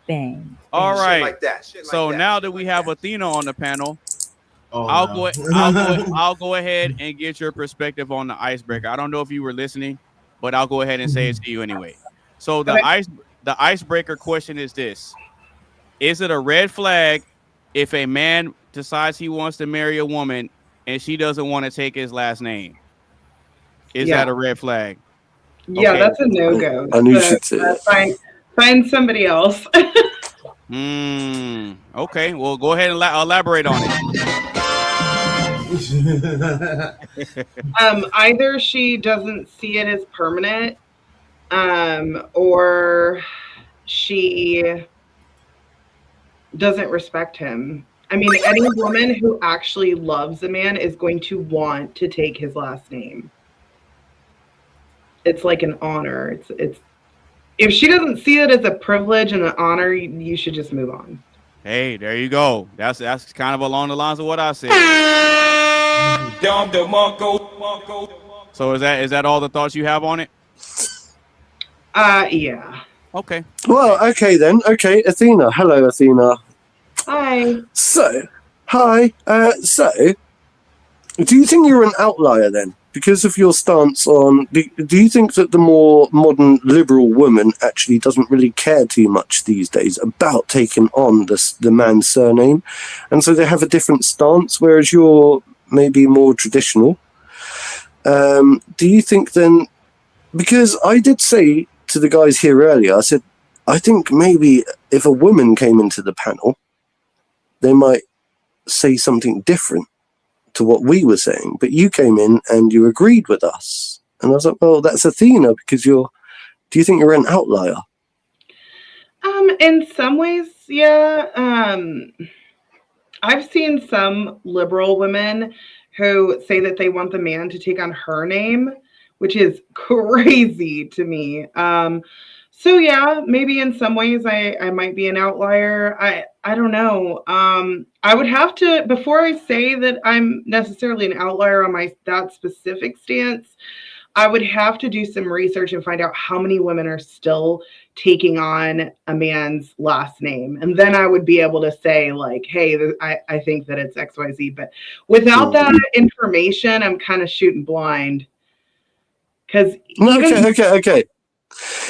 Bang. All Bang. Shit right. like that. Shit like So that. now Shit that we like have that. Athena on the panel, Oh I'll no. go. I'll go. I'll go ahead and get your perspective on the icebreaker. I don't know if you were listening, but I'll go ahead and say it to you anyway. So Okay. the icebreaker question is this: is it a red flag if a man decides he wants to marry a woman and she doesn't want to take his last name? Is Yeah. that a red flag? Yeah, Okay. that's a no-go. I knew So she'd say that. find somebody else. Okay. Well, go ahead and elaborate on it. Either she doesn't see it as permanent, or she doesn't respect him. I mean, any woman who actually loves a man is going to want to take his last name. It's like an honor. It's if she doesn't see it as a privilege and an honor, you should just move on. Hey, there you go. That's kind of along the lines of what I said. So is that all the thoughts you have on it? Yeah. Okay. Well, okay then. Okay, Athena. Hello, Athena. Hi. So, hi. So, do you think you're an outlier then? Because of your stance on... Do you think that the more modern liberal woman actually doesn't really care too much these days about taking on the man's surname? And so they have a different stance, whereas you're maybe more traditional. Do you think then... Because I did say to the guys here earlier, I said, I think maybe if a woman came into the panel, they might say something different to what we were saying, but you came in and you agreed with us, and I was like, well, that's Athena, because do you think you're an outlier? In some ways, yeah. I've seen some liberal women who say that they want the man to take on her name, which is crazy to me. So yeah, maybe in some ways I might be an outlier. I don't know. I would have to, before I say that I'm necessarily an outlier on that specific stance, I would have to do some research and find out how many women are still taking on a man's last name. And then I would be able to say like, hey, I think that it's XYZ. But without that information, I'm kind of shooting blind. Because Okay.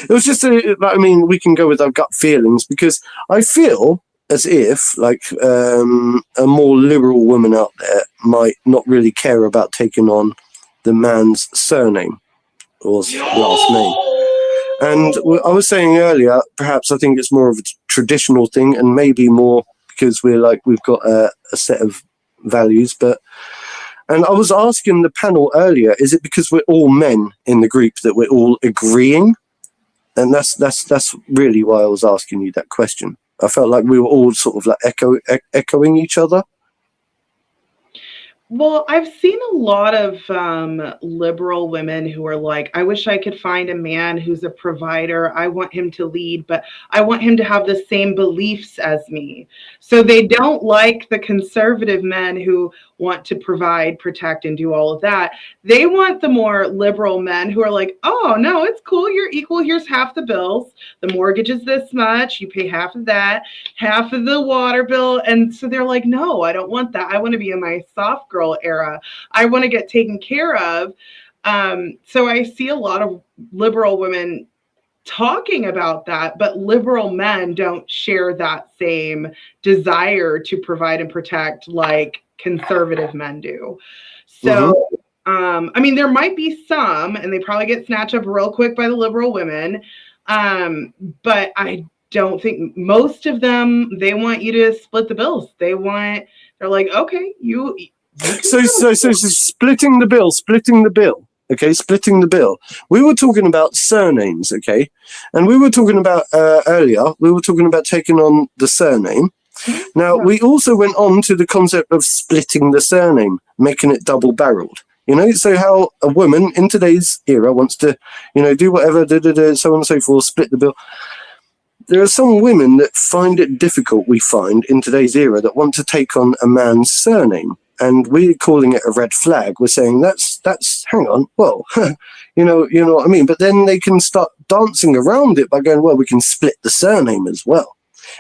It was just, I mean, we can go with our gut feelings, because I feel as if, like, a more liberal woman out there might not really care about taking on the man's surname or last name. And I was saying earlier, perhaps I think it's more of a traditional thing, and maybe more because we've got a set of values. And I was asking the panel earlier, is it because we're all men in the group that we're all agreeing? And that's really why I was asking you that question. I felt like we were all sort of like echoing each other. Well, I've seen a lot of liberal women who are like, I wish I could find a man who's a provider. I want him to lead, but I want him to have the same beliefs as me. So they don't like the conservative men who want to provide, protect, and do all of that. They want the more liberal men who are like, oh, no, it's cool. You're equal. Here's half the bills. The mortgage is this much. You pay half of that, half of the water bill. And so they're like, no, I don't want that. I want to be in my soft girl era. I want to get taken care of. So I see a lot of liberal women talking about that, but liberal men don't share that same desire to provide and protect like conservative men do. So, I mean, there might be some, and they probably get snatched up real quick by the liberal women. But I don't think most of them, they want you to split the bills. They're like, okay, you So splitting the bill. Okay, splitting the bill. We were talking about surnames, okay? And we were talking about, earlier, we were talking about taking on the surname. Now, we also went on to the concept of splitting the surname, making it double-barreled. You know, so how a woman in today's era wants to, do whatever, so on and so forth, split the bill. There are some women that find it difficult, we find, in today's era, that want to take on a man's surname. And we're calling it a red flag. We're saying that's hang on, well, you know what I mean? But then they can start dancing around it by going, well, we can split the surname as well.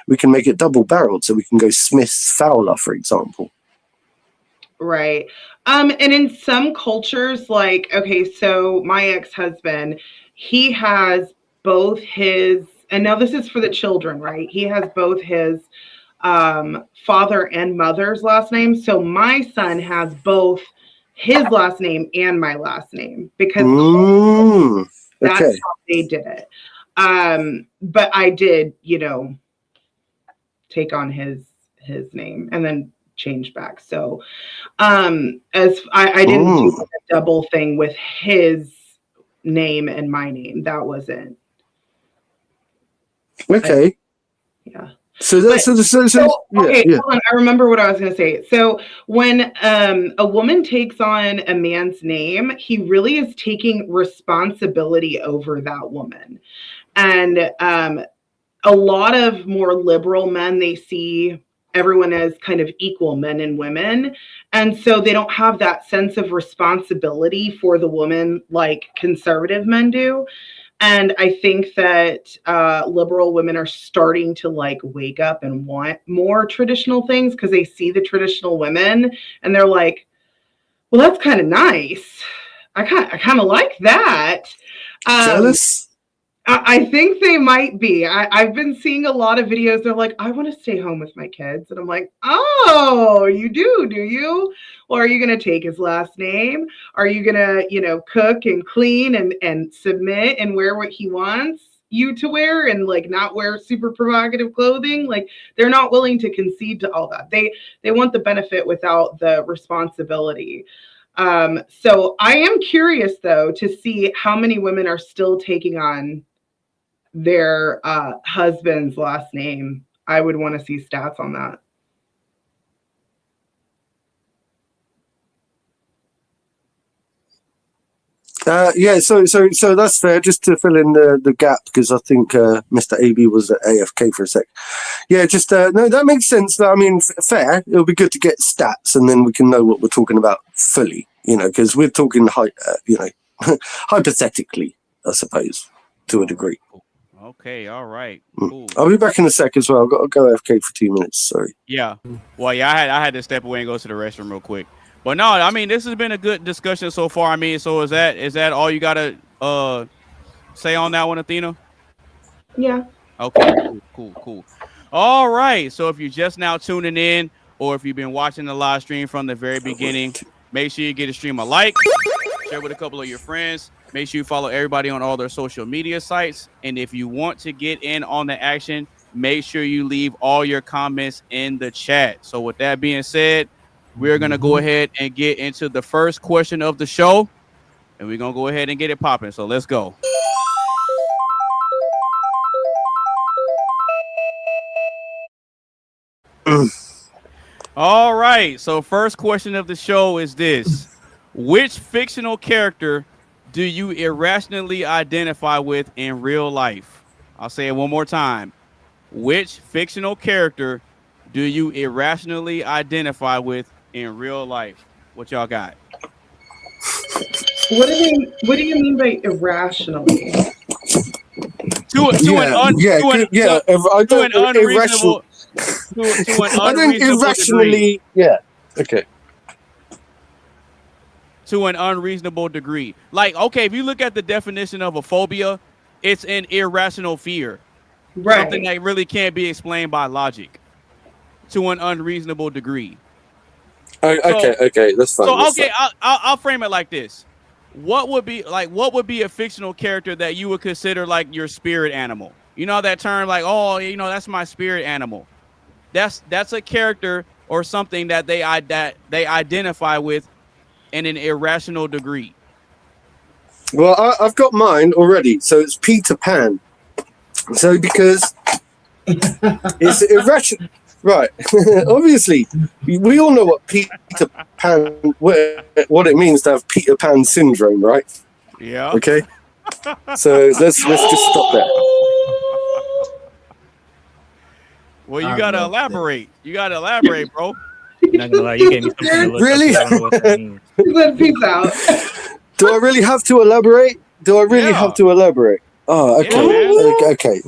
we can make it double-barreled, so we can go Smith Fowler, for example. Right. And in some cultures, like, okay, so my ex-husband, he has both his, and now this is for the children, right? He has both his father and mother's last name. So my son has both his last name and my last name because that's okay. how they did it. But I did, take on his name and then change back. So as I didn't do a double thing with his name and my name. That wasn't okay. Yeah. So that's okay. Hold on. I remember what I was going to say. So when a woman takes on a man's name, he really is taking responsibility over that woman. And a lot of more liberal men, they see everyone as kind of equal, men and women. And so they don't have that sense of responsibility for the woman like conservative men do. And I think that liberal women are starting to like wake up and want more traditional things because they see the traditional women and they're like, well, that's kind of nice. I kind of like that. Jealous? I think they might be. I've been seeing a lot of videos. They're like, I want to stay home with my kids. And I'm like, oh, you do you? Or are you going to take his last name? Are you going to, cook and clean and submit and wear what he wants you to wear and like not wear super provocative clothing? Like they're not willing to concede to all that. They want the benefit without the responsibility. So I am curious though to see how many women are still taking on their husband's last name. I would want to see stats on that. So that's fair. Just to fill in the gap, because I think Mr. AB was at AFK for a sec. Yeah, just no, that makes sense. I mean, fair. It'll be good to get stats, and then we can know what we're talking about fully. Because we're talking, hypothetically, I suppose, to a degree. Okay, all right. Cool. I'll be back in a sec as well. I've got to go AFK for 2 minutes. Sorry. Yeah. Well, yeah, I had to step away and go to the restroom real quick. But no, I mean, this has been a good discussion so far. I mean, so is that all you gotta say on that one, Athena? Yeah. Okay. Cool. All right. So if you're just now tuning in, or if you've been watching the live stream from the very beginning, make sure you get a stream a like, share with a couple of your friends. Make sure you follow everybody on all their social media sites. And if you want to get in on the action, make sure you leave all your comments in the chat. So with that being said, we're going to go ahead and get into the first question of the show. And we're going to go ahead and get it popping. So let's go. All right. So first question of the show is this. Which fictional character do you irrationally identify with in real life? I'll say it one more time. Which fictional character do you irrationally identify with in real life? What y'all got? What do you mean by irrationally? To an unreasonable. I think irrationally. Yeah. Okay. To an unreasonable degree. Like, okay, if you look at the definition of a phobia, it's an irrational fear. Right. Something that really can't be explained by logic. To an unreasonable degree. Okay, that's fine. So, okay, I'll frame it like this. What would be a fictional character that you would consider like your spirit animal? You know that term, like, oh, that's my spirit animal. That's a character or something that they identify with in an irrational degree. Well, I've got mine already. So it's Peter Pan. So because it's irrational, right? Obviously, we all know what Peter Pan, what it means to have Peter Pan syndrome, right? Yeah. Okay. So let's just stop there. Well, you gotta elaborate. You gotta elaborate, bro. Not gonna lie, you gave me something to look Really? up. I don't know what that means. Peace out. Do I really have to elaborate? Oh, okay. Yeah, Okay.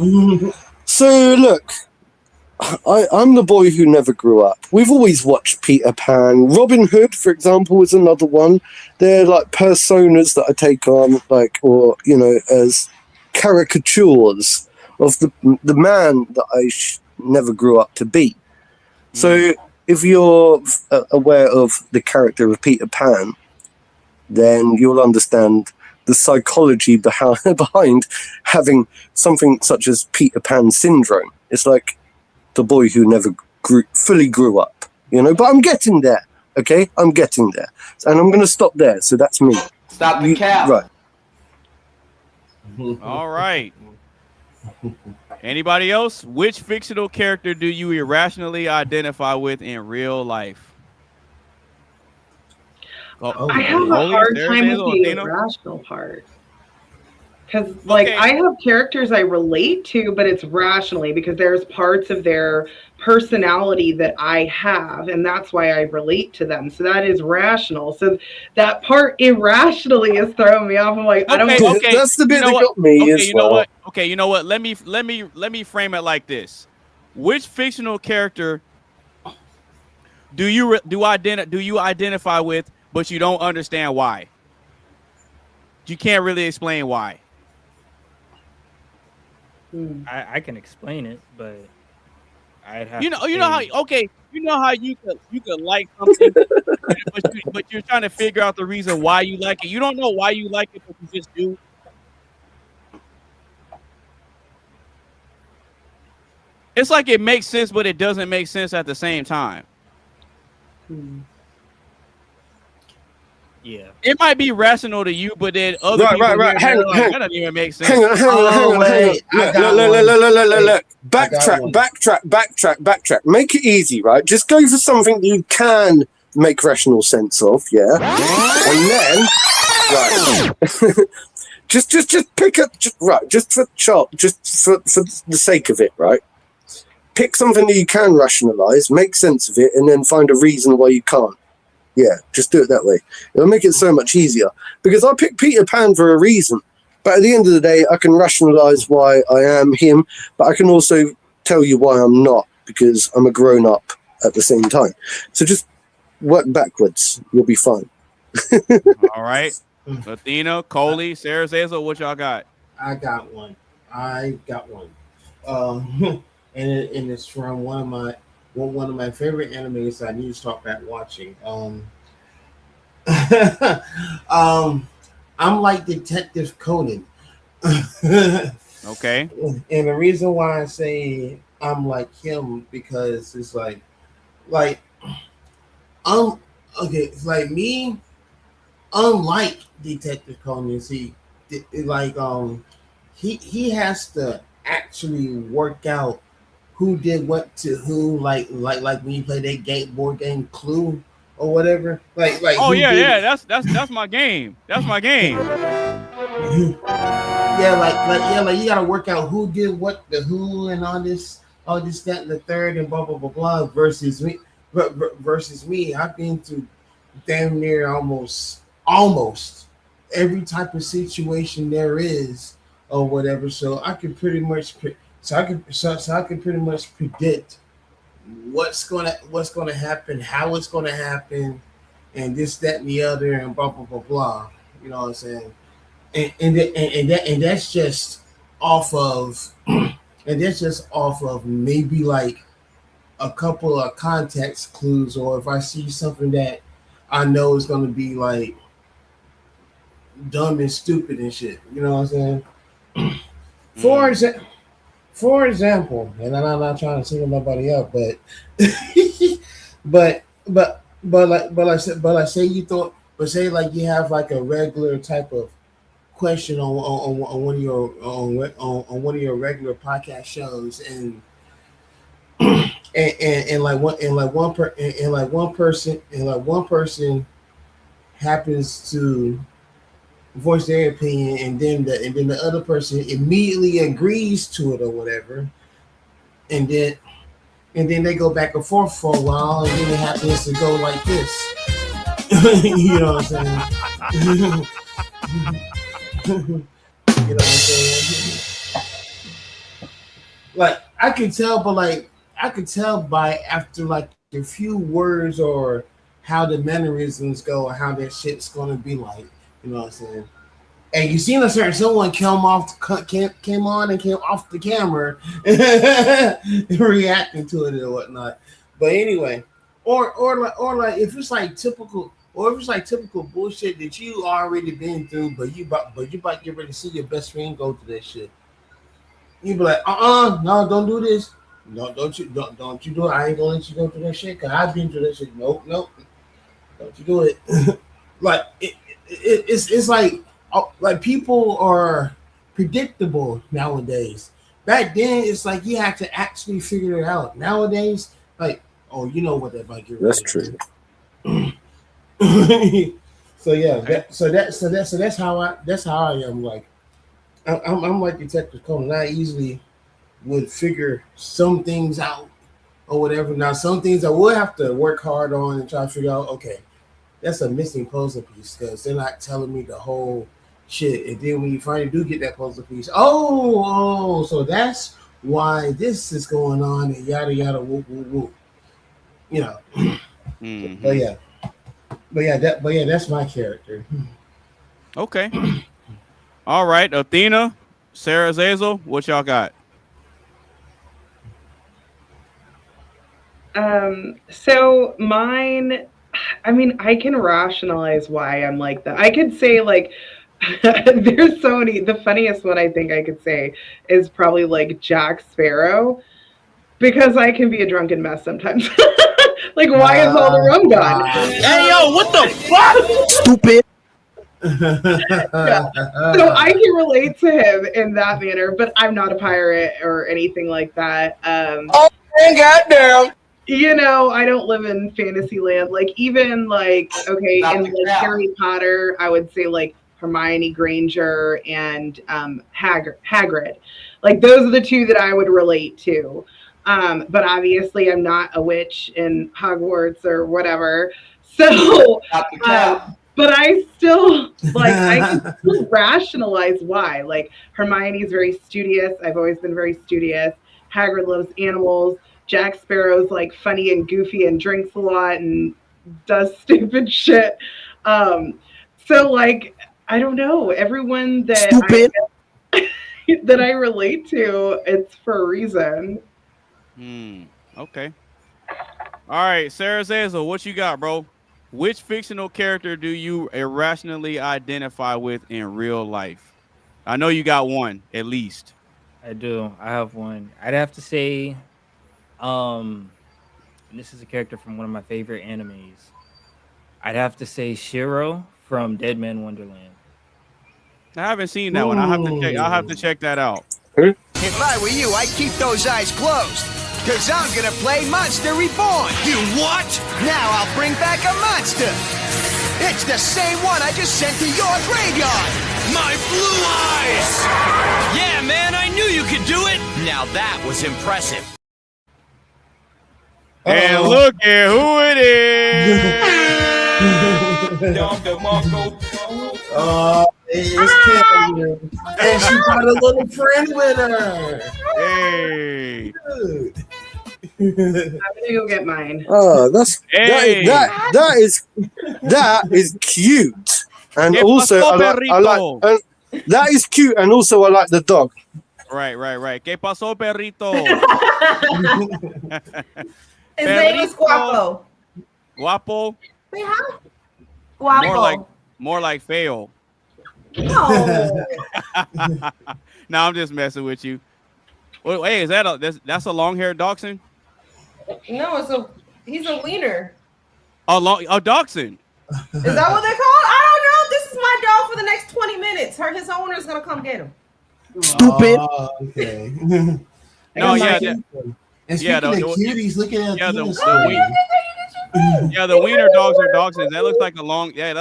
So look, I'm the boy who never grew up. We've always watched Peter Pan. Robin Hood, for example, is another one. They're like personas that I take on, like, or, you know, as caricatures of the man that I never grew up to be. So if you're aware of the character of Peter Pan, then you'll understand the psychology behind having something such as Peter Pan syndrome. It's like the boy who never fully grew up, you know, but I'm getting there. Okay, I'm getting there, and I'm going to stop there. So that's me. Stop the cap. Right. All right. Anybody else? Which fictional character do you irrationally identify with in real life? I have a Holy, hard Sarah, time with Hazel, the Athena? irrational part. Because, like, Okay. I have characters I relate to, but it's rationally because there's parts of their personality that I have, and that's why I relate to them. So that is rational. So that part irrationally is throwing me off. I'm like, I don't. Okay. That's the bit You know that what? got me Okay, as you know well. what? Okay, you know what? Let me frame it like this. Which fictional character do you identify with, but you don't understand why? You can't really explain why. I can explain it, but I'd have You to know how say- you know how you could like something, but you're trying to figure out the reason why you like it. You don't know why you like it, but you just do. It's like it makes sense, but it doesn't make sense at the same time. Yeah. It might be rational to you, but then other Right, people right. hear it, Hang they're on, like, hang- that doesn't even make sense. Hang on. Oh, wait, I got one. Look. I got one. Backtrack. Make it easy, right? Just go for something you can make rational sense of, yeah? And then, right. just pick up, just for the sake of it, right? Pick something that you can rationalize, make sense of it, and then find a reason why you can't. Yeah, just do it that way. It'll make it so much easier. Because I picked Peter Pan for a reason. But at the end of the day, I can rationalize why I am him, but I can also tell you why I'm not, because I'm a grown-up at the same time. So just work backwards. You'll be fine. All right. Athena, Coley, Sarah Zazel, what y'all got? I got one. And it's from one of my favorite animes I need to start back watching. I'm like Detective Conan. Okay. And the reason why I say I'm like him because it's like okay, it's like me, unlike Detective Conan, see, he has to actually work out who did what to who, like when you play that board game Clue or whatever. Like Oh who yeah, did- yeah. That's my game. That's my game. like you gotta work out who did what to who and all this, that, and the third, and blah blah blah blah. Versus me, I've been through damn near almost every type of situation there is or whatever. So I can pretty much pretty much predict what's gonna happen, how it's gonna happen, and this, that, and the other, and blah blah blah blah. You know what I'm saying? And that's just off of maybe like a couple of context clues, or if I see something that I know is gonna be like dumb and stupid and shit. You know what I'm saying? For example, and I'm not trying to single nobody up, but say like you have like a regular type of question on one of your regular podcast shows, and one person happens to voice their opinion, and then the other person immediately agrees to it or whatever, and then they go back and forth for a while, and then it happens to go like this. You know what I'm saying? You know what I'm saying? Like I can tell, but like I could tell by after like a few words or how the mannerisms go or how that shit's gonna be like. You know what I'm saying? And you seen a certain someone came on and came off the camera reacting to it or whatnot. But anyway, or like if it's like typical bullshit that you already been through, but you about to get ready to see your best friend go through that shit. You be like, no, don't do this. No, don't you do it. I ain't gonna let you go through that shit because I've been through that shit. Nope, don't you do it. Like it's like people are predictable nowadays. Back then, it's like you had to actually figure it out. Nowadays, like, oh, you know what that might get. That's true. So yeah, that's how I am. Like, I'm like Detective Conan. I easily would figure some things out or whatever. Now, some things I will have to work hard on and try to figure out. Okay, that's a missing puzzle piece because they're not telling me the whole shit. And then when you finally do get that puzzle piece, so that's why this is going on and yada yada whoop whoop whoop. You know. Mhm. But yeah, that's my character. Okay. All right, Athena, Sarah Zazel, what y'all got? So mine, I mean, I can rationalize why I'm like that. I could say like there's so many. The funniest one I think I could say is probably like Jack Sparrow, because I can be a drunken mess sometimes. Like, why is all the rum gone? Hey, yo, what the fuck? Stupid. Yeah. So I can relate to him in that manner, but I'm not a pirate or anything like that. Oh, man, goddamn. You know, I don't live in fantasy land. Like, even like, okay, in like Harry Potter, I would say like Hermione Granger and Hagrid. Like, those are the two that I would relate to. But obviously I'm not a witch in Hogwarts or whatever. So, but I still, like, I can still rationalize why. Like, Hermione's very studious. I've always been very studious. Hagrid loves animals. Jack Sparrow's, like, funny and goofy and drinks a lot and does stupid shit. So, like, I don't know. Everyone that that I relate to, it's for a reason. Okay. All right, Sarah Zazel, what you got, bro? Which fictional character do you irrationally identify with in real life? I know you got one, at least. I do. I have one. I'd have to say, this is a character from one of my favorite animes. I'd have to say Shiro from Dead Man Wonderland. I haven't seen that one. I'll have to check that out. If I were you, I'd keep those eyes closed. Cause I'm gonna play Monster Reborn. You what? Now I'll bring back a monster. It's the same one I just sent to your graveyard. My blue eyes! Yeah, man, I knew you could do it. Now that was impressive. And look at who it is. It's Kim. And she got a little friend with her. Hey. Dude. I'm gonna go get mine. Oh, that is cute, and ¿Qué also pasó, I like that is cute, and also I like the dog. Right. ¿Qué pasó, perrito? His name is Guapo. Guapo? Say hi. Guapo. More like fail. No. No, I'm just messing with you. Well, hey, is that's a long-haired dachshund? No, he's a wiener. A dachshund. Is that what they're called? I don't know. This is my dog for the next 20 minutes. His owner's gonna come get him. Stupid. Okay. No, yeah, and speaking of cuties, looking at the wiener dogs are dachshunds. That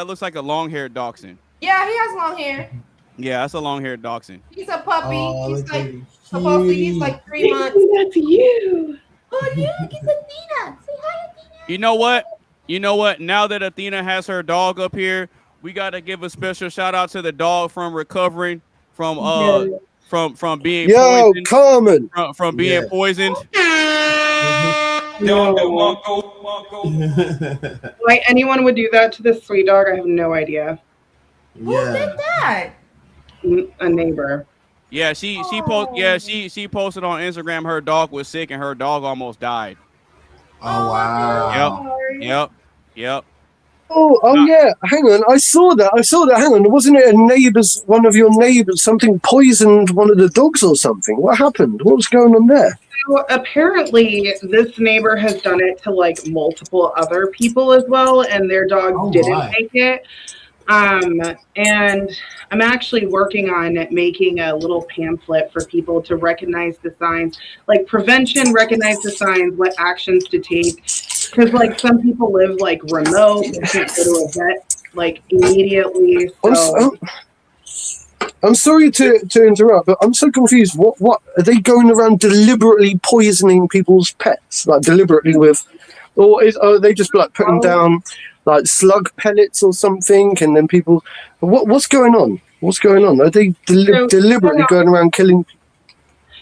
looks like a long-haired dachshund. Yeah, he has long hair. Yeah, that's a long-haired dachshund. He's a puppy. He's like supposedly he's like 3 months. That's you. Oh, look, it's Athena. Say hi, Athena. You know what? Now that Athena has her dog up here, we got to give a special shout out to the dog from recovering from being poisoned. Carmen. From being poisoned. No. Like anyone would do that to this sweet dog, I have no idea. Who did that? A neighbor. Yeah, she posted on Instagram her dog was sick and her dog almost died. Oh wow. Yep. Oh yeah. Hang on. I saw that. Hang on. Wasn't it one of your neighbors, something poisoned one of the dogs or something? What happened? What was going on there? So apparently this neighbor has done it to like multiple other people as well, and their dogs didn't make it. And I'm actually working on making a little pamphlet for people to recognize the signs, like prevention, recognize the signs, what actions to take. Because like some people live like remote, they can't go to a vet like immediately. So. I'm sorry to interrupt, but I'm so confused. What are they going around deliberately poisoning people's pets, like deliberately or are they just like putting down like slug pellets or something, and then people? What's going on? What's going on? Are they deliberately going around killing?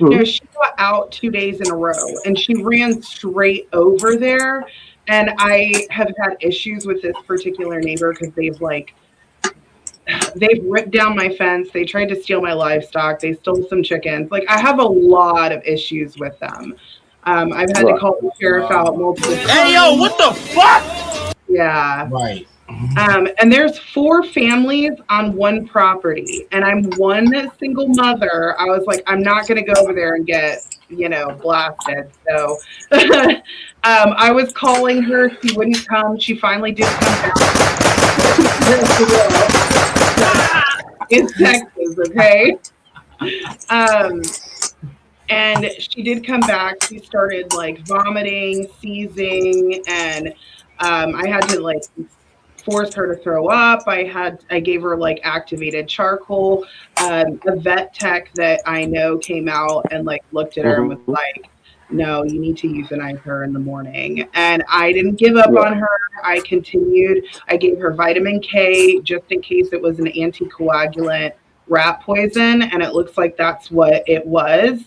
No, she got out 2 days in a row, and she ran straight over there. And I have had issues with this particular neighbor because they've ripped down my fence. They tried to steal my livestock. They stole some chickens. Like I have a lot of issues with them. I've had to call the sheriff out multiple times. Hey yo, what the fuck? Yeah. Right. And there's 4 families on one property, and I'm one single mother. I was like, I'm not going to go over there and get, blasted. So I was calling her. She wouldn't come. She finally did come back. In Texas, okay? And she did come back. She started like vomiting, seizing, and I had to like force her to throw up. I gave her like activated charcoal. A vet tech that I know came out and like looked at her and was like, no, you need to euthanize her in the morning. And I didn't give up on her. I continued. I gave her vitamin K just in case it was an anticoagulant rat poison. And it looks like that's what it was.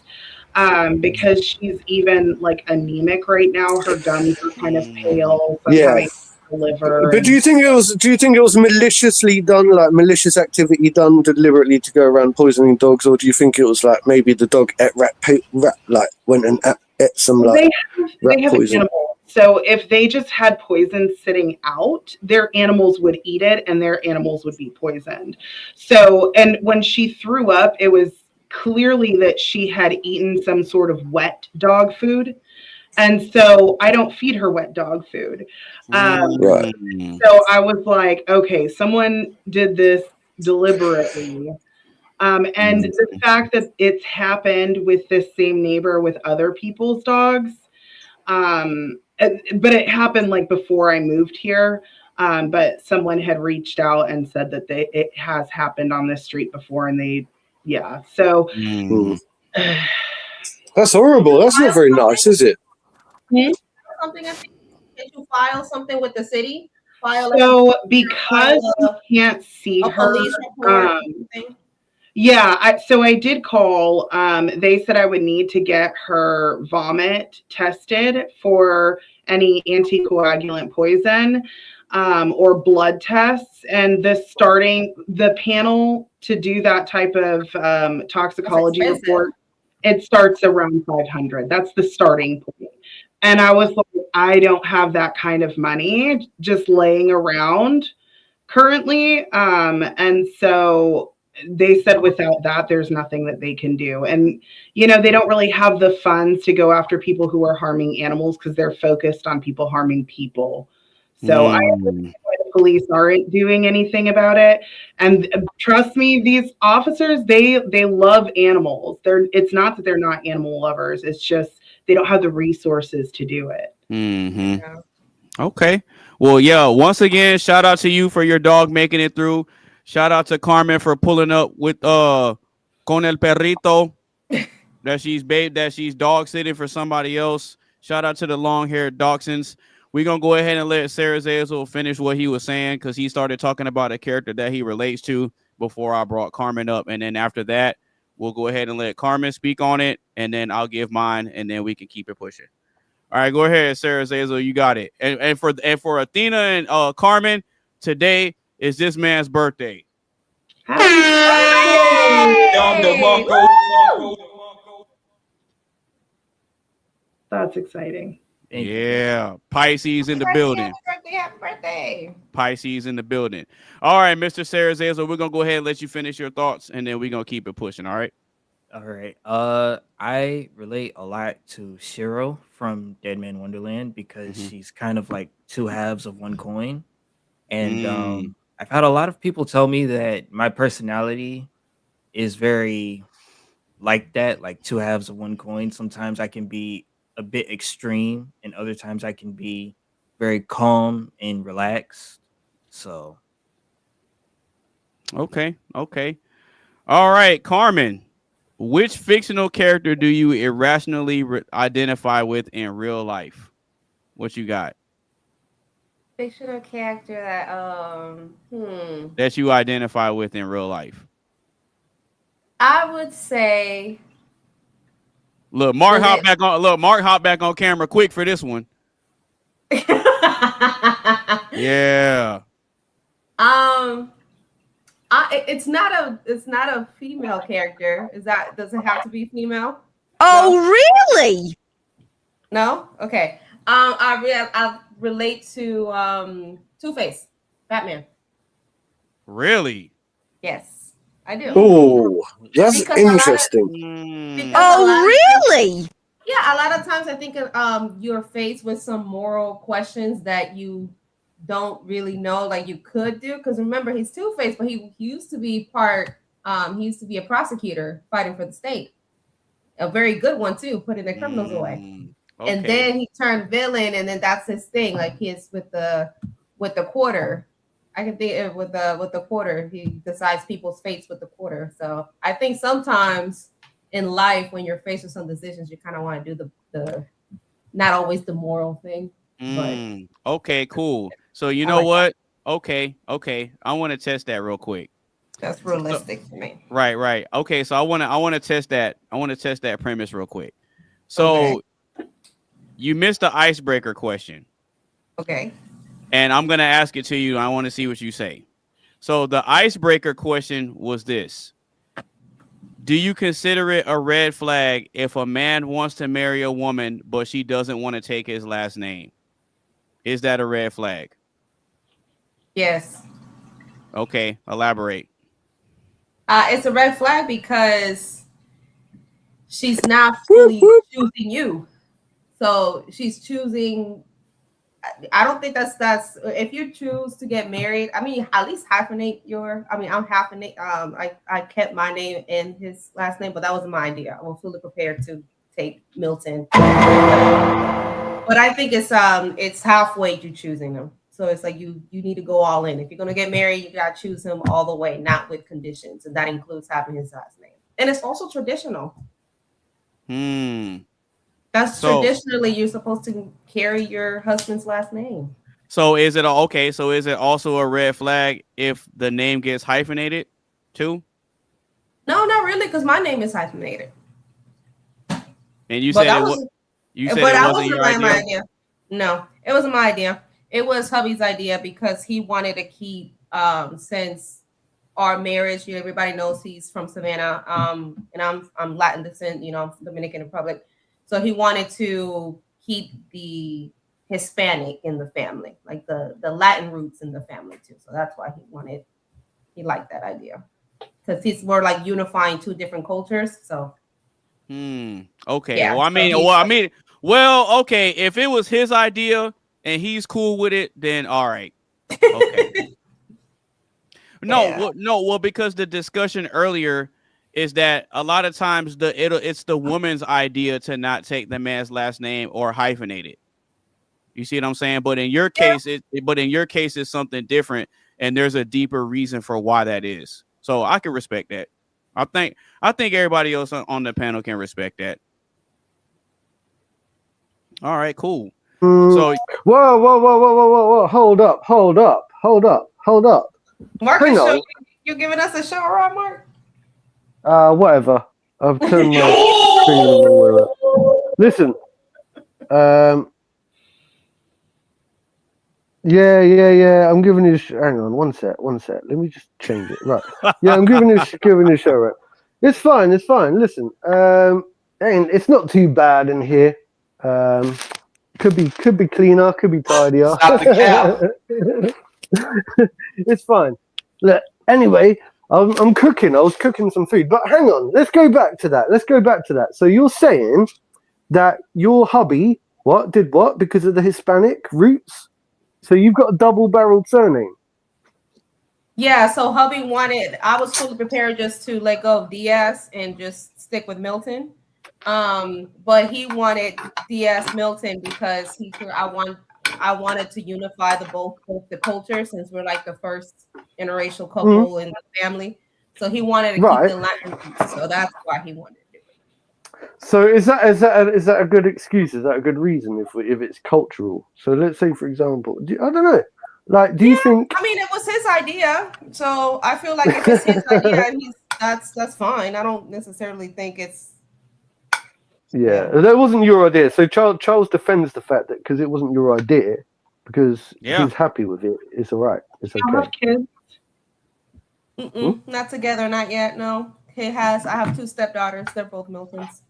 Because she's even like anemic right now. Her gums are kind of pale. So liver. But do you think it was maliciously done, like malicious activity done deliberately to go around poisoning dogs, or do you think it was like maybe the dog ate rat like went and ate some like they have poison? Animals. So if they just had poison sitting out, their animals would eat it and their animals would be poisoned. So, and when she threw up, it was clearly that she had eaten some sort of wet dog food. And so I don't feed her wet dog food. Right. So I was like, okay, someone did this deliberately. And the fact that it's happened with this same neighbor with other people's dogs, but it happened like before I moved here. But someone had reached out and said that it has happened on this street before, and so that's horrible. That's not very nice, is it? Something I think did you file something with the city? So because you can't see her, so I did call. They said I would need to get her vomit tested for any anticoagulant poison or blood tests. And the panel to do that type of toxicology report, it starts around $500. That's the starting point. And I was like, I don't have that kind of money just laying around currently. And so they said without that, there's nothing that they can do. And, they don't really have the funds to go after people who are harming animals because they're focused on people harming people. So I understand why the police aren't doing anything about it. And trust me, these officers, they love animals. It's not that they're not animal lovers. It's just they don't have the resources to do it. Mm-hmm. Yeah. Okay. Well, once again, shout out to you for your dog making it through. Shout out to Carmen for pulling up with con el perrito that she's dog sitting for somebody else. Shout out to the long-haired dachshunds. We're going to go ahead and let Sarah Zazel finish what he was saying because he started talking about a character that he relates to before I brought Carmen up. And then after that, we'll go ahead and let Carmen speak on it, and then I'll give mine, and then we can keep it pushing. All right, go ahead, Sarah Zazel. You got it. And for Athena and Carmen, today is this man's birthday. Hey! Woo! That's exciting. Thank you. Yeah, Pisces in the building. Happy birthday. Pisces in the building. All right, Mr. Sarah Zazel, we're gonna go ahead and let you finish your thoughts, and then we're gonna keep it pushing. All right. All right. I relate a lot to Shiro from Dead Man Wonderland because she's kind of like two halves of one coin. And I've had a lot of people tell me that my personality is very like that, like two halves of one coin. Sometimes I can be a bit extreme, and other times I can be very calm and relaxed. So, Okay. All right, Carmen. Which fictional character do you irrationally identify with in real life? What you got? Fictional character that That you identify with in real life. I would say Look, Mark hop back on. Look, Mark hop back on camera quick for this one. Yeah. It's not a female character. Does it have to be female? Oh, really? No? Okay. I relate to Two-Face, Batman. Really? Yes, I do. Oh, that's Because a lot of- interesting. Because Oh, a lot of- really? Yeah, a lot of times I think you're faced with some moral questions that you don't really know, like you could do. Because remember, he's Two-Face, but he used to be he used to be a prosecutor fighting for the state. A very good one too, putting the criminals away. Okay. And then he turned villain, and then that's his thing. Like he's with the quarter. I can think of with the quarter. He decides people's fates with the quarter. So I think sometimes in life, when you're faced with some decisions, you kind of want to do the not always the moral thing. Okay, cool. So you I know like what? Okay. I want to test that real quick. That's realistic for me. Right. Okay, so I want to test that. I want to test that premise real quick. So you missed the icebreaker question. Okay. And I'm going to ask it to you. I want to see what you say. So the icebreaker question was this. Do you consider it a red flag if a man wants to marry a woman, but she doesn't want to take his last name? Is that a red flag? Yes. Okay, elaborate. It's a red flag because she's not fully choosing you. So she's choosing. I don't think that's if you choose to get married. I mean, at least hyphenate I'm hyphenate. I kept my name and his last name, but that wasn't my idea. I was fully prepared to take Milton. But I think it's halfway to choosing them. So it's like you need to go all in. If you're gonna get married, you gotta choose him all the way, not with conditions, and that includes having his last name. And it's also traditional. That's traditionally you're supposed to carry your husband's last name. So is it okay? So is it also a red flag if the name gets hyphenated too? No, not really, because my name is hyphenated. And you said it wasn't your idea? No, it wasn't my idea. It was hubby's idea because he wanted to keep since our marriage. Everybody knows he's from Savannah, and I'm Latin descent. I'm from Dominican Republic. So he wanted to keep the Hispanic in the family, like the Latin roots in the family too. So that's why he liked that idea because he's more like unifying two different cultures. So. Okay. Yeah, okay. If it was his idea and he's cool with it, then all right. Okay. Well, because the discussion earlier is that a lot of times it's the woman's idea to not take the man's last name or hyphenate it. You see what I'm saying? But in your case, it's something different, and there's a deeper reason for why that is. So I can respect that. I think everybody else on the panel can respect that. All right, cool. So Whoa! Hold up! Mark, Hang on. you giving us a show, right, Mark? Whatever. I've turned my thing on. Listen, Yeah. I'm giving you. Hang on, one sec. Let me just change it. Right. Yeah, I'm giving you a show. Right. It's fine. Listen. And it's not too bad in here. Could be cleaner. Could be tidier. Stop the It's fine. Look. Anyway, I'm cooking. I was cooking some food. But hang on. Let's go back to that. So you're saying that your hubby did what because of the Hispanic roots? So you've got a double-barreled surname. Yeah, so hubby wanted, I was fully prepared just to let go of Diaz and just stick with Milton. But he wanted Diaz Milton because I wanted to unify both the cultures since we're like the first interracial couple in the family. So he wanted to keep the Latin, so that's why he wanted to do it. So is that a good excuse? Is that a good reason if it's cultural? So let's say, for example, I don't know. Like, do you think? I mean, it was his idea, so I feel like if it's his idea, that's fine. I don't necessarily think it's. Yeah, that wasn't your idea. So Charles defends the fact that because it wasn't your idea, because he's happy with it. It's all right. It's okay. I have kids. Not together, not yet. No, I have 2 stepdaughters. They're both Miltons.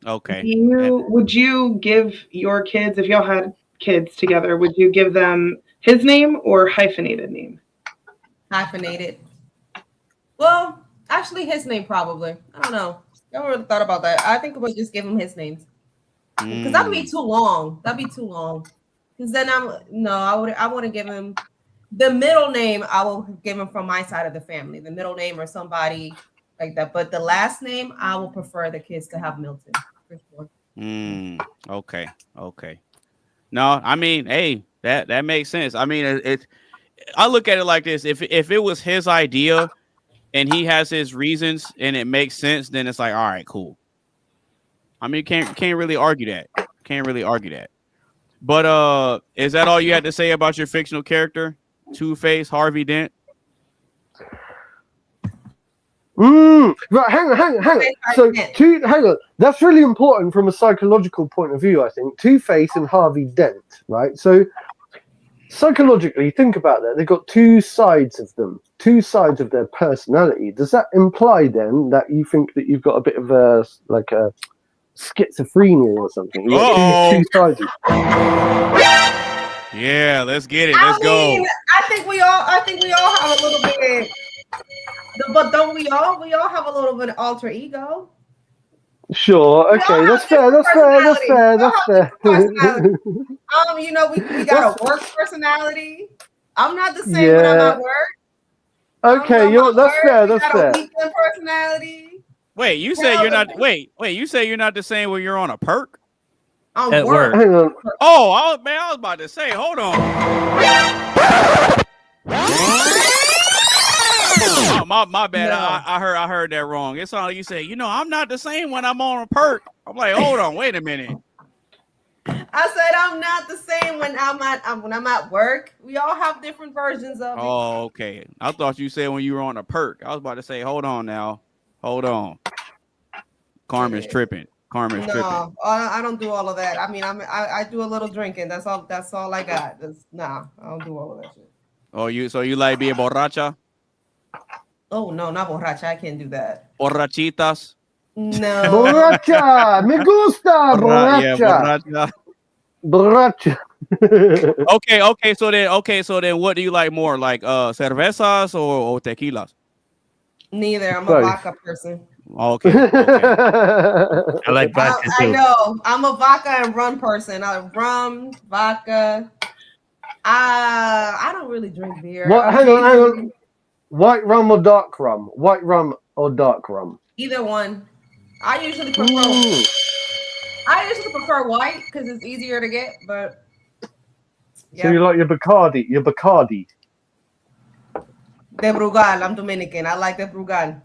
Okay. Would you give your kids, if y'all had kids together, would you give them his name or hyphenated name? Hyphenated. Well, actually, his name probably. I don't know. I never really thought about that. I think we'll just give him his names because that'd be too long. Because then I want to give him the middle name. I will give him from my side of the family, the middle name or somebody like that. But the last name, I will prefer the kids to have Milton for sure. Okay. No, I mean, hey, that makes sense. I mean, I look at it like this: if it was his idea and he has his reasons and it makes sense, then it's like, all right, cool. I mean, can't really argue that. But is that all you had to say about your fictional character, Two-Face Harvey Dent? Right, hang on. So, hang on. That's really important from a psychological point of view, I think. Two-Face and Harvey Dent, right? So, psychologically, think about that. They've got 2 sides of them, 2 sides of their personality. Does that imply then that you think that you've got a bit of a schizophrenia or something? You've got 2 sides. Yeah, let's get it. Let's go. I think we all have a little bit. But don't we all? We all have a little bit of alter ego. Sure. Okay. That's fair. We got a work personality. I'm not the same when I'm at work. Okay. That's fair. That's fair. A weekend personality. Wait, you say you're not. Wait. You say you're not the same when you're on a perk. At work. Hang on. Oh, I was about to say. Hold on. Oh, my bad. No. I heard that wrong. It's all you say. I'm not the same when I'm on a perk. I'm like, hold on, wait a minute. I said I'm not the same when I'm at work. We all have different versions of it. Oh, okay. I thought you said when you were on a perk. I was about to say, hold on now. Hold on. Carmen's tripping. No, I don't do all of that. I mean, I do a little drinking. That's all I got. I don't do all of that shit. Oh, you like being borracha? Oh no, not borracha. I can't do that. Borrachitas? No. Borracha, me gusta borracha. Yeah, borracha. Okay. So then, what do you like more, like cervezas or tequilas? Neither. I'm a vodka person. Okay. I like vodka too. I know. I'm a vodka and rum person. Rum, vodka. I don't really drink beer. Hang on. White rum or dark rum? White rum or dark rum? Either one. I usually prefer white because it's easier to get. But yeah. So you like your Bacardi? De Brugal. I'm Dominican. I like the Brugal.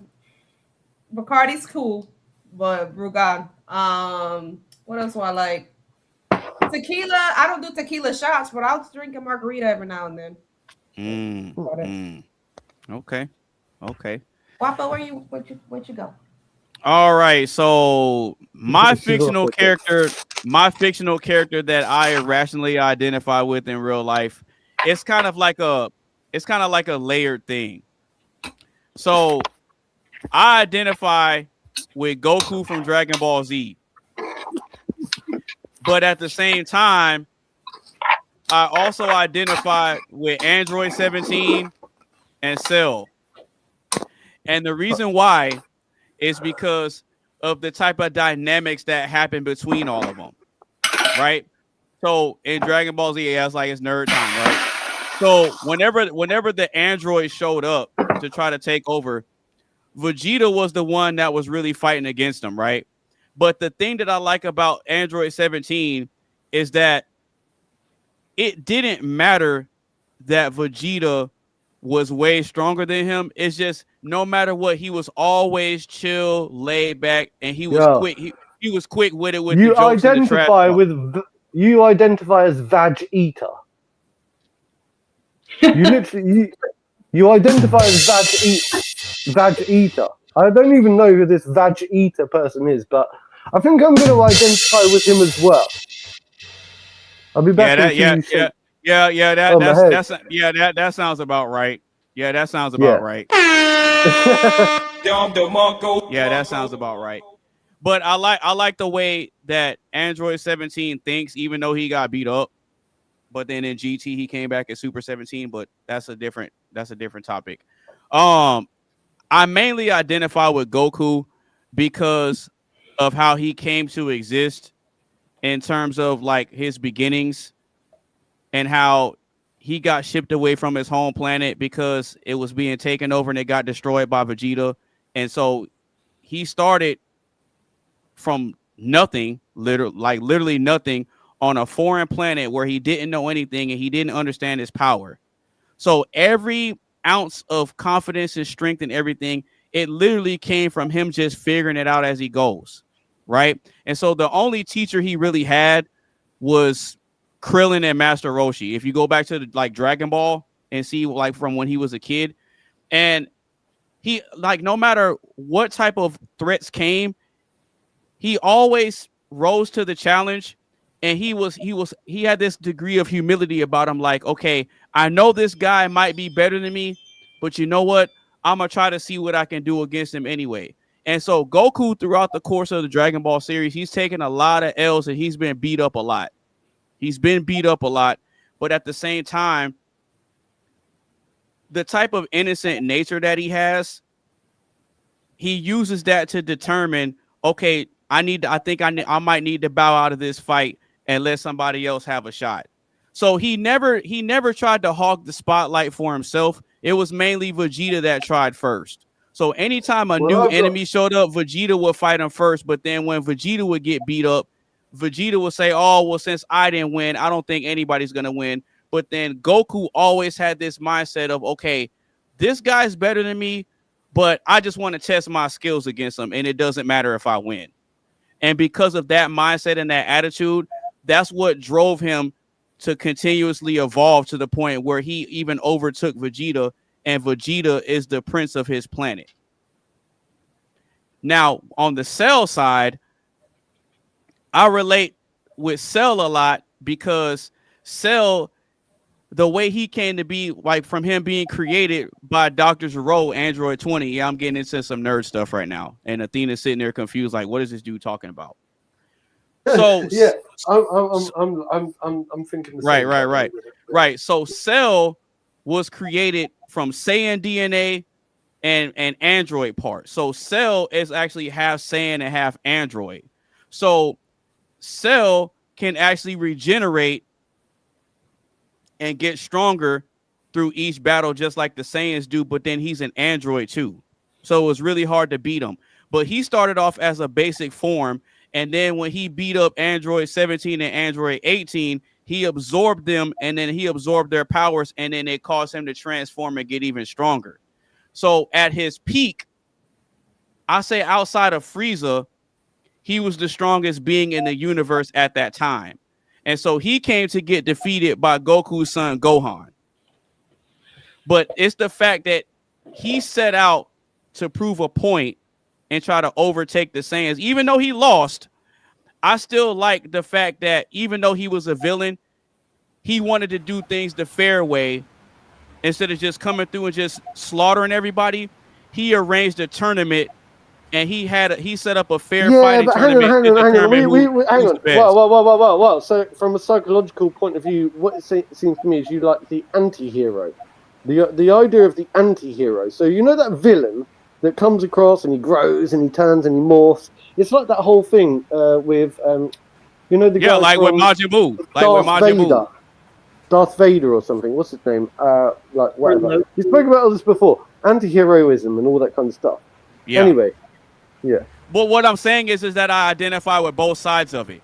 Bacardi's cool, but Brugal. What else do I like? Tequila. I don't do tequila shots, but I'll drink a margarita every now and then. Okay. Guapo, where'd you go? All right. So my fictional character my fictional character that I irrationally identify with in real life, it's kind of like a layered thing. So I identify with Goku from Dragon Ball Z. But at the same time, I also identify with Android 17 and Cell. And the reason why is because of the type of dynamics that happen between all of them, right? So in Dragon Ball Z, it has like it's nerd time, right? So whenever the android showed up to try to take over, Vegeta was the one that was really fighting against him, right? But the thing that I like about Android 17 is that it didn't matter that Vegeta was way stronger than him. It's just no matter what, he was always chill, laid back, and he was quick. He was quick with it. With you the jokes identify with you identify as Vag Eater. You literally you identify as Vag Eater. I don't even know who this Vag Eater person is, but I think I'm going to identify with him as well. I'll be back. That sounds about right. Yeah, that sounds about right. Yeah, that sounds about right. But I like the way that Android 17 thinks, even though he got beat up. But then in GT he came back as Super 17, but that's a different topic. I mainly identify with Goku because of how he came to exist in terms of like his beginnings and how he got shipped away from his home planet because it was being taken over and it got destroyed by Vegeta. And so he started from nothing, literally nothing, on a foreign planet where he didn't know anything and he didn't understand his power. So every ounce of confidence and strength and everything, it literally came from him just figuring it out as he goes, right? And so the only teacher he really had was Krillin and Master Roshi. If you go back to like Dragon Ball and see like from when he was a kid, and he like no matter what type of threats came, he always rose to the challenge, and he had this degree of humility about him. Like, okay, I know this guy might be better than me, but you know what? I'm gonna try to see what I can do against him anyway. And so Goku, throughout the course of the Dragon Ball series, he's taken a lot of L's and he's been beat up a lot. But at the same time, the type of innocent nature that he has, he uses that to determine, okay, I might need to bow out of this fight and let somebody else have a shot. So he never tried to hog the spotlight for himself. It was mainly Vegeta that tried first. So anytime a new enemy showed up, Vegeta would fight him first. But then when Vegeta would get beat up, Vegeta would say, oh, well, since I didn't win, I don't think anybody's going to win. But then Goku always had this mindset of, okay, this guy's better than me, but I just want to test my skills against him, and it doesn't matter if I win. And because of that mindset and that attitude, that's what drove him to continuously evolve to the point where he even overtook Vegeta, and Vegeta is the prince of his planet. Now, on the Cell side, I relate with Cell a lot because Cell, the way he came to be, like from him being created by Dr. Zero, Android 20. Yeah, I'm getting into some nerd stuff right now. And Athena's sitting there confused, like, what is this dude talking about? So yeah, I'm thinking the same. Right. So Cell was created from Saiyan DNA and Android part. So Cell is actually half Saiyan and half Android. So Cell can actually regenerate and get stronger through each battle, just like the Saiyans do, but then he's an android too. So it was really hard to beat him. But he started off as a basic form, and then when he beat up Android 17 and Android 18, he absorbed them, and then he absorbed their powers, and then it caused him to transform and get even stronger. So at his peak, I say outside of Frieza, he was the strongest being in the universe at that time. And so he came to get defeated by Goku's son, Gohan. But it's the fact that he set out to prove a point and try to overtake the Saiyans. Even though he lost, I still like the fact that even though he was a villain, he wanted to do things the fair way instead of just coming through and just slaughtering everybody. He arranged a tournament and he set up a fair Yeah, fighting but hang on, tournament hang to on, hang on. determine Hang who's on. the best. Whoa. So, from a psychological point of view, what it seems to me is you like the anti-hero. The idea of the anti-hero. So, you know that villain that comes across and he grows and he turns and he morphs? It's like that whole thing with, you know, the guy like with from Majin Buu. Like Darth with Majin Vader. Buu. Darth Vader or something. What's his name? Like, whatever. Loki. We spoke about all this before. Anti-heroism and all that kind of stuff. Yeah. Anyway, yeah. But what I'm saying is that I identify with both sides of it.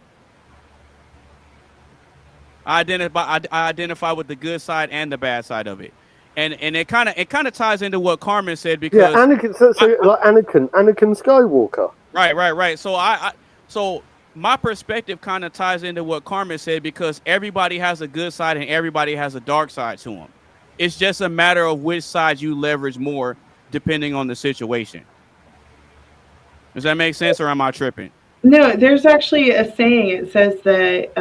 I identify with the good side and the bad side of it, and it kind of ties into what Carmen said because Yeah, Anakin. Like Anakin Skywalker. Right. So my perspective kind of ties into what Carmen said because everybody has a good side and everybody has a dark side to them. It's just a matter of which side you leverage more depending on the situation. Does that make sense, or am I tripping? No, there's actually a saying. It says that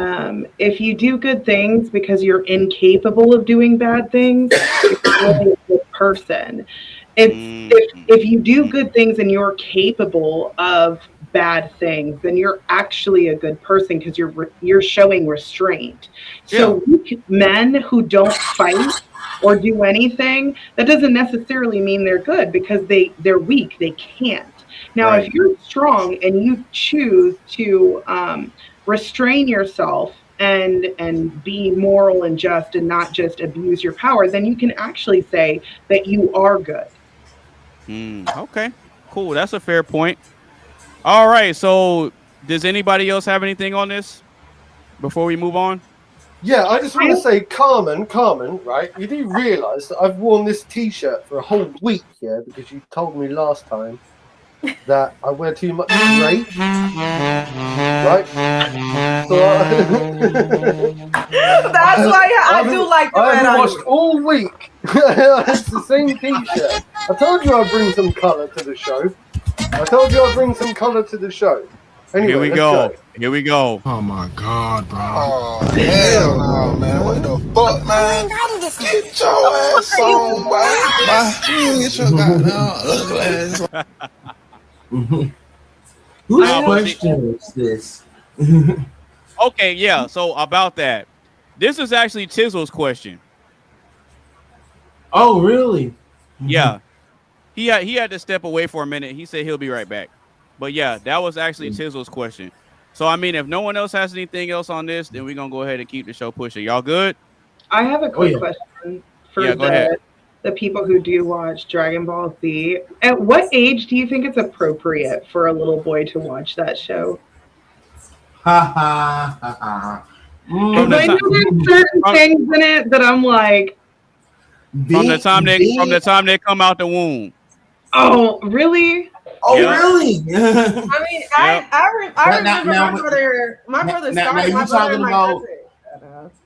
if you do good things because you're incapable of doing bad things, you're really a good person. If you do good things and you're capable of bad things, then you're actually a good person because you're showing restraint. So weak men who don't fight or do anything, that doesn't necessarily mean they're good because they're weak. They can't. Now, if you're strong and you choose to restrain yourself and be moral and just and not just abuse your power, then you can actually say that you are good. Okay, cool. That's a fair point. All right. So does anybody else have anything on this before we move on? Yeah, I just want to say, Carmen, right? You do realise that I've worn this T-shirt for a whole week, yeah, because you told me last time that I wear too much gray, right? So That's why I do like the I red haven't onion. washed all week. It's the same T-shirt. I told you I'd bring some colour to the show. Anyway, Here we go. Here we go. Oh my God, bro. Oh, hell no, man. What the fuck, man? Get your ass on, boy. Get your goddamn ugly ass. Whose question is this? Okay, yeah. So about that, this is actually Chisel's question. Oh, really? Yeah, he had to step away for a minute. He said he'll be right back. But yeah, that was actually Chisel's question. So I mean, if no one else has anything else on this, then we're gonna go ahead and keep the show pushing. Y'all good? I have a quick question for the people who do watch Dragon Ball Z. At what age do you think it's appropriate for a little boy to watch that show? Ha ha ha ha. I know there's certain things in it that I'm like, from the time they come out the womb. Oh, really? Oh, really? I mean, I remember my brother started. My brother and my cousin.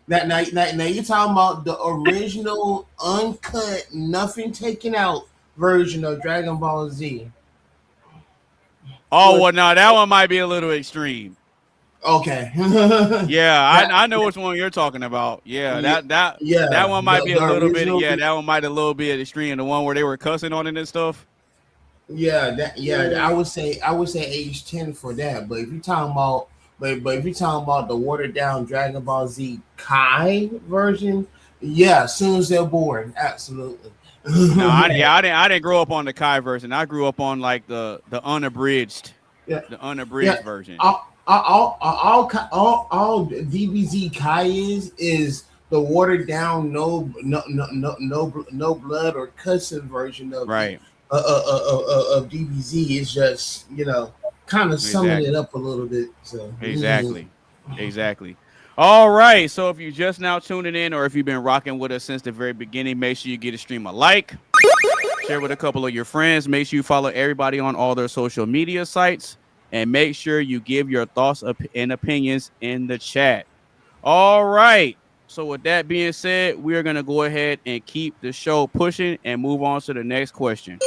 Now you're talking about the original, uncut, nothing taken out version of Dragon Ball Z. Oh, well, no, that one might be a little extreme. Okay. Yeah, I know which one you're talking about. Yeah, that one might be a little bit. Yeah, that one might a little bit extreme. The one where they were cussing on it and stuff. Yeah, I would say age 10 for that. But if you're talking about the watered down Dragon Ball Z Kai version, yeah, as soon as they're born, absolutely. No, I didn't grow up on the Kai version. I grew up on like the unabridged, version. All DBZ Kai is the watered down, no blood or cussing version of of DBZ. Is just kind of summing it up a little bit. So exactly. All right. So if you're just now tuning in, or if you've been rocking with us since the very beginning, make sure you get a stream a like, share with a couple of your friends. Make sure you follow everybody on all their social media sites, and make sure you give your thoughts and opinions in the chat. All right. So with that being said, we're going to go ahead and keep the show pushing and move on to the next question.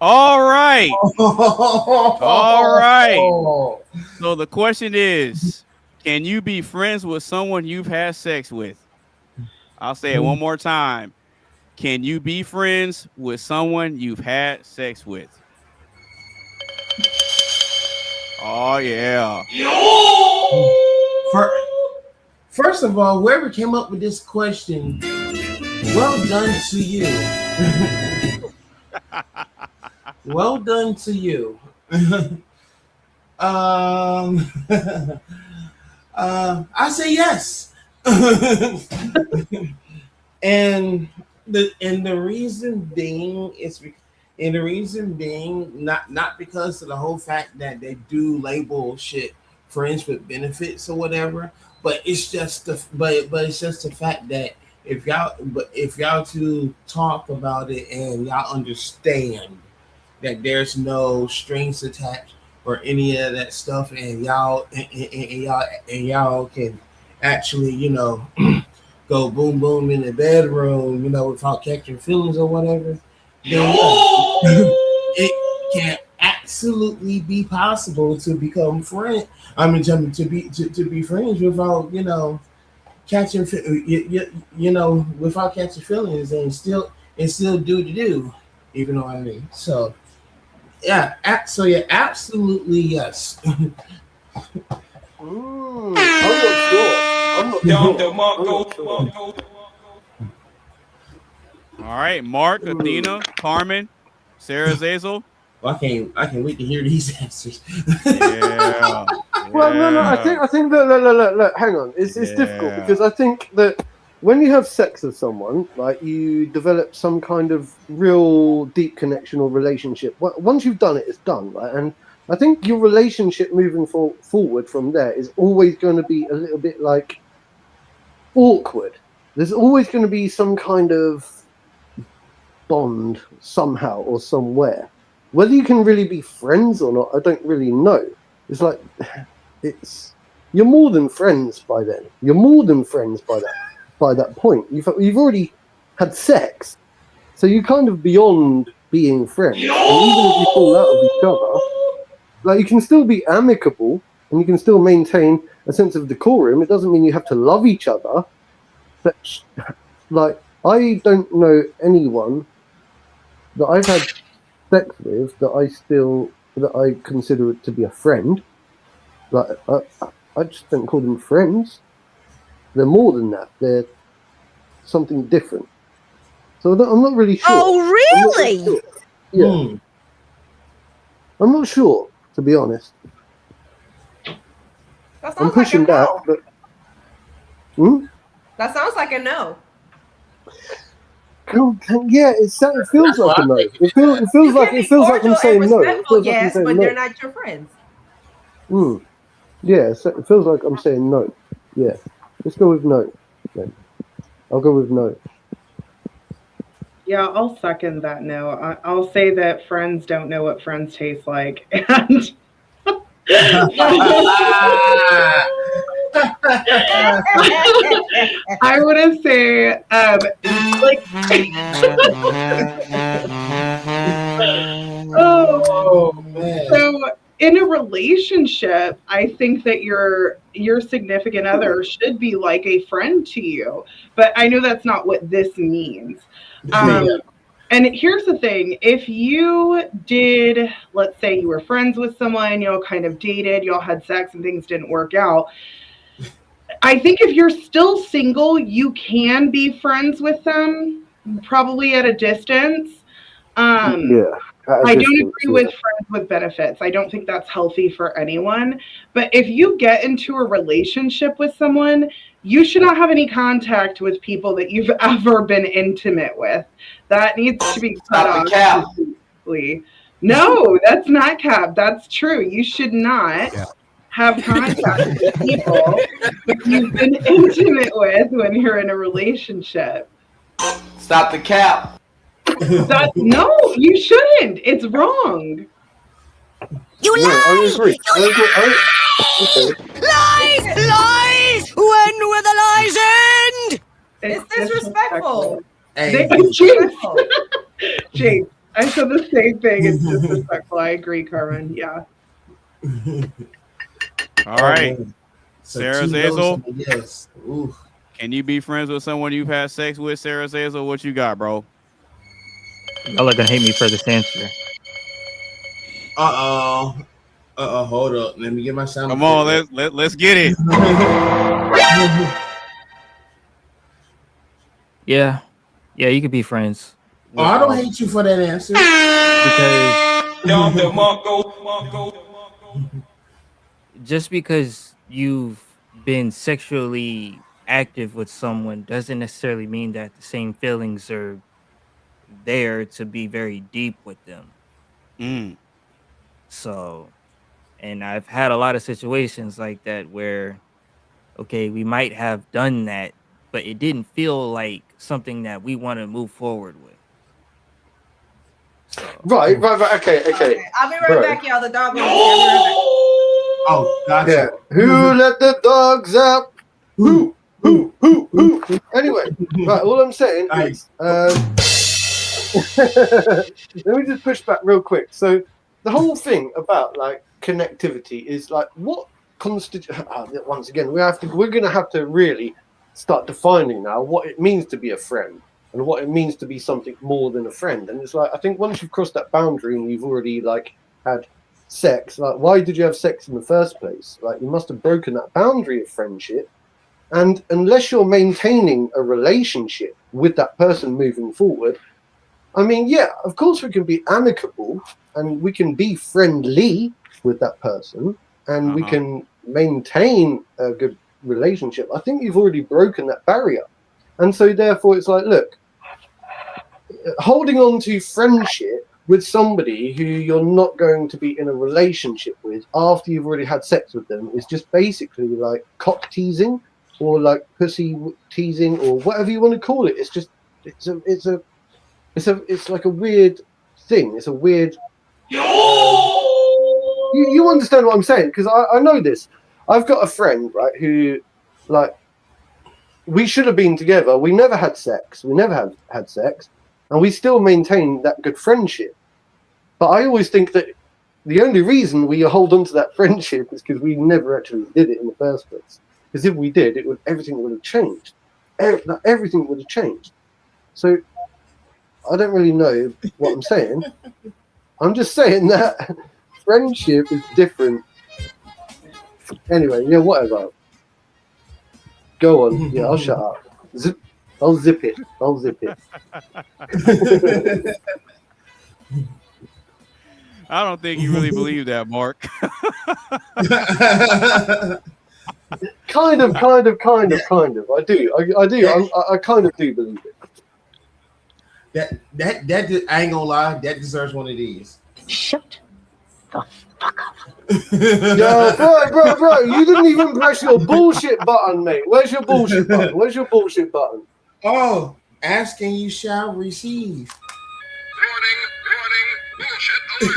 All right. All right. Oh. So the question is, can you be friends with someone you've had sex with? I'll say it one more time. Can you be friends with someone you've had sex with? Oh, yeah. First of all, whoever came up with this question, well done to you. Well done to you. I say yes. and the reason being not because of the whole fact that they do label shit friends with benefits or whatever, but it's just the fact that if y'all two talk about it and y'all understand that there's no strings attached or any of that stuff, and y'all can actually, go boom boom in the bedroom, without catching feelings or whatever, then it can absolutely be possible to become friends. I mean, to be friends without catching without catching feelings and still do, even know what I mean. So yeah, absolutely yes. I'm not sure. All right, Mark, Athena, Carmen, Sarah Zazel. Well, I can't wait to hear these answers. Yeah. Well, no. I think that look, hang on. It's difficult because I think that when you have sex with someone, like you develop some kind of real deep connection or relationship. Once you've done it, it's done, right? And I think your relationship moving forward from there is always going to be a little bit like awkward. There's always going to be some kind of bond somehow or somewhere. Whether you can really be friends or not, I don't really know. It's like you're more than friends by then. You're more than friends by that point. You've already had sex, so you're kind of beyond being friends. And even if you fall out of each other, like you can still be amicable and you can still maintain a sense of decorum. It doesn't mean you have to love each other. But like, I don't know anyone that I've had sex with that I consider it to be a friend. Like I just don't call them friends. They're more than that. They're something different. So I'm not really sure. Oh, really? Yeah. I'm not sure, to be honest. I'm pushing back, but that sounds like a no. Yeah, it feels like a no. It feels like I'm saying no. Yes, but they're not your friends. Yeah, so it feels like I'm saying no. Yeah, let's go with no. Then I'll go with no. Yeah, I'll second that no. I'll say that friends don't know what friends taste like, and I want to say, so in a relationship, I think that your significant other should be like a friend to you, but I know that's not what this means. And here's the thing, if you did, let's say you were friends with someone, y'all kind of dated, y'all had sex and things didn't work out, I think if you're still single, you can be friends with them, probably at a distance. I don't agree with friends with benefits. I don't think that's healthy for anyone. But if you get into a relationship with someone, you should not have any contact with people that you've ever been intimate with. That needs to be cut off completely. No, that's not cap. That's true. You should not have contact with people you've been intimate with when you're in a relationship. Stop the cap. No, you shouldn't. It's wrong. You lied! I agree. Lies! Lies! When will the lies end? It's disrespectful. Hey, James, I said the same thing. It's disrespectful. I agree, Carmen. Yeah. All right. So Sarah 2 no's Zazel. and a yes. Ooh. Can you be friends with someone you've had sex with, Sarah Zazel? What you got, bro? Y'all are gonna hate me for this answer. Hold up. Let me get my sound. Come on, let's get it. Yeah, you could be friends. I don't hate you for that answer. Just because you've been sexually active with someone doesn't necessarily mean that the same feelings are there to be very deep with them. So, and I've had a lot of situations like that where, okay, we might have done that, but it didn't feel like something that we want to move forward with. So. Right. Okay. I'll be right back, y'all. The dog will be right back. Oh, gotcha. Yeah. Who let the dogs out? Who? Anyway, right. All I'm saying is, let me just push back real quick. So, the whole thing about like connectivity is like what constitutes. Once again, we're going to have to really start defining now what it means to be a friend and what it means to be something more than a friend. And it's like I think once you've crossed that boundary and you've already like had sex, like why did you have sex in the first place? Like you must have broken that boundary of friendship. And unless you're maintaining a relationship with that person moving forward, I mean, yeah, of course we can be amicable and we can be friendly with that person and we can maintain a good relationship. I think you've already broken that barrier. And so therefore it's like, look, holding on to friendship with somebody who you're not going to be in a relationship with after you've already had sex with them is just basically like cock teasing or like pussy teasing or whatever you want to call it. It's just it's like a weird thing. It's a weird. You understand what I'm saying? Because I know this. I've got a friend, right, who like we should have been together. We never had sex. We never had sex, and we still maintain that good friendship. But I always think that the only reason we hold on to that friendship is because we never actually did it in the first place. Because if we did, everything would have changed. Everything would have changed. So I don't really know what I'm saying. I'm just saying that friendship is different. Anyway, yeah, whatever. Go on. Yeah, I'll shut up. I'll zip it. I don't think you really believe that, Mark. Kind of. I do. I kind of do believe it. That I ain't gonna lie. That deserves one of these. Shut the fuck up. Yo, bro, you didn't even press your bullshit button, mate. Where's your bullshit button? Oh, asking you shall receive.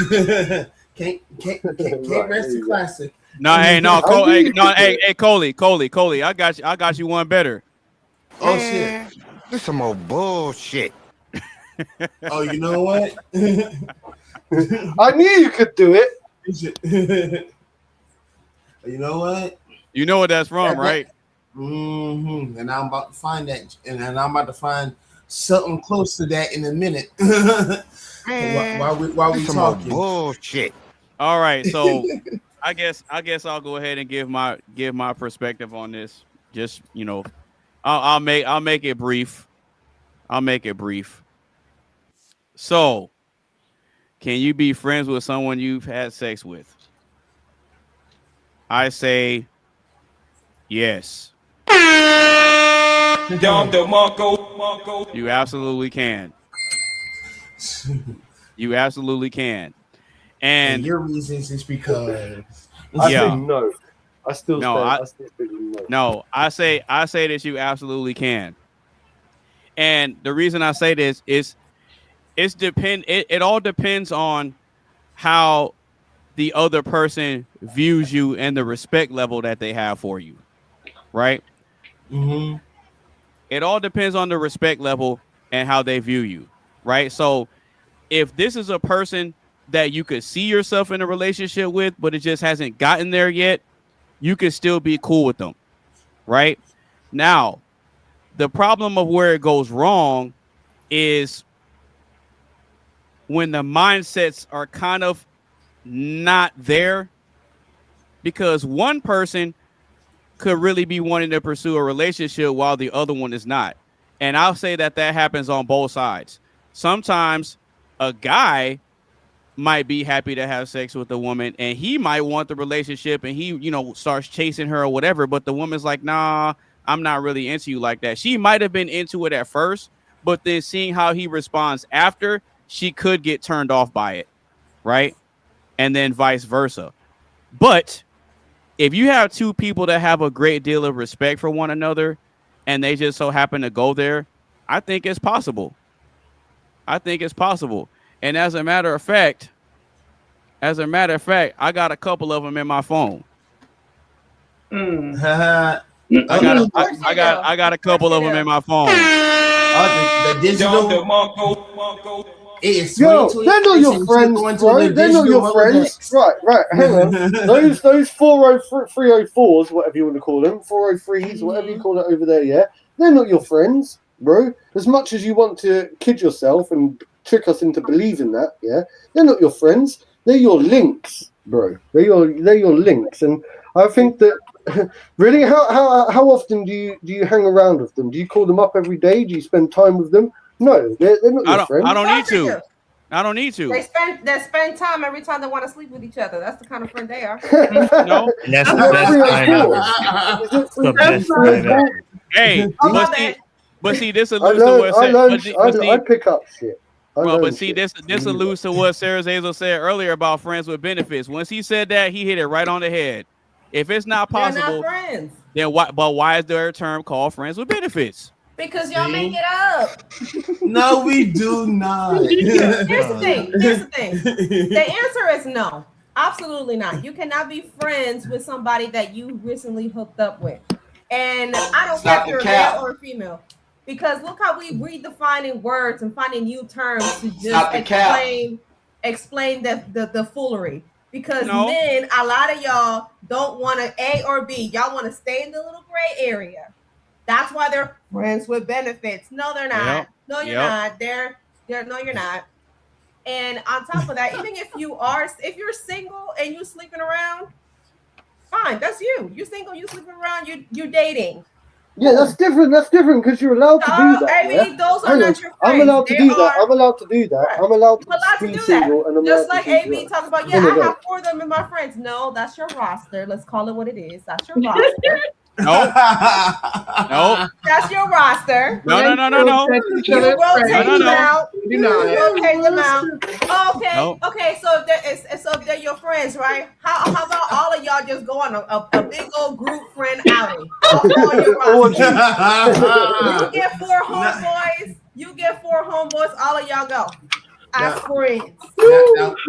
Warning, can't rest the classic. Hey, Coley, I got you one better. Oh shit. This some more bullshit. Oh, you know what? I knew you could do it. You know what? You know what that's from, right? Mm-hmm. And I'm about to find that, and I'm about to find something close to that in a minute. while we talking bullshit. All right, so I guess I'll go ahead and give my perspective on this. Just I'll make it brief. So, can you be friends with someone you've had sex with? I say yes. You absolutely can. You absolutely can. And your reasons is because I say no. I still think no. No, I say that you absolutely can. And the reason I say this is it all depends on how the other person views you and the respect level that they have for you. Right? Mm-hmm. It all depends on the respect level and how they view you. Right? So if this is a person that you could see yourself in a relationship with, but it just hasn't gotten there yet, you could still be cool with them, right? Now, the problem of where it goes wrong is when the mindsets are kind of not there, because one person could really be wanting to pursue a relationship while the other one is not. And I'll say that happens on both sides. Sometimes a guy might be happy to have sex with a woman and he might want the relationship and he, starts chasing her or whatever, but the woman's like, nah, I'm not really into you like that. She might have been into it at first, but then seeing how he responds after, she could get turned off by it, right? And then vice versa. But if you have two people that have a great deal of respect for one another and they just so happen to go there, I think it's possible. And as a matter of fact, I got a couple of them in my phone. I got a couple of them in my phone. The digital. Yo, they're not your friends, bro. They're not your friends. Right. Hang on. Those 304s, whatever you want to call them, 403s, whatever you call it over there, yeah? They're not your friends, bro. As much as you want to kid yourself and trick us into believing that, yeah? They're not your friends. They're your links, bro. They're your links. And I think that really, how often do you hang around with them? Do you call them up every day? Do you spend time with them? No, they're not your friends. I don't need to. They spend time every time they want to sleep with each other. That's the kind of friend they are. No, And that's the best time ever. Hey, but see, this alludes to what I pick up shit. This alludes to what Sarah Zazel said earlier about friends with benefits. Once he said that, he hit it right on the head. If it's not possible, they're not friends. Then why? But why is there a term called friends with benefits? Because y'all make it up. No, we do not. Here's the thing. The answer is no. Absolutely not. You cannot be friends with somebody that you recently hooked up with. And I don't care if you're a male or a female. Because look how we redefining words and finding new terms to just explain the foolery. Because men, a lot of y'all don't want to A or B. Y'all want to stay in the little gray area. That's why they're friends with benefits. No, they're not. Yep. No, you're not. They're no, you're not. And on top of that, even if you're single and you sleeping around, fine, that's you. You single, you sleeping around, you're dating. Yeah, that's different. That's different because you're allowed to do that. I mean, those are not your friends. I'm allowed to do that. I'm allowed to do that. I'm allowed to be single, and I'm just allowed like to AB talks about. Yeah, I have 4 of them in my friends. No, that's your roster. Let's call it what it is. That's your roster. No. That's your roster. No. You rotate them out. You rotate them out. Okay. So if they're your friends, right? How about all of y'all just go on a big old group friend outing? You get 4 homeboys. All of y'all go. As friends.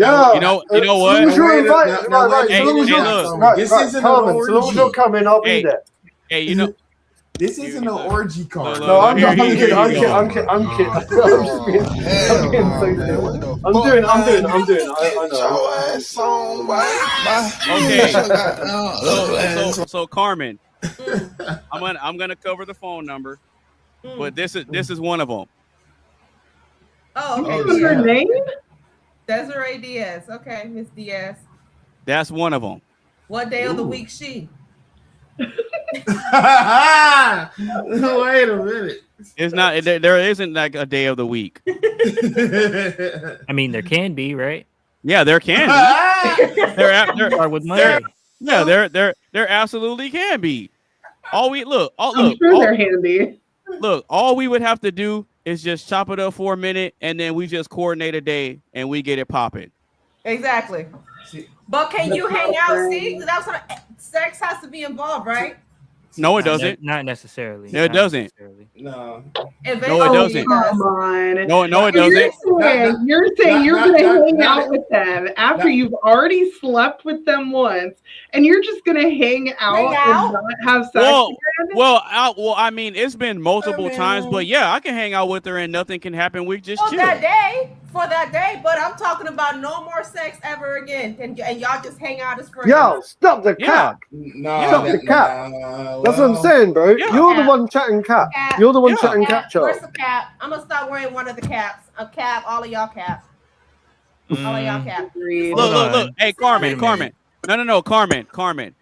Yeah. You know what? As long as you're invited, Hey, this isn't an orgy. As long as you're coming, I'll be there. Hey, you know. This isn't an orgy call. No, I'm kidding. I'm kidding. I'm doing. I know. Okay. So Carmen, I'm gonna cover the phone number, but this is one of them. Oh, okay. What's her name? Desiree Diaz. Okay, Miss Diaz. That's one of them. What day of the week she? Wait a minute. It's not. There isn't like a day of the week. I mean, there can be, right? Yeah, there can be. Start with Monday. There absolutely can be. I'm sure they're handy. Look, all we would have to do is just chop it up for a minute, and then we just coordinate a day, and we get it popping. Exactly. But can you hang out? See, that's what sex has to be involved, right? No, it doesn't. Not necessarily. No, it doesn't. No. No, it doesn't. Come on. No, it doesn't. You're saying you're going to hang out with them after you've already slept with them once, and you're just going to hang out and not have sex again? Well, I mean, it's been multiple times, but yeah, I can hang out with her and nothing can happen. We just chill. That day. for that day, but I'm talking about no more sex ever again, and y'all just hang out as friends. Yo, stop the cap. No, Stop the cap. That's what I'm saying, bro. Yeah. You're the one chatting cap. Cap. You're the one Yeah. chatting Cap, cap, where's child. the cap? I'm gonna start wearing one of the caps. A cap, all of y'all cap. All of y'all cap. Agreed. Look, Hold look. on. Hey, Wait a Carmen. minute. No, Carmen.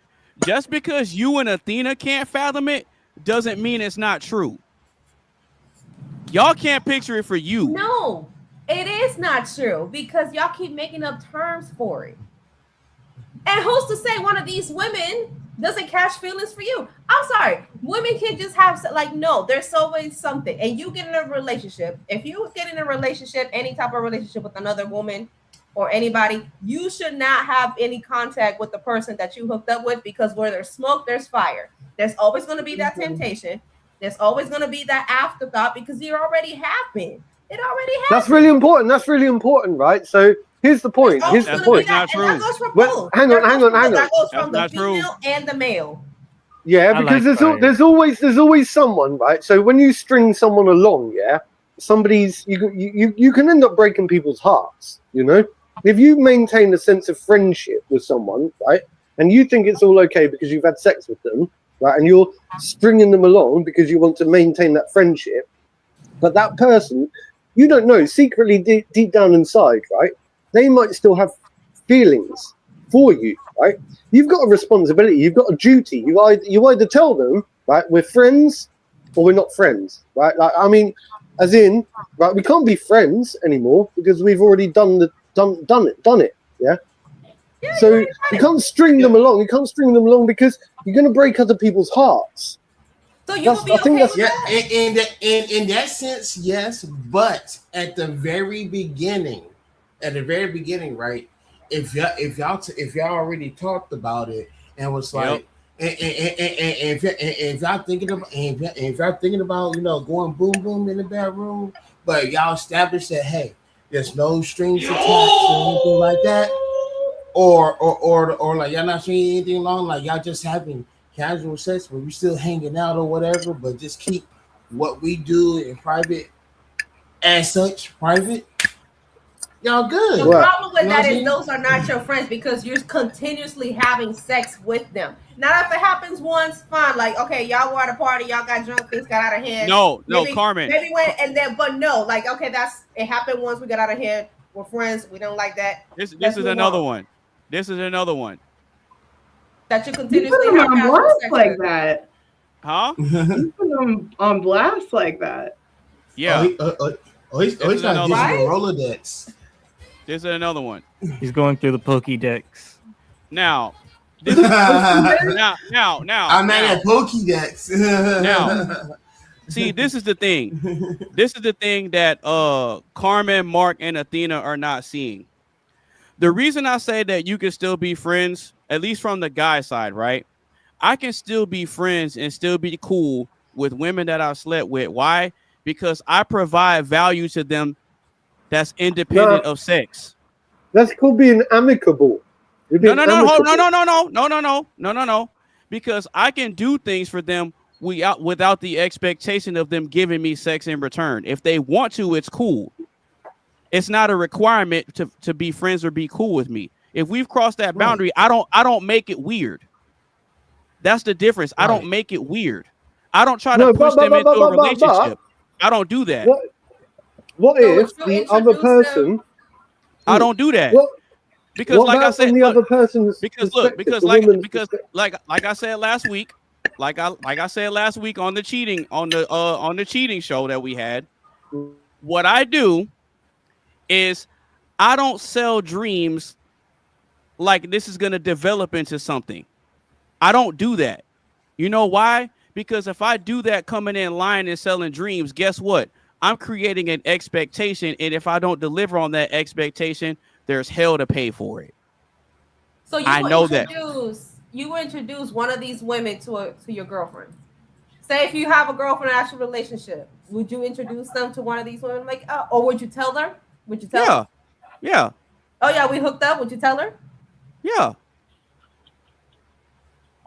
Just because you and Athena can't fathom it doesn't mean it's not true. Y'all can't picture it for you. No, it is not true because y'all keep making up terms for it. And who's to say one of these women doesn't catch feelings for you? I'm sorry, women can just have like no. There's always something, and you get in a relationship. If you get in a relationship, any type of relationship with another woman or anybody, you should not have any contact with the person that you hooked up with because where there's smoke, there's fire. There's always going to be that temptation. There's always going to be that afterthought because it already happened. It already happened. That's really important. That's really important, right? So here's the point. Here's the That's point. not true. And that goes from Well, both. hang on. That goes from the That's not true. female and the male. Yeah, I because like there's always someone, right? So when you string someone along, yeah, you can end up breaking people's hearts. You know, if you maintain a sense of friendship with someone, right, and you think it's all okay because you've had sex with them, right, and you're stringing them along because you want to maintain that friendship, but that person, you don't know, secretly deep down inside, right, they might still have feelings for you, right? You've got a responsibility, you've got a duty. You either tell them, right, we're friends or we're not friends, right? Like, I mean, as in, right, we can't be friends anymore because we've already done it, yeah? So you can't string them along. You can't string them along because you're going to break other people's hearts. So you will be I think okay that's- with Yeah, that? in that sense, yes. But at the very beginning, right? If y'all already talked about it and was like, and if y'all thinking about going boom boom in the bedroom, but y'all established that hey, there's no strings attached or anything like that, or like y'all not saying anything long, like y'all just having casual sex, but we still hanging out or whatever, but just keep what we do in private as such private. Y'all good. The problem with You know that what I is mean? those are not your friends because you're continuously having sex with them. Now, if it happens once, fine. Like, okay, y'all were at a party, y'all got drunk, things got out of hand. No, Carmen. Maybe when and then, but no, like, okay, it happened once. We got out of hand. We're friends. We don't like that. This Let's is move another on. one. This is another one. That you You continuously put them have on casual blast sex like with. that. Huh? You put them on blast like that. Yeah. He's This trying is to another get you one. the Rolodex. This is another one. He's going through the Pokédex. Now, this is now. I'm at Pokédex. Now. See, this is the thing. This is the thing that Carmen, Mark, and Athena are not seeing. The reason I say that you can still be friends, at least from the guy side, right? I can still be friends and still be cool with women that I've slept with. Why? Because I provide value to them that's independent of sex. That's called being amicable. You're being amicable. No. Because I can do things for them without the expectation of them giving me sex in return. If they want to, it's cool. It's not a requirement to be friends or be cool with me. If we've crossed that boundary, I don't make it weird. That's the difference. I don't make it weird. I don't try to push them into a relationship. I don't do that. What if the other person? I don't do that. Because what like I about said, from the other person's because look, perspective, because the woman's perspective? like I said last week, like I said last week on the cheating show that we had, what I do is I don't sell dreams like this is gonna develop into something. I don't do that. You know why? Because if I do that coming in line and selling dreams, guess what? I'm creating an expectation, and if I don't deliver on that expectation, there's hell to pay for it. So you will introduce one of these women to your girlfriend. Say if you have a girlfriend in an actual relationship, would you introduce them to one of these women? Like, or would you tell her? Would you tell her? Yeah. Oh yeah, we hooked up. Would you tell her? Yeah.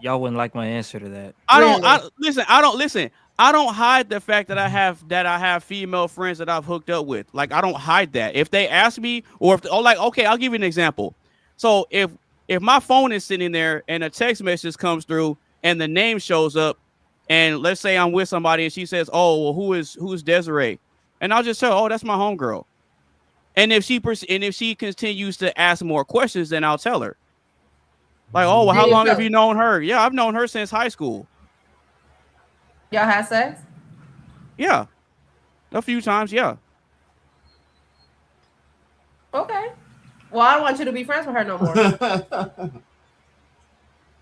Y'all wouldn't like my answer to that. I don't listen. I don't hide the fact that I have female friends that I've hooked up with. Like, I don't hide that. If they ask me, or if okay, I'll give you an example. So if my phone is sitting there and a text message comes through and the name shows up, and let's say I'm with somebody and she says, "Oh, well, who's Desiree?" And I'll just tell her, "Oh, that's my homegirl." And if she continues to ask more questions, then I'll tell her. Like, "Oh, well, how long have you known her?" "Yeah, I've known her since high school." Y'all had sex? Yeah. A few times, yeah. Okay. Well, I don't want you to be friends with her no more.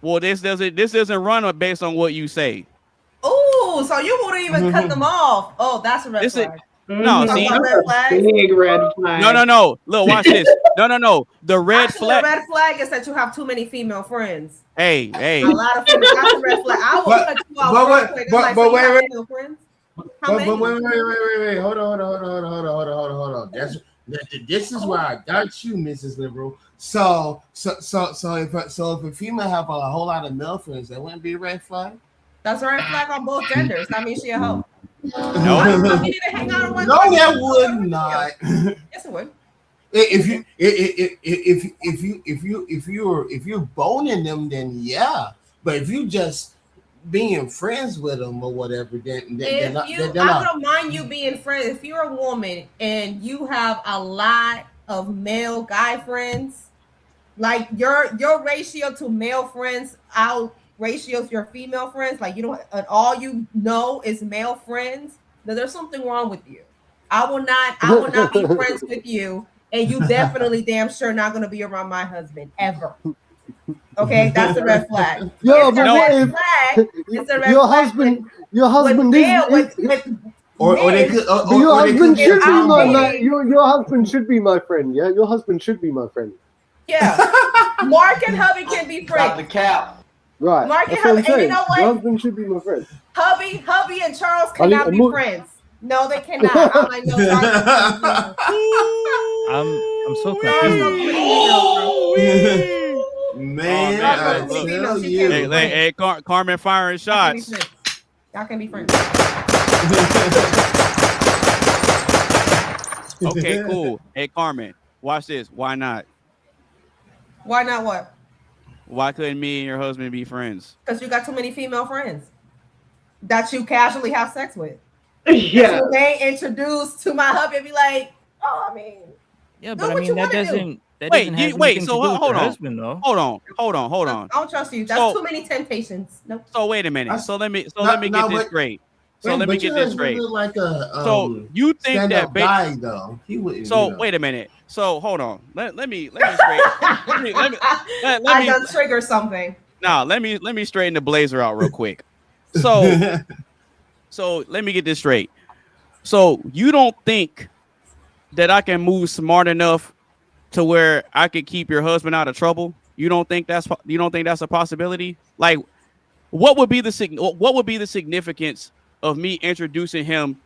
Well, this doesn't run based on what you say. Ooh, so you wouldn't even cut them off. Oh, that's a red flag. No, see, red flag. Big red flag. No. Look, watch this. No. The red flag. The red flag is that you have too many female friends. Hey. A lot of friends. That's a red flag. I will cut you off real quick. But wait. Hold on. This is why I got you, Mrs. Liberal. So if a female have a whole lot of male friends, that wouldn't be a red flag. That's a red flag on both genders. That means she a hoe. No, you need to hang out with no, that would not. Yes, it would. If you're boning them, then yeah. But if you just being friends with them or whatever, then they're not. I don't mind you being friends. If you're a woman and you have a lot of male guy friends, like your ratio to male friends out ratios your female friends, like you don't, and all you know is male friends, then there's something wrong with you. I will not be friends with you, and you definitely damn sure not going to be around my husband ever. Okay, that's a red flag. Yo, but what if your husband your husband should be my friend. Yeah, your husband should be my friend. Yeah, Mark and hubby can be friends. Stop the cap. Right. Mark and hubby, and you know what? Your husband should be my friend. Hubby and Charles cannot be friends. No, they cannot. I'm like, no, I'm so confused. Man, I tell you. Hey, Carmen firing shots. Y'all can be friends. Okay, cool. Hey, Carmen, watch this. Why not? Why not what? Why couldn't me and your husband be friends? Because you got too many female friends that you casually have sex with. Yeah. So they introduce to my hubby and be like, "Oh, I mean, yeah, but I mean that doesn't. Wait. So hold on. Husband, though. Hold on. I don't trust you. That's too many temptations. Nope. So wait a minute. So let me get this straight. Like a so you think that guy though? He wouldn't. So wait a minute. So hold on. Let me straight. I done trigger something. Nah, let me straighten the blazer out real quick. So let me get this straight. So you don't think that I can move smart enough to where I could keep your husband out of trouble? You don't think that's a possibility? Like, what would be the significance of me introducing him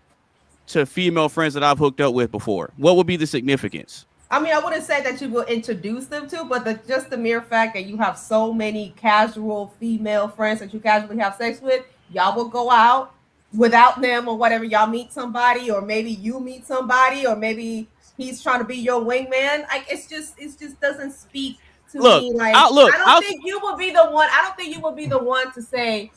to female friends that I've hooked up with before? What would be the significance? I mean, I wouldn't say that you will introduce them to, but just the mere fact that you have so many casual female friends that you casually have sex with, y'all will go out without them or whatever. Y'all meet somebody, or maybe you meet somebody, or maybe he's trying to be your wingman. Like it just doesn't speak to me. Like I don't think you would be the one. I don't think you would be the one to say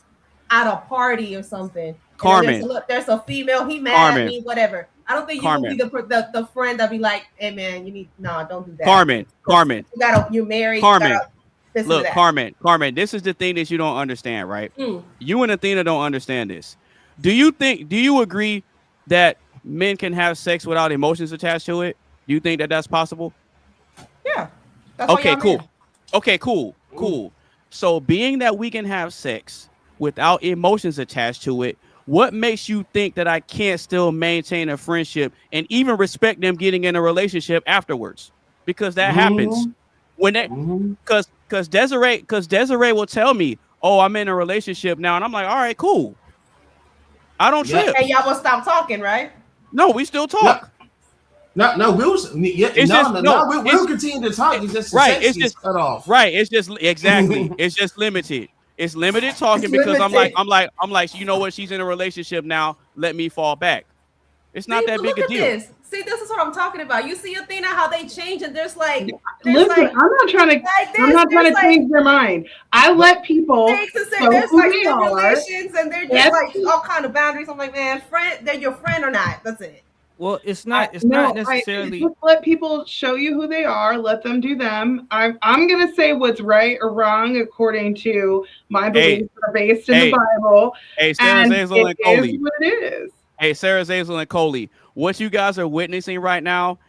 at a party or something, Carmen, there's a female. He mad at me, whatever. I don't think you would be the friend that be like, "Hey man, don't do that." Carmen, you're married. Carmen, look, Carmen. This is the thing that you don't understand, right? You and Athena don't understand this. Do you agree that men can have sex without emotions attached to it? Do you think that that's possible? Yeah. Okay, cool. Okay, cool. So being that we can have sex without emotions attached to it, what makes you think that I can't still maintain a friendship and even respect them getting in a relationship afterwards? Because that happens when they, because Desiree will tell me, "Oh, I'm in a relationship now," and I'm like, "All right, cool. I don't trip." And y'all will stop talking, right? No, we still talk. No, we'll continue to talk. It's just right. It's just cut off. Right. It's just exactly. It's just limited. It's limited talking because I'm like, you know what? She's in a relationship now. Let me fall back. It's not that big a deal. This. See, this is what I'm talking about. You see Athena, how they change, and there's like, listen, I'm not trying to change their mind. I let people there's know like who they are. stipulations, and they're just like all kind of boundaries. I'm like, man, friend, they're your friend or not. That's it. Well, it's not necessarily. Just let people show you who they are. Let them do them. I'm gonna say what's right or wrong according to my beliefs that are based in the Bible. Hey, Sarah Zazel and Coley. Is what it is. Hey, Sarah Zazel and Coley. What you guys are witnessing right now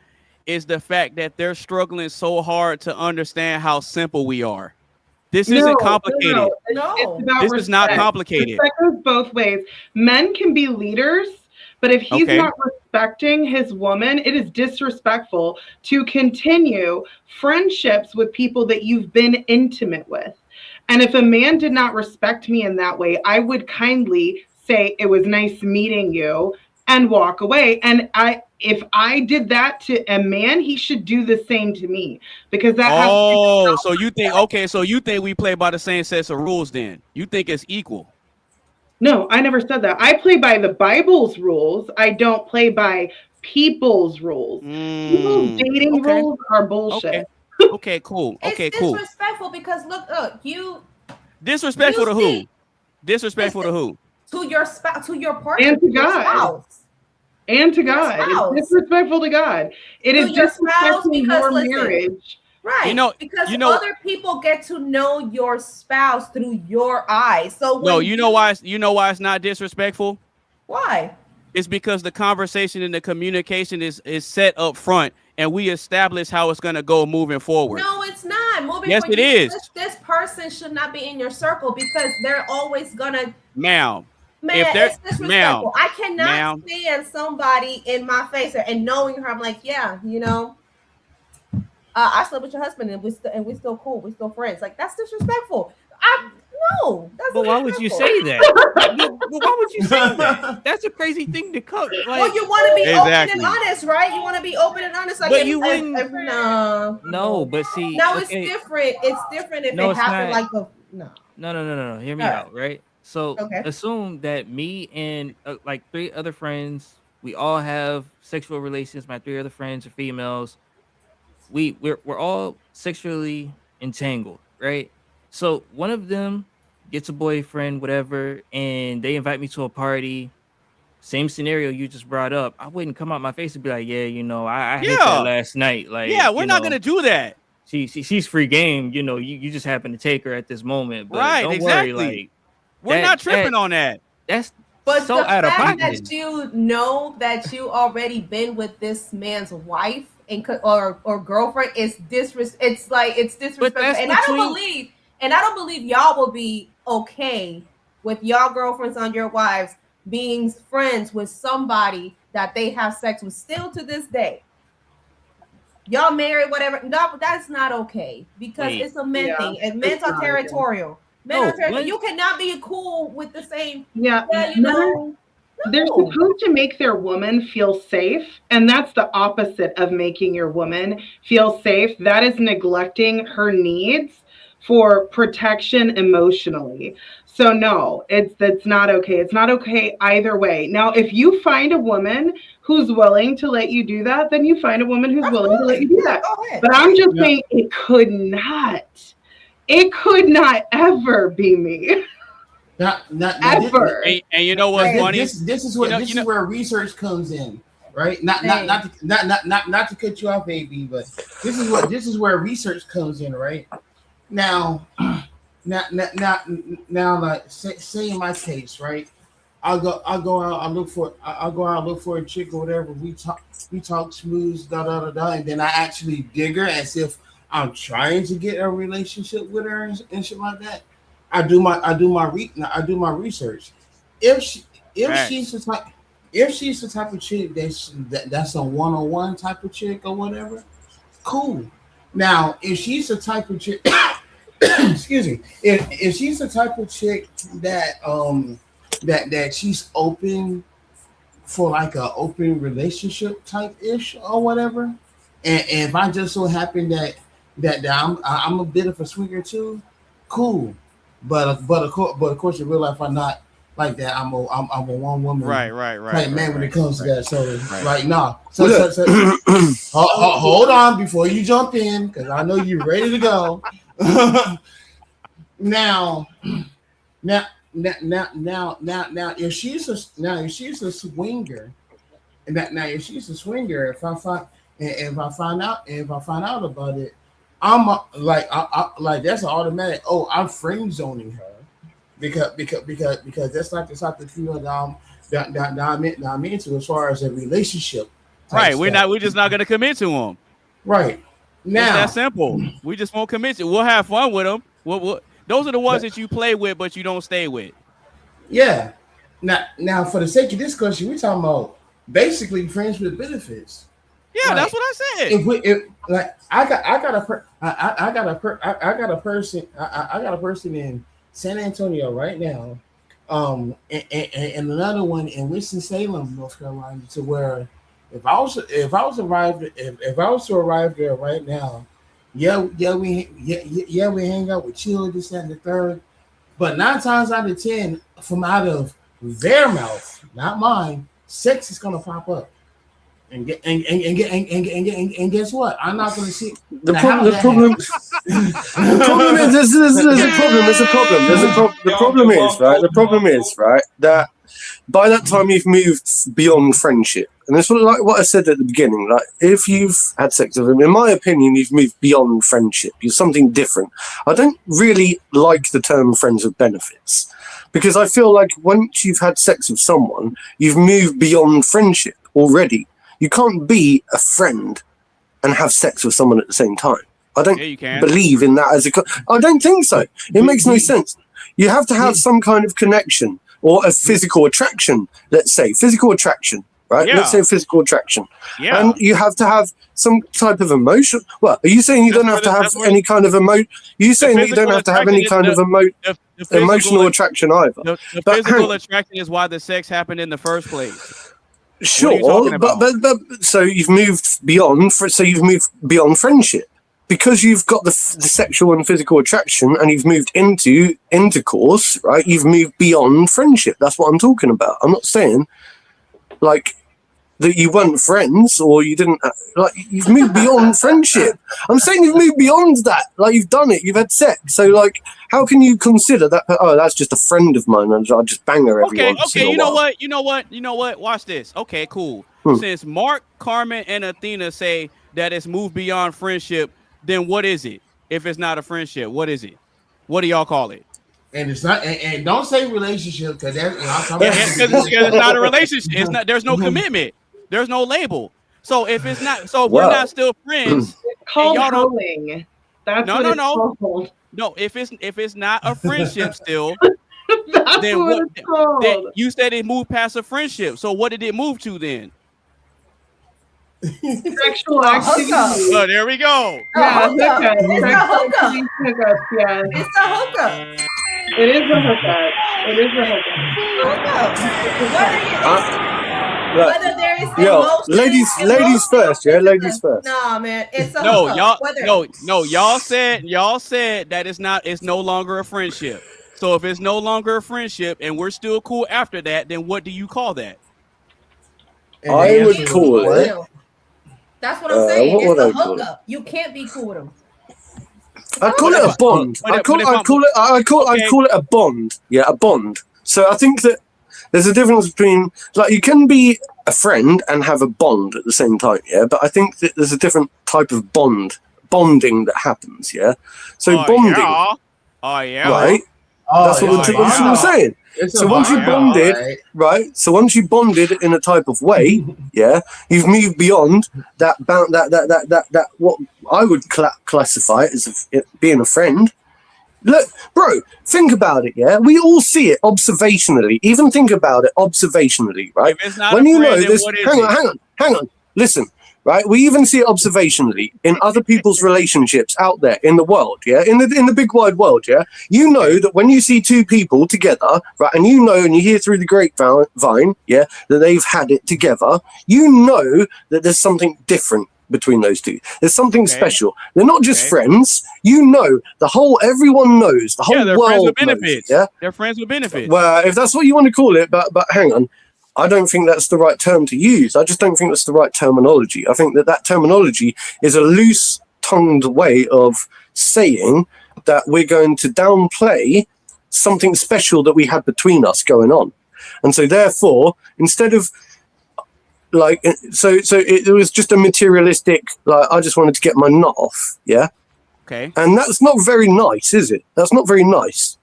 is the fact that they're struggling so hard to understand how simple we are. This isn't complicated. No. This is not complicated. Respect goes both ways. Men can be leaders. But if he's not respecting his woman, it is disrespectful to continue friendships with people that you've been intimate with. And if a man did not respect me in that way, I would kindly say, it was nice meeting you, and walk away. And if I did that to a man, he should do the same to me, because that so you think we play by the same sets of rules then? You think it's equal? No, I never said that. I play by the Bible's rules. I don't play by people's rules. People's dating rules are bullshit. Okay, cool. Okay, it's cool. disrespectful because look, you disrespectful to who? Disrespectful to who? To your spouse, to your partner, and to God. And to God. It's disrespectful to God. It is disrespectful to your marriage. Right. Because other people get to know your spouse through your eyes. So you know why it's not disrespectful? Why? It's because the conversation and the communication is set up front, and we establish how it's gonna go moving forward. No, it's not. Yes, it is. This person should not be in your circle because they're always gonna it's disrespectful. I cannot stand somebody in my face and knowing her, I'm like, yeah, I slept with your husband and we're still cool. We're still friends. Like, that's disrespectful. But why would you say that? Why would you say that? That's a crazy thing to cook. Well, you want to be open and honest, right? You want to be open and honest. Like, but you wouldn't. No, but see. No, it's different. It's different if it happened No. Hear me out, right? So assume that me and like 3 other friends, we all have sexual relations. My 3 other friends are females. We're all sexually entangled, right? So one of them gets a boyfriend, whatever, and they invite me to a party. Same scenario you just brought up. I wouldn't come out my face and be like, I hit that last night. Like, we're not gonna do that. She's free game. You just happen to take her at this moment. But right? Don't worry, like we're not tripping on that. That's but so the out of fact pocket. that you know that you already been with this man's wife or girlfriend is disrespectful. It's disrespectful, and I don't believe y'all will be okay with y'all girlfriends on your wives being friends with somebody that they have sex with still to this day. Y'all married, whatever. No, that's not okay because it's a men thing, and men are territorial. You cannot be cool with the same. They're supposed to make their woman feel safe, and that's the opposite of making your woman feel safe. That is neglecting her needs for protection emotionally. So no, that's not okay. It's not okay either way. Now, if you find a woman who's willing to let you do that, then you find a woman who's willing to let you do that. But I'm just saying it could not ever be me. Not ever. And you know what's funny? This is where research comes in, right? Not to cut you off, AB, but this is where research comes in, right? Now, like say in my case, right? I'll go out, look for a chick or whatever. We talk smooth, and then I actually dig her as if I'm trying to get a relationship with her and shit like that. I do my research. If she's the type of chick that's a one-on-one type of chick or whatever, cool. Now, if she's the type of chick, excuse me, if she's the type of chick that that she's open for like a open relationship type ish or whatever, and if I just so happen that I'm a bit of a swinger too, cool. but of course, in real life, I'm not like that. I'm a one woman Right. type man when it comes to that. So Right. now, so hold on before you jump in, because I know you're ready to go. Now, if she's a swinger, if she's a swinger, if I find out about it, I'm like that's an automatic. Oh, I'm friend zoning her because that's like the type of female that I'm into as far as a relationship. Right. We're just not gonna commit to them. Right. Now it's that simple. We just won't commit to. We'll have fun with them. Those are the ones that you play with, but you don't stay with. Yeah. Now, for the sake of this question, we're talking about basically friends with benefits. Yeah, like, that's what I said. I got a person in San Antonio right now, and another one in Winston-Salem, North Carolina, to where if I was to arrive there right now, we hang out with chill, this, that, and the third. But 9 times out of 10, from out of their mouth, not mine, sex is gonna pop up. And guess what? I'm not gonna see the problem is the problem is that by that time you've moved beyond friendship, and it's what I said at the beginning. Like, if you've had sex with him, in my opinion, you've moved beyond friendship. You're something different. I don't really like the term friends with benefits, because I feel like once you've had sex with someone, you've moved beyond friendship already. You can't be a friend and have sex with someone at the same time. I don't believe in that I don't think so. It makes no sense. You have to have some kind of connection or a physical attraction. Let's say physical attraction, right? Yeah. Let's say physical attraction. Yeah. And you have to have some type of emotion. Well, are you saying you don't have to have any kind of emotion? You saying that you don't have to have any kind of emotional attraction either? The physical attraction is why the sex happened in the first place. Sure, but so you've moved beyond. So you've moved beyond friendship because you've got the sexual and physical attraction, and you've moved into intercourse, right? You've moved beyond friendship. That's what I'm talking about. I'm not saying like that you weren't friends or you didn't you've moved beyond friendship. I'm saying you've moved beyond that. Like, you've done it. You've had sex. So like, how can you consider that? Oh, that's just a friend of mine, and I just bang her every once in a while. You know what? Watch this. Okay, cool. Since Mark, Carmen, and Athena say that it's moved beyond friendship, then what is it? If it's not a friendship, what is it? What do y'all call it? And it's not. And don't say relationship, because that's because it's not a relationship. It's not. There's no commitment. There's no label. So if it's not, so if we're not still friends, it's called hoeing. That's no. No, if it's not a friendship still, then what? Then you said it moved past a friendship. So what did it move to then? Sexual activity. Oh, there we go. Yeah, hookup. It's a hookup. Yeah. It's a hookup. It is a hookup. It is a hookup. Whether there is ladies first, yeah, ladies first. Nah, man, it's a hookup. Y'all said that it's no longer a friendship. So if it's no longer a friendship and we're still cool after that, then what do you call that? I would call it. That's what I'm saying. It's a hookup. You can't be cool with them. I'd call it a bond. I'd call it a bond. Yeah, a bond. So I think that there's a difference between, like, you can be a friend and have a bond at the same time, yeah. But I think that there's a different type of bonding that happens, yeah. So bonding, right? That's what I'm saying. So once you bonded, right? So once you bonded in a type of way, yeah, you've moved beyond that what I would classify as being a friend. Look, bro, think about it, yeah? We all see it observationally. Even think about it observationally, right? When you know this, hang on, listen, right? We even see it observationally in other people's relationships out there in the world, yeah? In the big wide world, yeah? You know that when you see two people together, right, and you know, and you hear through the grapevine, yeah, that they've had it together, you know that there's something different between those two. There's something Okay. special. They're not just Okay. friends. You know, everyone knows, the whole Yeah, they're friends world with knows. benefits. Yeah. They're friends with benefits. Well, if that's what you want to call it, but hang on. I don't think that's the right term to use. I just don't think that's the right terminology. I think that terminology is a loose-tongued way of saying that we're going to downplay something special that we had between us going on. And so therefore, instead of like, so it was just a materialistic, like, I just wanted to get my nut off. Yeah. Okay. And that's not very nice, is it? That's not very nice.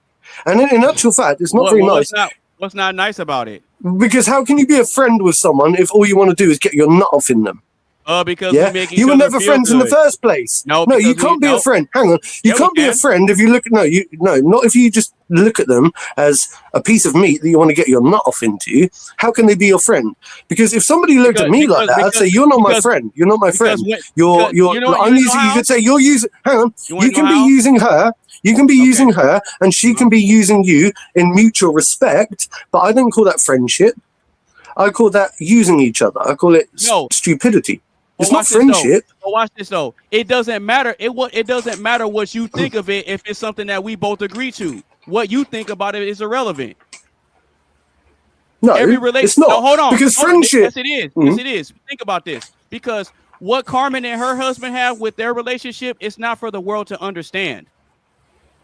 And in actual fact, it's not very nice. What's not nice about it? Because how can you be a friend with someone if all you want to do is get your nut off in them? Because Yeah, we make each you were other never feel friends in the good. first place. No, no, you because can't be no. a friend. Hang on, you Yeah, we can't be a can. friend if you look. No, not if you just look at them as a piece of meat that you want to get your nut off into. How can they be your friend? Because if somebody looked at me like that, I'd say you're not my friend. You're not my friend. You're. you know You could say you're using. Hang on, wanna you can know be how? using her. You can be using her, and she can be using you in mutual respect. But I don't call that friendship. I call that using each other. I call it stupidity. It's not friendship. But watch this though. It doesn't matter. It doesn't matter what you think of it if it's something that we both agree to. What you think about it is irrelevant. No, it's not. No, hold on. Because Hold on. friendship. Yes, it is. Yes, it is. Think about this. Because what Carmen and her husband have with their relationship is not for the world to understand.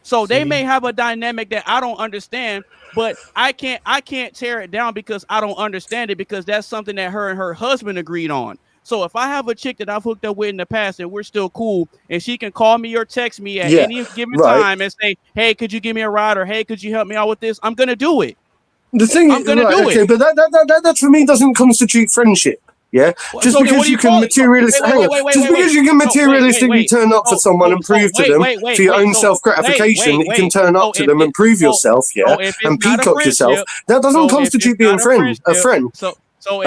So they may have a dynamic that I don't understand, but I can't tear it down because I don't understand it, because that's something that her and her husband agreed on. So if I have a chick that I've hooked up with in the past and we're still cool, and she can call me or text me at any given time and say, "Hey, could you give me a ride?" or "Hey, could you help me out with this?" I'm gonna do it. The thing I'm gonna do okay, it. but that for me doesn't constitute friendship. Yeah, just So then because what do you you can call it? materialistically, just because you can materialistically turn up for someone and prove to them for your own self gratification that you can turn up to them and prove yourself, and peacock yourself. That doesn't constitute being a friend. A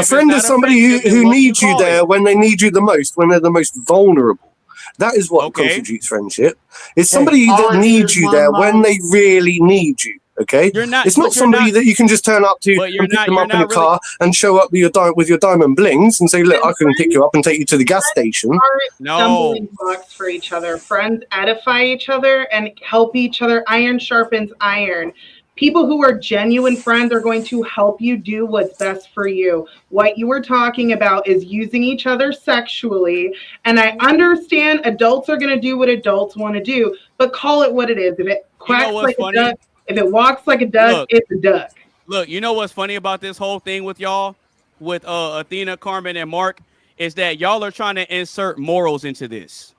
friend is somebody who needs you there when they need you the most, when they're the most vulnerable. That is what constitutes friendship. It's somebody that needs you there when they really need you. Okay, it's not somebody that you can just turn up to and pick them up in a car and show up with your diamond blings and say, "Look, I can pick you up and take you to the gas station." Stumbling blocks for each other. Friends edify each other and help each other. Iron sharpens iron. People who are genuine friends are going to help you do what's best for you. What you were talking about is using each other sexually. And I understand adults are going to do what adults want to do, but call it what it is. If it quacks like a duck, if it walks like a duck, it's a duck. Look, you know what's funny about this whole thing with y'all, with Athena, Carmen, and Mark, is that y'all are trying to insert morals into this.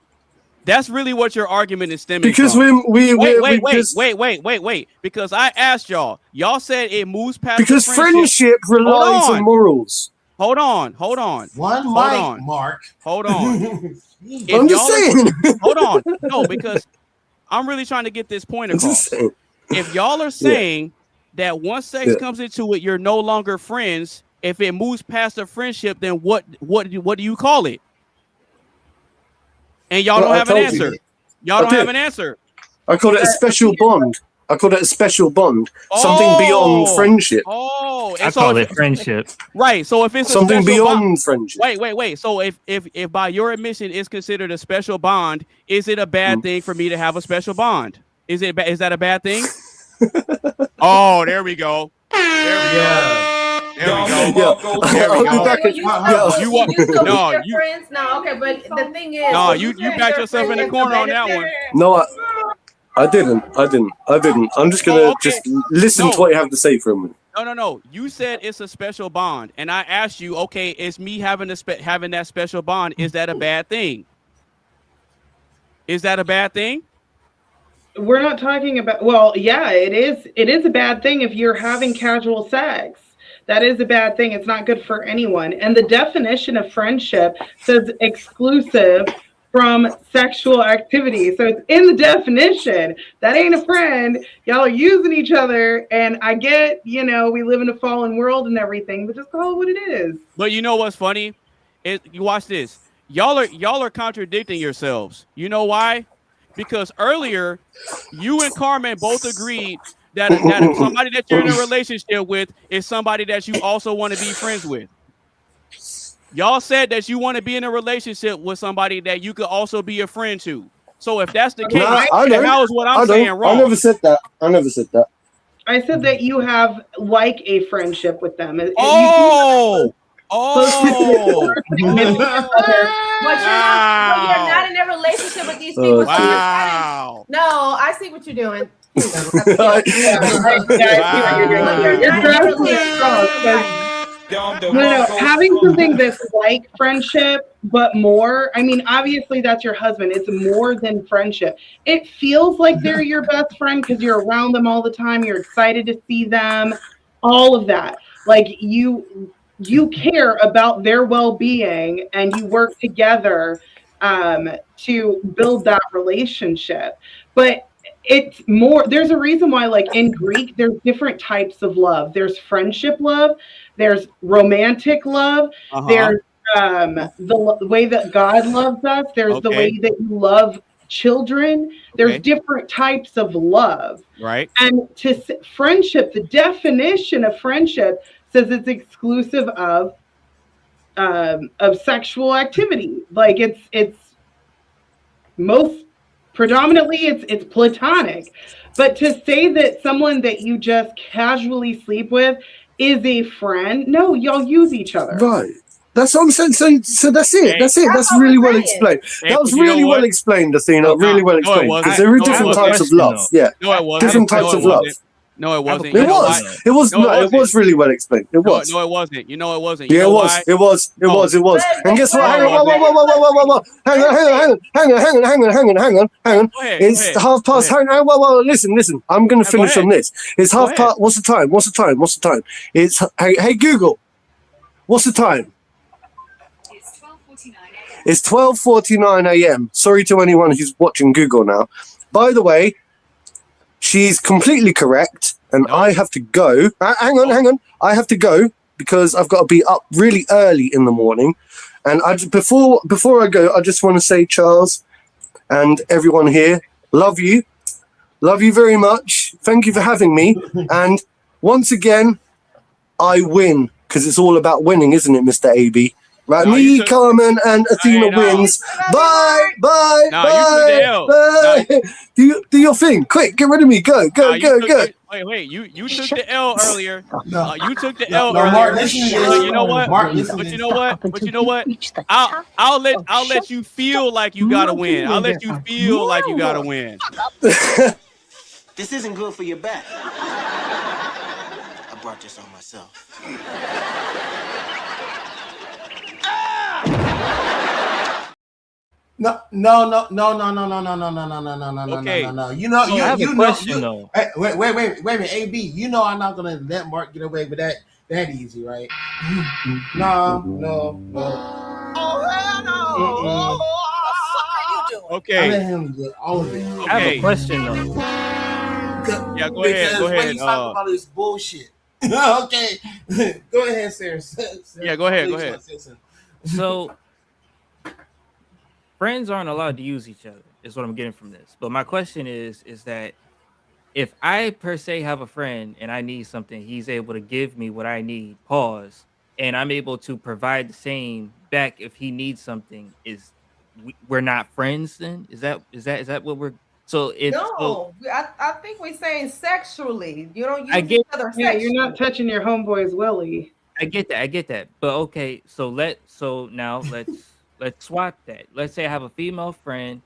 That's really what your argument is stemming because from. wait. Because I asked y'all said it moves past because the friendship relies on morals. Hold on. One mic, Mark. Hold on. I'm just saying. Hold on. No, because I'm really trying to get this point across. If y'all are saying that once sex comes into it, you're no longer friends. If it moves past a friendship, then what do you call it? And y'all don't have an answer. Y'all don't have an answer. I call it a special bond. Something beyond friendship. I call it friendship. Right. So if it's something a beyond friendship. Wait. So if by your admission it's considered a special bond, is it a bad thing for me to have a special bond? Is that a bad thing? Oh, there we go. There we go. Friends? No, okay, but the thing is, no, you backed yourself in the corner on that one. No, I didn't. I'm just gonna just listen to what you have to say for a minute. No. You said it's a special bond, and I asked you, okay, is me having that special bond? Is that a bad thing? Is that a bad thing? We're not talking about. Well, yeah, it is. It is a bad thing if you're having casual sex. That is a bad thing. It's not good for anyone. And the definition of friendship says exclusive from sexual activity. So it's in the definition. That ain't a friend. Y'all are using each other. And I get, we live in a fallen world and everything, but just call it what it is. But you know what's funny? You watch this. Y'all are contradicting yourselves. You know why? Because earlier, you and Carmen both agreed that somebody that you're in a relationship with is somebody that you also want to be friends with. Y'all said that you want to be in a relationship with somebody that you could also be a friend to. So if that's the case, then how is what I'm saying wrong? I never said that. I said that you have like a friendship with them. Oh. But you're not in a relationship with these people. Wow. No, I see what you're doing. No, having something that's like friendship, but more. I mean, obviously that's your husband. It's more than friendship. It feels like they're your best friend because you're around them all the time. You're excited to see them, all of that. Like you care about their well-being and you work together to build that relationship. But it's more, there's a reason why, like in Greek, there's different types of love. There's friendship love, there's romantic love, there's the way that God loves us, there's the way that you love children. There's different types of love. Right. And friendship, the definition of friendship says it's exclusive of sexual activity. Like it's most predominantly it's platonic. But to say that someone that you just casually sleep with is a friend, no, y'all use each other. Right. That's what I'm saying. So that's it. That's really well explained. That was really well explained, Athena. Really well explained. Because there are different types of love. Yeah. No, it wasn't. Different types of love. No, it wasn't. It was. It was really well explained. It was. No, it wasn't. You know, it wasn't. Yeah, it was. It was. And guess what? Hang on. It's past. Hang on. Listen. I'm going to finish on this. It's half past. What's the time? It's hey Google. What's the time? It's 12:49 a.m. Sorry to anyone who's watching Google now. By the way, she's completely correct, and I have to go. Hang on. I have to go because I've got to be up really early in the morning. And before I go, I just want to say, Charles, and everyone here, love you very much. Thank you for having me. And once again, I win because it's all about winning, isn't it, Mr. AB? Right, me, Carmen, and Athena wins. Bye. Do your thing, quick. Get rid of me. Go. Wait. You took the L earlier. You took the L earlier. Mark, you know what? Mark, but you know what? I'll let you feel like you gotta win. I'll let you feel like you gotta win. This isn't good for your back. I brought this on myself. No. Okay. No. You know, I have a question though. Hey, wait a minute, AB. You know I'm not gonna let Mark get away with that easy, right? No. Okay. I let him get all of it. I have a question though. Yeah, go ahead. When you talk about this bullshit. Okay. Go ahead, Sarah. Yeah, go ahead. So friends aren't allowed to use each other, is what I'm getting from this. But my question is that if I per se have a friend and I need something, he's able to give me what I need, and I'm able to provide the same back if he needs something, we're not friends then? Is that what we're so it's I think we're saying sexually. You don't use each other Yeah, sexually. you're not touching your homeboy's willy. I get that. But okay, so now let's swap that. Let's say I have a female friend.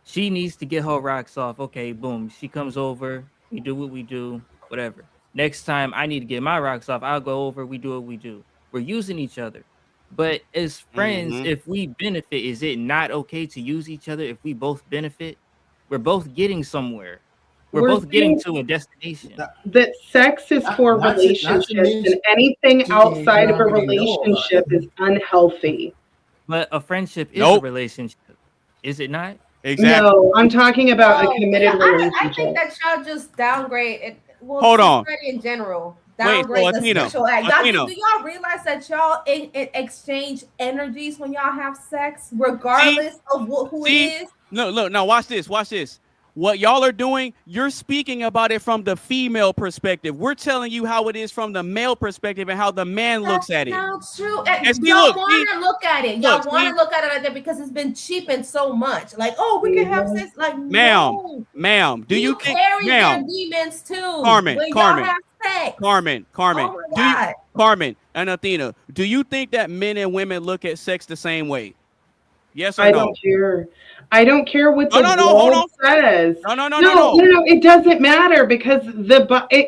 She needs to get her rocks off. Okay, boom. She comes over. We do what we do, whatever. Next time I need to get my rocks off, I'll go over. We do what we do. We're using each other. But as friends, if we benefit, is it not okay to use each other if we both benefit? We're both getting somewhere. We're both getting to a destination. That sex is for relationships, and anything outside of a relationship is unhealthy. But a friendship is a relationship, is it not? Exactly. No, I'm talking about a committed I relationship. think that y'all just downgrade it. Well, Hold on. in general. Wait, Downgrade the Athena, sexual act. Athena. Do y'all realize that y'all exchange energies when y'all have sex, regardless of who it is? No, watch this. what y'all are doing, you're speaking about it from the female perspective. We're telling you how it is from the male perspective and how the man looks at it. That's true. And see, Y'all look, want to look at it. Y'all look, want see? to look at it like that because it's been cheapened so much. Like, oh, we can have sex. Like, no. Ma'am, do you think, carry ma'am, their demons too? Carmen, when Carmen, y'all have sex. Carmen, Oh my do you, God. Carmen and Athena, do you think that men and women look at sex the same way? Yes or I no? don't care. I don't care what No, the no, hold world on. says. No. It doesn't matter because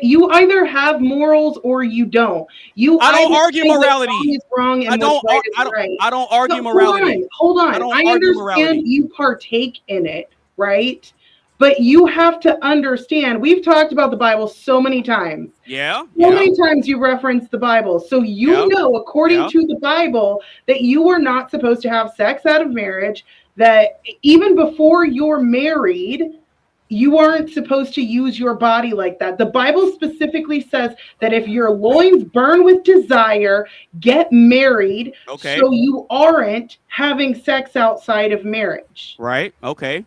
you either have morals or you don't. I don't argue morality. Wrong is wrong and what's right is right. I don't argue But morality. Hold on. I don't I argue understand morality. you partake in it, right? But you have to understand, we've talked about the Bible so many times. Yeah. So many times you reference the Bible. So you know, according to the Bible, that you are not supposed to have sex out of marriage, that even before you're married, you aren't supposed to use your body like that. The Bible specifically says that if your loins burn with desire, get married. Okay. So you aren't having sex outside of marriage. Right. Okay.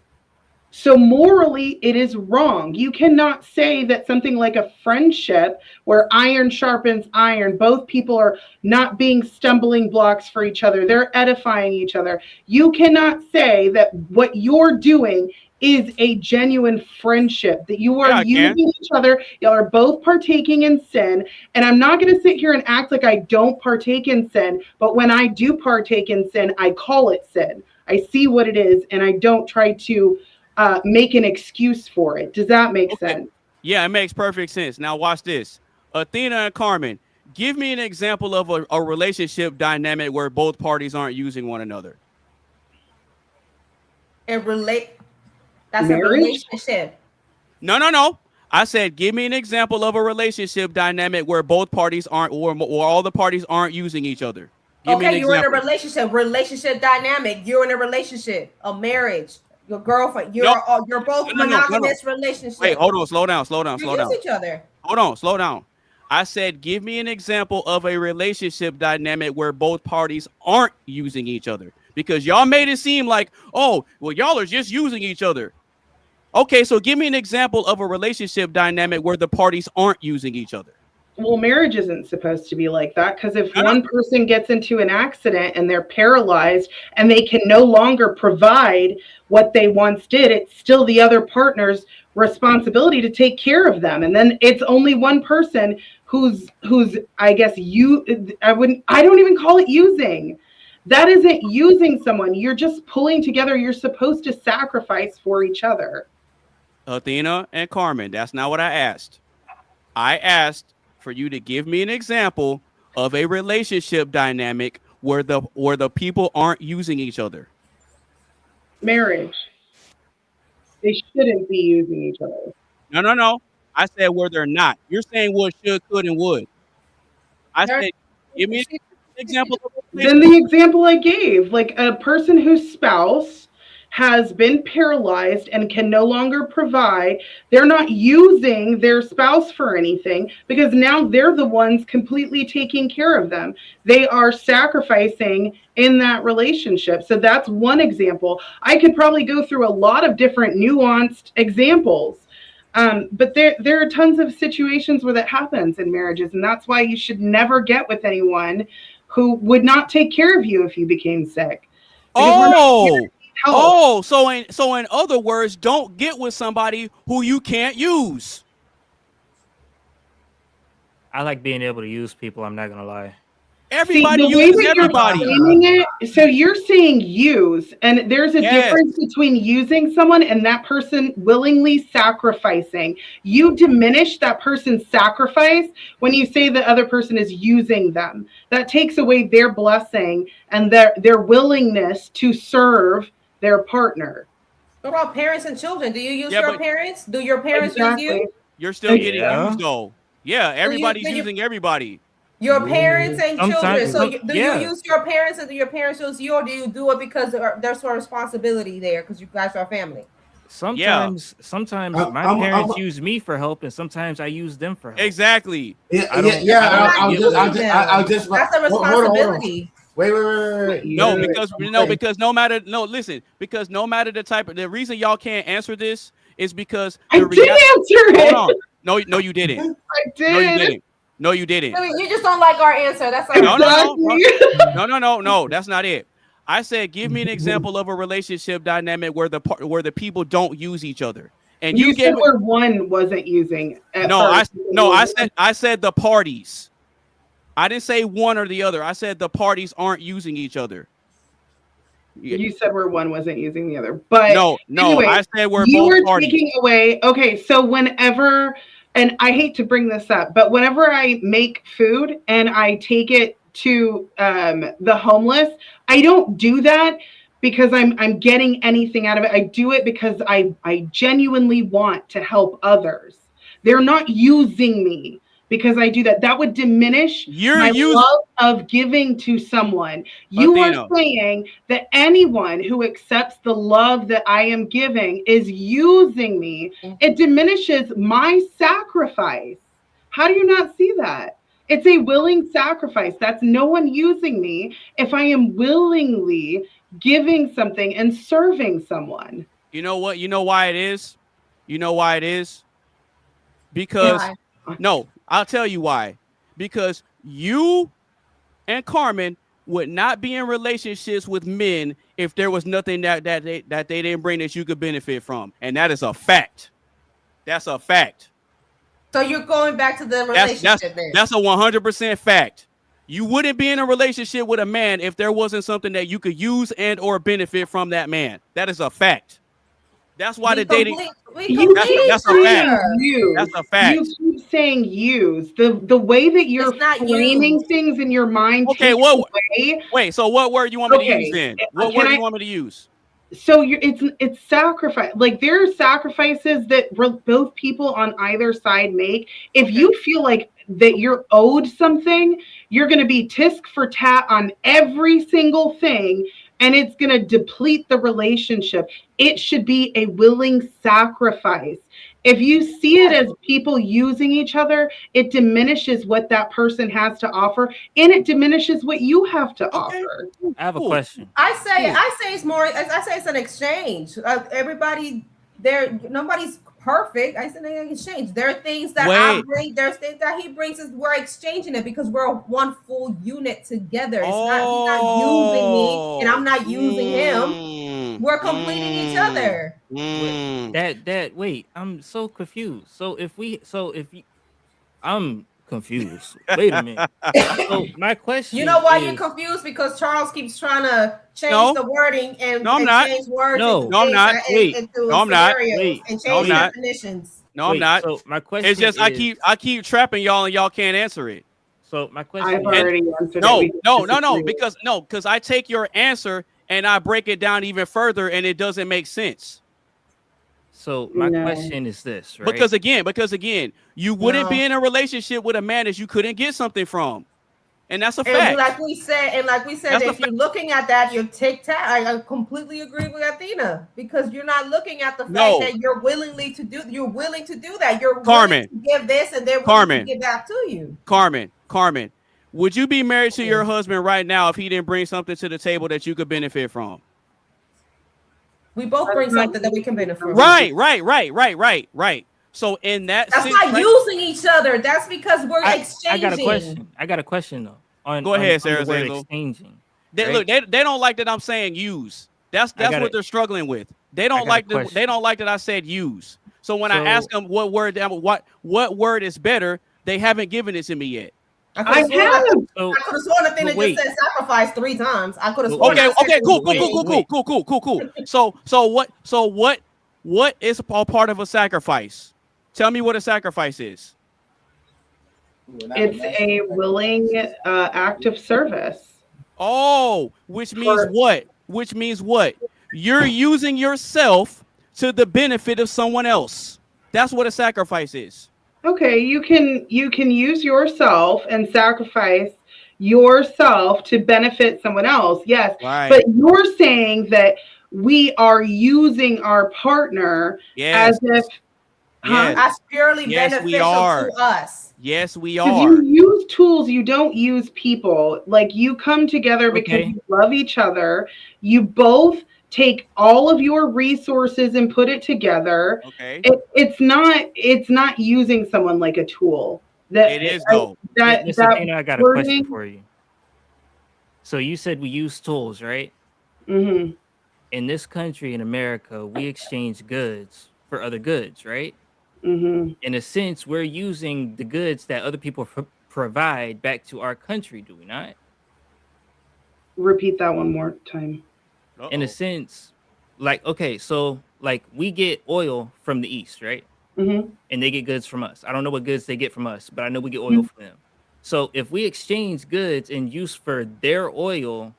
So morally, it is wrong. You cannot say that something like a friendship where iron sharpens iron, both people are not being stumbling blocks for each other. They're edifying each other. You cannot say that what you're doing is a genuine friendship, that you are using each other. Y'all are both partaking in sin. And I'm not going to sit here and act like I don't partake in sin. But when I do partake in sin, I call it sin. I see what it is, and I don't try to make an excuse for it. Does that make sense? Yeah, it makes perfect sense. Now watch this. Athena and Carmen, give me an example of a relationship dynamic where both parties aren't using one another. That's a Marriage? relationship. No. I said, give me an example of a relationship dynamic where both parties aren't, or all the parties aren't using each other. Give me an Okay, you're in a example. relationship dynamic. You're in a relationship, a marriage, your girlfriend. You're both monogamous relationship. Wait, hold on, slow down. You use each other. Hold on, slow down. I said, give me an example of a relationship dynamic where both parties aren't using each other. Because y'all made it seem like, oh, well, y'all are just using each other. Okay, so give me an example of a relationship dynamic where the parties aren't using each other. Well, marriage isn't supposed to be like that, because if one person gets into an accident and they're paralyzed and they can no longer provide what they once did, it's still the other partner's responsibility to take care of them. And then it's only one person who's I guess I don't even call it using. That isn't using someone. You're just pulling together. You're supposed to sacrifice for each other. Athena and Carmen, that's not what I asked. I asked for you to give me an example of a relationship dynamic where the people aren't using each other. Marriage. They shouldn't be using each other. No. I said where they're not. You're saying would, should, could, and would. I said, give me an example of a Then the example I gave, like a person whose spouse has been paralyzed and can no longer provide, they're not using their spouse for anything because now they're the ones completely taking care of them. They are sacrificing in that relationship. So that's one example. I could probably go through a lot of different nuanced examples. But there are tons of situations where that happens in marriages, and that's why you should never get with anyone who would not take care of you if you became sick. So in other words, don't get with somebody who you can't use. I like being able to use people. I'm not gonna lie. Everybody uses everybody. So you're saying use, and there's a difference between using someone and that person willingly sacrificing. You diminish that person's sacrifice when you say the other person is using them. That takes away their blessing and their willingness to serve their partner. What about parents and children? Do you use your parents? Do your parents use you? You're still getting used though. Yeah, everybody's using everybody. Your parents and children. So do yeah. you use your parents and do your parents use you, or do you do it because there's a responsibility there because you guys are family? Sometimes my parents use me for help, and sometimes I use them for help. Exactly. I'll just. That's a responsibility. Wait. Because no matter the type of, the reason y'all can't answer this is because I did answer it. Hold on. No, you didn't. I did. No, you didn't. No, you didn't. I mean, you just don't like our answer. That's all. No. That's not it. I said, give me an example of a relationship dynamic where the people don't use each other. And you gave said where one wasn't using. I said the parties. I didn't say one or the other. I said the parties aren't using each other. You said where one wasn't using the other, but no. Anyway, I said where you both were parties. taking away. Okay, so whenever, and I hate to bring this up, but whenever I make food and I take it to the homeless, I don't do that because I'm getting anything out of it. I do it because I genuinely want to help others. They're not using me because I do that. That would diminish my love of giving to someone. You are saying that anyone who accepts the love that I am giving is using me. It diminishes my sacrifice. How do you not see that? It's a willing sacrifice. That's no one using me if I am willingly giving something and serving someone. You know what? You know why it is? You know why it is? Because no, I'll tell you why. Because you and Carmen would not be in relationships with men if there was nothing that they didn't bring that you could benefit from. And that is a fact. That's a fact. So you're going back to the relationship then? That's a 100% fact. You wouldn't be in a relationship with a man if there wasn't something that you could use and or benefit from that man. That is a fact. That's why the dating. That's a fact. That's a fact. You keep saying use the way that you're framing things in your mind. Okay, wait. So what word you want me to use then? What word do you want me to use? So it's sacrifice. Like there are sacrifices that both people on either side make. If you feel like that you're owed something, you're going to be tisk for tat on every single thing, and it's going to deplete the relationship. It should be a willing sacrifice. If you see it as people using each other, it diminishes what that person has to offer, and it diminishes what you have to offer. I have a question. I say it's more. I say it's an exchange. Everybody there. Nobody's perfect. I said an exchange. There are things that I bring. There's things that he brings. We're exchanging it because we're one full unit together. It's he's not using me, and I'm not using him. We're completing each other. Wait, I'm so confused. I'm confused. Wait a minute. So my question. You know why you're confused? Because Charles keeps trying to change the wording and change words. No, I'm not. Wait, no, I'm not. Wait, and change definitions. No, I'm not. So my question. It's just I keep trapping y'all and y'all can't answer it. So my question. I've already answered. No. Because I take your answer and I break it down even further, and it doesn't make sense. So my question is this, right? Because again, you wouldn't be in a relationship with a man that you couldn't get something from, and that's a fact. And like we said, if you're looking at that, you're tic-tac. I completely agree with Athena because you're not looking at the fact that you're willing to do that. You're willing to give this, and they're willing to give that to you. Carmen, would you be married to your husband right now if he didn't bring something to the table that you could benefit from? We both bring something that we can benefit from. Right. So in that's not using each other. That's because we're exchanging. I got a question though. Go ahead, Sarah. Exchanging. They don't like that I'm saying use. That's what they're struggling with. They don't like that I said use. So when I ask them what word is better, they haven't given it to me yet. I could have sworn the thing that just said sacrifice 3 times. I could have sworn. Okay, cool. So what is all part of a sacrifice? Tell me what a sacrifice is. It's a willing act of service. Oh, which means what? You're using yourself to the benefit of someone else. That's what a sacrifice is. Okay, you can use yourself and sacrifice yourself to benefit someone else. Yes, right. But you're saying that we are using our partner as if Yes. That's purely Yes, we beneficial are. to us. Yes, we Because are. you use tools, you don't use people. Like you come together because Okay. you love each other. You both take all of your resources and put it together. Okay. It's not using someone like a tool. It is though. That Dana, I got a question wording- for you. So you said we use tools, right? Mhm. In this country, in America, we exchange goods for other goods, right? Mhm. In a sense, we're using the goods that other people provide back to our country, do we not? Repeat that one more time. In a sense, like, okay, so like we get oil from the East, right? Mhm. And they get goods from us. I don't know what goods they get from us, but I know we get oil from them. So if we exchange goods and use for their oil,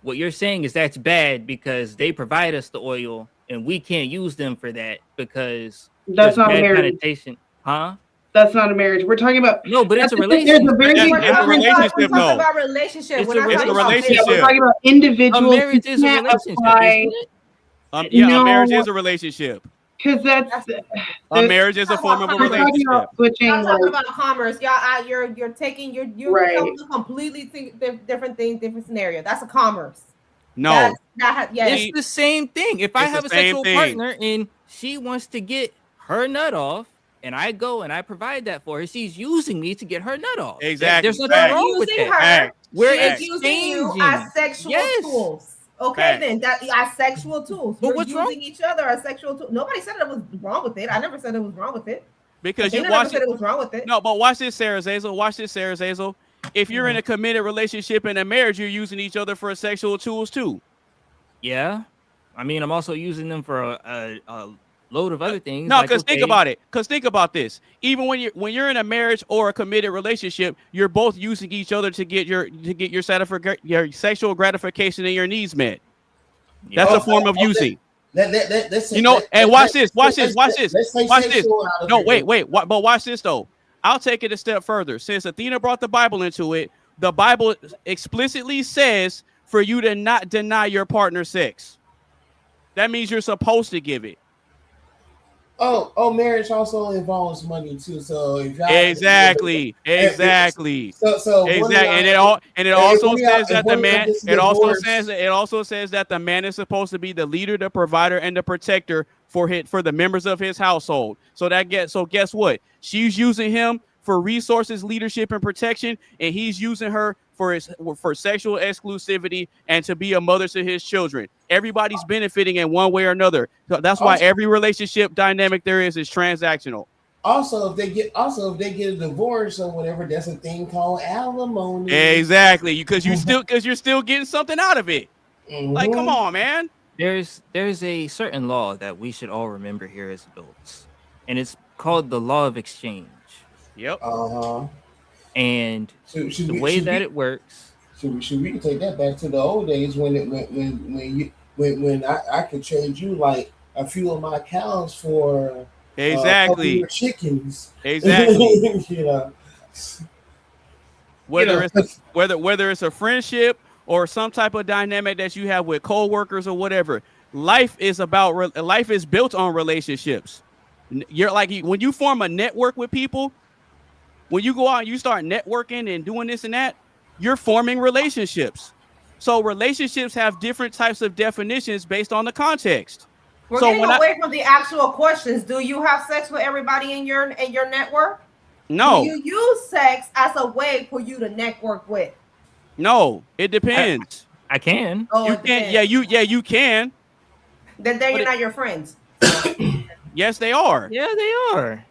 what you're saying is that's bad because they provide us the oil and we can't use them for that because That's there's not a bad marriage. connotation. Huh? That's not a marriage. We're talking about No, but it's a there's relationship. a very big It's a difference. relationship, We're talking though. about relationship. It's We're not a talking about relationship. Yeah, we're business. talking about A individuals. marriage is a can't relationship, apply- isn't it? Yeah, No. a marriage is a relationship. Because that's A marriage is a form of a we're talking relationship. about switching. Not talking Like, about commerce. Y'all, you're taking you're Right. telling a completely different thing, different scenario. That's a commerce. No. It's the same thing. If I It's have the a same sexual thing. partner and she wants to get her nut off, and I go and I provide that for her, she's using me to get her nut off. Exactly. There's nothing Fact. wrong with Using that. her, Fact. We're she's using you exchanging. as sexual Yes. tools. Okay, Fact. then that as sexual tools. But You're what's using wrong? each other as sexual tools. Nobody said it was wrong with it. I never said it was wrong with it. Because Dana you never watch said it. it was wrong with it. No, but watch this, Sarah Zazel. Watch this, Sarah Zazel. If you're in a committed relationship and a marriage, you're using each other for sexual tools too. Yeah. I mean, I'm also using them for a load of other things. No, like, because think okay, about it. Because think about this. Even when you're in a marriage or a committed relationship, you're both using each other to get your sexual gratification and your needs met. That's a form of using. You know, and watch this. Watch this. Let's say Watch this. sexual out of No, it. wait. But watch this though. I'll take it a step further. Since Athena brought the Bible into it, the Bible explicitly says for you to not deny your partner sex. That means you're supposed to give it. Oh, marriage also involves money too. So if y'all Exactly. So one of Exactly. y'all- And it if also one of y'all- says if that one the of y'all man. gets It also divorced- says that the man is supposed to be the leader, the provider, and the protector for the members of his household. So guess what? She's using him for resources, leadership, and protection, and he's using her for sexual exclusivity and to be a mother to his children. Everybody's benefiting in one way or another. So that's why every relationship dynamic there is transactional. Also, if they get a divorce or whatever, that's a thing called alimony. Exactly, because you're still getting something out of it. Like, come on, man. There's a certain law that we should all remember here as adults, and it's called the law of exchange. Yep. And the way that it works. Should we take that back to the old days when I could trade you like a few of my cows for Exactly. a couple of your chickens. Exactly. You know. Whether it's a friendship or some type of dynamic that you have with coworkers or whatever, life is built on relationships. You're like when you form a network with people, when you go out and you start networking and doing this and that, you're forming relationships. So relationships have different types of definitions based on the context. We're So getting when away from the actual questions. Do you have sex with everybody in your network? No. Do you use sex as a way for you to network with? No, it depends. I can. Oh, You it can. depends. You can. Then But you're not your friends. Yes, they are. Yeah, they are.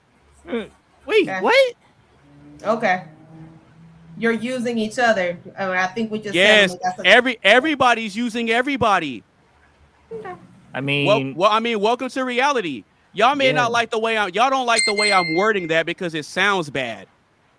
Wait, Okay. what? Okay. You're using each other. I mean, I think we just Yes, said that's everybody's using everybody. I mean, welcome to reality. Y'all may Yeah. not like the way y'all don't like the way I'm wording that because it sounds bad.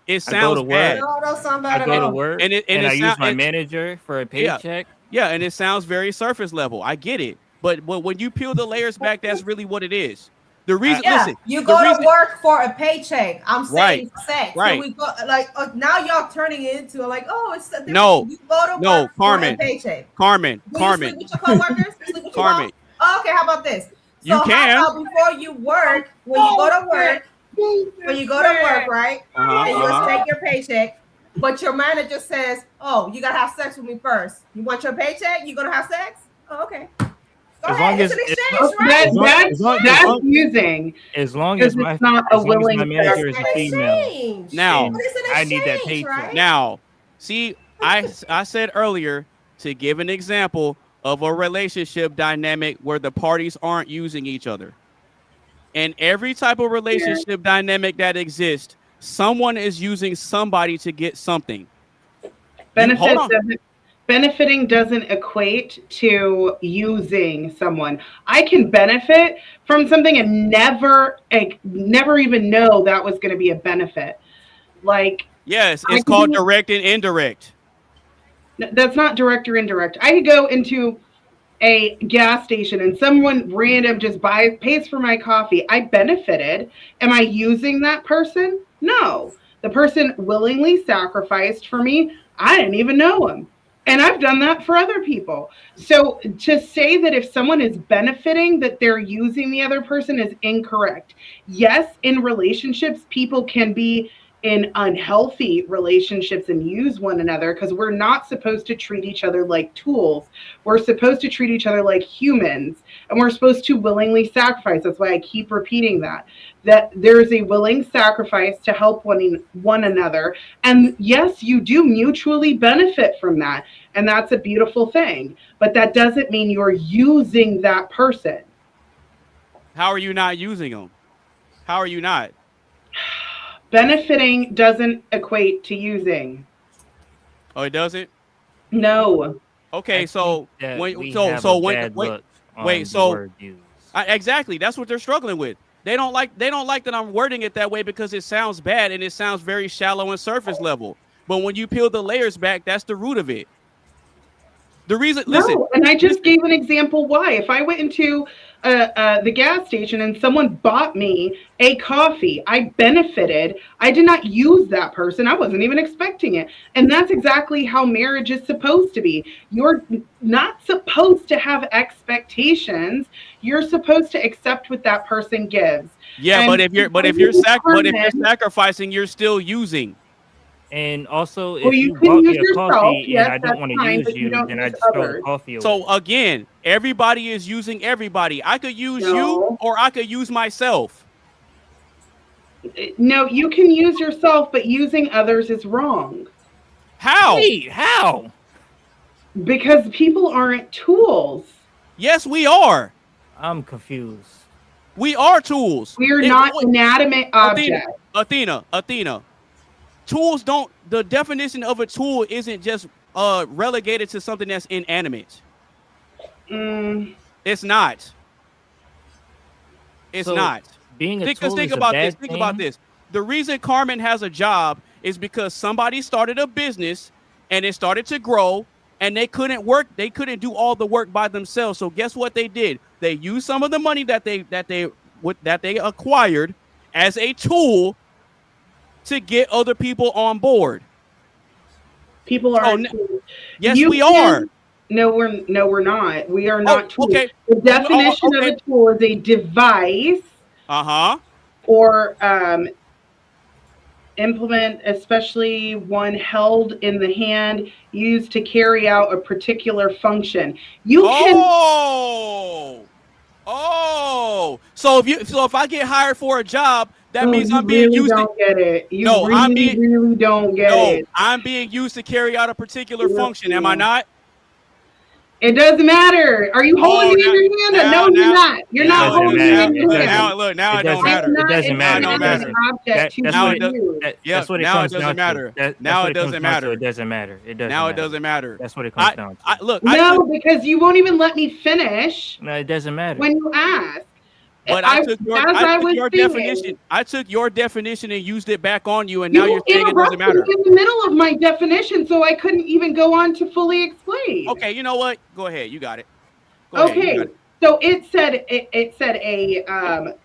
It I go sounds to bad. work. No, don't sound bad I at go to all. work And and, it I use sound- my it- manager for a Yeah. paycheck. Yeah, and it sounds very surface level. I get it. But when you peel the layers back, that's really what it is. The reason, Yeah, listen, you the go reason- to work for a paycheck. I'm saying sex. right. So we go like now y'all turning it into like, oh, it's a different- No, you go to no, work Carmen, for a paycheck. Carmen, Do you sleep with your coworkers? You sleep with your Carmen. boss? Oh, okay, how about this? You can. How about before you work, when you go to work, right? And you expect your paycheck, but your manager says, "Oh, you gotta have sex with me first. You want your paycheck? You gonna have sex? Oh, okay. Go ahead. It's an exchange, right? That's using. As long as my manager is a female, now I need that paycheck. Now, see, I said earlier to give an example of a relationship dynamic where the parties aren't using each other. And every type of relationship dynamic that exists, someone is using somebody to get something. Benefiting doesn't equate to using someone. I can benefit from something and never even know that was going to be a benefit. Like, yes, it's called direct and indirect. That's not direct or indirect. I could go into a gas station and someone random just pays for my coffee. I benefited. Am I using that person? No. The person willingly sacrificed for me. I didn't even know him. And I've done that for other people. So to say that if someone is benefiting, that they're using the other person is incorrect. Yes, in relationships, people can be in unhealthy relationships and use one another, because we're not supposed to treat each other like tools. We're supposed to treat each other like humans, and we're supposed to willingly sacrifice. That's why I keep repeating that there is a willing sacrifice to help one another. And yes, you do mutually benefit from that. And that's a beautiful thing. But that doesn't mean you're using that person. How are you not using them? How are you not? Benefiting doesn't equate to using. Oh, it doesn't? No. Okay, so exactly, that's what they're struggling with. They don't like that I'm wording it that way because it sounds bad and it sounds very shallow and surface level. But when you peel the layers back, that's the root of it. The reason, listen, and I just gave an example why. If I went into the gas station and someone bought me a coffee, I benefited. I did not use that person. I wasn't even expecting it. And that's exactly how marriage is supposed to be. You're not supposed to have expectations. You're supposed to accept what that person gives. Yeah, and but if you're sacrificing, you're still using. And also, if you bought me a coffee and I don't want to use you, then I just throw the coffee away. So again, everybody is using everybody. I could use you, or I could use myself. No, you can use yourself, but using others is wrong. How? Wait, how? Because people aren't tools. Yes, we are. I'm confused. We are tools. We are not inanimate objects. Athena. Tools don't. The definition of a tool isn't just relegated to something that's inanimate. It's not. It's not. Being a tool think is about a bad this. Think about this. The reason Carmen has a job is because somebody started a business and it started to grow, and they couldn't work. They couldn't do all the work by themselves. So guess what they did? They used some of the money that they acquired as a tool to get other people on board. People are. Yes, we are. No, we're not. We are not tools. Okay. The definition of a tool is a device. Or implement, especially one held in the hand, used to carry out a particular function. So if I get hired for a job, that means I'm being used. Don't get it. Really don't get it. I'm being used to carry out a particular function. Am I not? It doesn't matter. Are you holding it in your hand? No, you're not. You're not holding it in your hand. Now it don't matter. It doesn't matter. That's what it comes down to. Now it doesn't matter. It doesn't matter. Now it doesn't matter. That's what it comes down to. Because you won't even let me finish. No, it doesn't matter. When you ask. But I took your definition and used it back on you, and now you're saying it doesn't matter. In the middle of my definition, so I couldn't even go on to fully explain. Okay, you know what? Go ahead. You got it. So it said a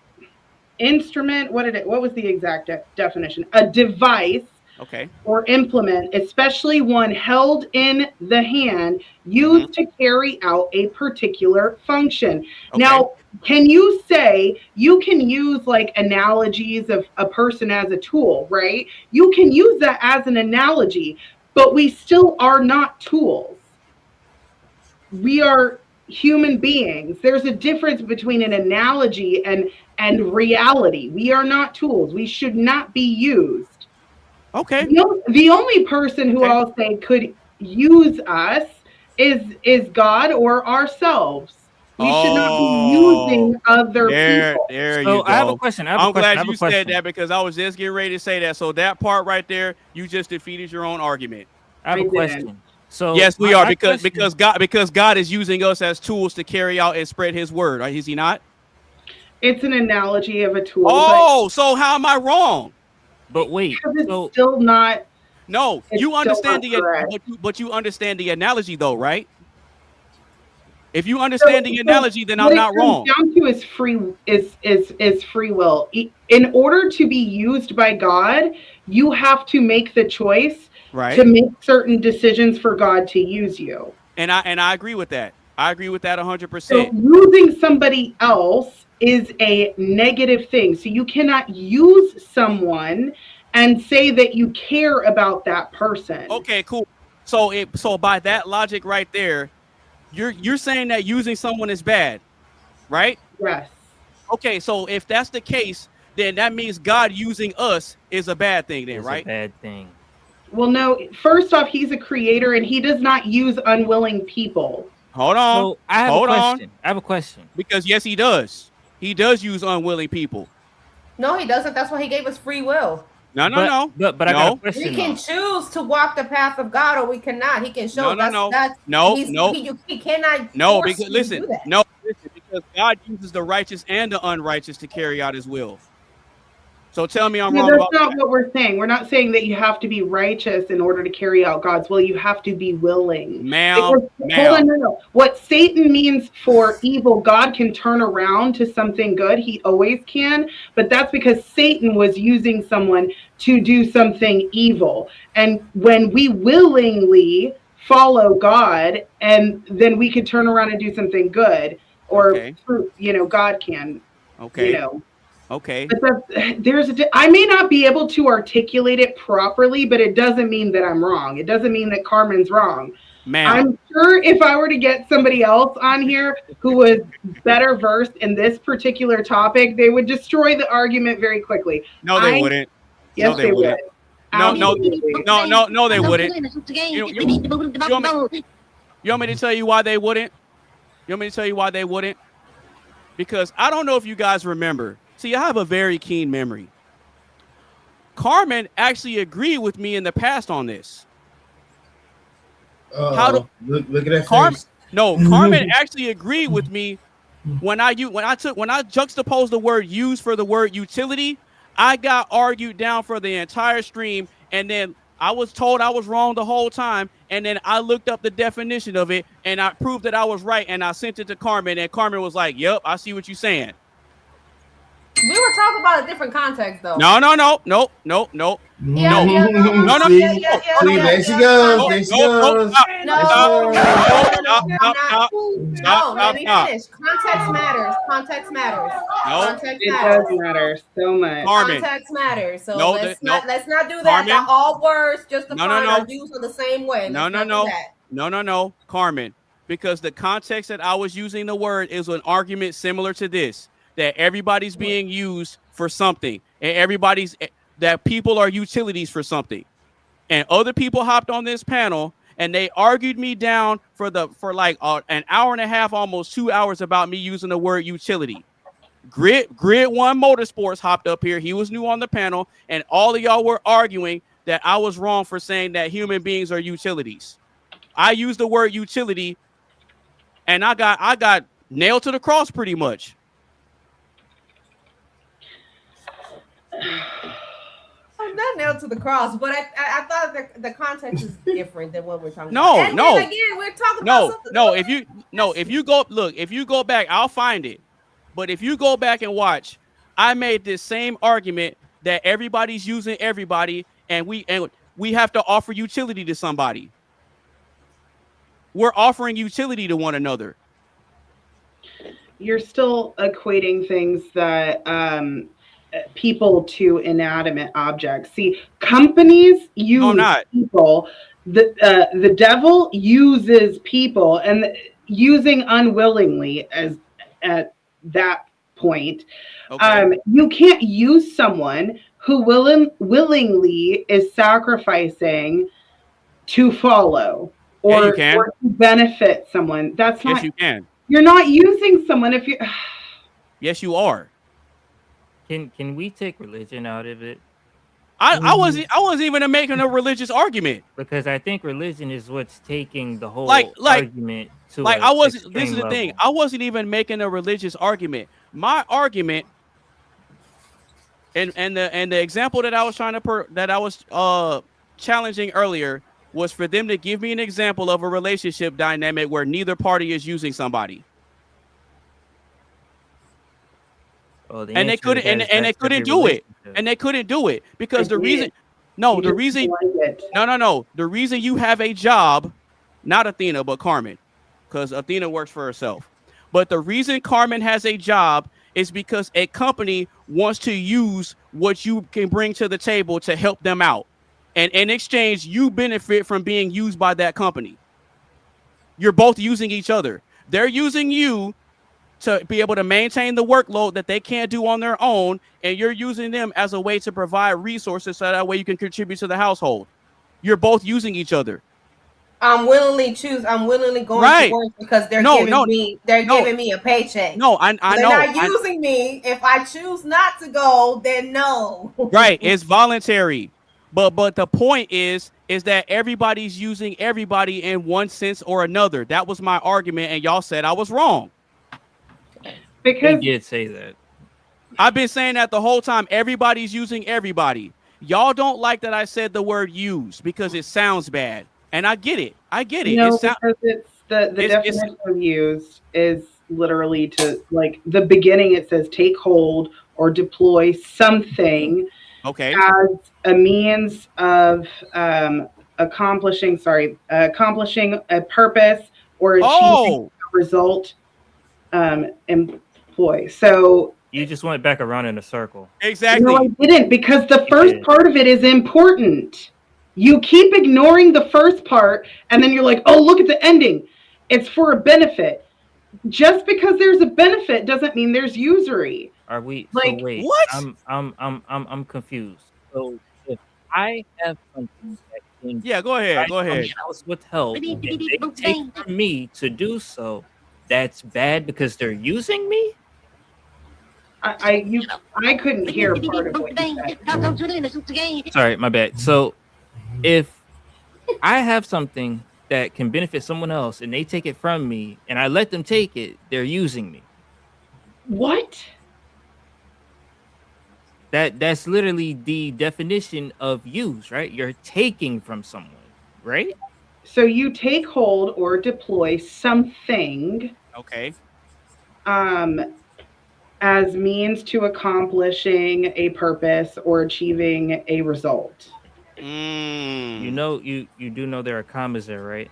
instrument. What was the exact definition? A device. Okay. Or implement, especially one held in the hand, used to carry out a particular function. Okay. Now, can you say you can use like analogies of a person as a tool, right? You can use that as an analogy, but we still are not tools. We are human beings. There's a difference between an analogy and reality. We are not tools. We should not be used. Okay. The only person who I'll say could use us is God or ourselves. We should not be using other people. There So you go. I have a question. I'm glad you said that because I was just getting ready to say that. So that part right there, you just defeated your own argument. I have a question. So yes, we my are because question- God is using us as tools to carry out and spread His word. Is He not? It's an analogy of a tool. Oh, so how am I wrong? But wait, it's still not. No, it's you still understand not correct. but you understand the analogy though, right? If you understand the analogy, then I'm not wrong. What it comes down to is free will. In order to be used by God, you have to make the choice to make certain decisions for God to use you. And I agree with that. I agree with that 100%. So using somebody else is a negative thing. So you cannot use someone and say that you care about that person. Okay, cool. So by that logic right there, you're saying that using someone is bad, right? Yes. Okay, so if that's the case, then that means God using us is a bad thing then, right? A bad thing. Well, no, first off, he's a creator and he does not use unwilling people. Hold on. So I have a question. I have a question. Because yes, he does. He does use unwilling people. No, he doesn't. That's why he gave us free will. No. But I got a question. We can choose to walk the path of God, or we cannot. He can show. No. He cannot. No, because listen, because God uses the righteous and the unrighteous to carry out His will. So tell me I'm wrong. That's not what we're saying. We're not saying that you have to be righteous in order to carry out God's will. You have to be willing. Ma'am. Hold on, no. What Satan means for evil, God can turn around to something good. He always can. But that's because Satan was using someone to do something evil. And when we willingly follow God, and then we can turn around and do something good, or God can. Okay. Okay. But I may not be able to articulate it properly, but it doesn't mean that I'm wrong. It doesn't mean that Carmen's wrong. Ma'am. I'm sure if I were to get somebody else on here who was better versed in this particular topic, they would destroy the argument very quickly. No, they wouldn't. Yes, they would. No, they wouldn't. You want me to tell you why they wouldn't? You want me to tell you why they wouldn't? Because I don't know if you guys remember. See, I have a very keen memory. Carmen actually agreed with me in the past on this. Look at that Carmen? face. No, Carmen actually agreed with me when I juxtaposed the word use for the word utility. I got argued down for the entire stream, and then I was told I was wrong the whole time, and then I looked up the definition of it, and I proved that I was right, and I sent it to Carmen, and Carmen was like, "Yep, I see what you're saying." We were talking about a different context, though. No. Yeah, there she goes. There she goes. No, let me finish. Context matters. Context matters. It does matter so much. Context matters. So let's not do that. Not all words justified or used in the same way. No, Carmen. Because the context that I was using the word is an argument similar to this. That everybody's being used for something, and that people are utilities for something, and other people hopped on this panel and they argued me down for like an hour and a half, almost 2 hours about me using the word utility. Grid One Motorsports hopped up here. He was new on the panel, and all of y'all were arguing that I was wrong for saying that human beings are utilities. I used the word utility, and I got nailed to the cross pretty much. I'm not nailed to the cross, but I thought the context is different than what we're talking about. No. Again, we're talking about something. If you go back, I'll find it. But if you go back and watch, I made this same argument that everybody's using everybody, and we have to offer utility to somebody. We're offering utility to one another. you're still equating things that people to inanimate objects. See, companies use No, I'm not. people. The devil uses people, and using unwillingly as at that point. Okay. You can't use someone who willingly is sacrificing to follow Yeah, you or can. to benefit someone. That's Yes, not. you can. You're not using someone if you. Yes, you are. Can we take religion out of it? I wasn't even making a religious argument. Because I think religion is what's taking the whole Like- argument to Like a I wasn't. This extreme is the thing. level. I wasn't even making a religious argument. My argument, and the example that I was trying to that I was challenging earlier was for them to give me an example of a relationship dynamic where neither party is using somebody. Well, the And they answer couldn't, is and they that's couldn't every do it, relationship. and they couldn't do it because They the reason, did. no, You the just reason, don't like it. no, the reason you have a job, not Athena, but Carmen, because Athena works for herself. But the reason Carmen has a job is because a company wants to use what you can bring to the table to help them out. And in exchange, you benefit from being used by that company. You're both using each other. They're using you to be able to maintain the workload that they can't do on their own, and you're using them as a way to provide resources so that way you can contribute to the household. You're both using each other. I'm willingly going Right. to work because they're No, giving no, me no. giving me a paycheck. No, I They're know. not using me. If I choose not to go, then no. Right, it's voluntary. But the point is that everybody's using everybody in one sense or another. That was my argument, and y'all said I was wrong. He Because did say that. I've been saying that the whole time. Everybody's using everybody. Y'all don't like that I said the word use because it sounds bad. And I get it. I get it. no, It sound, because it's the It's- definition of used is literally to, like, the beginning. It says take hold or deploy something okay. as a means of accomplishing a purpose or achieving Oh, a result. Employ. So You just went back around in a circle. exactly. no, I didn't, because the first did. part of it is important. You keep ignoring the first part, and then you're like, "Oh, look at the ending. It's for a benefit." Just because there's a benefit doesn't mean there's usury. Are we? Like, so wait, what? I'm confused. So if I have something that can Yeah, go ahead. provide Go ahead. someone else with help, and they take from me to do so, that's bad because they're using me. I couldn't hear part of what you said. Sorry, my bad. So if I have something that can benefit someone else and they take it from me and I let them take it, they're using me. What? That's literally the definition of use, right? You're taking from someone, right? So you take hold or deploy something Okay. as means to accomplishing a purpose or achieving a result. Mm. You do know there are commas there, right?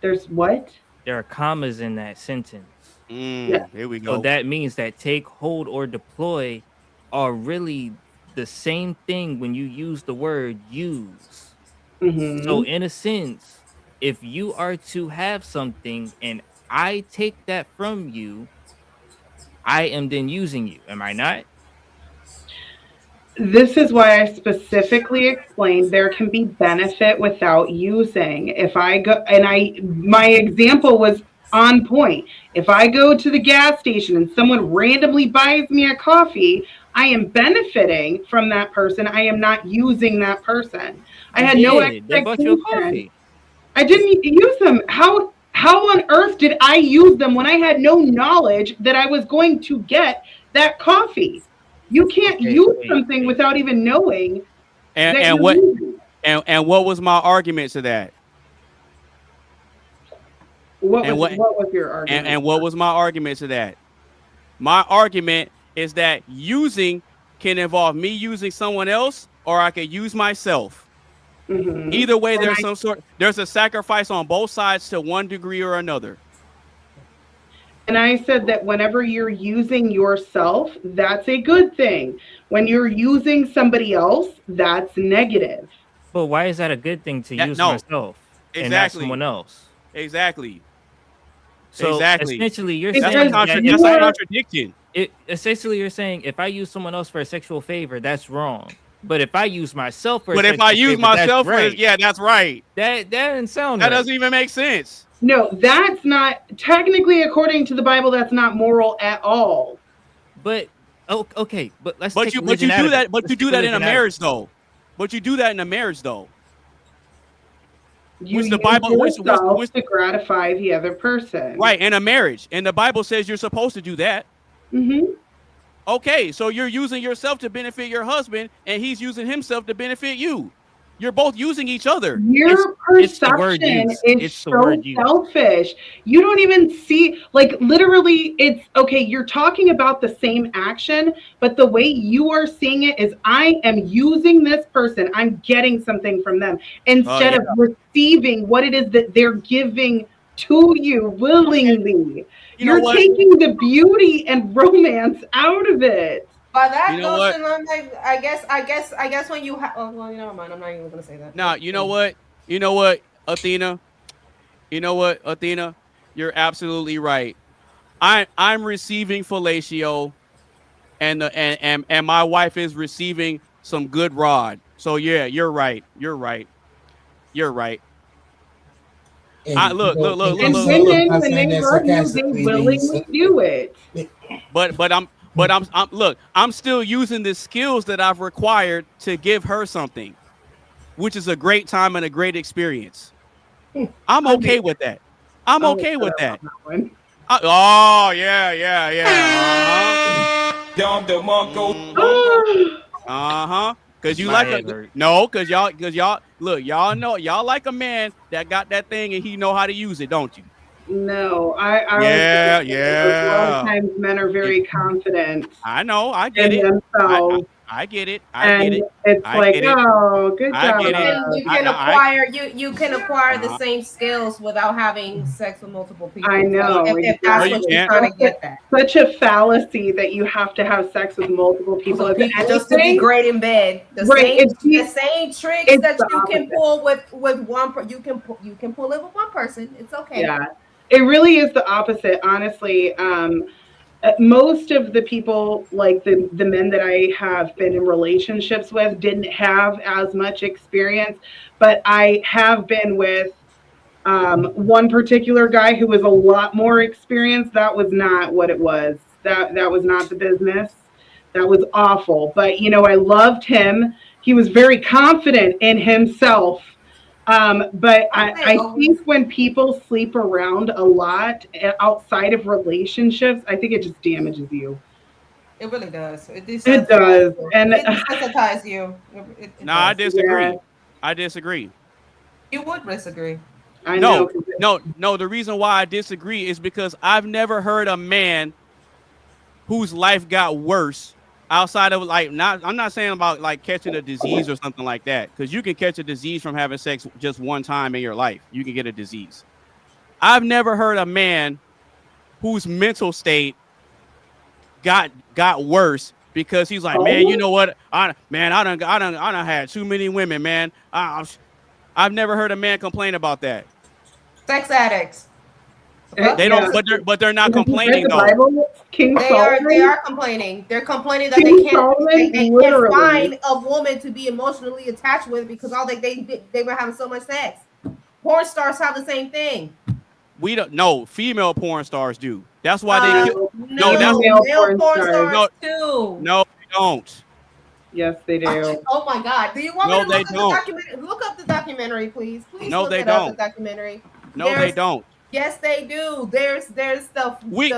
There's what? There are commas in that sentence. Yeah. Here we So go. that means that take, hold, or deploy are really the same thing when you use the word use. Mhm. So in a sense, if you are to have something and I take that from you, I am then using you. Am I not? This is why I specifically explained there can be benefit without using. If I go, and my example was on point. If I go to the gas station and someone randomly buys me a coffee, I am benefiting from that person. I am not using that person. I had no They bought you a expectation. coffee. I didn't use them. How on earth did I use them when I had no knowledge that I was going to get that coffee? You can't Okay, use wait, something without even knowing And that and you're what using it. and what was my argument to that? What and was your argument? And what was my argument to that? My argument is that using can involve me using someone else, or I could use myself. Mhm. Either way, And there's a sacrifice on both sides to one degree or another. And I said that whenever you're using yourself, that's a good thing. When you're using somebody else, that's negative. But why is that a good thing to use no. myself and not Exactly. someone else? Exactly. So Exactly. essentially, you're Because saying That's that you a are- contradiction. essentially you're saying if I use someone else for a sexual favor, that's wrong. But if I use myself for a But if sexual I use favor, myself that's for right. yeah, that's right. That doesn't sound That right. doesn't even make sense. No, that's not technically, according to the Bible, that's not moral at all. But okay, but let's. But take you religion out do of that. it. But Let's you take do that in a religion out of it. marriage, though. But you do that in a marriage, though. You Which the use Bible- which- yourself to gratify the other person. Right, in a marriage, and the Bible says you're supposed to do that. Mm-hmm. Okay, so you're using yourself to benefit your husband, and he's using himself to benefit you. You're both using each other. Your it's the word perception used. is It's the so word used. selfish. You don't even see, like, literally, it's okay. You're talking about the same action, but the way you are seeing it is I am using this person, I'm getting something from them instead of receiving what it is that they're giving to you willingly. You know You're what? taking the beauty and romance out of it. By that You know notion, I'm like, I guess when you have, oh well, never mind. I'm not even gonna say that. Now, you know what? You know what, Athena? You know what, Athena? You're absolutely right. I'm receiving fellatio, and my wife is receiving some good rod. So yeah, you're right. You're right. You're right. And Look. And women, when they love you, they willingly do it. But I'm look, I'm still using the skills that I've required to give her something, which is a great time and a great experience. I'm okay with that. I'm okay with that. Oh yeah. Uh-huh. Cause you My like head hurt. cause y'all look, y'all know y'all like a man that got that thing and he know how to use it, don't you? No, I Yeah, a lot of times men are very confident I know, I get in it. themselves. I get it. And it's I like, get it. oh, good I job. get it. You can acquire you can acquire the same skills without having sex with multiple people. I know. If that's what you're trying to get at. Such a fallacy that you have to have sex with multiple people. If Just to be great in bed. The Right, same tricks that you can pull with one. You can pull it with one person. It's okay. Yeah, it really is the opposite, honestly. Most of the people, like the men that I have been in relationships with, didn't have as much experience, but I have been with one particular guy who was a lot more experienced. That was not what it was. That was not the business. That was awful. But I loved him. He was very confident in himself. But I think when people sleep around a lot outside of relationships, I think it just damages you. It really does. It does. And it desensitizes you. No, I disagree. Yeah. I disagree. You would disagree. I know. No. The reason why I disagree is because I've never heard a man whose life got worse outside of I'm not saying about like catching a disease or something like that, because you can catch a disease from having sex just one time in your life. You can get a disease. I've never heard a man whose mental state got worse because he's like, man, you know what? I done had too many women, man. I've never heard a man complain about that. Sex addicts. They don't, but they're not complaining though. They are complaining. They're complaining that they can't find a woman to be emotionally attached with because all they were having so much sex. Porn stars have the same thing. We don't know. Female porn stars do. That's why they kill. Male porn stars too. No, they don't. Yes, they do. Oh my God! Do you want No, me to they look up don't. the documentary? Look up the documentary, please. No, look they it up, don't. the documentary. No, they don't. Yes, they do. There's stuff. We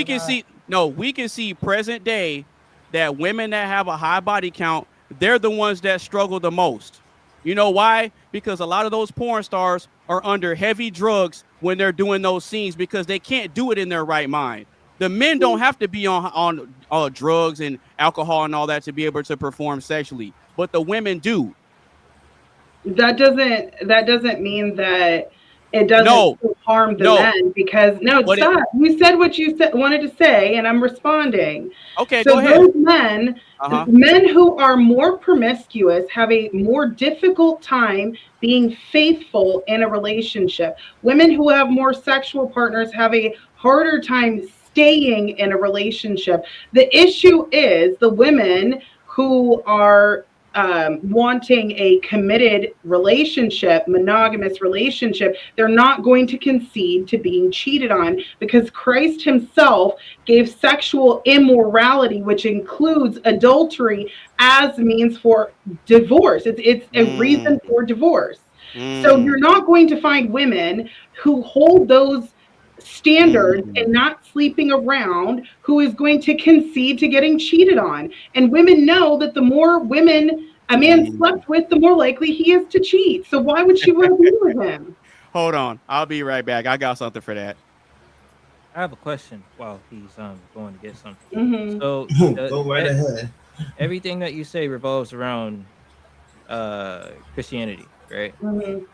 can see present day that women that have a high body count, they're the ones that struggle the most. You know why? Because a lot of those porn stars are under heavy drugs when they're doing those scenes because they can't do it in their right mind. The men don't have to be on drugs and alcohol and all that to be able to perform sexually, but the women do. That doesn't mean that it doesn't harm the No. men because What it- stop. You said what you wanted to say, and I'm responding. Okay, So go ahead. those men, Uh-huh. men who are more promiscuous have a more difficult time being faithful in a relationship. Women who have more sexual partners have a harder time staying in a relationship. The issue is the women who are wanting a committed relationship, monogamous relationship, they're not going to concede to being cheated on because Christ himself gave sexual immorality, which includes adultery, as means for divorce. It's a reason for divorce. So you're not going to find women who hold those standards and not sleeping around who is going to concede to getting cheated on. And women know that the more women a man slept with, the more likely he is to cheat. So why would she want to be with him? Hold on. I'll be right back. I got something for that. I have a question while he's going to get something. Mhm. So Go right ahead. Everything that you say revolves around Christianity, right? Mhm.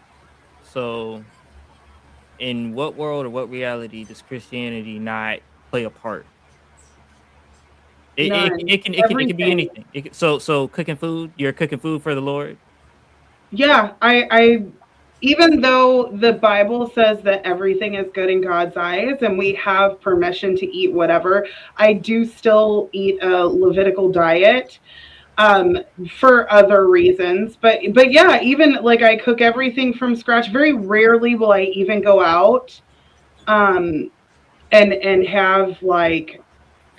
So in what world or what reality does Christianity not play a part? It None. can be Everything. anything. So cooking food, you're cooking food for the Lord. Yeah, I even though the Bible says that everything is good in God's eyes and we have permission to eat whatever, I do still eat a Levitical diet for other reasons. But yeah, even like I cook everything from scratch. Very rarely will I even go out and have like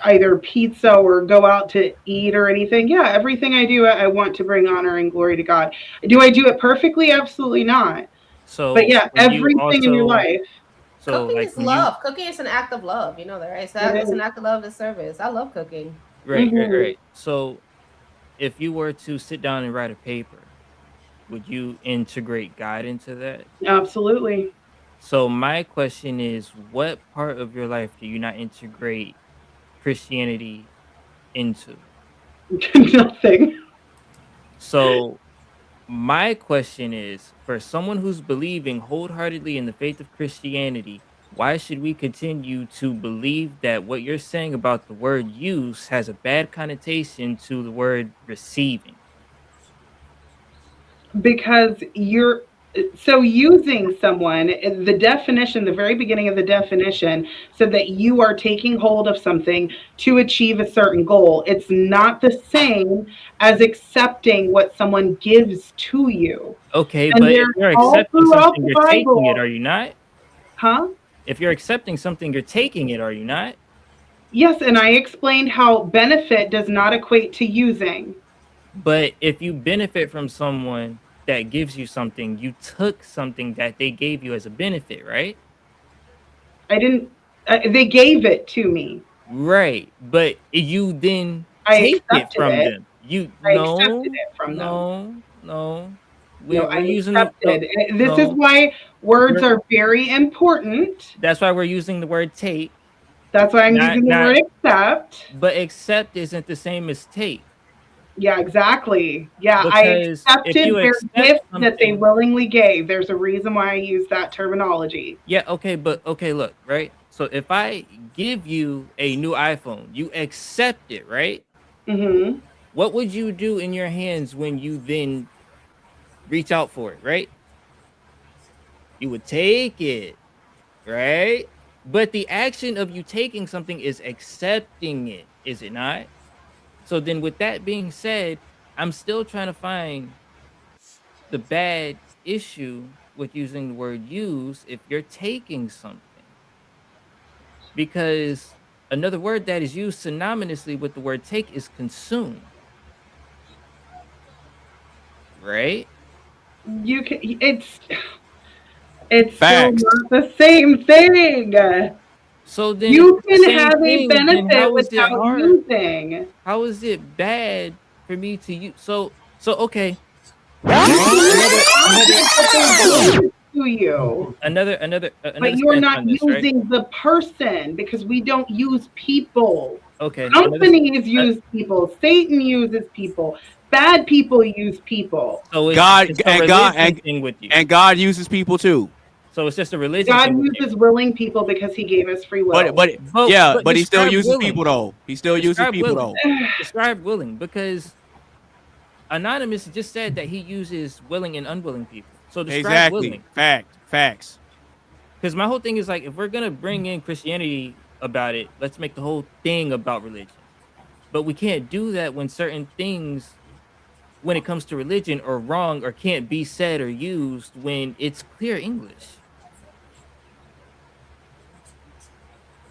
either pizza or go out to eat or anything. Yeah, everything I do, I want to bring honor and glory to God. Do I do it perfectly? Absolutely not. So, But yeah, when you everything in your also- life. So Cooking like is when love. Cooking is an act of love. You know that, right? It's an act of love and service. I love cooking. Right. Mhm. So if you were to sit down and write a paper, would you integrate God into that? Absolutely. So my question is, what part of your life do you not integrate Christianity into? Nothing. So my question is, for someone who's believing wholeheartedly in the faith of Christianity, why should we continue to believe that what you're saying about the word use has a bad connotation to the word receiving? Because you're so using someone, the definition, the very beginning of the definition said that you are taking hold of something to achieve a certain goal. It's not the same as accepting what someone gives to you. Okay, And but if they're you're all accepting throughout something, the you're taking it, Bible. are you not? Huh? If you're accepting something, you're taking it, are you not? Yes, and I explained how benefit does not equate to using. But if you benefit from someone that gives you something, you took something that they gave you as a benefit, right? I didn't. They gave it to me. Right. But you then I take it accepted from it. them. You I accepted it from them. no. No, We're I using accepted. This is why words We're- are very important. That's why we're using the word take. That's why I'm using the word accept. But accept isn't the same as take. Yeah, exactly. Yeah, Because I if accepted you their accept gift that they something- willingly gave. There's a reason why I use that terminology. Yeah, okay, but okay, look, right? So if I give you a new iPhone, you accept it, right? Mm-hmm. What would you do in your hands when you then reach out for it, right? You would take it, right? But the action of you taking something is accepting it, is it not? So then with that being said, I'm still trying to find the bad issue with using the word use if you're taking something. Because another word that is used synonymously with the word take is consume. Right? You can. It's Facts. still not the same thing. So then You if it's the can same have a thing, then benefit how is it without hard? using. How is it bad for me to use? So okay. To you. Another But you're stance not on this, right? using the person because we don't use people. Okay. Companies use people. Satan uses people. Bad people use people. So God it's a and God religion and, thing with you. and God uses people too. So it's just a religion God thing. uses willing people because he gave us free will. But he still describe uses willing. people though. He still uses Describe people willing. though. Describe willing, because Anonymous just said that he uses willing and unwilling people. So describe Exactly. willing. Facts. Because my whole thing is like, if we're gonna bring in Christianity about it, let's make the whole thing about religion. But we can't do that when certain things, when it comes to religion, are wrong or can't be said or used when it's clear English.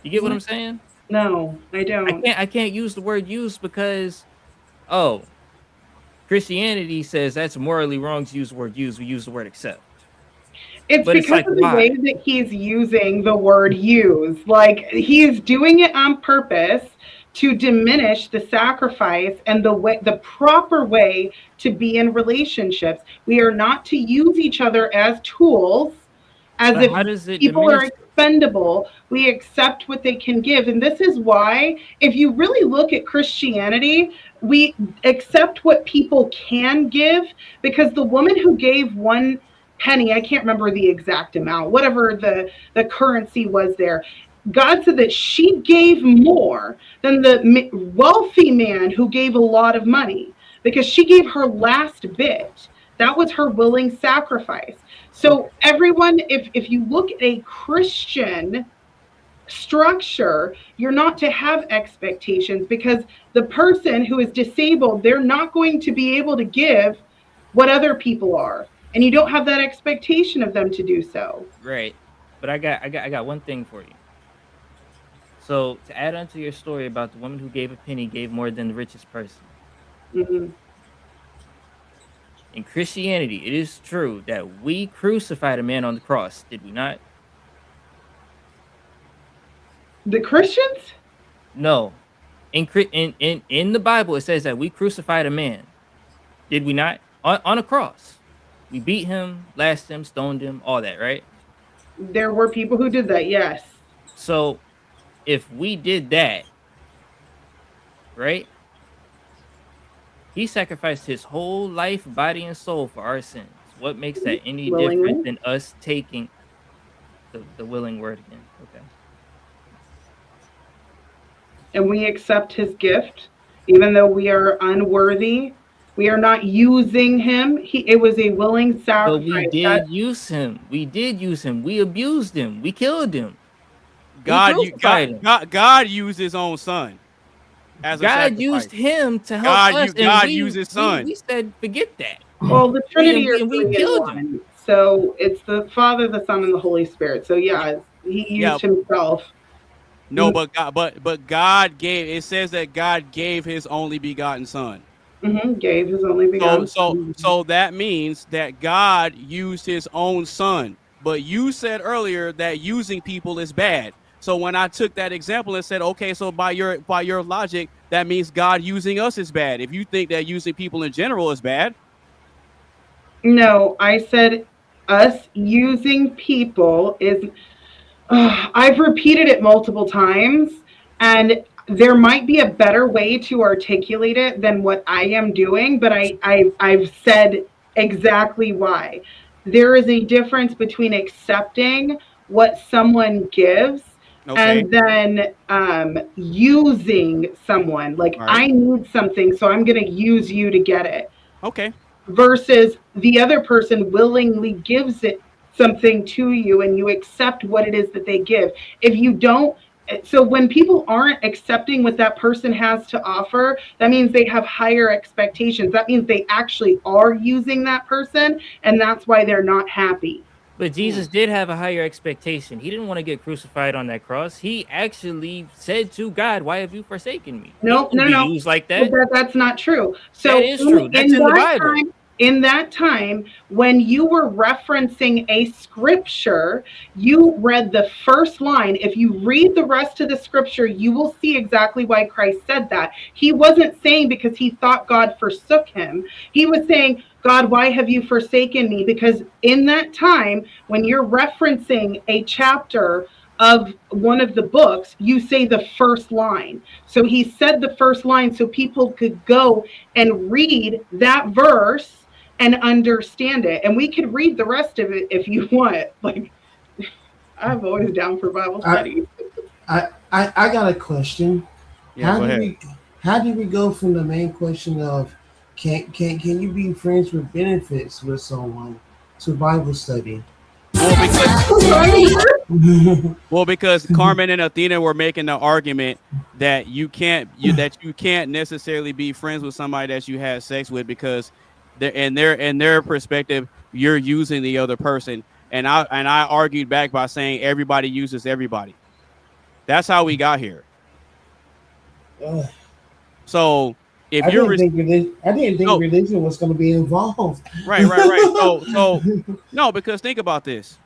You get what I'm saying? No, I don't. I can't use the word use because, Christianity says that's morally wrong to use the word use. We use the word accept. It's But because like, of the why? way that he's using the word use. Like, he is doing it on purpose to diminish the sacrifice and the proper way to be in relationships. We are not to use each other as tools, as But if how does it people are diminish? expendable. We accept what they can give. And this is why, if you really look at Christianity, we accept what people can give, because the woman who gave 1 penny, I can't remember the exact amount, whatever the currency was there, God said that she gave more than the wealthy man who gave a lot of money, because she gave her last bit. That was her willing sacrifice. So everyone, if you look at a Christian structure, you're not to have expectations, because the person who is disabled, they're not going to be able to give what other people are. And you don't have that expectation of them to do so. Right. But I got one thing for you. So to add on to your story about the woman who gave a penny gave more than the richest person. Mm-hmm. In Christianity, it is true that we crucified a man on the cross, did we not? The Christians? No. In the Bible, it says that we crucified a man. Did we not? On a cross. We beat him, lashed him, stoned him, all that, right? There were people who did that, yes. So if we did that, right? He sacrificed his whole life, body, and soul for our sins. What makes that any different than us taking the willing word again? Okay. And we accept his gift, even though we are unworthy. We are not using him. It was a willing sacrifice. But we did use him. We did use him. We abused him. We killed him. God used his own son. As a God sacrifice. used him to help us. God used his son. We said, forget that. Well, the Trinity are we three in killed one. him. So it's the Father, the Son, and the Holy Spirit. So yeah, he used himself. No, but God gave. It says that God gave his only begotten son. Mm-hmm, gave his only begotten son. So that means that God used his own son. But you said earlier that using people is bad. So when I took that example and said, okay, so by your logic, that means God using us is bad. If you think that using people in general is bad. No, I said us using people is, I've repeated it multiple times, and there might be a better way to articulate it than what I am doing, but I've said exactly why. There is a difference between accepting what someone gives and then using someone. Like, I need something, so I'm going to use you to get it. Okay. Versus the other person willingly gives it something to you and you accept what it is that they give. If you don't, so when people aren't accepting what that person has to offer, that means they have higher expectations. That means they actually are using that person, and that's why they're not happy. But Jesus did have a higher expectation. He didn't want to get crucified on that cross. He actually said to God, "Why have you forsaken me?" No. Used like that. That's not true. So that is true. That's in the Bible. In that time, when you were referencing a scripture, you read the first line. If you read the rest of the scripture, you will see exactly why Christ said that. He wasn't saying because he thought God forsook him. He was saying, God, why have you forsaken me? Because in that time, when you're referencing a chapter of one of the books, you say the first line. So he said the first line so people could go and read that verse and understand it. And we could read the rest of it if you want. Like, I'm always down for Bible I- study. I got a question. Yeah, go ahead. How do we go from the main question of can you be friends with benefits with someone to Bible study? Well, because Carmen and Athena were making the argument that you can't necessarily be friends with somebody that you had sex with because in their perspective you're using the other person, and I argued back by saying everybody uses everybody. That's how we got here. So if I didn't think religion was going to be involved. Right. So no, because think about this.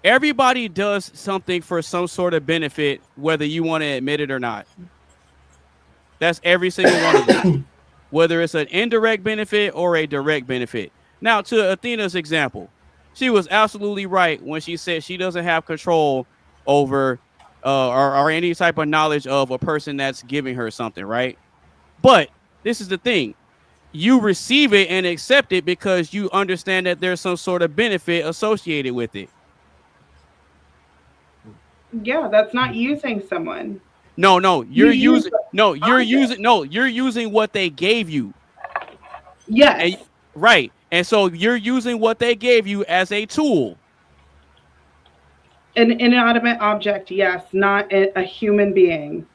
Everybody does something for some sort of benefit, whether you want to admit it or not. That's every single one of them, whether it's an indirect benefit or a direct benefit. Now, to Athena's example, she was absolutely right when she said she doesn't have control over or any type of knowledge of a person that's giving her something, right? But this is the thing. You receive it and accept it because you understand that there's some sort of benefit associated with it. Yeah, that's not using someone. No, you're using what they gave you. Yes. Right. And so you're using what they gave you as a tool. An inanimate object, yes, not a human being.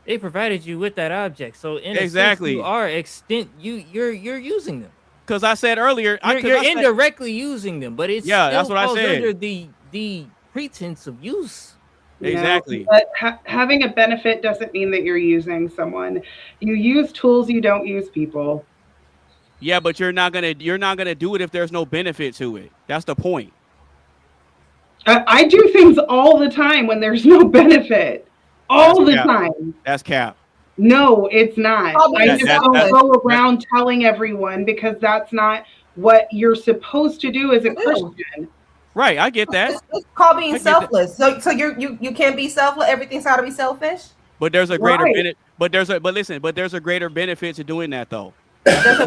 They provided you with that object, so in Exactly. a sense, you are you're using them. Because I said earlier, you're indirectly using them, but it's yeah, still that's what I falls said. under the pretense of use. Exactly. But having a benefit doesn't mean that you're using someone. You use tools, you don't use people. Yeah, but you're not gonna do it if there's no benefit to it. That's the point. I do things all the time when there's no benefit. All the time. That's cap. No, it's not. I just don't go around telling everyone because that's not what you're supposed to do as a Christian. Right, I get that. It's called being selfless. So you can't be selfless. Everything's got to be selfish. But there's a greater benefit. But there's a greater benefit to doing that though. There's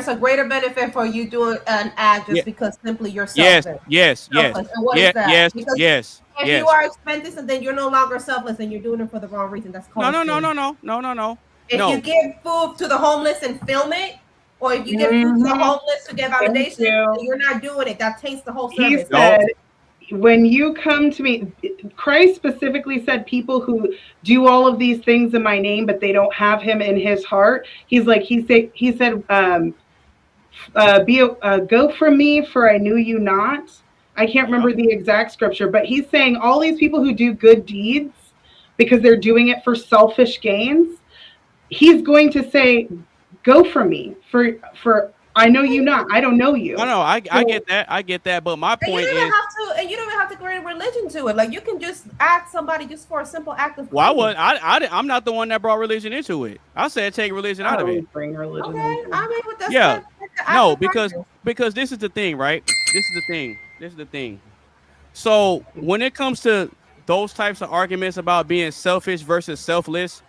a greater benefit for you doing an act just because simply you're selfish. Yes. And what is that? Yes. If you are expensive and then you're no longer selfless and you're doing it for the wrong reason, that's called No. If you give food to the homeless and film it, or if you give food to the homeless to get validation, and you're not doing it, that taints the whole service. He said, when you come to me, Christ specifically said people who do all of these things in my name, but they don't have him in his heart. He said, go from me for I knew you not. I can't remember the exact scripture, but he's saying all these people who do good deeds because they're doing it for selfish gains, he's going to say, go from me for I know you not. I don't know you. No, I get that. But my point is, you don't even have to bring religion to it. Like you can just ask somebody just for a simple act of. Well, I'm not the one that brought religion into it. I said take religion out of it. Bring religion. Okay, I mean, but that's yeah. No, because this is the thing, right? This is the thing. So when it comes to those types of arguments about being selfish versus selfless,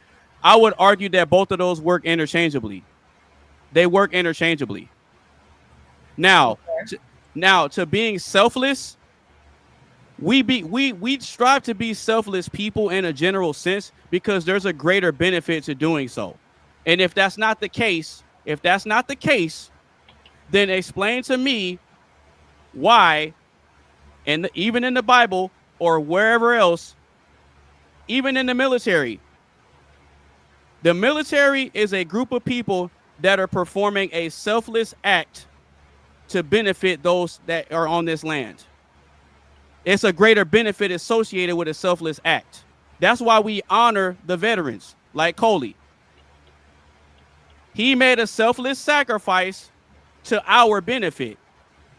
I would argue that both of those work interchangeably. They work interchangeably. Now, to being selfless, we strive to be selfless people in a general sense because there's a greater benefit to doing so. And if that's not the case, then explain to me why, and even in the Bible or wherever else, even in the military is a group of people that are performing a selfless act to benefit those that are on this land. It's a greater benefit associated with a selfless act. That's why we honor the veterans like Coley. He made a selfless sacrifice to our benefit.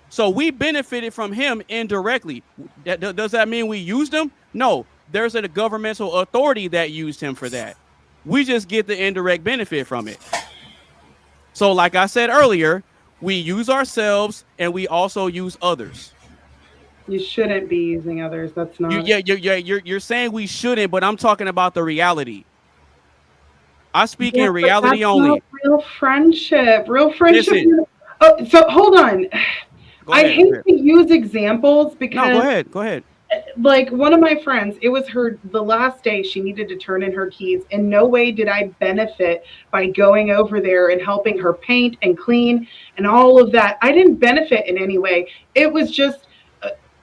So we benefited from him indirectly. Does that mean we used him? No, there's a governmental authority that used him for that. We just get the indirect benefit from it. So like I said earlier, we use ourselves and we also use others. You shouldn't be using others. That's not. You're saying we shouldn't, but I'm talking about the reality. I speak in reality only. Real friendship. Oh, so hold on. I hate to use examples because no, go ahead. Go ahead. Like one of my friends, it was the last day she needed to turn in her keys. In no way did I benefit by going over there and helping her paint and clean and all of that. I didn't benefit in any way. It was just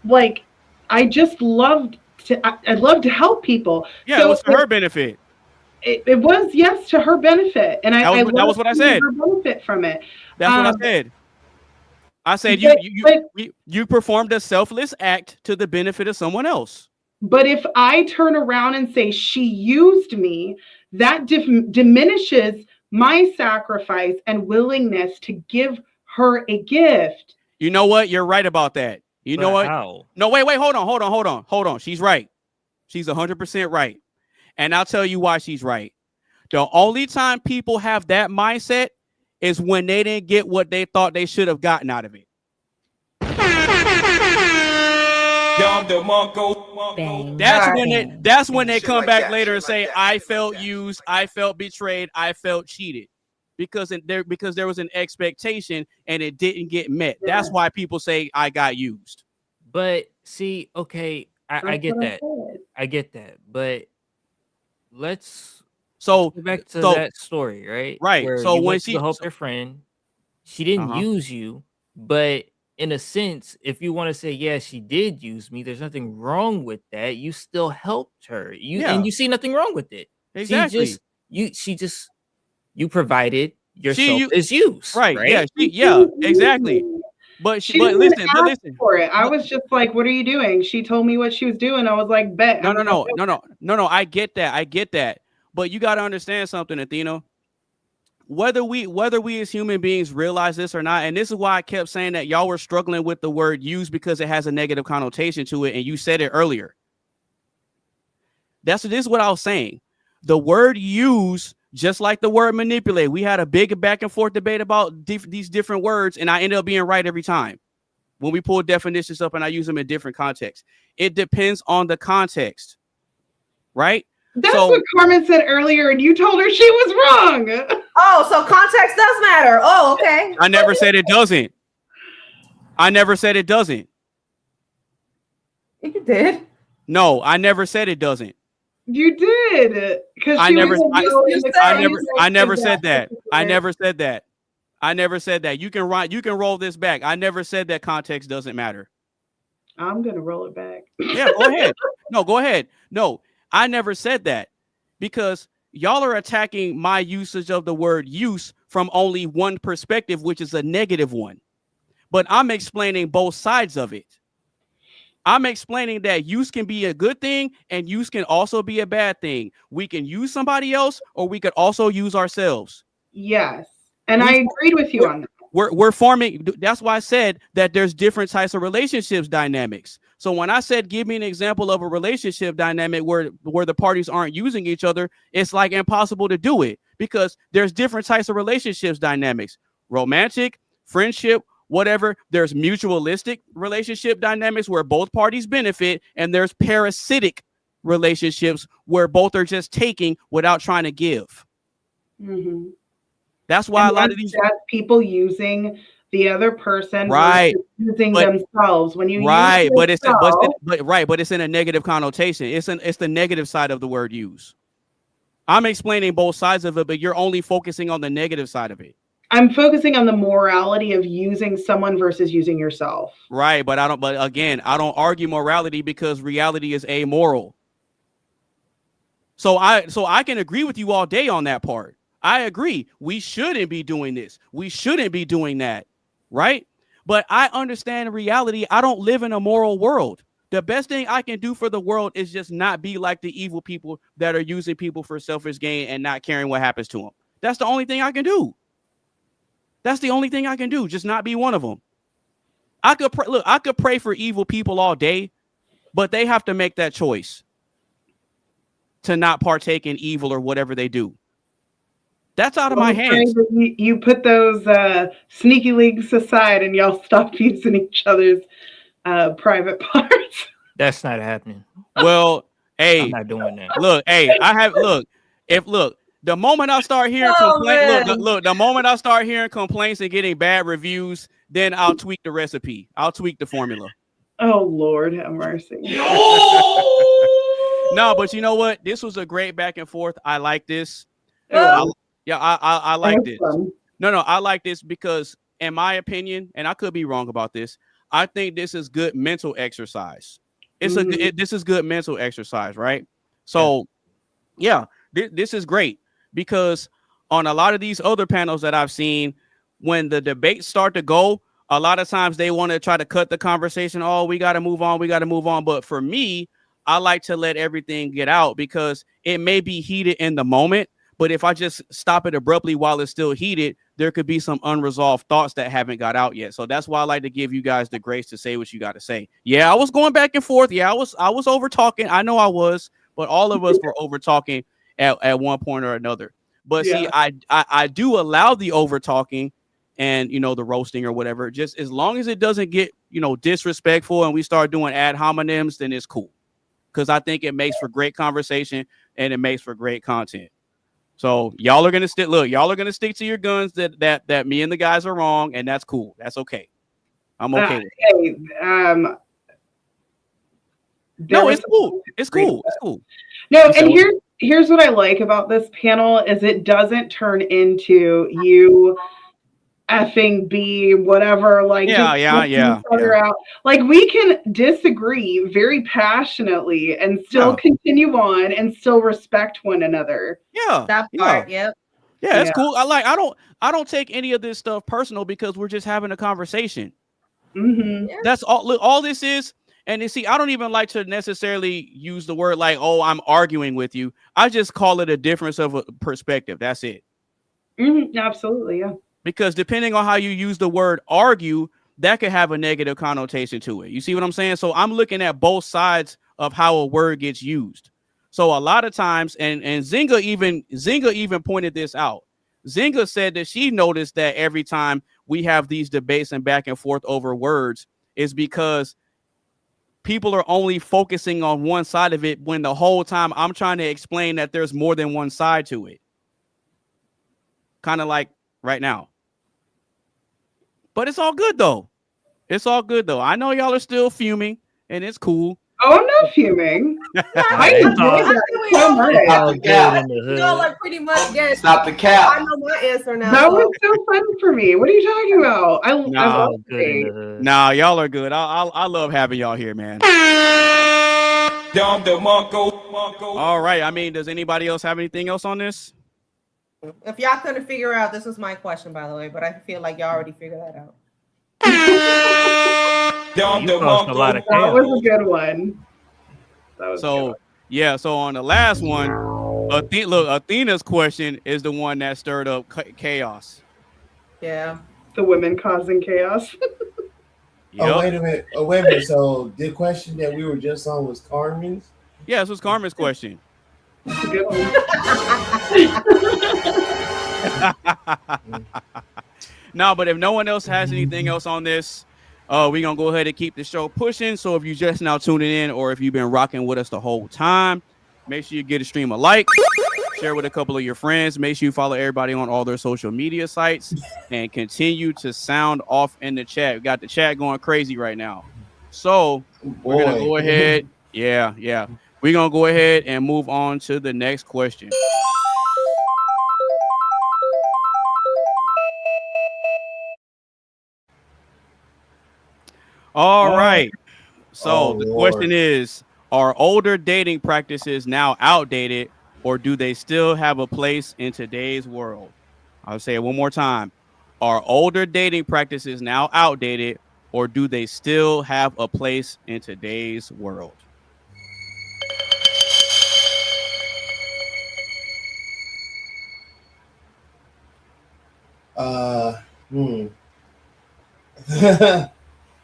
like I just loved I love to help people. Yeah, so it was for her benefit. It was, yes, to her benefit, and that was what I said. Her benefit from it. That's what I said. I said you performed a selfless act to the benefit of someone else. But if I turn around and say she used me, that diminishes my sacrifice and willingness to give her a gift. You know what? You're right about that. You know what? How? No, wait, hold on. She's right. She's 100% right. And I'll tell you why she's right. The only time people have that mindset is when they didn't get what they thought they should have gotten out of it. That's when they come back later and say, I felt used, I felt betrayed, I felt cheated. Because there was an expectation and it didn't get met. Yeah. That's why people say I got used. But see, okay, I get that. I get that. But let's go back to that story, right? Right. Where so you when went to help your friend, she didn't use you, but in a sense, if you want to say, yeah, she did use me, there's nothing wrong with that. You still helped her. And you see nothing wrong with it. Exactly. You provided yourself as use. Right. Right. Yeah, exactly. But listen for it. I was just like, what are you doing? She told me what she was doing. I was like, bet. No. I get that. But you got to understand something, Athena. Whether we as human beings realize this or not, and this is why I kept saying that y'all were struggling with the word use because it has a negative connotation to it, and you said it earlier. This is what I was saying. The word use, just like the word manipulate, we had a big back and forth debate about these different words, and I ended up being right every time when we pull definitions up and I use them in different contexts. It depends on the context, right? That's what Carmen said earlier, and you told her she was wrong. Oh, so context does matter. Oh, okay. I never said it doesn't. You did. No, I never said it doesn't. You did. I never said that. I never said that. You can roll this back. I never said that context doesn't matter. I'm gonna roll it back. Yeah, go ahead. No, go ahead. No, I never said that because y'all are attacking my usage of the word use from only one perspective, which is a negative one. But I'm explaining both sides of it. I'm explaining that use can be a good thing and use can also be a bad thing. We can use somebody else or we could also use ourselves. Yes. And I agreed with you on that. We're forming. That's why I said that there's different types of relationships dynamics. So when I said, give me an example of a relationship dynamic where the parties aren't using each other, it's like impossible to do it because there's different types of relationships dynamics, romantic, friendship, whatever. There's mutualistic relationship dynamics where both parties benefit. And there's parasitic relationships where both are just taking without trying to give. Mm-hmm. That's why a lot of these people using the other person, right, using themselves. When you right, but it's in a negative connotation. It's the negative side of the word use. I'm explaining both sides of it, but you're only focusing on the negative side of it. I'm focusing on the morality of using someone versus using yourself. Right, but I don't argue morality because reality is amoral. So I can agree with you all day on that part. I agree. We shouldn't be doing this. We shouldn't be doing that. Right. But I understand reality. I don't live in a moral world. The best thing I can do for the world is just not be like the evil people that are using people for selfish gain and not caring what happens to them. That's the only thing I can do. Just not be one of them. I could pray for evil people all day, but they have to make that choice to not partake in evil or whatever they do. That's out of my hands. You put those sneaky links aside and y'all stop using each other's private parts. That's not happening. Well, hey, I'm not doing that. Look, hey, the moment I start hearing complaints and getting bad reviews, then I'll tweak the recipe. I'll tweak the formula. Oh Lord, have mercy. No, but you know what? This was a great back and forth. I like this. Oh, I like this. awesome. No, I like this because, in my opinion, and I could be wrong about this, I think this is good mental exercise. This is good mental exercise, right? So, this is great because on a lot of these other panels that I've seen, when the debates start to go, a lot of times they want to try to cut the conversation. Oh, we got to move on. We got to move on. But for me, I like to let everything get out because it may be heated in the moment. But if I just stop it abruptly while it's still heated, there could be some unresolved thoughts that haven't got out yet. So that's why I like to give you guys the grace to say what you got to say. Yeah, I was going back and forth. Yeah, I was over talking. I know I was, but all of us were over talking at one point or another. But see, I do allow the over talking and, you know, the roasting or whatever, just as long as it doesn't get, you know, disrespectful and we start doing ad hominems, then it's cool. Because I think it makes for great conversation and it makes for great content. So y'all are gonna stick. Look, y'all are gonna stick to your guns. That me and the guys are wrong, and that's cool. That's okay. I'm okay with it. No, it's cool. It's cool. It's cool. No, and here's what I like about this panel is it doesn't turn into you effing B whatever. Like yeah. Out. Like we can disagree very passionately and still continue on and still respect one another. Yeah, that part. Yep. Yeah, it's cool. I don't take any of this stuff personal because we're just having a conversation. Mm-hmm. Yeah. That's all. Look, all this is. And you see, I don't even like to necessarily use the word like, oh, I'm arguing with you. I just call it a difference of a perspective. That's it. Mm-hmm. Absolutely, yeah. Because depending on how you use the word argue, that could have a negative connotation to it. You see what I'm saying? So I'm looking at both sides of how a word gets used. So a lot of times, and Zynga even pointed this out. Zynga said that she noticed that every time we have these debates and back and forth over words is because people are only focusing on one side of it when the whole time I'm trying to explain that there's more than one side to it. Kind of like right now. But it's all good though. It's all good though. I know y'all are still fuming and it's cool. Oh, I'm not fuming. I enjoy that so much. You know, like pretty much guess. Stop the cap. I know my answer now. That was so fun for me. What are you talking about? I love it. Nah, y'all are good. I love having y'all here, man. All right. I mean, does anybody else have anything else on this? If y'all couldn't figure out, this was my question, by the way, but I feel like y'all already figured that out. That was a good one. So on the last one, Athena's question is the one that stirred up chaos. Yeah. The women causing chaos. Yep. Oh, wait a minute. So the question that we were just on was Carmen's? Yeah, this was Carmen's question. That's a good one. No, but if no one else has anything else on this, we're going to go ahead and keep the show pushing. So if you just now tuning in or if you've been rocking with us the whole time, make sure you get a stream a like, share with a couple of your friends. Make sure you follow everybody on all their social media sites and continue to sound off in the chat. We got the chat going crazy right now. So we're going to go ahead. Yeah. We're going to go ahead and move on to the next question. All right. So the question is, are older dating practices now outdated or do they still have a place in today's world? I'll say it one more time. Are older dating practices now outdated or do they still have a place in today's world?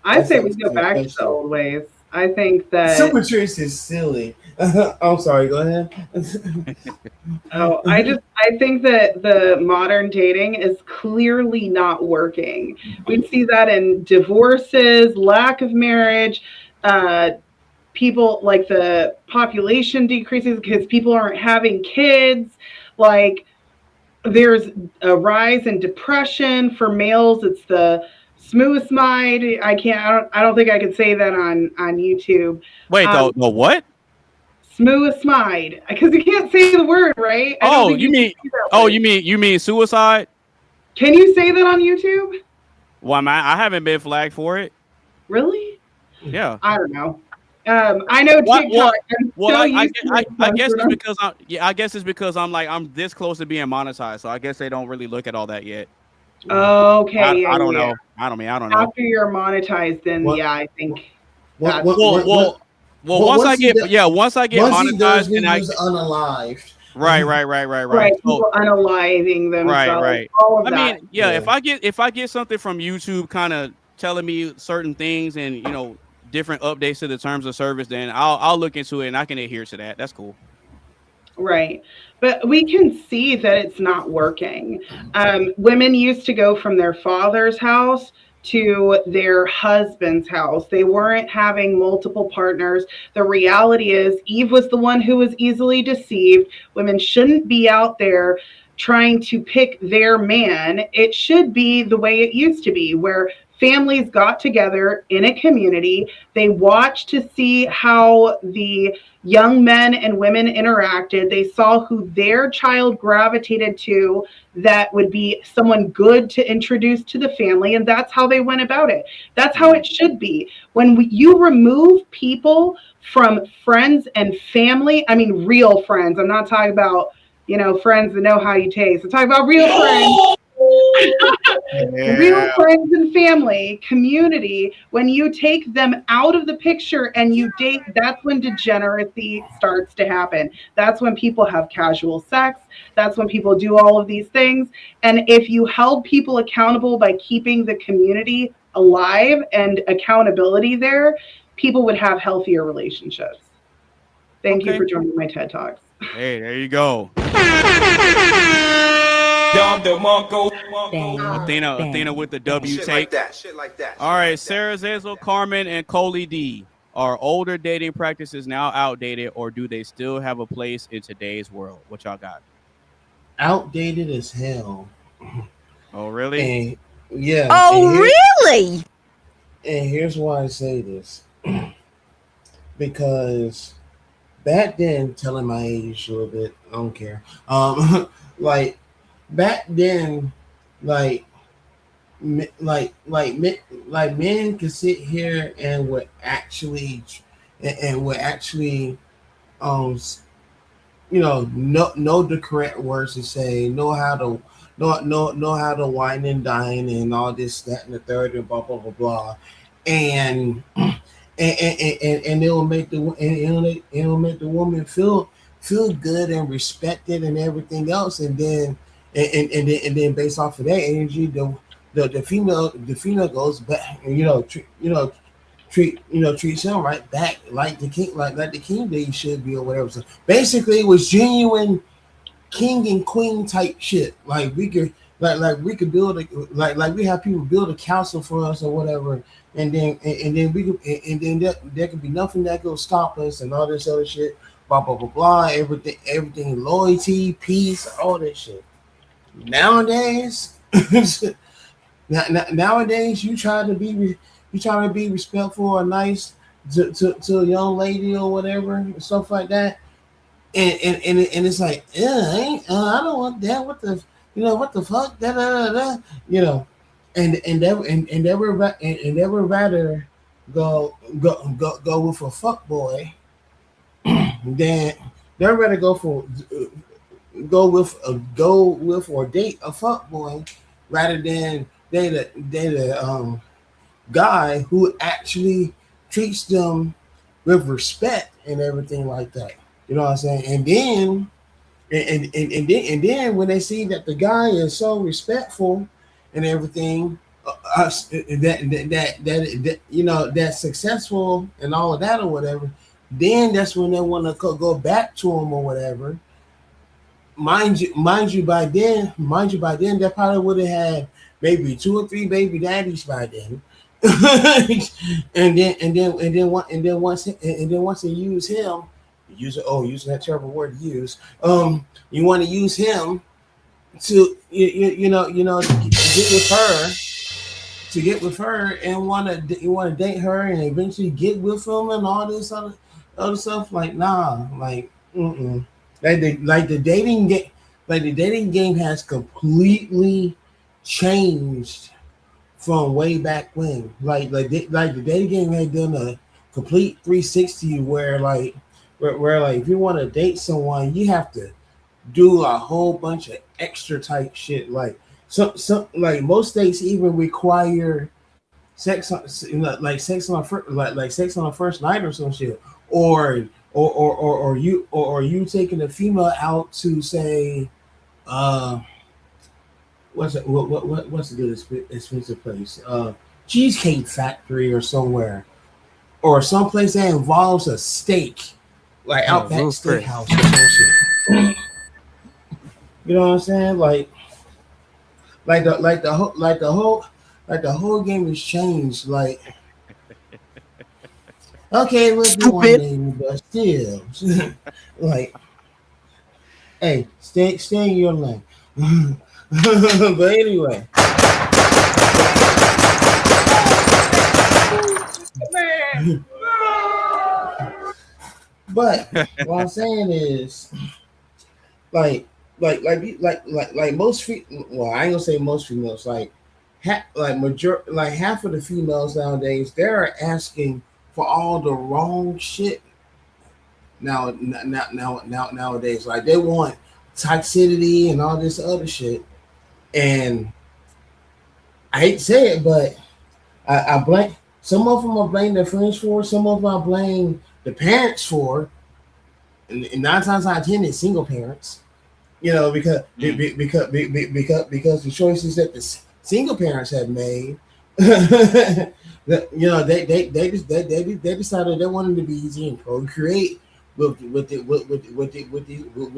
I say we go back to the old ways. I think that Super Trace is silly. I'm sorry, go ahead. I think that the modern dating is clearly not working. We see that in divorces, lack of marriage, people like the population decreases because people aren't having kids. Like there's a rise in depression for males. It's the Smooth Smide. I don't think I could say that on YouTube. Wait, no, what? Smooth Smide, because you can't say the word, right? You mean suicide? Can you say that on YouTube? Well, I haven't been flagged for it. Really? Yeah. I don't know. I know TikTok. I guess it's because I'm this close to being monetized, so I guess they don't really look at all that yet. Okay. I don't know. I don't know. After you're monetized, then I think. Once I get monetized and I unalived. Right. People unaliving themselves. Right. All of that. If I get something from YouTube, kind of telling me certain things and different updates to the terms of service, then I'll look into it and I can adhere to that. That's cool. Right. But we can see that it's not working. Women used to go from their father's house to their husband's house. They weren't having multiple partners. The reality is Eve was the one who was easily deceived. Women shouldn't be out there trying to pick their man. It should be the way it used to be, where families got together in a community. They watched to see how the young men and women interacted. They saw who their child gravitated to that would be someone good to introduce to the family. And that's how they went about it. That's how it should be. When you remove people from friends and family, I mean, real friends. I'm not talking about, friends that know how you taste. I'm talking about real friends. Real friends and family, community. When you take them out of the picture and you date, that's when degeneracy starts to happen. That's when people have casual sex. That's when people do all of these things. And if you held people accountable by keeping the community alive and accountability there, people would have healthier relationships. Thank you for joining my TED Talks. Hey, there you go. Athena with the W take. Shit like that. All right, Sarah Zazel, Carmen, and Coley D. Are older dating practices now outdated, or do they still have a place in today's world? What y'all got? Outdated as hell. Oh, really? And, yeah. Really? And here's why I say this. Because back then, telling my age a little bit, I don't care. Like back then, like men could sit here and would actually know the correct words to say, know how to wine and dine and all this, that, and the third, and blah blah blah blah, and it'll make the woman feel good and respected and everything else, and then based off of that energy, the female goes back and treats him right back like the king that he should be or whatever. So basically, it was genuine king and queen type shit. Like we could build like we have people build a castle for us or whatever, and then there could be nothing that could stop us and all this other shit. Blah blah blah blah. Everything loyalty, peace, all that shit. Nowadays, you try to be respectful or nice to a young lady or whatever and stuff like that, and it's like, I don't want that. What the fuck? And they would rather go with a fuck boy than they'd rather go with or date a fuck boy rather than date a guy who actually treats them with respect and everything like that. You know what I'm saying? And then when they see that the guy is so respectful and everything, that's successful and all of that or whatever, then that's when they want to go back to him or whatever. Mind you, by then, they probably would have had maybe 2 or 3 baby daddies by then. and then once they use him, using that terrible word to use. You want to use him to to get with her to get with her and want to date her and eventually get with him and all this other stuff. Like, nah, like, like the dating game has completely changed from way back when. Like the dating game had done a complete 360 where like if you want to date someone, you have to do a whole bunch of extra type shit. Like some like most states even require sex on sex on a first night or some shit, or you taking a female out to say what's a good expensive place, Cheesecake Factory or somewhere, or someplace that involves a steak, like Outback Steakhouse or some shit. You know what I'm saying? Like the whole game has changed. Like, okay, let's do one name, but still, like, hey, stay in your lane. But anyway. But what I'm saying is, like most well, I ain't gonna say most females, like half of the females nowadays, they're asking for all the wrong shit. Nowadays, like they want toxicity and all this other shit, and I hate to say it, but I blame some of them. I blame their friends for. Some of them I blame the parents for, and 9 times out of 10 it's single parents. You know, because the choices that the single parents have made, you know, they decided they wanted to be easy and procreate with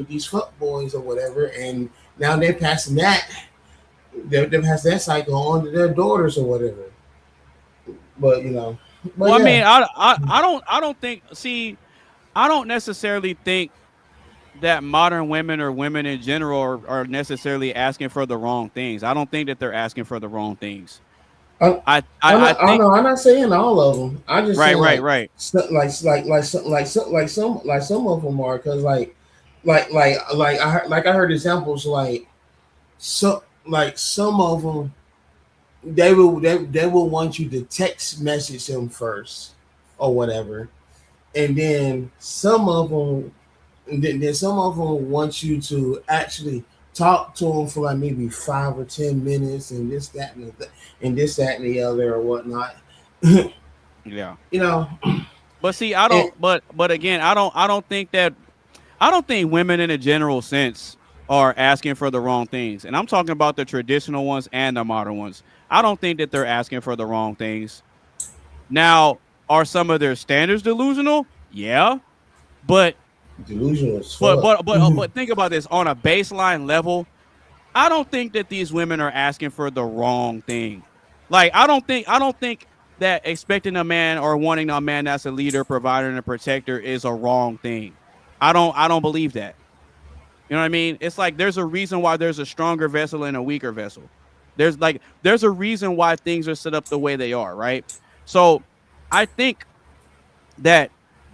these fuck boys or whatever, and now they're passing that cycle on to their daughters or whatever. But you know, well, yeah. I don't necessarily think that modern women or women in general are necessarily asking for the wrong things. I don't think that they're asking for the wrong things. I'm not saying all of them. I just right. Some of them are, because I heard examples like some of them they will want you to text message them first or whatever, and then some of them want you to actually talk to them for like maybe 5 or 10 minutes and this, that, and the other or whatnot. Yeah. You know. But see, I don't but again, I don't think women in a general sense are asking for the wrong things. And I'm talking about the traditional ones and the modern ones. I don't think that they're asking for the wrong things. Now, are some of their standards delusional? Yeah. But delusional as fuck. But think about this on a baseline level. I don't think that these women are asking for the wrong thing. Like I don't think that expecting a man or wanting a man that's a leader, provider, and a protector is a wrong thing. I don't believe that. You know what I mean? It's like there's a reason why there's a stronger vessel and a weaker vessel. There's a reason why things are set up the way they are, right? So I think that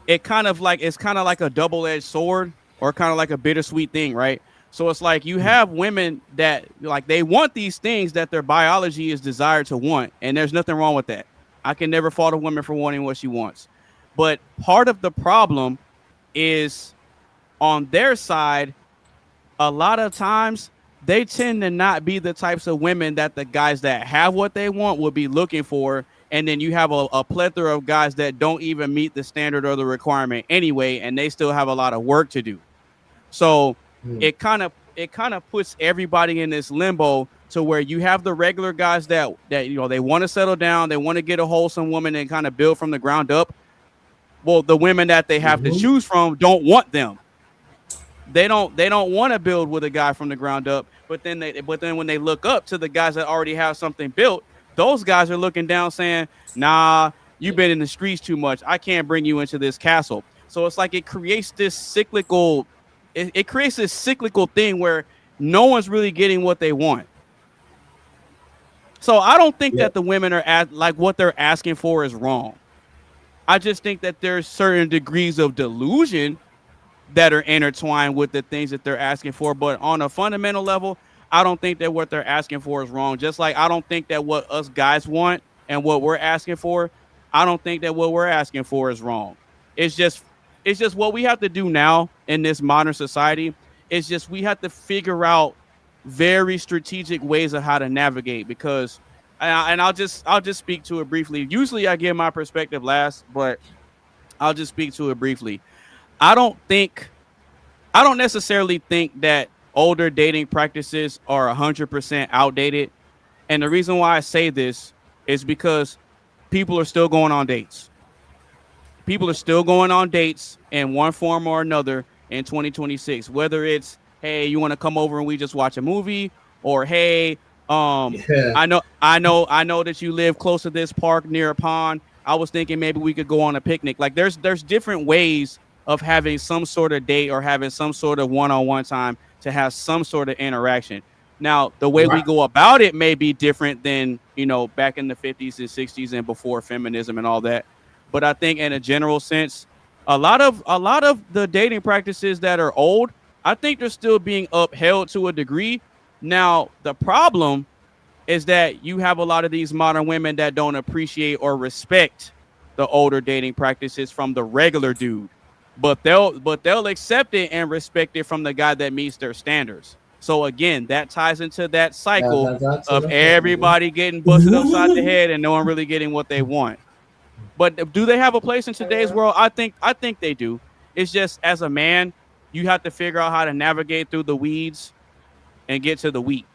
it's kind of like a double-edged sword, or kind of like a bittersweet thing, right? So it's like you have women that like they want these things that their biology is desired to want, and there's nothing wrong with that. I can never fault a woman for wanting what she wants. But part of the problem is on their side, a lot of times they tend to not be the types of women that the guys that have what they want would be looking for. And then you have a plethora of guys that don't even meet the standard or the requirement anyway, and they still have a lot of work to do. So it kind of puts everybody in this limbo to where you have the regular guys that you know, they want to settle down, they want to get a wholesome woman and kind of build from the ground up. Well, the women that they have to choose from don't want them. They don't want to build with a guy from the ground up. But then when they look up to the guys that already have something built, those guys are looking down saying, nah, you've been in the streets too much. I can't bring you into this castle. So it's like it creates this cyclical thing where no one's really getting what they want. So I don't think that the women are like what they're asking for is wrong. I just think that there's certain degrees of delusion that are intertwined with the things that they're asking for. But on a fundamental level, I don't think that what they're asking for is wrong. Just like I don't think that what us guys want and what we're asking for, I don't think that what we're asking for is wrong. It's just what we have to do now in this modern society. It's just we have to figure out very strategic ways of how to navigate, because and I'll just speak to it briefly. Usually I give my perspective last, but I'll just speak to it briefly. I don't necessarily think that older dating practices are 100% outdated. And the reason why I say this is because people are still going on dates. People are still going on dates in one form or another in 2026, whether it's, hey, you want to come over and we just watch a movie, or hey, I know that you live close to this park near a pond. I was thinking maybe we could go on a picnic. Like there's different ways of having some sort of date or having some sort of one-on-one time to have some sort of interaction. Now, the way we go about it may be different than, back in the 50s and 60s and before feminism and all that. But I think in a general sense, a lot of the dating practices that are old, I think they're still being upheld to a degree. Now, the problem is that you have a lot of these modern women that don't appreciate or respect the older dating practices from the regular dude. But they'll accept it and respect it from the guy that meets their standards. So again, that ties into that cycle of everybody getting busted upside the head and no one really getting what they want. But do they have a place in today's world? I think they do. It's just, as a man, you have to figure out how to navigate through the weeds and get to the wheat,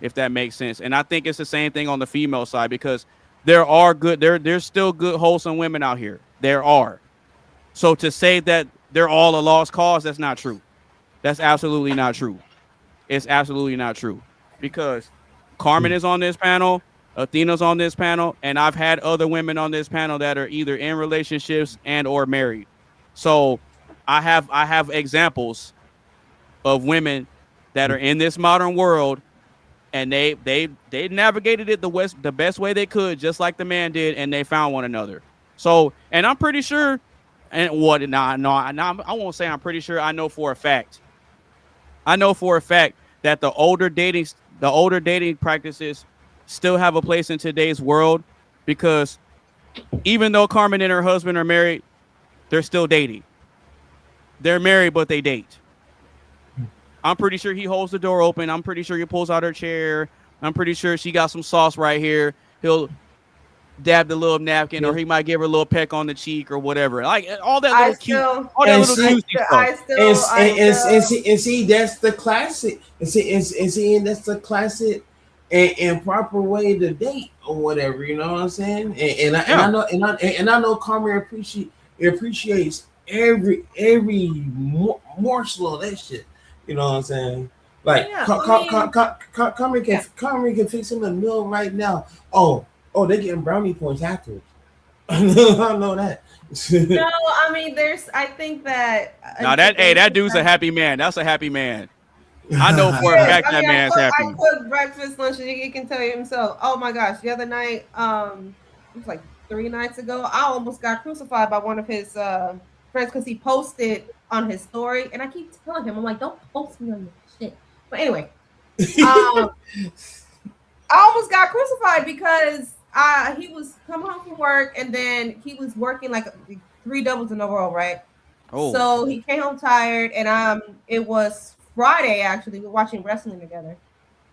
if that makes sense. And I think it's the same thing on the female side, because there's still good, wholesome women out here. There are. So to say that they're all a lost cause, that's not true. That's absolutely not true. It's absolutely not true, because Carmen is on this panel, Athena's on this panel, and I've had other women on this panel that are either in relationships and or married. So I have examples of women that are in this modern world, and they navigated it the best way they could, just like the man did, and they found one another. So, and I'm pretty sure. And what? I won't say I'm pretty sure. I know for a fact that the older dating practices still have a place in today's world, because even though Carmen and her husband are married, they're still dating. They're married, but they date. I'm pretty sure he holds the door open. I'm pretty sure he pulls out her chair. I'm pretty sure she got some sauce right here. He'll dab the little napkin, or he might give her a little peck on the cheek or whatever. Like all that little cute, all that little cutesy stuff. And see, that's the classic. And that's the classic and proper way to date or whatever. You know what I'm saying? And I know Carmen appreciates every morsel of that shit. You know what I'm saying? Like Carmen can fix him a meal right now. Oh, they're getting brownie points afterwards. I know that. No, I mean, I think that. That dude's a happy man. That's a happy man. I know for a fact that man's happy. I cooked breakfast, lunch, and he can tell you himself. Oh my gosh, the other night, it was like 3 nights ago, I almost got crucified by one of his friends because he posted on his story, and I keep telling him, I'm like, don't post me on your shit. But anyway, I almost got crucified because he was coming home from work, and then he was working like 3 doubles in a row, right? Oh. So he came home tired, and it was Friday, actually. We were watching wrestling together.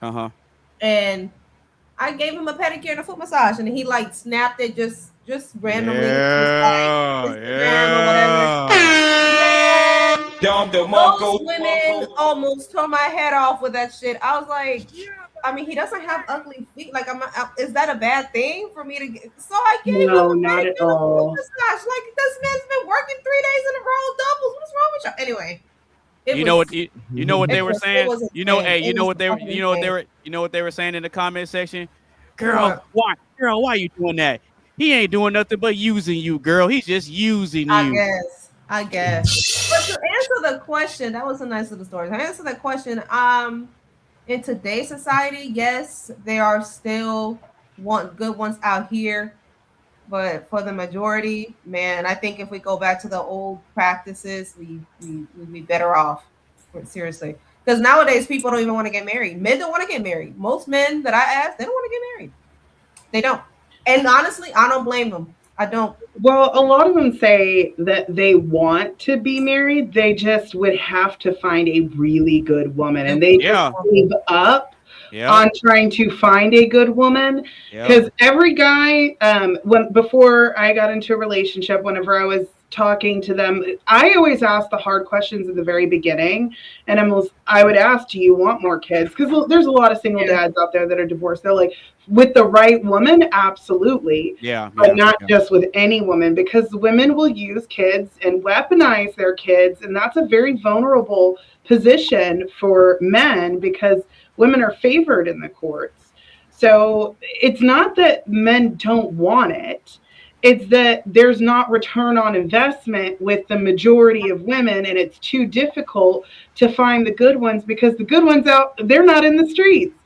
Uh-huh. And I gave him a pedicure and a foot massage, and he like snapped it just randomly. Those women almost tore my head off with that shit. I was like, I mean, he doesn't have ugly feet. Like, is that a bad thing for me to get? So I gave him a not at all. massage. Like, this man's been working 3 days in a row, doubles. What's wrong with you? Anyway. You know what they were saying? You know what they were saying in the comment section? Girl, why are you doing that? He ain't doing nothing but using you, girl. He's just using you. I guess. But to answer the question, that was a nice little story. To answer the question, in today's society, yes, there are still good ones out here, but for the majority, man, I think if we go back to the old practices, we'd be better off. Seriously, because nowadays people don't even want to get married. Men don't want to get married. Most men that I ask, they don't want to get married. They don't. And honestly, I don't blame them. I don't. Well, a lot of them say that they want to be married. They just would have to find a really good woman, and they just give up on trying to find a good woman. Because every guy, before I got into a relationship, whenever I was talking to them, I always ask the hard questions at the very beginning, and I would ask, do you want more kids? Because there's a lot of single dads out there that are divorced. They're like, with the right woman, absolutely, but not just with any woman, because women will use kids and weaponize their kids, and that's a very vulnerable position for men because women are favored in the courts. So it's not that men don't want it. It's that there's not return on investment with the majority of women, and it's too difficult to find the good ones because the good ones they're not in the streets.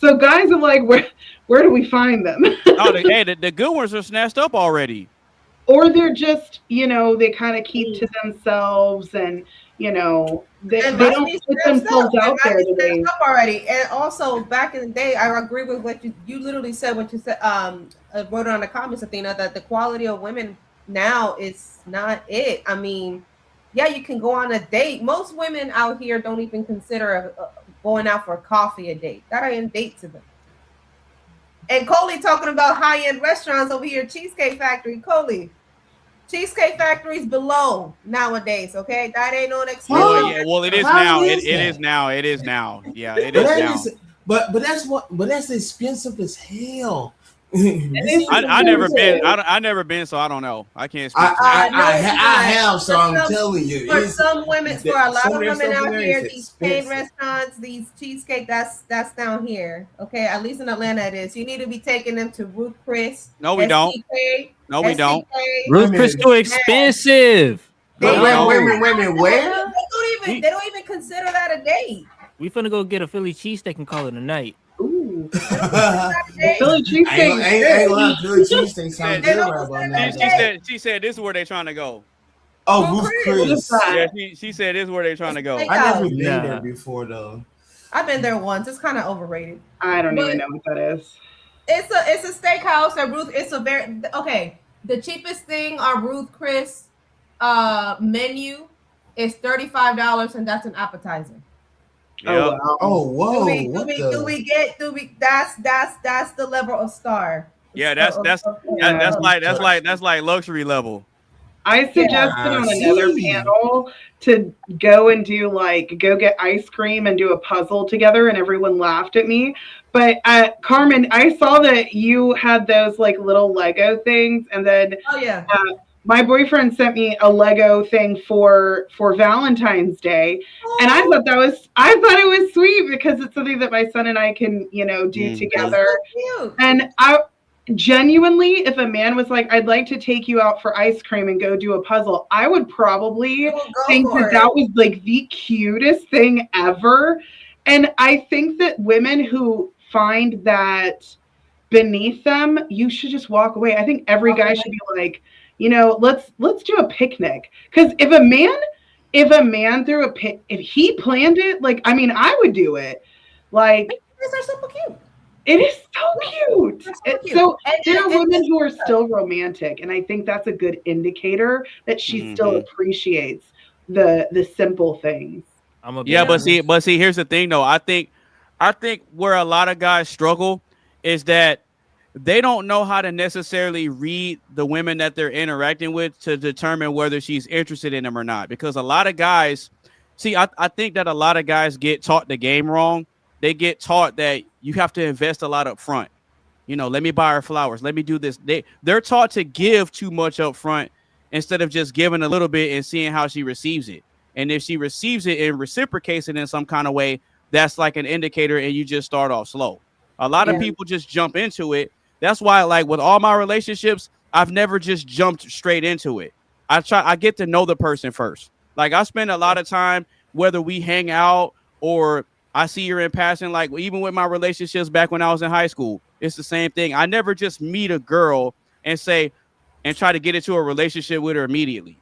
So guys are like, where do we find them? The good ones are snatched up already. Or they're just, they kind of keep to themselves, and, they don't put themselves out there today. Already. And also back in the day, I agree with what you literally said, what you said, wrote it on the comments, Athena, that the quality of women now is not it. I mean, yeah, you can go on a date. Most women out here don't even consider going out for coffee a date. That ain't a date to them. And Coley talking about high-end restaurants over here, Cheesecake Factory. Coley, Cheesecake Factory's below nowadays, okay? That ain't no excuse. Well, it is now. It is now. It is now. Yeah, it is now. But that's expensive as hell. I never been, so I don't know. I can't speak. I have, so I'm telling you. For some women, for a lot of women out here, these chain restaurants, these cheesecake, that's down here. Okay, at least in Atlanta it is. You need to be taking them to Ruth Chris. No, we don't. No, we don't. Ruth Chris too expensive. Wait a minute, where? They don't even consider that a date. We finna go get a Philly cheesesteak and call it a night. Ooh. Philly cheesesteak. Philly cheesesteak sounds good right now. She said this is where they're trying to go. Oh, Ruth Chris. Yeah, she said this is where they're trying to go. I never been there before though. I've been there once. It's kind of overrated. I don't even know what that is. It's a steakhouse at Ruth. It's a very the cheapest thing on Ruth Chris menu is $35, and that's an appetizer. Yeah. Oh, whoa. That's the level of star. Yeah, that's like luxury level. I suggested on another panel to go and go get ice cream and do a puzzle together, and everyone laughed at me. But Carmen, I saw that you had those little Lego things, and then my boyfriend sent me a Lego thing for Valentine's Day, and I thought it was sweet because it's something that my son and I can do together. So and I genuinely, if a man was like, I'd like to take you out for ice cream and go do a puzzle, I would probably think that was the cutest thing ever. And I think that women who find that beneath them, you should just walk away. I think every guy should be like, let's do a picnic. Because if a man threw a picnic, if he planned it, I would do it. These are super cute. It is so cute. So there are women who are still romantic, and I think that's a good indicator that she still appreciates the simple things. But see, here's the thing though. I think where a lot of guys struggle is that they don't know how to necessarily read the women that they're interacting with to determine whether she's interested in them or not. Because a lot of guys, I think that a lot of guys get taught the game wrong. They get taught that you have to invest a lot up front. Let me buy her flowers. Let me do this. They're taught to give too much up front instead of just giving a little bit and seeing how she receives it. And if she receives it and reciprocates it in some kind of way, that's like an indicator, and you just start off slow. A lot of people just jump into it. That's why, with all my relationships, I've never just jumped straight into it. I get to know the person first. I spend a lot of time, whether we hang out or I see you're in passing. Like even with my relationships back when I was in high school, it's the same thing. I never just meet a girl and say and try to get into a relationship with her immediately.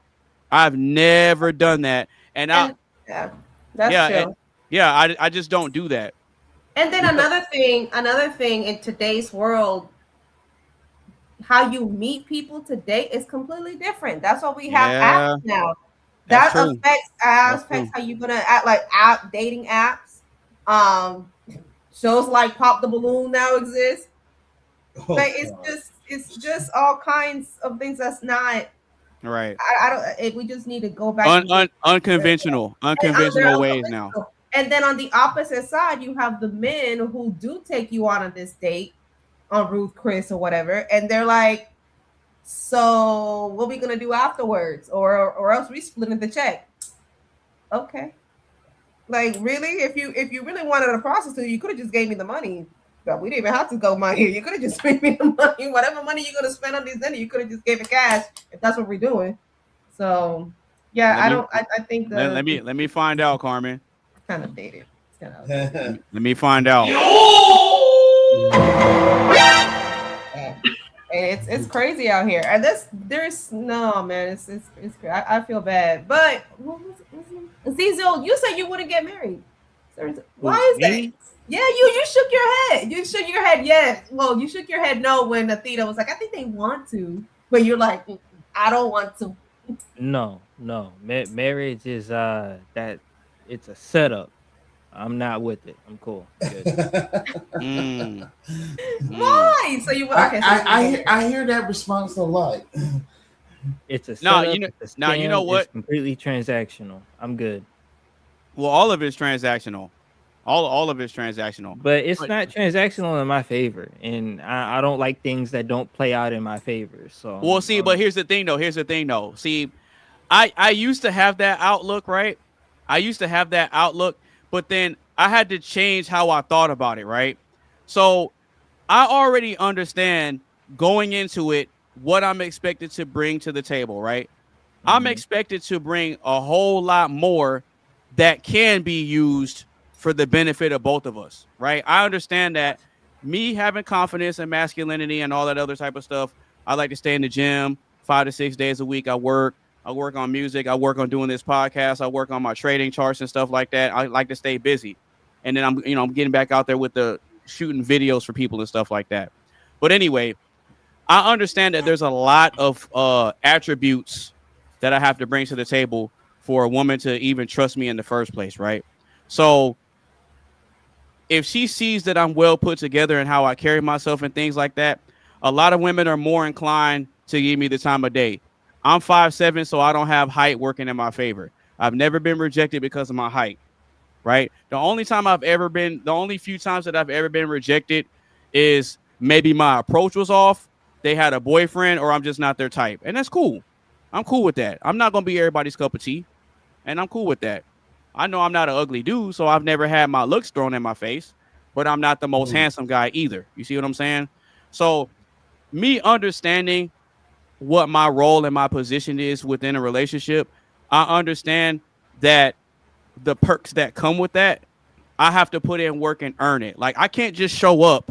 I've never done that, and yeah, that's true. I just don't do that. And then another thing in today's world, how you meet people today is completely different. That's why we have apps now. That affects how you're gonna act, like dating apps. Shows like Pop the Balloon now exist. Like it's just all kinds of things that's not right. I don't. We just need to go back. Unconventional ways now. And then on the opposite side, you have the men who do take you on this date on Ruth Chris or whatever, and they're like, "So what are we gonna do afterwards? Or else we splitting the check?" Okay, like really, if you really wanted a prostitute, you could have just gave me the money. But we didn't even have to go money. You could have just paid me the money. Whatever money you're gonna spend on this dinner, you could have just gave it cash if that's what we're doing. So yeah, I think let me find out, Carmen. Kind of dated. Let me find out. It's crazy out here, and there's no man. It's I feel bad, but Azizel, you said you wouldn't get married. Why is that? Yeah, you shook your head. You shook your head. Yes. Well, you shook your head no when Athena was like, I think they want to, but you're like, I don't want to. No. Marriage is that it's a setup. I'm not with it. I'm cool. Good. Why? So you? Okay. I hear that response a lot. It's a setup. You know what? It's completely transactional. I'm good. Well, all of it's transactional. All of it's transactional. But it's not transactional in my favor, and I don't like things that don't play out in my favor. So well, see, but here's the thing though. See, I used to have that outlook, right? But then I had to change how I thought about it, right? So I already understand going into it what I'm expected to bring to the table, right? Mm-hmm. I'm expected to bring a whole lot more that can be used for the benefit of both of us, right? I understand that me having confidence and masculinity and all that other type of stuff, I like to stay in the gym 5 to 6 days a week. I work on music. I work on doing this podcast. I work on my trading charts and stuff like that. I like to stay busy. And then I'm getting back out there with the shooting videos for people and stuff like that. But anyway, I understand that there's a lot of attributes that I have to bring to the table for a woman to even trust me in the first place, right? So if she sees that I'm well put together and how I carry myself and things like that, a lot of women are more inclined to give me the time of day. I'm 5'7", so I don't have height working in my favor. I've never been rejected because of my height, right? The only few times that I've ever been rejected is maybe my approach was off, they had a boyfriend, or I'm just not their type. And that's cool. I'm cool with that. I'm not going to be everybody's cup of tea, and I'm cool with that. I know I'm not an ugly dude, so I've never had my looks thrown in my face, but I'm not the most handsome guy either. You see what I'm saying? So me understanding what my role and my position is within a relationship, I understand that the perks that come with that, I have to put in work and earn it. Like I can't just show up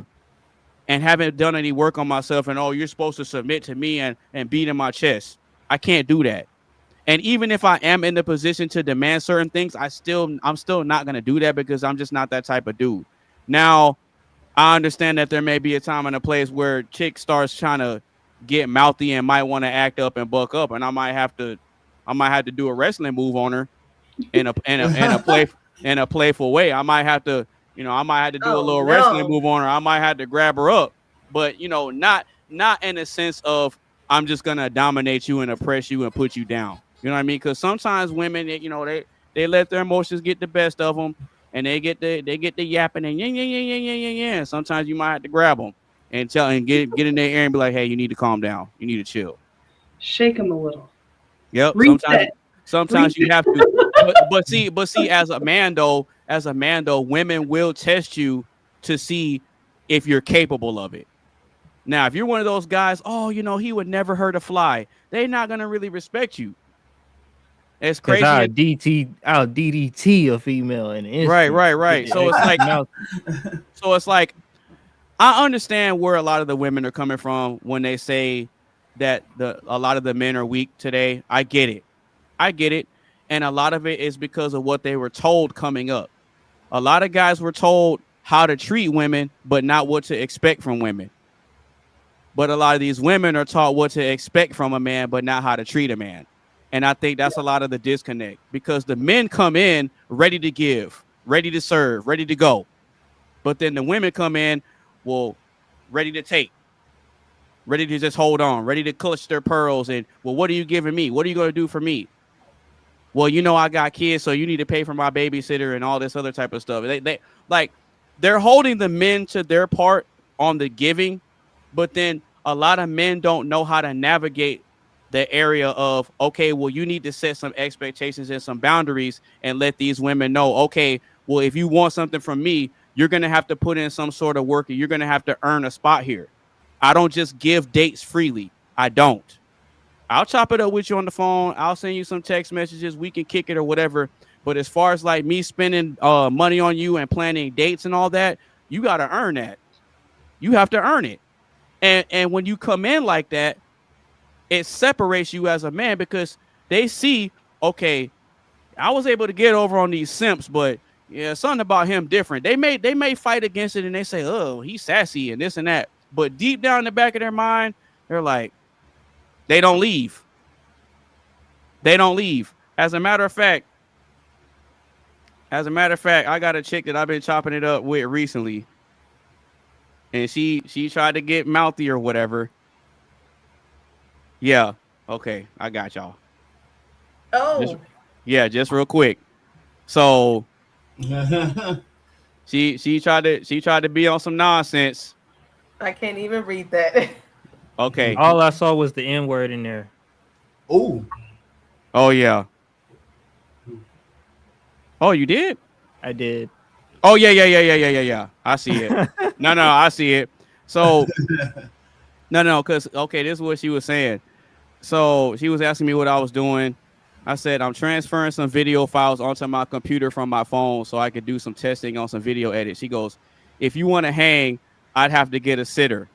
and haven't done any work on myself and, oh, you're supposed to submit to me and beat in my chest. I can't do that. And even if I am in the position to demand certain things, I'm still not going to do that because I'm just not that type of dude. Now, I understand that there may be a time and a place where chick starts trying to get mouthy and might want to act up and buck up, and I might have to do a wrestling move on her in a playful way. I might have to do a little wrestling move on her. I might have to grab her up, but not in a sense of I'm just gonna dominate you and oppress you and put you down. You know what I mean? Because sometimes women, they let their emotions get the best of them, and they get the yapping and yeah. Sometimes you might have to grab them and get in their ear and be like, hey, you need to calm down. You need to chill. Shake them a little. Yep. Sometimes you have to. But see, as a man though, women will test you to see if you're capable of it. Now, if you're one of those guys, he would never hurt a fly, they're not gonna really respect you. It's Because crazy. I'll DDT a female in an Right, instant. right. So it's like, so it's like, I understand where a lot of the women are coming from when they say that a lot of the men are weak today. I get it, and a lot of it is because of what they were told coming up. A lot of guys were told how to treat women, but not what to expect from women. But a lot of these women are taught what to expect from a man, but not how to treat a man. And I think that's a lot of the disconnect, because the men come in ready to give, ready to serve, ready to go. But then the women come in, well, ready to take, ready to just hold on, ready to clutch their pearls. And, well, what are you giving me? What are you going to do for me? Well, you know, I got kids, so you need to pay for my babysitter and all this other type of stuff. They're holding the men to their part on the giving, but then a lot of men don't know how to navigate the area of, okay, well, you need to set some expectations and some boundaries and let these women know, okay, well, if you want something from me, you're going to have to put in some sort of work, and you're going to have to earn a spot here. I don't just give dates freely. I don't. I'll chop it up with you on the phone. I'll send you some text messages. We can kick it or whatever. But as far as like me spending money on you and planning dates and all that, you got to earn that. You have to earn it. And when you come in like that, it separates you as a man, because they see, okay, I was able to get over on these simps, but yeah, something about him different. They may fight against it, and they say, oh, he's sassy and this and that. But deep down in the back of their mind, they're like, they don't leave. They don't leave. As a matter of fact, I got a chick that I've been chopping it up with recently, and she tried to get mouthy or whatever. Yeah. Okay, I got y'all. Oh. Just real quick. So she tried to be on some nonsense. I can't even read that. Okay. All I saw was the N word in there. Oh. Oh yeah. Oh, you did? I did. Oh yeah. I see it. No, I see it. So no, because okay, this is what she was saying. So she was asking me what I was doing. I said, I'm transferring some video files onto my computer from my phone so I could do some testing on some video edits. She goes, if you want to hang, I'd have to get a sitter.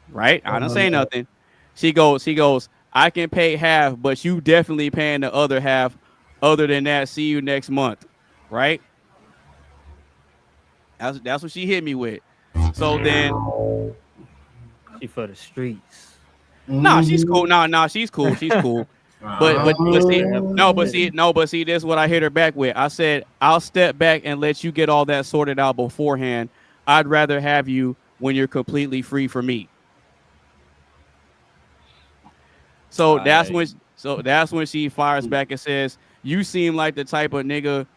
Right? I don't say nothing. She goes, I can pay half, but you definitely paying the other half. Other than that, see you next month. Right? That's what she hit me with. So then she for the streets. No, she's cool. No, she's cool. She's cool. But see, this is what I hit her back with. I said, I'll step back and let you get all that sorted out beforehand. I'd rather have you when you're completely free for me. So that's when she fires back and says, you seem like the type of nigga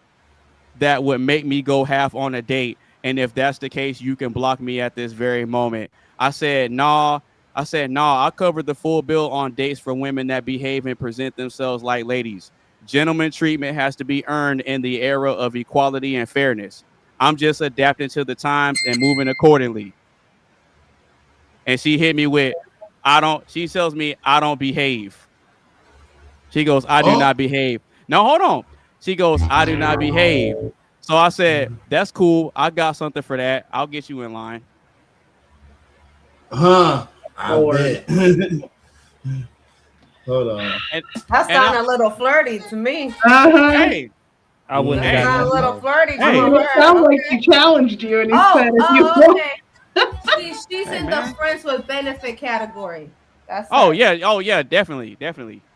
that would make me go half on a date. And if that's the case, you can block me at this very moment. I said, nah, I covered the full bill on dates for women that behave and present themselves like ladies. Gentleman treatment has to be earned in the era of equality and fairness. I'm just adapting to the times and moving accordingly. And she hit me with, she tells me I don't behave. She goes, I do not behave. No, hold on. She goes, I do not behave. So I said, that's cool. I got something for that. I'll get you in line. I bet. Hold on. That sounded a little flirty to me. Hey, I wouldn't That have sounded a gotten little flirty. Hey. It sounds like he challenged you, and he said, if you want. Okay. She's in the friends with benefit category. That's Oh her. yeah, definitely.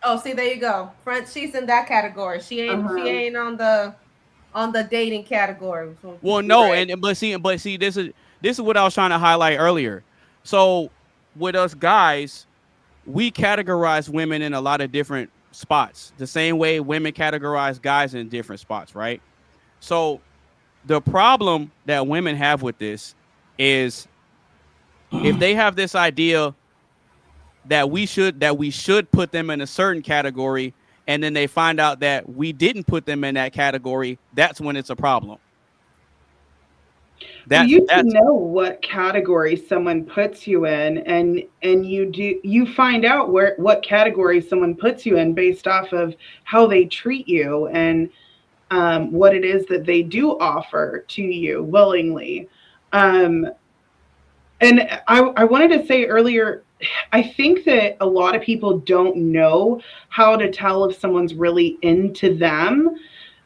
Oh, see, there you go. She's in that category. She ain't on the dating category. So Well, no, but see, this is what I was trying to highlight earlier. So with us guys, we categorize women in a lot of different spots, the same way women categorize guys in different spots, right? So the problem that women have with this is if they have this idea that we should put them in a certain category, and then they find out that we didn't put them in that category, that's when it's a problem. That you that's know what category someone puts you in, and you find out what category someone puts you in based off of how they treat you and what it is that they do offer to you willingly. Um, and I wanted to say earlier, I think that a lot of people don't know how to tell if someone's really into them.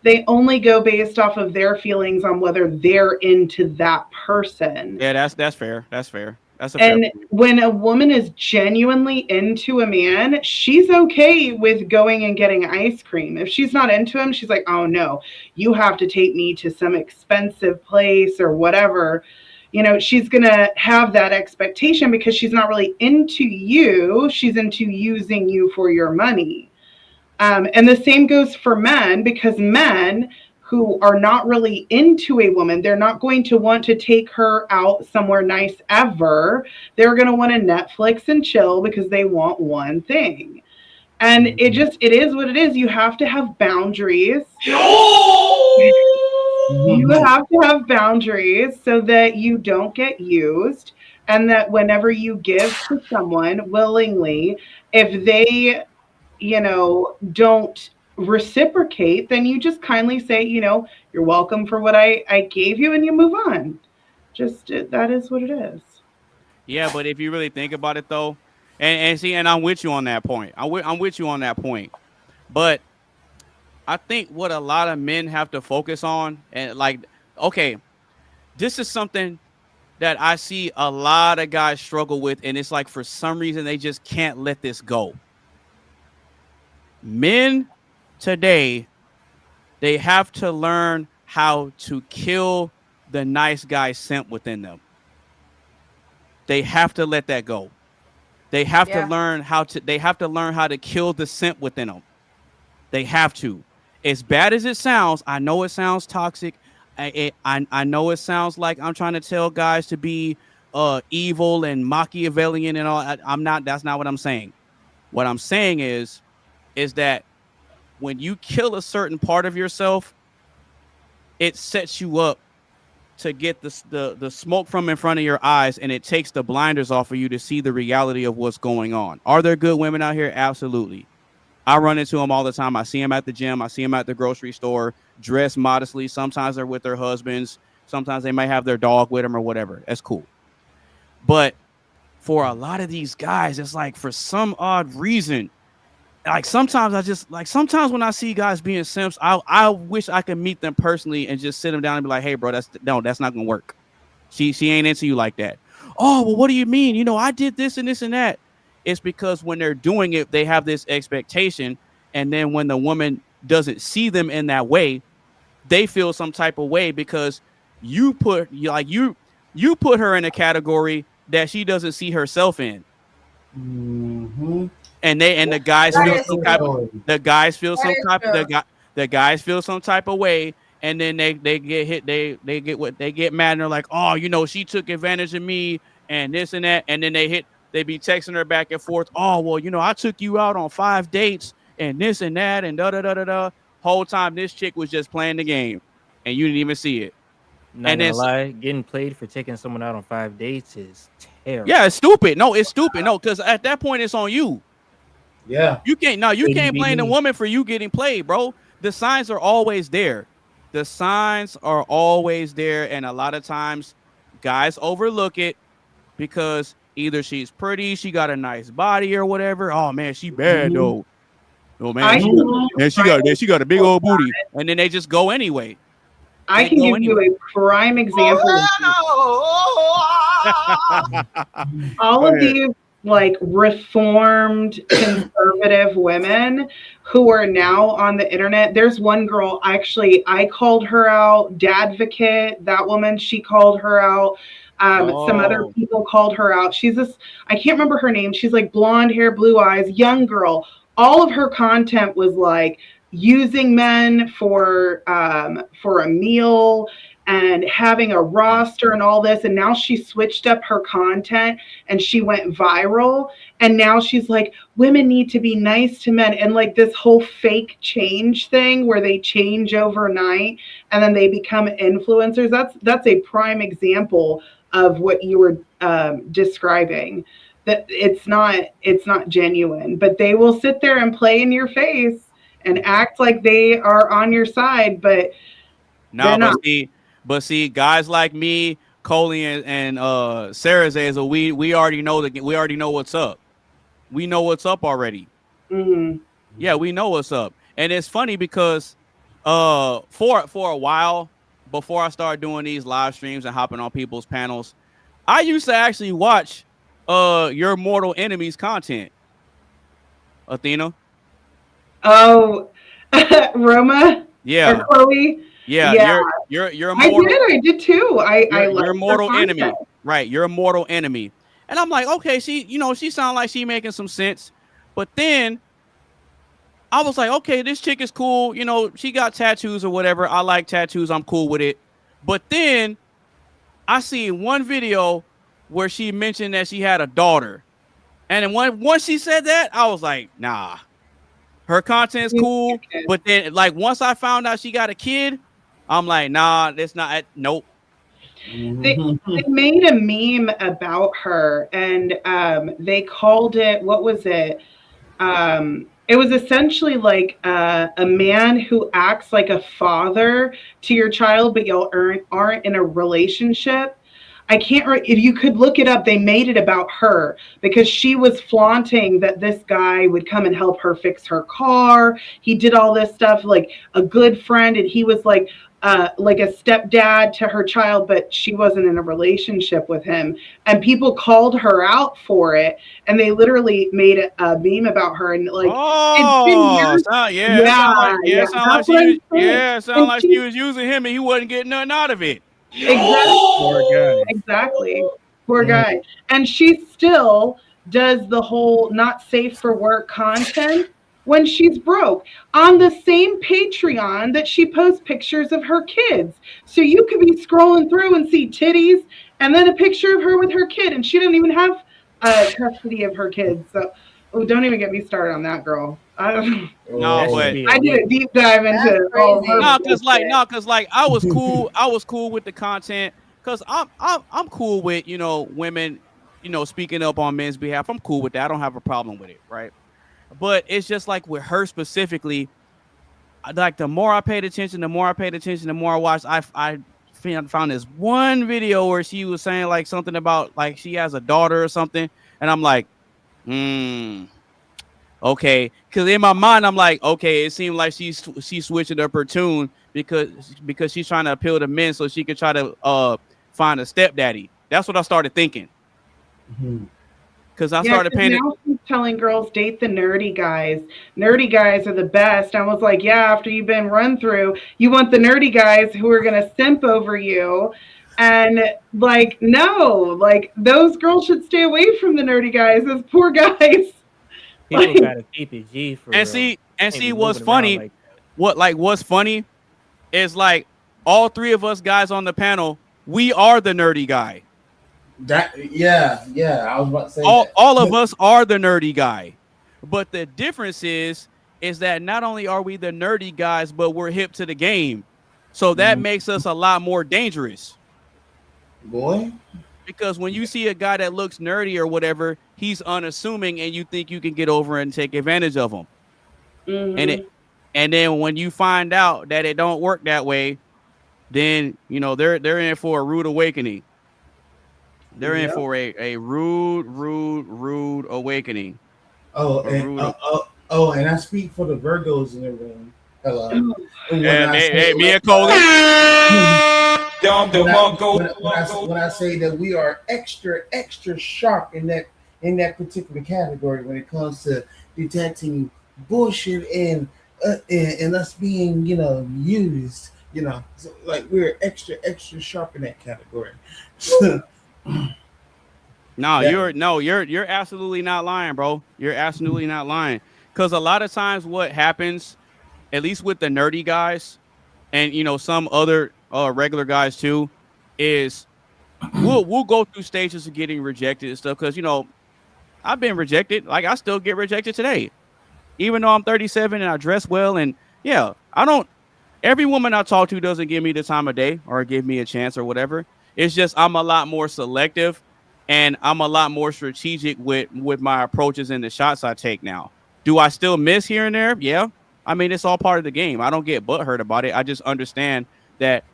They only go based off of their feelings on whether they're into that person. yeah, that's fair. That's fair. That's a fair And point. when a woman is genuinely into a man, she's okay with going and getting ice cream. If she's not into him, she's like, oh no, you have to take me to some expensive place or whatever. You know, she's going to have that expectation because she's not really into you. She's into using you for your money. And the same goes for men, because men who are not really into a woman, they're not going to want to take her out somewhere nice ever. They're going to want to Netflix and chill because they want one thing. And it is what it is. You have to have boundaries. You have to have boundaries so that you don't get used, and that whenever you give to someone willingly, if they, don't reciprocate, then you just kindly say, you're welcome for what I gave you, and you move on. That is what it is. Yeah, but if you really think about it though, and I'm with you on that point. I'm with you on that point. But I think what a lot of men have to focus on, and okay, this is something that I see a lot of guys struggle with, and it's like for some reason they just can't let this go. Men today, they have to learn how to kill the nice guy simp within them. They have to let that go. They have to learn how to kill the simp within them. They have to. As bad as it sounds, I know it sounds toxic. I know it sounds like I'm trying to tell guys to be evil and Machiavellian and all. I'm not. That's not what I'm saying. What I'm saying is that when you kill a certain part of yourself, it sets you up to get the smoke from in front of your eyes, and it takes the blinders off of you to see the reality of what's going on. Are there good women out here? Absolutely. I run into them all the time. I see them at the gym. I see them at the grocery store, dressed modestly. Sometimes they're with their husbands. Sometimes they might have their dog with them or whatever. That's cool. But for a lot of these guys, it's like for some odd reason, sometimes when I see guys being simps, I wish I could meet them personally and just sit them down and be like, hey, bro, that's not going to work. She ain't into you like that. Oh, well, what do you mean? I did this and this and that. It's because when they're doing it, they have this expectation. And then when the woman doesn't see them in that way, they feel some type of way because you put her in a category that she doesn't see herself in. Mm-hmm. And the guys feel some type of way, and then they get hit. They get mad, and they're like, oh, she took advantage of me and this and that, and then they be texting her back and forth. Oh, well, I took you out on 5 dates and this and that and da da da da da. Whole time this chick was just playing the game, and you didn't even see it. Not gonna lie, getting played for taking someone out on 5 dates is terrible. Yeah, it's stupid. No, it's stupid. No, because at that point it's on you. Yeah. You can't blame the woman for you getting played, bro. The signs are always there. And a lot of times guys overlook it because either she's pretty, she got a nice body or whatever. Oh man, she bad though. Oh man, she got a big old booty. And then they just go anyway. I can give you a prime example. All of these reformed conservative women who are now on the internet. There's one girl, actually, I called her out. Dadvocate, that woman, she called her out. Some other people called her out. She's this, I can't remember her name. She's like blonde hair, blue eyes, young girl. All of her content was like using men for a meal and having a roster and all this. And now she switched up her content and she went viral. And now she's like, women need to be nice to men. And like this whole fake change thing where they change overnight and then they become influencers. That's a prime example of what you were describing. That it's not genuine, but they will sit there and play in your face and act like they are on your side, but no, but see, guys like me, Coley and Sarah Zazel, we already know we already know what's up. We know what's up already. Mm-hmm. Yeah, we know what's up, and it's funny because for a while before I started doing these live streams and hopping on people's panels, I used to actually watch your Mortal Enemies content, Athena. Oh, Roma. Yeah. Or Chloe. Yeah. You're a mortal. I did too. You're a mortal enemy, right? You're a mortal enemy, and I'm like, okay, she sounds like she making some sense, but then I was like, okay, this chick is cool. She got tattoos or whatever. I like tattoos. I'm cool with it. But then I seen one video where she mentioned that she had a daughter. And then once she said that, I was like, nah, her content's cool. But then like once I found out she got a kid, I'm like, nah, that's not, nope. They made a meme about her and they called it, what was it? It was essentially like a man who acts like a father to your child, but y'all aren't in a relationship. I can't, if you could look it up, they made it about her because she was flaunting that this guy would come and help her fix her car. He did all this stuff, like a good friend. And he was like a stepdad to her child, but she wasn't in a relationship with him. And people called her out for it. And they literally made a meme about her. And like, it sounds like she was using him and he wasn't getting nothing out of it. Exactly. Poor guy. And she still does the whole not safe for work content when she's broke on the same Patreon that she posts pictures of her kids. So you could be scrolling through and see titties and then a picture of her with her kid, and she doesn't even have custody of her kids. So don't even get me started on that girl. I did a deep dive into because I was cool. I was cool with the content because I'm cool with women speaking up on men's behalf. I'm cool with that. I don't have a problem with it, right? But it's just like with her specifically, like the more I paid attention, the more I watched. I found this one video where she was saying like something about like she has a daughter or something, and I'm like, okay, because in my mind I'm like, okay, it seemed like she's switching up her tune because she's trying to appeal to men so she could try to find a stepdaddy. That's what I started thinking. Because I started paying. Now she's telling girls date the nerdy guys. Nerdy guys are the best. I was like, yeah, after you've been run through, you want the nerdy guys who are gonna simp over you. And like, no, like those girls should stay away from the nerdy guys. Those poor guys. People gotta keep it G for real. See what's funny. What's funny is like all three of us guys on the panel, we are the nerdy guy. I was about to say all of us are the nerdy guy. But the difference is that not only are we the nerdy guys, but we're hip to the game. So that makes us a lot more dangerous. Boy. Because when you see a guy that looks nerdy or whatever, he's unassuming and you think you can get over and take advantage of him. And then when you find out that it don't work that way, then they're in for a rude awakening. They're in for a rude awakening. And I speak for the Virgos in the room. Hello. Hey, me and Coley. When I say that we are extra sharp in that particular category when it comes to detecting bullshit and us being used, so like we're extra sharp in that category. You're absolutely not lying, bro. You're absolutely not lying. Because a lot of times what happens, at least with the nerdy guys and some other regular guys too, is we'll go through stages of getting rejected and stuff, because you know I've been rejected. Like I still get rejected today, even though I'm 37 and I dress well. And yeah, I don't. Every woman I talk to doesn't give me the time of day or give me a chance or whatever. It's just I'm a lot more selective, and I'm a lot more strategic with my approaches and the shots I take now. Do I still miss here and there? Yeah. I mean, it's all part of the game. I don't get butthurt about it. I just understand that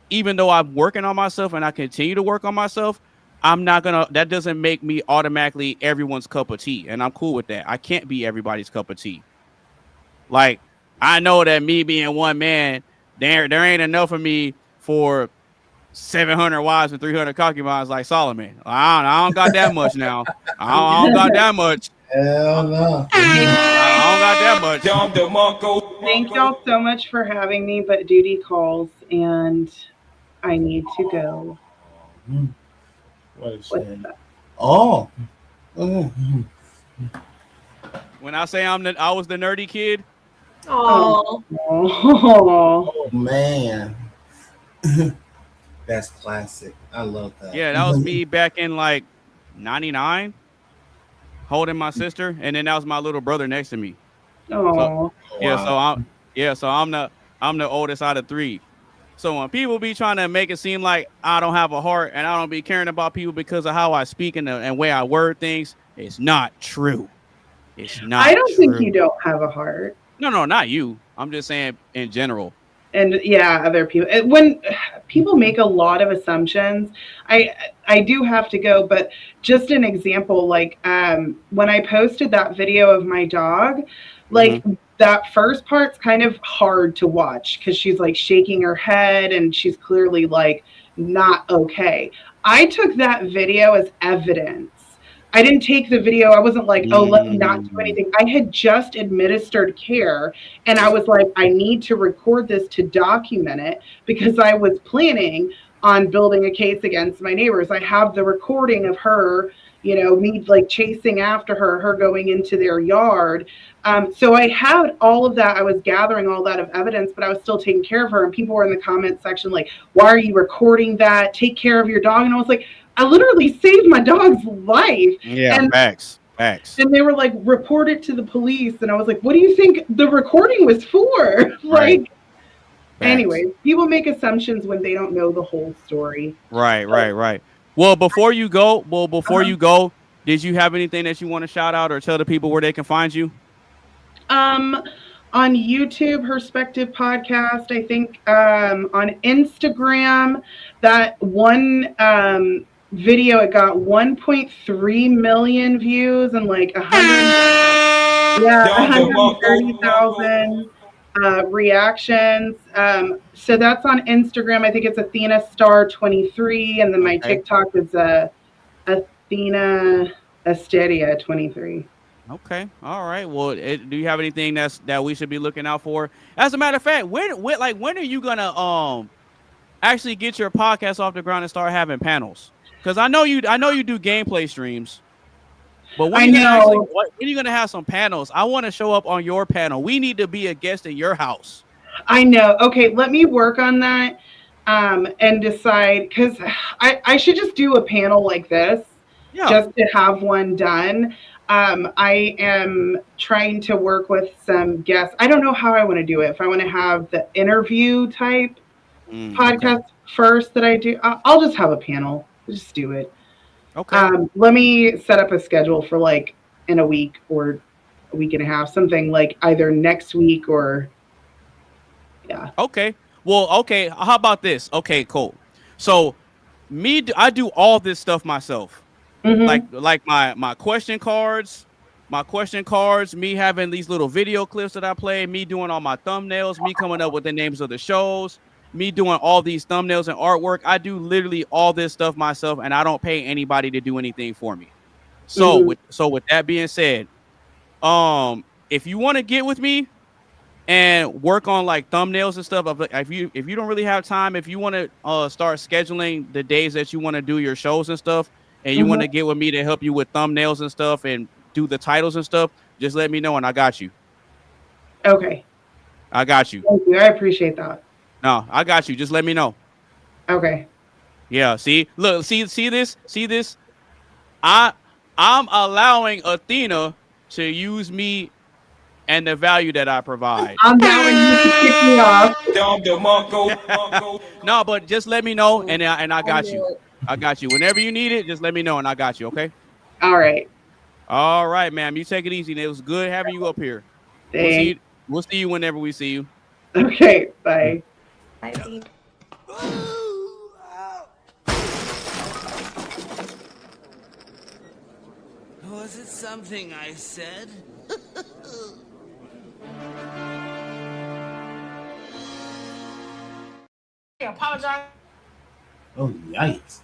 even though I'm working on myself and I continue to work on myself, that doesn't make me automatically everyone's cup of tea. And I'm cool with that. I can't be everybody's cup of tea. Like, I know that me being one man, there ain't enough of me for 700 wives and 300 concubines like Solomon. I don't got that much now. I don't got that much. Hell no. I don't got that much. Thank y'all so much for having me, but duty calls and I need to go. What is that? Oh. When I say I was the nerdy kid. Oh. Oh man. That's classic. I love that. Yeah, that was me back in like 99, holding my sister, and then that was my little brother next to me. Oh. So I'm the oldest out of three. So when people be trying to make it seem like I don't have a heart and I don't be caring about people because of how I speak and the way I word things, it's not true. It's not. I don't think true. you don't have a heart. No, not you. I'm just saying in general. And yeah, other people. When people make a lot of assumptions, I do have to go. But just an example, like when I posted that video of my dog, like that first part's kind of hard to watch because she's like shaking her head and she's clearly like not okay. I took that video as evidence. I didn't take the video. I wasn't like, oh, let me not do anything. I had just administered care. And I was like, I need to record this to document it because I was planning on building a case against my neighbors. I have the recording of her, you know, me like chasing after her going into their yard. So I had all of that. I was gathering all that of evidence, but I was still taking care of her. And people were in the comment section like, why are you recording that? Take care of your dog. And I was like, I literally saved my dog's life. Yeah, and, facts. And they were like, report it to the police. And I was like, what do you think the recording was for? Like, anyway, people make assumptions when they don't know the whole story. Right. Well, before you go, did you have anything that you want to shout out or tell the people where they can find you? On YouTube, Perspective Podcast, I think on Instagram, that one video, it got 1.3 million views and like 130,000 reactions. So that's on Instagram. I think it's Athena Star 23, and then my TikTok is Athena Asteria 23. Okay. All right. Well, do you have anything that we should be looking out for? As a matter of fact, when are you gonna actually get your podcast off the ground and start having panels? Because I know you do gameplay streams, but when are you gonna have some panels? I want to show up on your panel. We need to be a guest in your house. I know. Okay, let me work on that and decide, because I should just do a panel like this, just to have one done. I am trying to work with some guests. I don't know how I want to do it. If I want to have the interview type podcast first that I do, I'll just have a panel. Just do it. Okay. Let me set up a schedule for like in a week or a week and a half, something like either next week or Okay. Well, okay. How about this? Okay, cool. So I do all this stuff myself. Like my question cards, me having these little video clips that I play, me doing all my thumbnails, me coming up with the names of the shows, me doing all these thumbnails and artwork. I do literally all this stuff myself, and I don't pay anybody to do anything for me. So with that being said, if you want to get with me and work on like thumbnails and stuff, if you don't really have time, if you want to start scheduling the days that you want to do your shows and stuff, and you want to get with me to help you with thumbnails and stuff and do the titles and stuff, just let me know and I got you. Okay. I got you. Thank you. I appreciate that. No, I got you. Just let me know. Okay. Yeah. See, look, see this. I'm allowing Athena to use me and the value that I provide. I'm down when you kick me off. No, but just let me know, and I got you. I got you. Whenever you need it, just let me know, and I got you. Okay. All right. All right, ma'am. You take it easy. It was good having you up here. Thanks. We'll see you whenever we see you. Okay. Bye. I think Was it something I said? Oh yikes!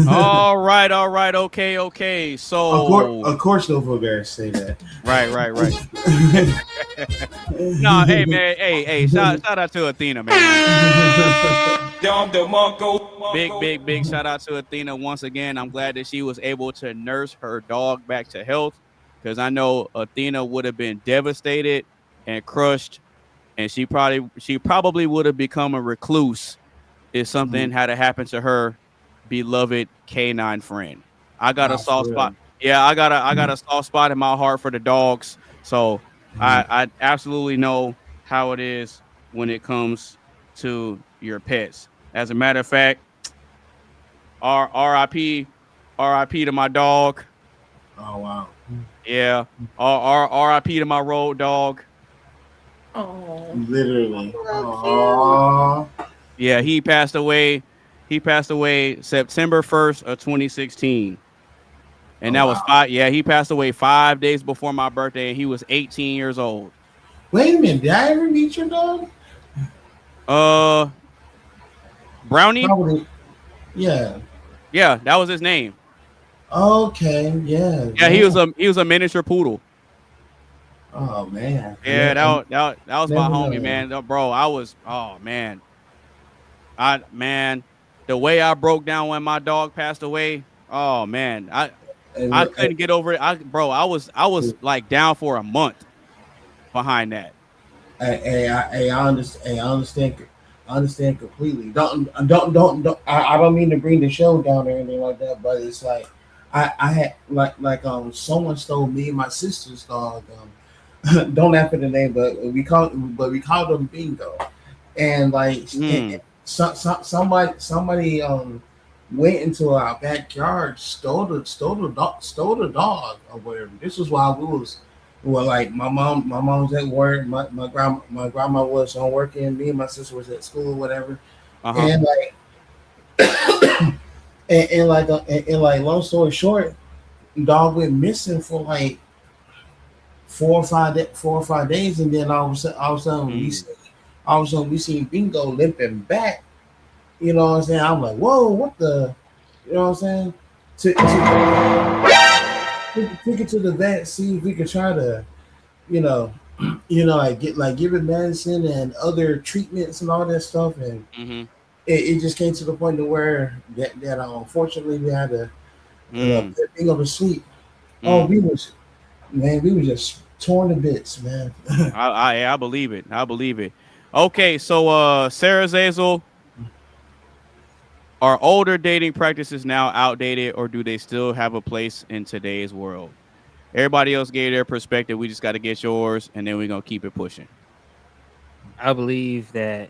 all right. Okay. So Of course, no forbearance say that. right. No, hey man, hey, shout out to Athena, man. Big shout out to Athena once again. I'm glad that she was able to nurse her dog back to health, because I know Athena would have been devastated and crushed, and she probably would have become a recluse if something had to happen to her beloved canine friend. I got a soft spot. Yeah, I got a soft spot in my heart for the dogs. So I absolutely know how it is when it comes to your pets. As a matter of fact, RIP to my dog. Oh wow. Yeah. RIP to my road dog. oh Literally. Oh. Yeah, he passed away. He passed away September 1st of 2016. And that was he passed away 5 days before my birthday, and he was 18 years old. Wait a minute, did I ever meet your dog? Brownie? Probably. Yeah. Yeah, that was his name. Okay, yeah. Yeah, he was a miniature poodle. Oh man. Yeah, that was my Never homie, know. man. Bro, the way I broke down when my dog passed away. Oh man, I couldn't get over it. I was like down for a month behind that. I understand completely. I don't mean to bring the show down or anything like that, but it's like I had someone stole me and my sister's dog. Don't laugh at the name, but we called him Bingo, and somebody went into our backyard, stole the dog or whatever. This was while my mom was at work, my grandma was on working, me and my sister was at school, whatever. And long story short, dog went missing for like 4 or 5 days, and then all of a sudden we seen Bingo limping back. You know what I'm saying? I'm like, whoa, what the? You know what I'm saying? Took it to the vet, see if we could try to, give it medicine and other treatments and all that stuff, and it just came to the point to where that unfortunately we had to put Bingo to sleep. Oh, we were just torn to bits, man. I believe it. Okay, so Sarah Zazel, are older dating practices now outdated, or do they still have a place in today's world? Everybody else gave their perspective. We just got to get yours, and then we're going to keep it pushing. I believe that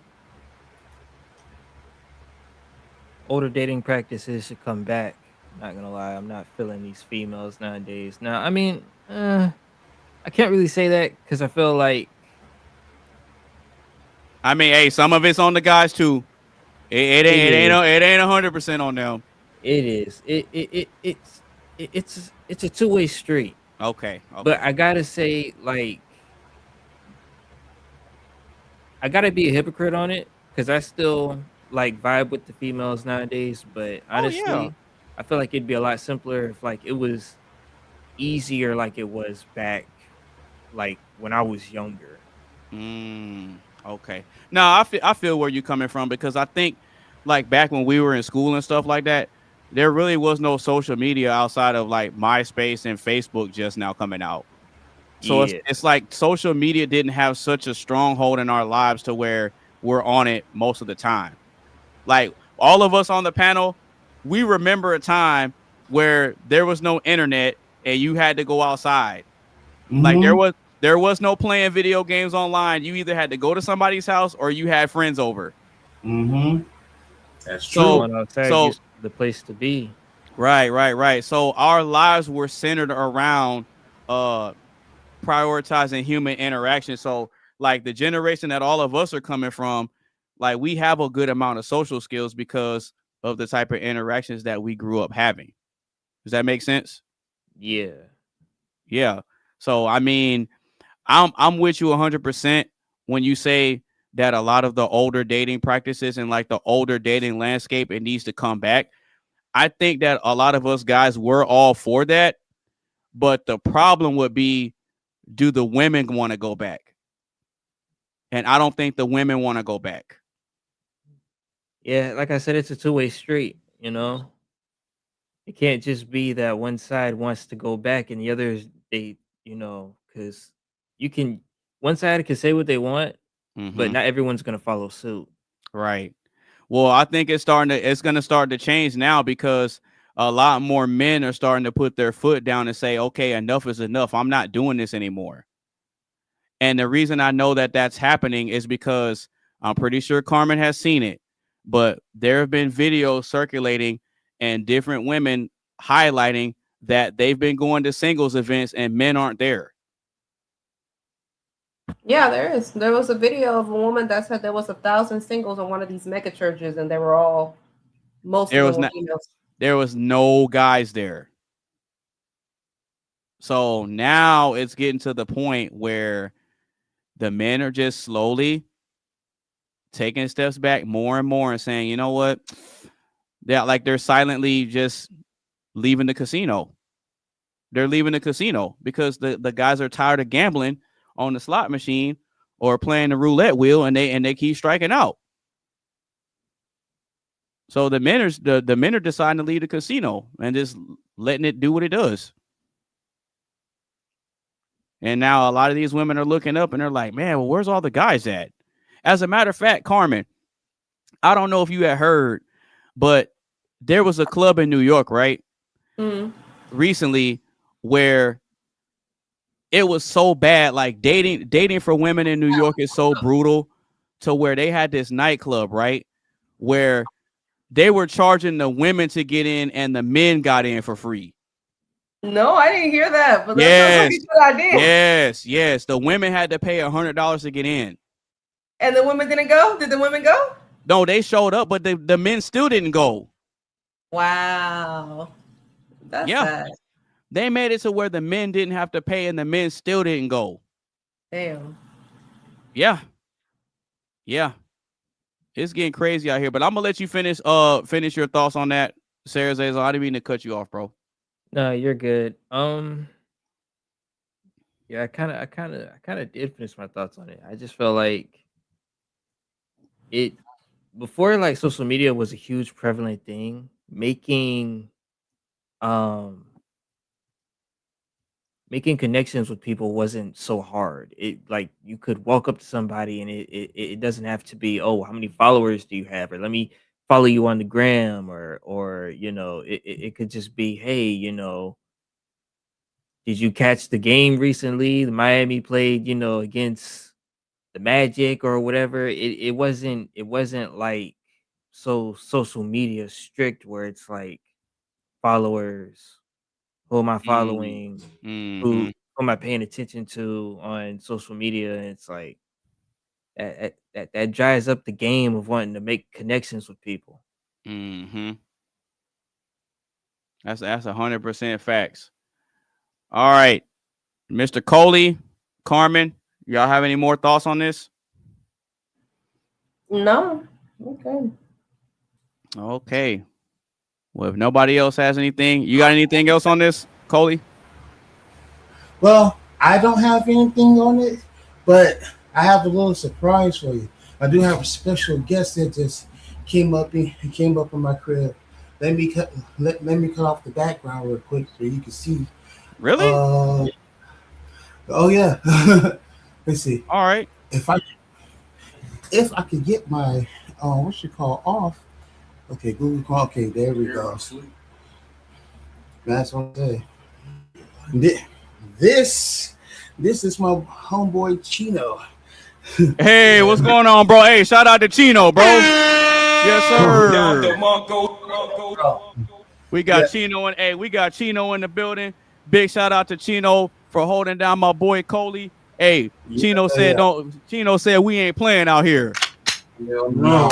older dating practices should come back. Not gonna lie, I'm not feeling these females nowadays. Now, I mean, I can't really say that because I feel like, hey, some of it's on the guys too. It ain't 100% on them. It is. It's a two-way street. Okay. But I gotta say, I gotta be a hypocrite on it because I still vibe with the females nowadays. But honestly, I feel like it'd be a lot simpler if it was easier like it was back when I was younger. Okay. No, I feel where you're coming from, because I think back when we were in school and stuff like that, there really was no social media outside of MySpace and Facebook just now coming out. So it's like social media didn't have such a stronghold in our lives to where were on it most of the time. Like all of us on the panel, we remember a time where there was no internet and you had to go outside. Like there was no playing video games online. You either had to go to somebody's house or you had friends over. That's So, true. So the place to be. Right. So our lives were centered around prioritizing human interaction. So like the generation that all of us are coming from, like we have a good amount of social skills because of the type of interactions that we grew up having. Does that make sense? Yeah. So I mean, I'm with you 100% when you say that a lot of the older dating practices and like the older dating landscape, it needs to come back. I think that a lot of us guys were all for that, but the problem would be, do the women want to go back? And I don't think the women want to go back. Yeah, like I said, it's a two-way street, you know. It can't just be that one side wants to go back and the others they, because one side can say what they want, but not everyone's gonna follow suit. Right. Well, I think it's going to start to change now because a lot more men are starting to put their foot down and say, okay, enough is enough. I'm not doing this anymore. And the reason I know that that's happening is because I'm pretty sure Carmen has seen it, but there have been videos circulating and different women highlighting that they've been going to singles events and men aren't there. Yeah, there is. There was a video of a woman that said there was 1,000 singles on one of these mega churches, and they were all most of them were females. There was no guys there. So now it's getting to the point where the men are just slowly taking steps back more and more and saying, you know what? They're silently just leaving the casino. They're leaving the casino because the guys are tired of gambling on the slot machine or playing the roulette wheel, and they keep striking out. So the men are deciding to leave the casino and just letting it do what it does. And now a lot of these women are looking up and they're like, man, well, where's all the guys at? As a matter of fact, Carmen, I don't know if you had heard, but there was a club in New York, right? Recently where it was so bad, like dating for women in New York is so brutal to where they had this nightclub, right? Where they were charging the women to get in and the men got in for free. No, I didn't hear that, but that sounds like a good idea. Yes. The women had to pay $100 to get in. And the women didn't go? Did the women go? No, they showed up, but the men still didn't go. Wow. That's sad. They made it to where the men didn't have to pay and the men still didn't go. Damn. Yeah. It's getting crazy out here, but I'm gonna let you finish your thoughts on that, Sarah Zazel. I didn't mean to cut you off, bro. No, you're good. Yeah, I kind of did finish my thoughts on it. I just felt like it before, like social media was a huge prevalent thing, making connections with people wasn't so hard. It like you could walk up to somebody and it doesn't have to be, oh, how many followers do you have, or let me follow you on the gram, or it could just be, hey, did you catch the game recently? The Miami played, against the Magic or whatever. It wasn't like so social media strict where it's like followers. Who am I following? Who am I paying attention to on social media? And it's like that dries up the game of wanting to make connections with people. That's 100% facts. All right, Mr. Coley, Carmen, y'all have any more thoughts on this? No. Okay. Okay. Well, if nobody else has anything, you got anything else on this, Coley? Well, I don't have anything on it, but I have a little surprise for you. I do have a special guest that just came up in my crib. Let me cut off the background real quick so you can see. Really? Oh yeah. Let's see. All right. If if I could get my what you call off. Okay, Google Chrome. Okay, there we go. That's what I say. This is my homeboy Chino. Hey, what's going on, bro? Hey, shout out to Chino, bro. Yes, sir. We got Chino and we got Chino in the building. Big shout out to Chino for holding down my boy Coley. Hey, Chino said Chino said we ain't playing out here. No.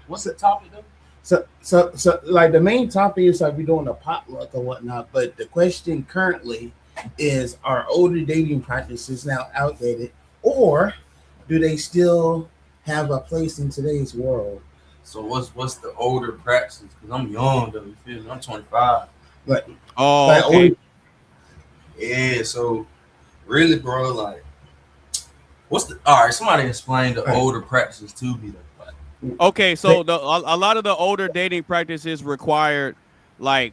What's the topic though? So like the main topic is like we're doing a potluck or whatnot, but the question currently is, are older dating practices now outdated, or do they still have a place in today's world? So what's the older practices? Because I'm young though, you feel me? I'm 25. Like, okay. Yeah, so really, bro, like all right, somebody explain the older practices to me though. Okay, so a lot of the older dating practices required like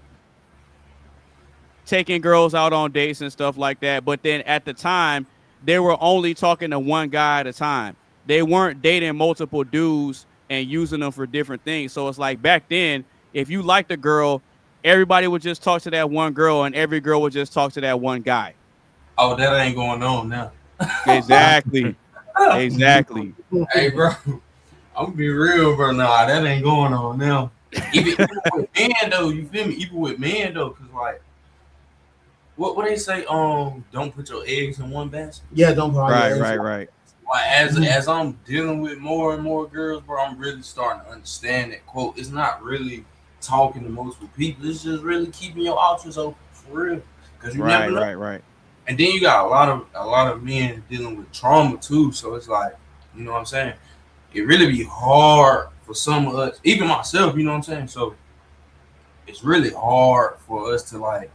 taking girls out on dates and stuff like that. But then at the time, they were only talking to one guy at a time. They weren't dating multiple dudes and using them for different things. So it's like back then, if you liked a girl, everybody would just talk to that one girl, and every girl would just talk to that one guy. Oh, that ain't going on now. Exactly. Exactly. Hey, bro. I'm gonna be real, bro. Nah, that ain't going on now. Even with men though, you feel me? Even with men though, cause like, what they say? Don't put your eggs in one basket. Yeah, don't put Right. Like as I'm dealing with more and more girls, bro, I'm really starting to understand that quote. It's not really talking to multiple people. It's just really keeping your options open for real. Cause you never know. Right. And then you got a lot of men dealing with trauma too. So it's like, you know what I'm saying? It really be hard for some of us, even myself, you know what I'm saying? So it's really hard for us to like,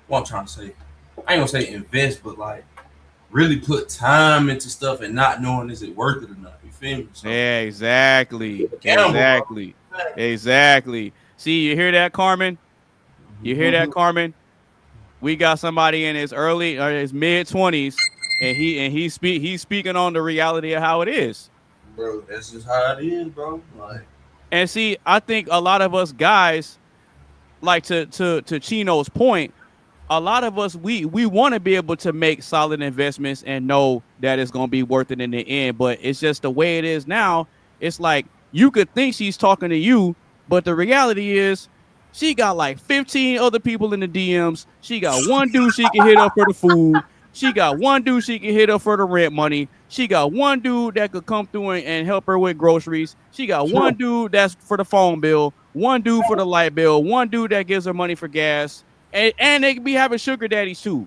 what I'm trying to say, I ain't gonna say invest, but like really put time into stuff and not knowing is it worth it or not. You feel me? So, yeah, exactly. Gamble, Exactly. See, you hear that, Carmen? You hear that, Carmen? We got somebody in his early or his mid-20s, and he's speaking on the reality of how it is. Bro, that's just how it is, bro. Like, and see, I think a lot of us guys, like to Chino's point, a lot of us we want to be able to make solid investments and know that it's gonna be worth it in the end. But it's just the way it is now. It's like you could think she's talking to you, but the reality is she got like 15 other people in the DMs. She got one dude she can hit up for the food. She got one dude she can hit up for the rent money. She got one dude that could come through and help her with groceries. She got one dude that's for the phone bill, one dude for the light bill, one dude that gives her money for gas, and they could be having sugar daddies too.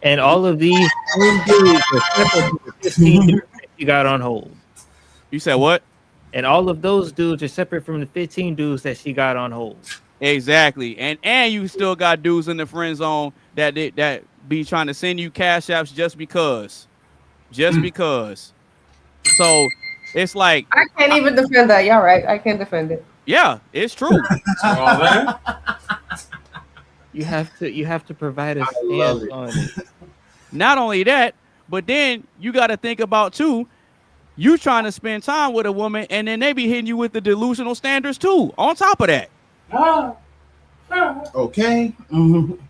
And all of these dudes are separate from the 15 dudes that you got on hold. You said what? And all of those dudes are separate from the 15 dudes that she got on hold. Exactly. And you still got dudes in the friend zone that be trying to send you cash apps just because. So it's like I can't even defend that. Y'all right. I can't defend it. Yeah, it's true. You have to provide a stance on it. Not only that, but then you got to think about too, you trying to spend time with a woman and then they be hitting you with the delusional standards too. On top of that. Okay.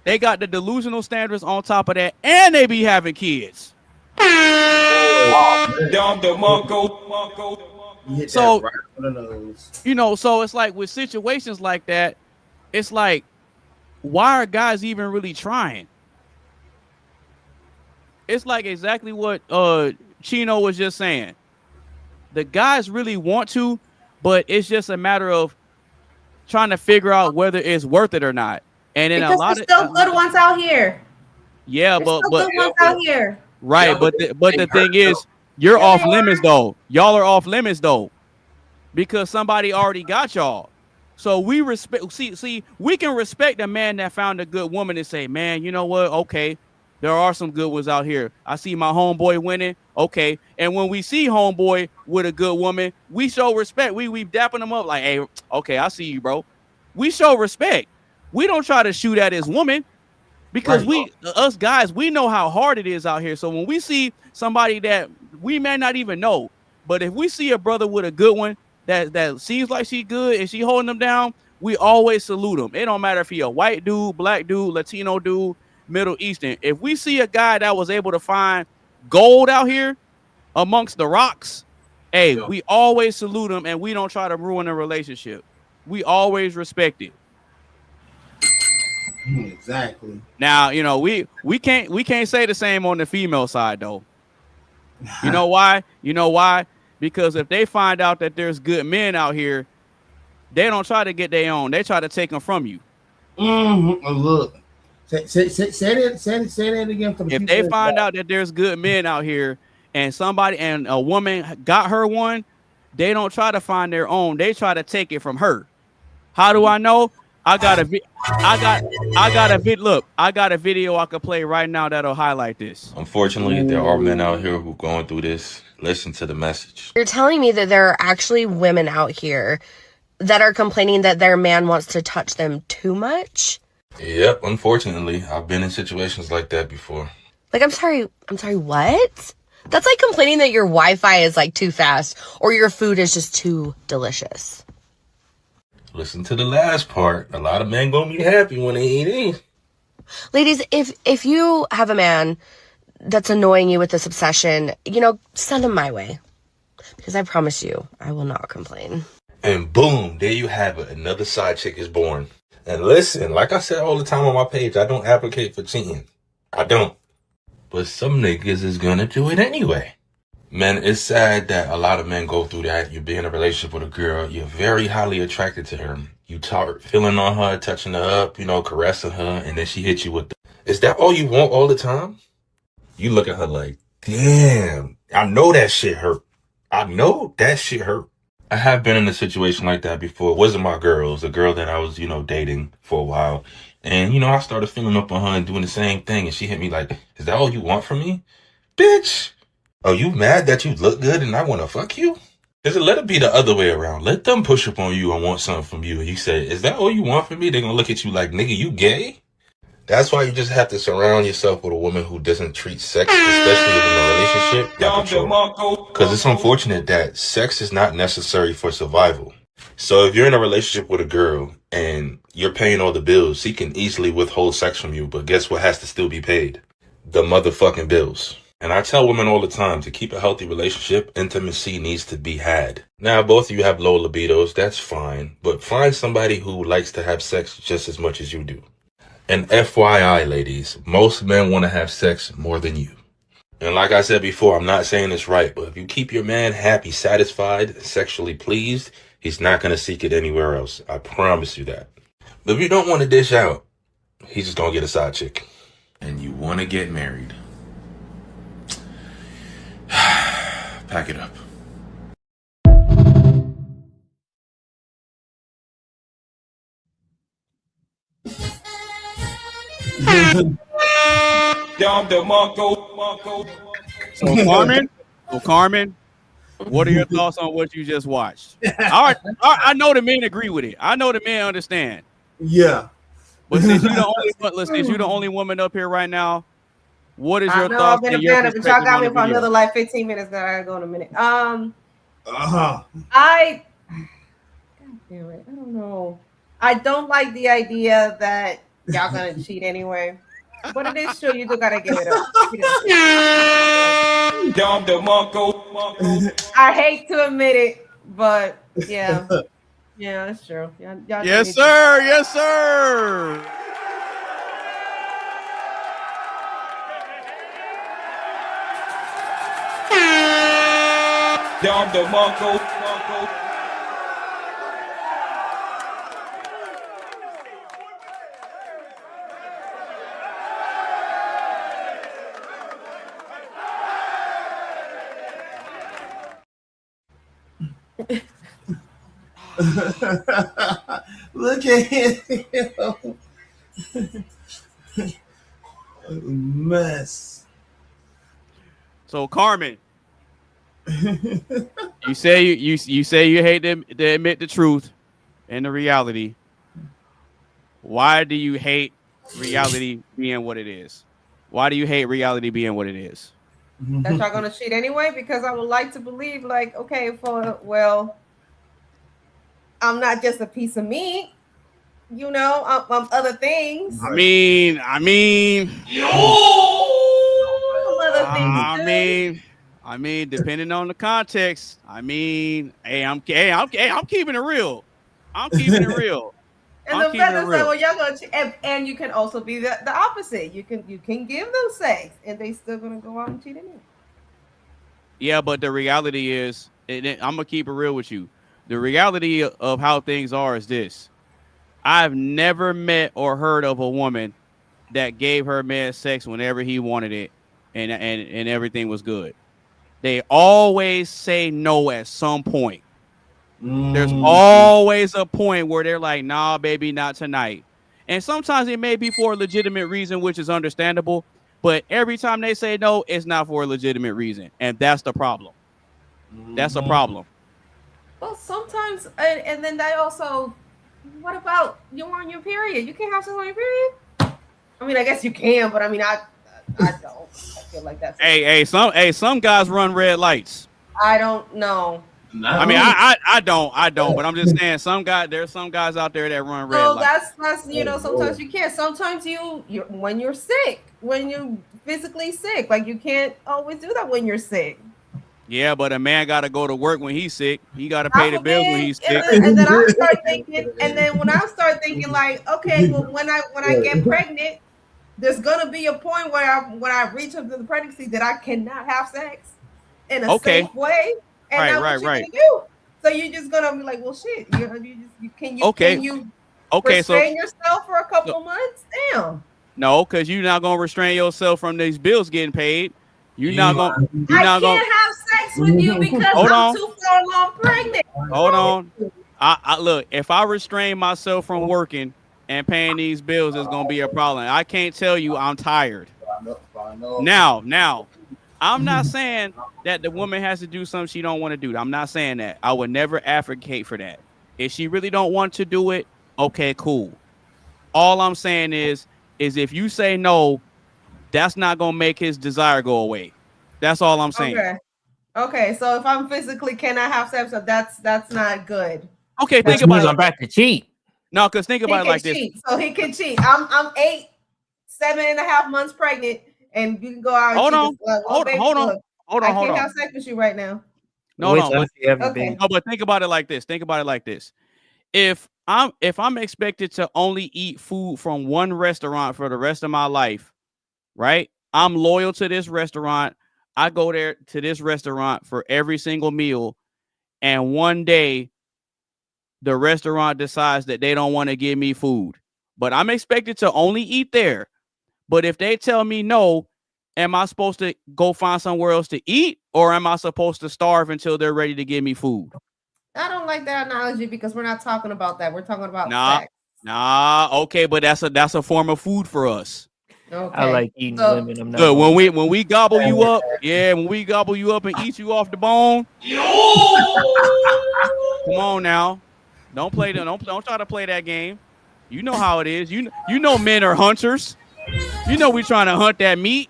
They got the delusional standards on top of that, and they be having kids. So, you know, so it's like with situations like that, it's like, why are guys even really trying? It's like exactly what Chino was just saying. The guys really want to, but it's just a matter of trying to figure out whether it's worth it or not. And then because a lot there's still good ones out here. Yeah, There's but still good ones out here. Right, Yeah, but the thing is, you're off limits though. Y'all are off limits though, because somebody already got y'all. So we respect. See, we can respect a man that found a good woman and say, man, you know what? Okay, there are some good ones out here. I see my homeboy winning. Okay, and when we see homeboy with a good woman, we show respect. We dapping them up like, hey, okay, I see you, bro. We show respect. We don't try to shoot at his woman. Because Right. us guys, we know how hard it is out here. So when we see somebody that we may not even know, but if we see a brother with a good one that seems like she good and she holding them down, we always salute him. It don't matter if he a white dude, black dude, Latino dude, Middle Eastern. If we see a guy that was able to find gold out here amongst the rocks, hey, we always salute him, and we don't try to ruin a relationship. We always respect it. Exactly. Now, you know, we can't say the same on the female side though. You know why? Because if they find out that there's good men out here, they don't try to get their own. They try to take them from you. Mm-hmm. Look, say that again. For the If they find out that there's good men out here, and a woman got her one, they don't try to find their own. They try to take it from her. How do I know? I got a video I could play right now that'll highlight this. Unfortunately, there are men out here who going through this. Listen to the message. You're telling me that there are actually women out here that are complaining that their man wants to touch them too much? Yep, unfortunately, I've been in situations like that before. Like, I'm sorry, what? That's like complaining that your Wi-Fi is like too fast or your food is just too delicious. Listen to the last part. A lot of men gonna be happy when they eat in. Ladies, if you have a man that's annoying you with this obsession, you know, send him my way. Because I promise you, I will not complain. And boom, there you have it. Another side chick is born. And listen, like I said all the time on my page, I don't advocate for cheating. I don't. But some niggas is gonna do it anyway. Man, it's sad that a lot of men go through that. You be in a relationship with a girl, you're very highly attracted to her. You start feeling on her, touching her up, you know, caressing her, and then she hits you with is that all you want all the time? You look at her like, damn, I know that shit hurt. I have been in a situation like that before. It wasn't my girl. It was a girl that I was, you know, dating for a while. And, you know, I started feeling up on her and doing the same thing. And she hit me like, is that all you want from me? Bitch, are you mad that you look good and I want to fuck you? Let it be the other way around. Let them push up on you and want something from you. And you say, is that all you want from me? They're going to look at you like, nigga, you gay? That's why you just have to surround yourself with a woman who doesn't treat sex, especially in a relationship, like a chore. Because it's unfortunate that sex is not necessary for survival. So if you're in a relationship with a girl and you're paying all the bills, she can easily withhold sex from you. But guess what has to still be paid? The motherfucking bills. And I tell women all the time, to keep a healthy relationship, intimacy needs to be had. Now, both of you have low libidos, that's fine. But find somebody who likes to have sex just as much as you do. And FYI, ladies, most men want to have sex more than you. And like I said before, I'm not saying it's right, but if you keep your man happy, satisfied, sexually pleased, he's not going to seek it anywhere else. I promise you that. But if you don't want to dish out, he's just going to get a side chick. And you want to get married. Pack it up. So Carmen, what are your thoughts on what you just watched? All right, I know the men agree with it. I know the men understand. Yeah. But since you're the only woman up here right now, what is your thoughts? I've been a fan of it. Y'all got me for another like 15 minutes. Now I gotta go in a minute. God damn it. I don't know. I don't like the idea that y'all gonna cheat anyway. But it is true, you do gotta give it up. I hate to admit it, but yeah. Yeah, that's true. Y'all yes, sir. Yes, sir. Look at him. Mess. So Carmen, you say you hate to admit the truth and the reality. Why do you hate reality being what it is? Why do you hate reality being what it is? That y'all gonna cheat anyway? Because I would like to believe, like, okay, I'm not just a piece of meat, you know, I'm other things. I mean, depending on the context. I mean, I'm keeping it real. I'm keeping it real. And the fact is that, well, y'all gonna cheat, and you can also be the opposite. You can give them sex, and they still gonna go out and cheat anyway. Yeah, but the reality is, I'm gonna keep it real with you. The reality of how things are is this: I've never met or heard of a woman that gave her man sex whenever he wanted it, and everything was good. They always say no at some point. There's always a point where they're like, nah, baby, not tonight. And sometimes it may be for a legitimate reason, which is understandable. But every time they say no, it's not for a legitimate reason. And that's the problem. That's a problem. Well, sometimes, and then they also, what about you on your period? You can't have sex on your period? I mean, I guess you can, but I mean, I don't. I feel like that's. Some guys run red lights. I don't know. I mean, I don't, but I'm just saying there's some guys out there that run red lights. That's you know, sometimes you can't. Sometimes you when you're sick, when you're physically sick, like you can't always do that when you're sick. Yeah, but a man got to go to work when he's sick. He got to pay the bills when he's sick. And then I start thinking, when I start thinking, like, okay, well, when I get pregnant, there's gonna be a point where when I reach up to the pregnancy that I cannot have sex in a safe way. And that's what you're gonna do. So you're just gonna be like, well, shit. Can you restrain yourself for a couple of months? Damn. No, because you're not gonna restrain yourself from these bills getting paid. I can't have sex with you because I'm too far along pregnant. Hold on. I look, if I restrain myself from working and paying these bills, it's gonna be a problem. I can't tell you I'm tired. Now, I'm not saying that the woman has to do something she don't want to do. I'm not saying that. I would never advocate for that. If she really don't want to do it, okay, cool. All I'm saying is if you say no, that's not gonna make his desire go away. That's all I'm saying. Okay. So if I'm physically cannot have sex, so that's not good. Okay, think about it. I'm about to cheat. No, because think about it like this. So he can cheat. I'm 7.5 months pregnant, and you can go out. Hold on. I can't have sex with you right now. No. But think about it like this. If I'm expected to only eat food from one restaurant for the rest of my life, right? I'm loyal to this restaurant. I go there to this restaurant for every single meal, and one day the restaurant decides that they don't want to give me food, but I'm expected to only eat there. But if they tell me no, am I supposed to go find somewhere else to eat, or am I supposed to starve until they're ready to give me food? I don't like that analogy because we're not talking about that. We're talking about sex. Okay, but that's a form of food for us. Okay. I like eating women. I'm not good. When we gobble you up, when we gobble you up and eat you off the bone. Come on now. Don't try to play that game. You know how it is. You know men are hunters. You know we trying to hunt that meat.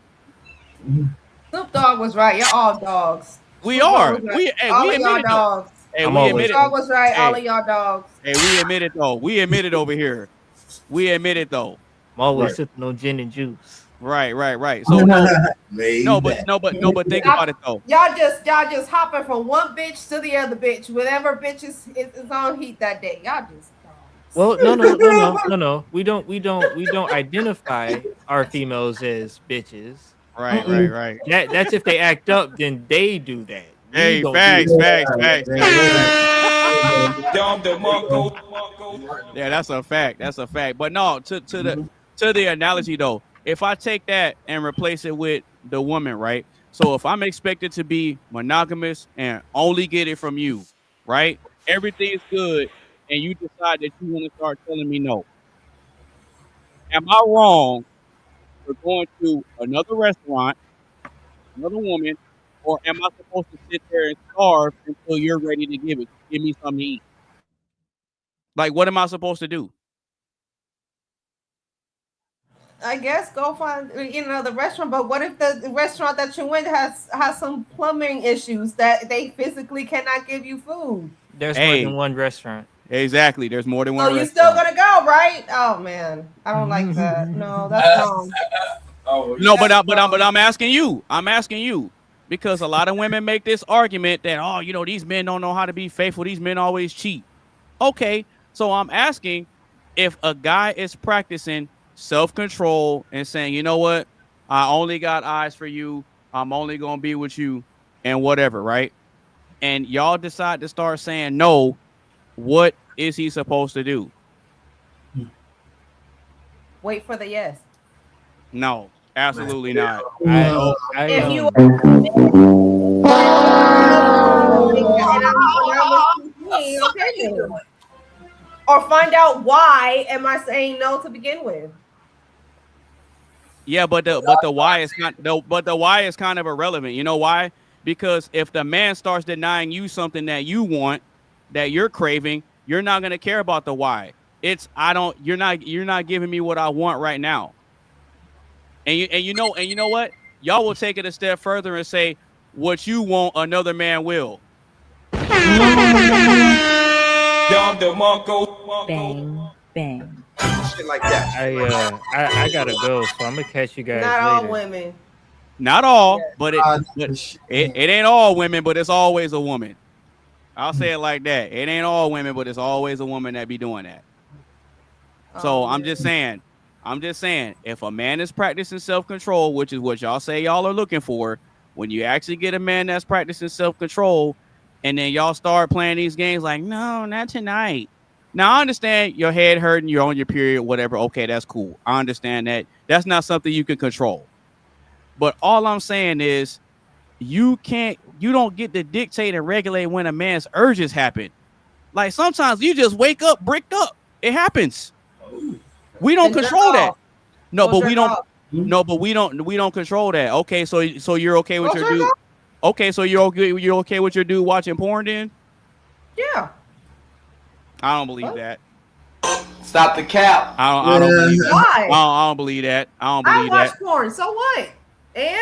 Snoop Dogg was right. You're all dogs. We are. All of y'all dogs. Hey, we admit it. Dog was right. All of y'all dogs. Hey, we admit it though. We admit it over here. We admit it though. I'm always sipping on gin and juice. Right. So no, but think about it though. Y'all just hopping from one bitch to the other bitch. Whatever bitch is on heat that day. Y'all just. Well, no. We don't identify our females as bitches. Right. That's if they act up, then they do that. Hey, facts. Yeah, that's a fact. But no, to the analogy though, if I take that and replace it with the woman, right? So if I'm expected to be monogamous and only get it from you, right? Everything's good, and you decide that you want to start telling me no. Am I wrong for going to another restaurant, another woman, or am I supposed to sit there and starve until you're ready to give me something to eat? Like, what am I supposed to do? I guess go find the restaurant. But what if the restaurant that you went has some plumbing issues that they physically cannot give you food? There's more than one restaurant. Exactly. There's more than one. So you still gonna go, right? Oh man, I don't like that. No, that's wrong. No, but I'm asking you. I'm asking you because a lot of women make this argument that these men don't know how to be faithful. These men always cheat. Okay, so I'm asking if a guy is practicing self-control and saying, you know what, I only got eyes for you. I'm only gonna be with you, and whatever, right? And y'all decide to start saying no. What is he supposed to do? Wait for the yes. No, absolutely not. If you or find out why am I saying no to begin with? Yeah, but the why is kind of irrelevant. You know why? Because if the man starts denying you something that you want, that you're craving, you're not gonna care about the why. It's you're not giving me what I want right now. And you know what? Y'all will take it a step further and say, what you want, another man will. Bang, bang. Shit like that. I gotta go, so I'm gonna catch you guys Not later. all women. Not all, but it ain't all women, but it's always a woman. I'll say it like that. It ain't all women, but it's always a woman that be doing that. So I'm just saying, if a man is practicing self-control, which is what y'all say y'all are looking for, when you actually get a man that's practicing self-control, and then y'all start playing these games like, no, not tonight. Now, I understand your head hurting, you're on your period, whatever. Okay, that's cool. I understand that. That's not something you can control. But all I'm saying is you don't get to dictate and regulate when a man's urges happen. Like sometimes you just wake up, bricked up. It happens. We don't control that. No, but we don't. No, but we don't control that. Okay, so you're okay with your dude. Okay, so you're okay with your dude watching porn then? Yeah. I don't believe that. Stop the cap. I don't believe that. Why? I don't believe that. I don't believe watch that. porn. So what? And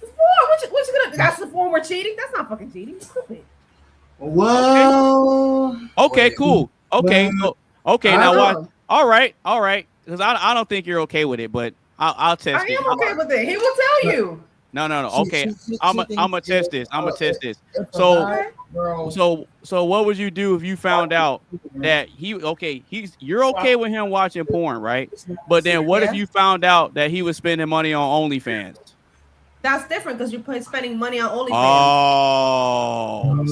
it's porn. What you gonna? That's the form we're cheating. That's not fucking cheating. It's stupid. Well. Okay, cool. Okay, okay. Now know. watch. All right. Because I don't think you're okay with it, but I'll test it. I am okay with it. He will tell you. No. Okay, I'm gonna test this. So what would you do if you found out that you're okay with him watching porn, right? But then what if you found out that he was spending money on OnlyFans? That's different because you're spending money on OnlyFans. Oh,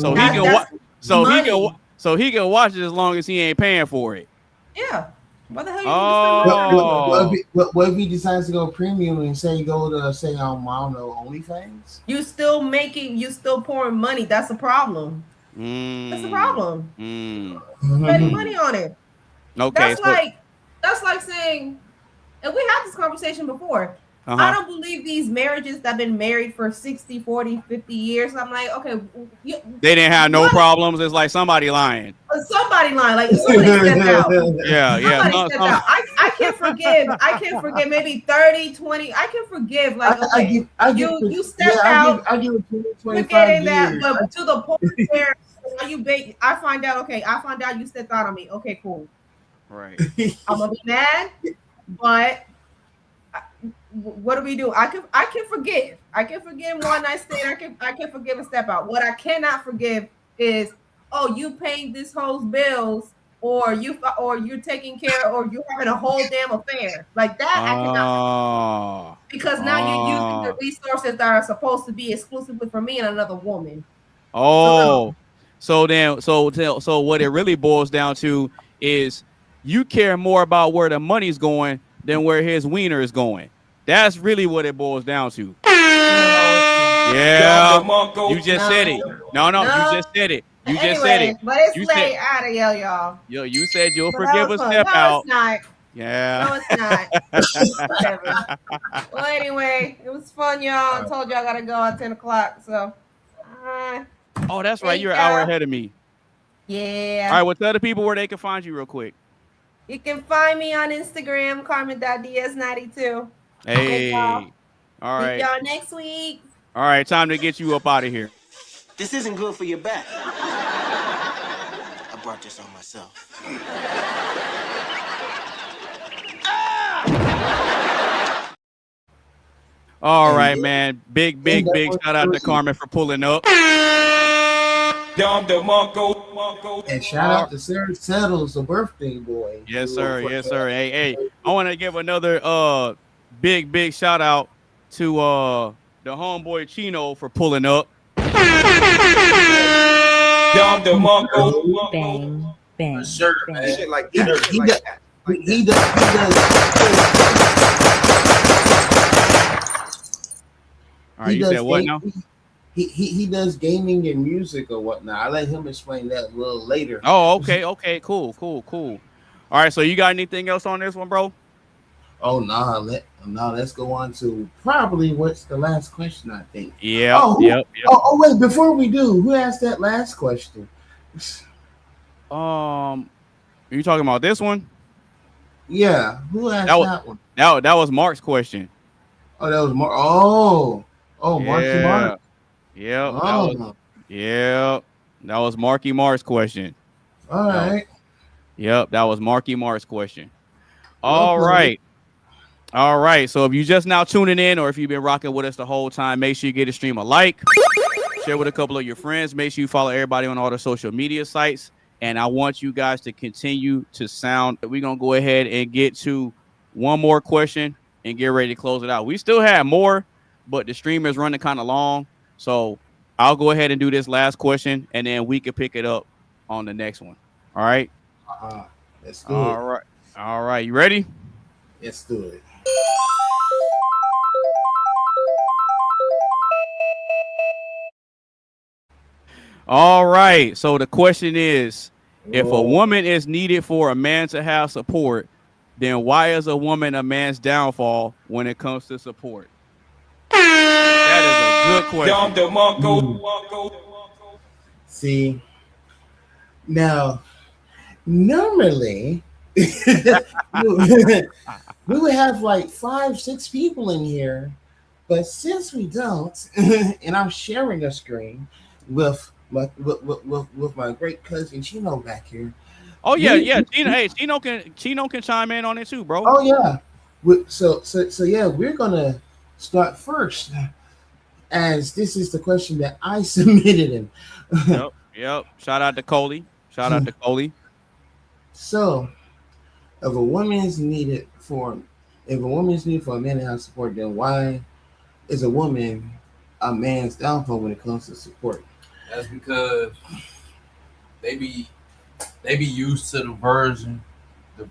so he can watch it as long as he ain't paying for it. Yeah. What the hell? What if he decides to go premium and go to I don't know, OnlyFans? You still pouring money. That's the problem. That's the problem. Spending money on it. Okay. That's like saying, and we had this conversation before. Uh-huh. I don't believe these marriages that have been married for 60, 40, 50 years. I'm like, okay. They didn't have no problems. It's like somebody lying. Somebody lying. Like somebody stepped out. Yeah. Somebody stepped out. I can forgive. I can forgive maybe 30, 20. I can forgive. Like, okay, you stepped out. I give it 20, 25 forgetting years. that, but to the point where I find out you stepped out on me. Okay, cool. Right. I'm gonna be mad, but what do we do? I can forgive. I can forgive one night stand. I can forgive a step out. What I cannot forgive is, you paid this whole's bills, or you're taking care, or you're having a whole damn affair like that. I cannot, because now you're using the resources that are supposed to be exclusively for me and another woman. So what it really boils down to is you care more about where the money's going than where his wiener is going. That's really what it boils down to. Yeah, you just said it. No, you just said it. You just said it. But it's late out of y'all. You said you'll forgive a step out. It's not. Yeah. No, it's not. Whatever. Well, anyway, it was fun, y'all. I told you I gotta go at 10 o'clock. So. Oh, that's right. You're an hour ahead of me. Yeah. All right. Well, tell the people where they can find you real quick. You can find me on Instagram, Carmen.ds92. Hey, all See right, y'all next week. all right. Time to get you up out of here. This isn't good for your back. I brought this on myself. All right, man. Big shout out to Carmen for pulling up. And shout out to Sarah Settles, the birthday boy. Yes, sir. Yes, sir. Hey, I want to give another big shout out to the homeboy Chino for pulling up. Bang, bang. Sure, bang. shit like He that. does. Shit He like does. that. He does. All right, you said what now? He does gaming and music or whatnot. I let him explain that a little later. Oh, okay, cool. All right, so you got anything else on this one, bro? Oh let's go on to probably what's the last question, I think. Yeah. Yep. Oh wait, before we do, who asked that last question? Are you talking about this one? Yeah, who asked that one? That was Mark's question. Oh, that was Mark. Oh, Marky Mark. Yep. Oh. That was Marky Mark's question. All right. Yep, that was Marky Mark's question. All right. So if you just now tuning in, or if you've been rocking with us the whole time, make sure you get a stream a like, share with a couple of your friends. Make sure you follow everybody on all the social media sites. And I want you guys to continue to sound. We're gonna go ahead and get to one more question and get ready to close it out. We still have more, but the stream is running kind of long. So I'll go ahead and do this last question, and then we can pick it up on the next one. All right. Let's do it. All right. You ready? Let's do it. All right. So the question is, if a woman is needed for a man to have support, then why is a woman a man's downfall when it comes to support? That is a good question. See, now, normally, we would have like 5-6 people in here, but since we don't, and I'm sharing a screen with my great cousin Chino back here. Oh yeah. Chino can chime in on it too, bro. Oh yeah. So yeah, we're gonna start first, as this is the question that I submitted him. Yep. Shout out to Coley. So, if a woman is needed for a man to have support, then why is a woman a man's downfall when it comes to support? That's because they be used to the version of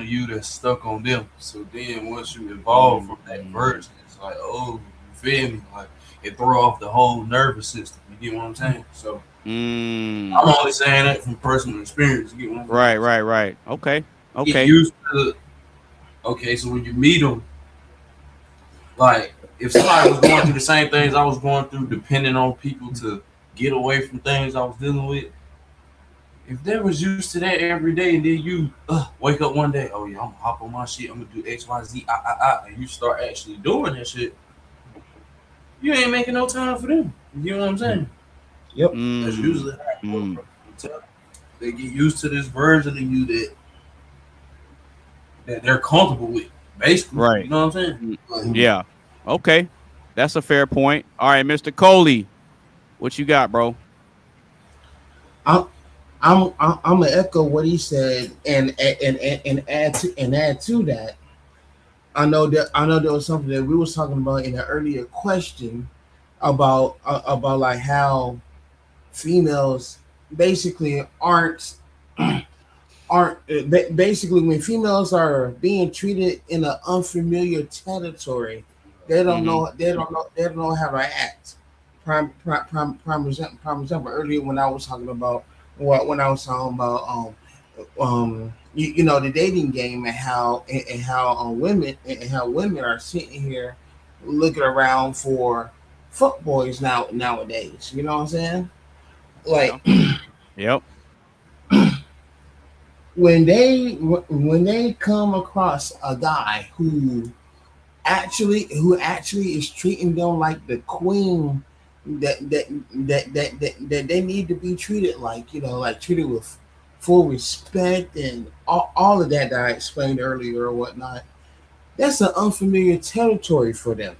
you that's stuck on them. So then once you evolve from that version, it's like, oh, you feel me? Like it throw off the whole nervous system. You get what I'm saying? So I'm only saying that from personal experience. You get what I'm saying? Right. Okay. Get used to. Okay, so when you meet them, like if somebody was going through the same things I was going through, depending on people to get away from things I was dealing with. If they was used to that every day, and then you wake up one day, oh yeah, I'm gonna hop on my shit, I'm gonna do X, Y, Z, and you start actually doing that shit, you ain't making no time for them. You know what I'm saying? Yep. That's usually how they get used to this version of you that they're comfortable with, basically. Right. You know what I'm saying? Yeah. Okay. That's a fair point. All right, Mr. Coley, what you got, bro? I'm gonna echo what he said and add to that. I know there was something that we was talking about in an earlier question about like how females basically aren't basically when females are being treated in an unfamiliar territory, they don't know how to act. Prime example, earlier when I was talking about you know, the dating game and how women are sitting here looking around for fuckboys nowadays. You know what I'm saying? Like, yep. when they come across a guy who actually is treating them like the queen that they need to be treated like, like treated with full respect and all of that I explained earlier or whatnot, that's an unfamiliar territory for them.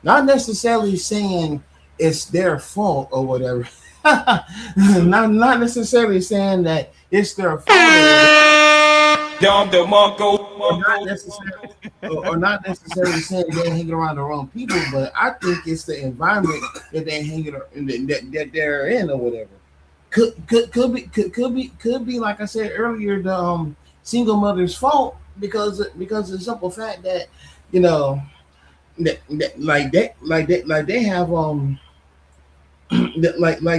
Not necessarily saying it's their fault or whatever. not necessarily saying that it's their fault. Or not necessarily saying they're hanging around the wrong people, but I think it's the environment that they that they're in or whatever. Could be like I said earlier, the single mother's fault because of the simple fact that they have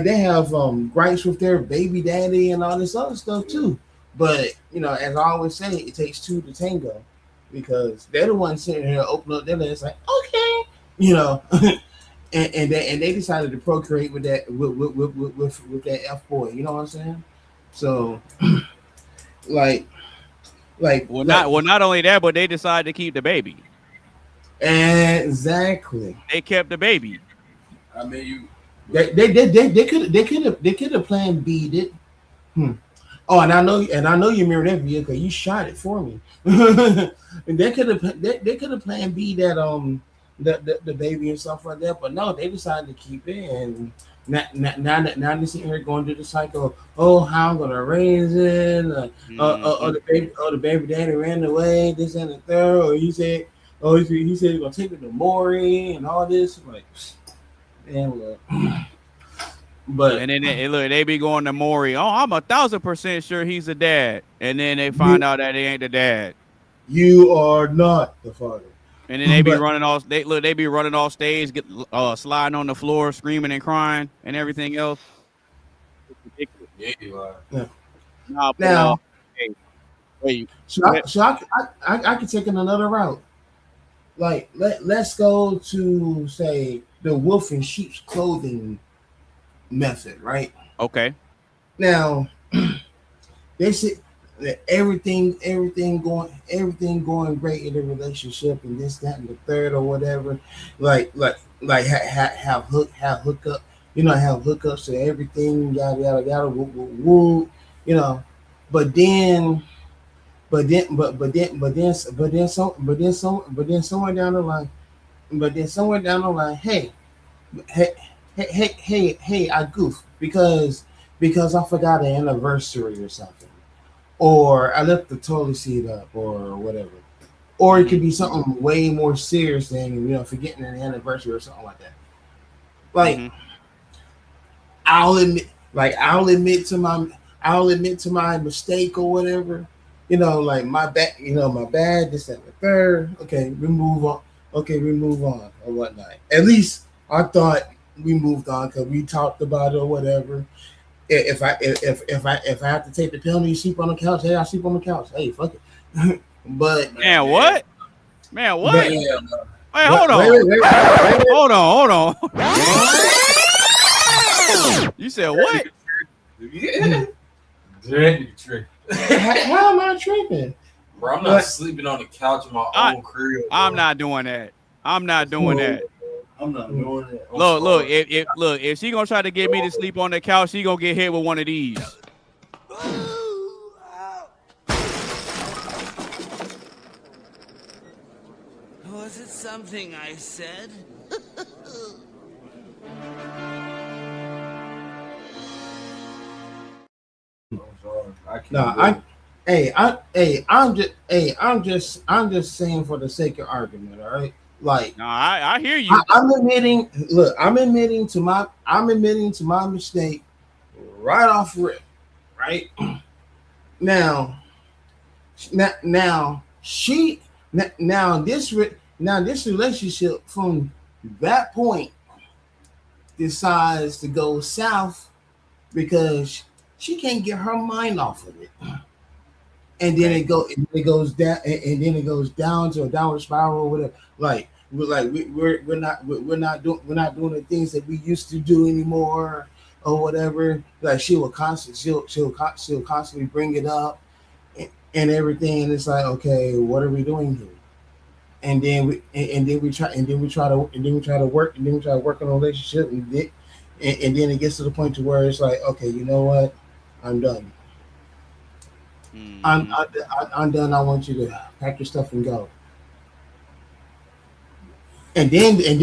they have gripes with their baby daddy and all this other stuff too. But as I always say, it takes two to tango, because they're the ones sitting here open up their lips like, okay, and they decided to procreate with that with that F boy. You know what I'm saying? So not only that, but they decided to keep the baby. Exactly. They kept the baby. I mean, they could have planned B'd it. Oh, and I know you remember that video because you shot it for me. And they could have planned B that the baby and stuff like that, but no, they decided to keep it. And now they're sitting here going through the cycle. Oh, how I'm gonna raise it? The baby daddy ran away. This and the third. Or he said he's gonna take it to Maury and all this. Like, damn, look. But and then they be going to Maury. Oh, I'm 1,000% sure he's the dad, and then they find out that he ain't the dad. You are not the father. And then they be running off. They be running off stage, sliding on the floor, screaming and crying, and everything else. It's ridiculous. Yeah, you are. Yeah. Now, so I could take it another route. Like let's go to say the wolf in sheep's clothing method, right? Okay. Now they say that everything going great in the relationship and this, that, and the third or whatever. Like have hookup, have hookups to everything, yada yada yada, woo, But then somewhere down the line, hey, I goofed because I forgot an anniversary or something, or I left the toilet seat up or whatever, or it could be something way more serious than forgetting an anniversary or something like that. Like I'll admit to my mistake or whatever. Like my bad, this and the third. Okay, we move on or whatnot. At least I thought we moved on because we talked about it or whatever. If I have to take the penalty, sleep on the couch. Hey, I sleep on the couch. Hey, fuck it. But what? Wait, hold on. You said what? Yeah. Trick. How am I tripping? Bro, I'm not sleeping on the couch in my own crib. I'm not doing that. I'm not doing that. Look, If she gonna try to get me to sleep on the couch, she gonna get hit with one of these. Was it something I said? I'm just saying for the sake of argument, all right? Like, no, I hear you. I'm admitting to my mistake right off rip, right? Now this relationship from that point decides to go south because she can't get her mind off of it. And then it goes down to a downward spiral or whatever. We're not doing the things that we used to do anymore. or whatever, like she'll constantly bring it up and everything, and it's like, okay, what are we doing here? And then we try to work on a relationship, and then it gets to the point to where it's like, okay, you know what, I'm done. I'm done. I want you to pack your stuff and go. And then during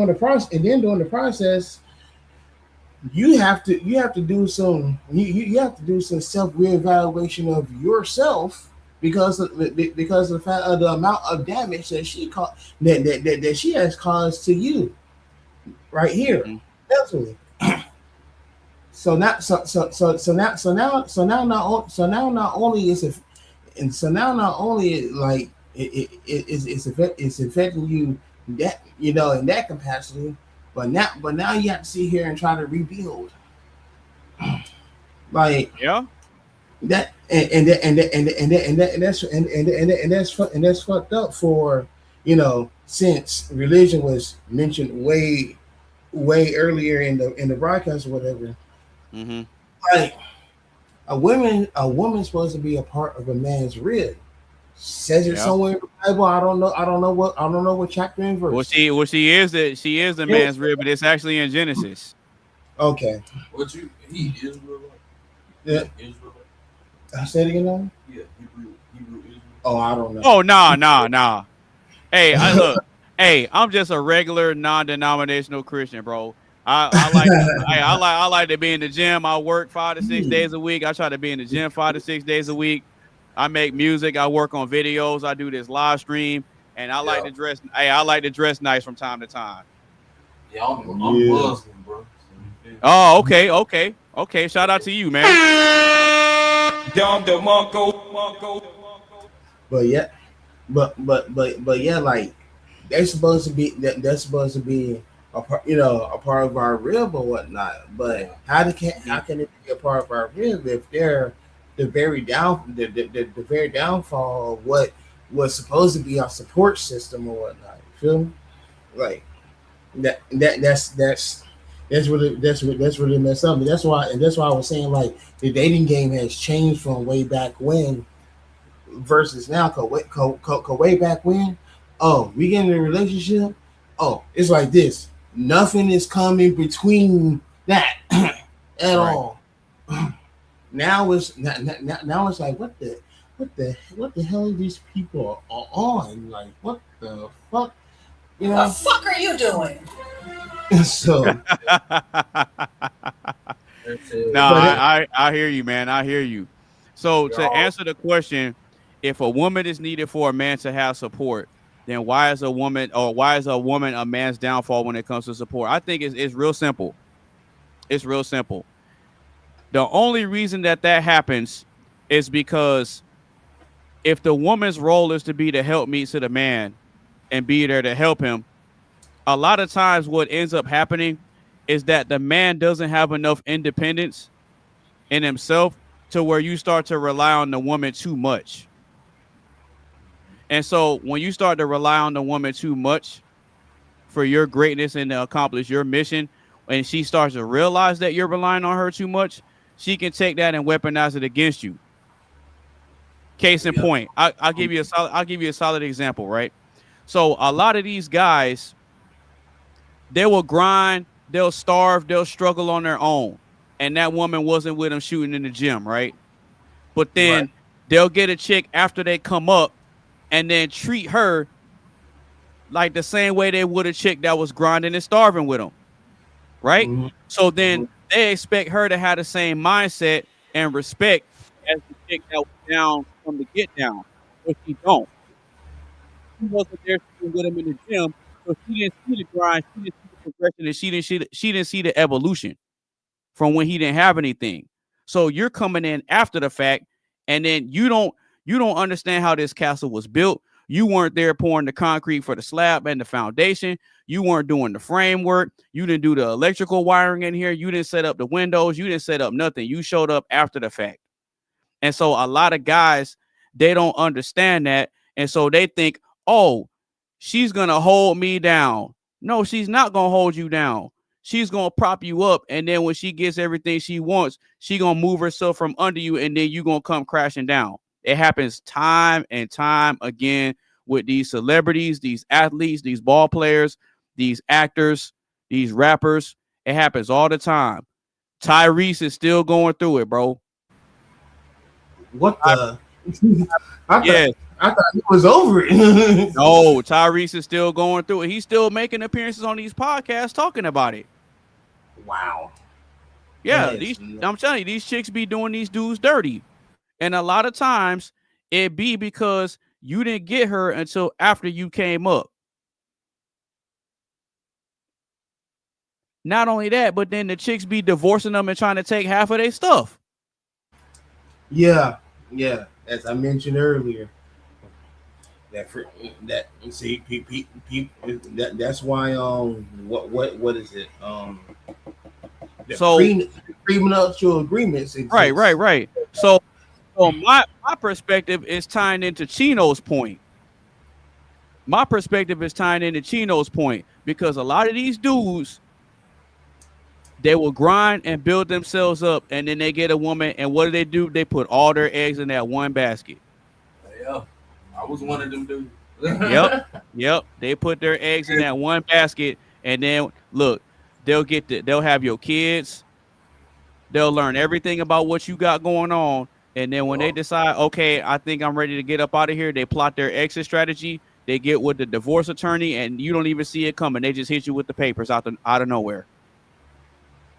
the process, you have to do some self reevaluation of yourself because of the fact of the amount of damage that that she has caused to you right here mentally. So now not only is it, and so now not only like it's affecting you that, you know, in that capacity, but now you have to sit here and try to rebuild, like that, and that's fucked up for, you know, since religion was mentioned way earlier in the broadcast or whatever. Like a woman's supposed to be a part of a man's rib. Says it somewhere in the Bible. I don't know what chapter and verse. Well, she is the man's rib, but it's actually in Genesis. Okay. He Israel? Yeah. Israel. I said it again now? Yeah, Hebrew Israel. Oh, I don't know. Oh, nah. Hey, I'm just a regular non-denominational Christian, bro. I like to be in the gym. I work 5 to 6 days a week. I try to be in the gym 5 to 6 days a week. I make music. I work on videos. I do this live stream, and I like to dress. Hey, I like to dress nice from time to time. Yeah, I'm Muslim, bro. Oh, okay. Shout out to you, man. But yeah, like that's supposed to be a part, you know, a part of our rib or whatnot. But how can it be a part of our rib if they're the very downfall of what was supposed to be our support system or whatnot? You feel me? Like that's really messed up. And that's why I was saying, like, the dating game has changed from way back when versus now. Cause way back when, oh, we get in a relationship, oh, it's like this. Nothing is coming between that at all. Now it's like, what the hell are these people are on? Like, what the fuck? You know? What the fuck are you doing? So no, I hear you, man. I hear you. So to answer the question, if a woman is needed for a man to have support, then why is a woman a man's downfall when it comes to support? I think it's real simple. It's real simple. The only reason that happens is because if the woman's role is to be the helpmeet to the man and be there to help him, a lot of times what ends up happening is that the man doesn't have enough independence in himself to where you start to rely on the woman too much. And so when you start to rely on the woman too much for your greatness and to accomplish your mission, and she starts to realize that you're relying on her too much, she can take that and weaponize it against you. Case in point, I'll give you a solid example, right? So a lot of these guys, they will grind, they'll starve, they'll struggle on their own, and that woman wasn't with them shooting in the gym, right? But then they'll get a chick after they come up and then treat her like the same way they would a chick that was grinding and starving with them, right? So then they expect her to have the same mindset and respect as the chick that was down from the get down, but she don't. She wasn't there with him in the gym, so she didn't see the grind, she didn't see the progression, and she didn't see the evolution from when he didn't have anything. So you're coming in after the fact, and then you don't understand how this castle was built. You weren't there pouring the concrete for the slab and the foundation. You weren't doing the framework. You didn't do the electrical wiring in here. You didn't set up the windows. You didn't set up nothing. You showed up after the fact. And so a lot of guys, they don't understand that. And so they think, oh, she's going to hold me down. No, she's not going to hold you down. she's gonna prop you up, and then when she gets everything she wants, she gonna move herself from under you, and then you gonna come crashing down. It happens time and time again with these celebrities, these athletes, these ball players, these actors, these rappers. It happens all the time. Tyrese is still going through it, bro. What the? Yeah. I thought it was over it. No, Tyrese is still going through it. He's still making appearances on these podcasts talking about it. Wow. Yeah, Yes. I'm telling you, these chicks be doing these dudes dirty. And a lot of times it be because you didn't get her until after you came up. Not only that, but then the chicks be divorcing them and trying to take half of their stuff. Yeah, as I mentioned earlier, that's why what is it So prenuptial agreements exist. Right. So my perspective is tying into Chino's point. Because a lot of these dudes, they will grind and build themselves up, and then they get a woman, and what do? They put all their eggs in that one basket. Yeah, I was one of them dudes. Yep. They put their eggs in that one basket, and then look, they'll have your kids. They'll learn everything about what you got going on, and then when they decide, okay, I think I'm ready to get up out of here, they plot their exit strategy. They get with the divorce attorney, and you don't even see it coming. They just hit you with the papers out of nowhere.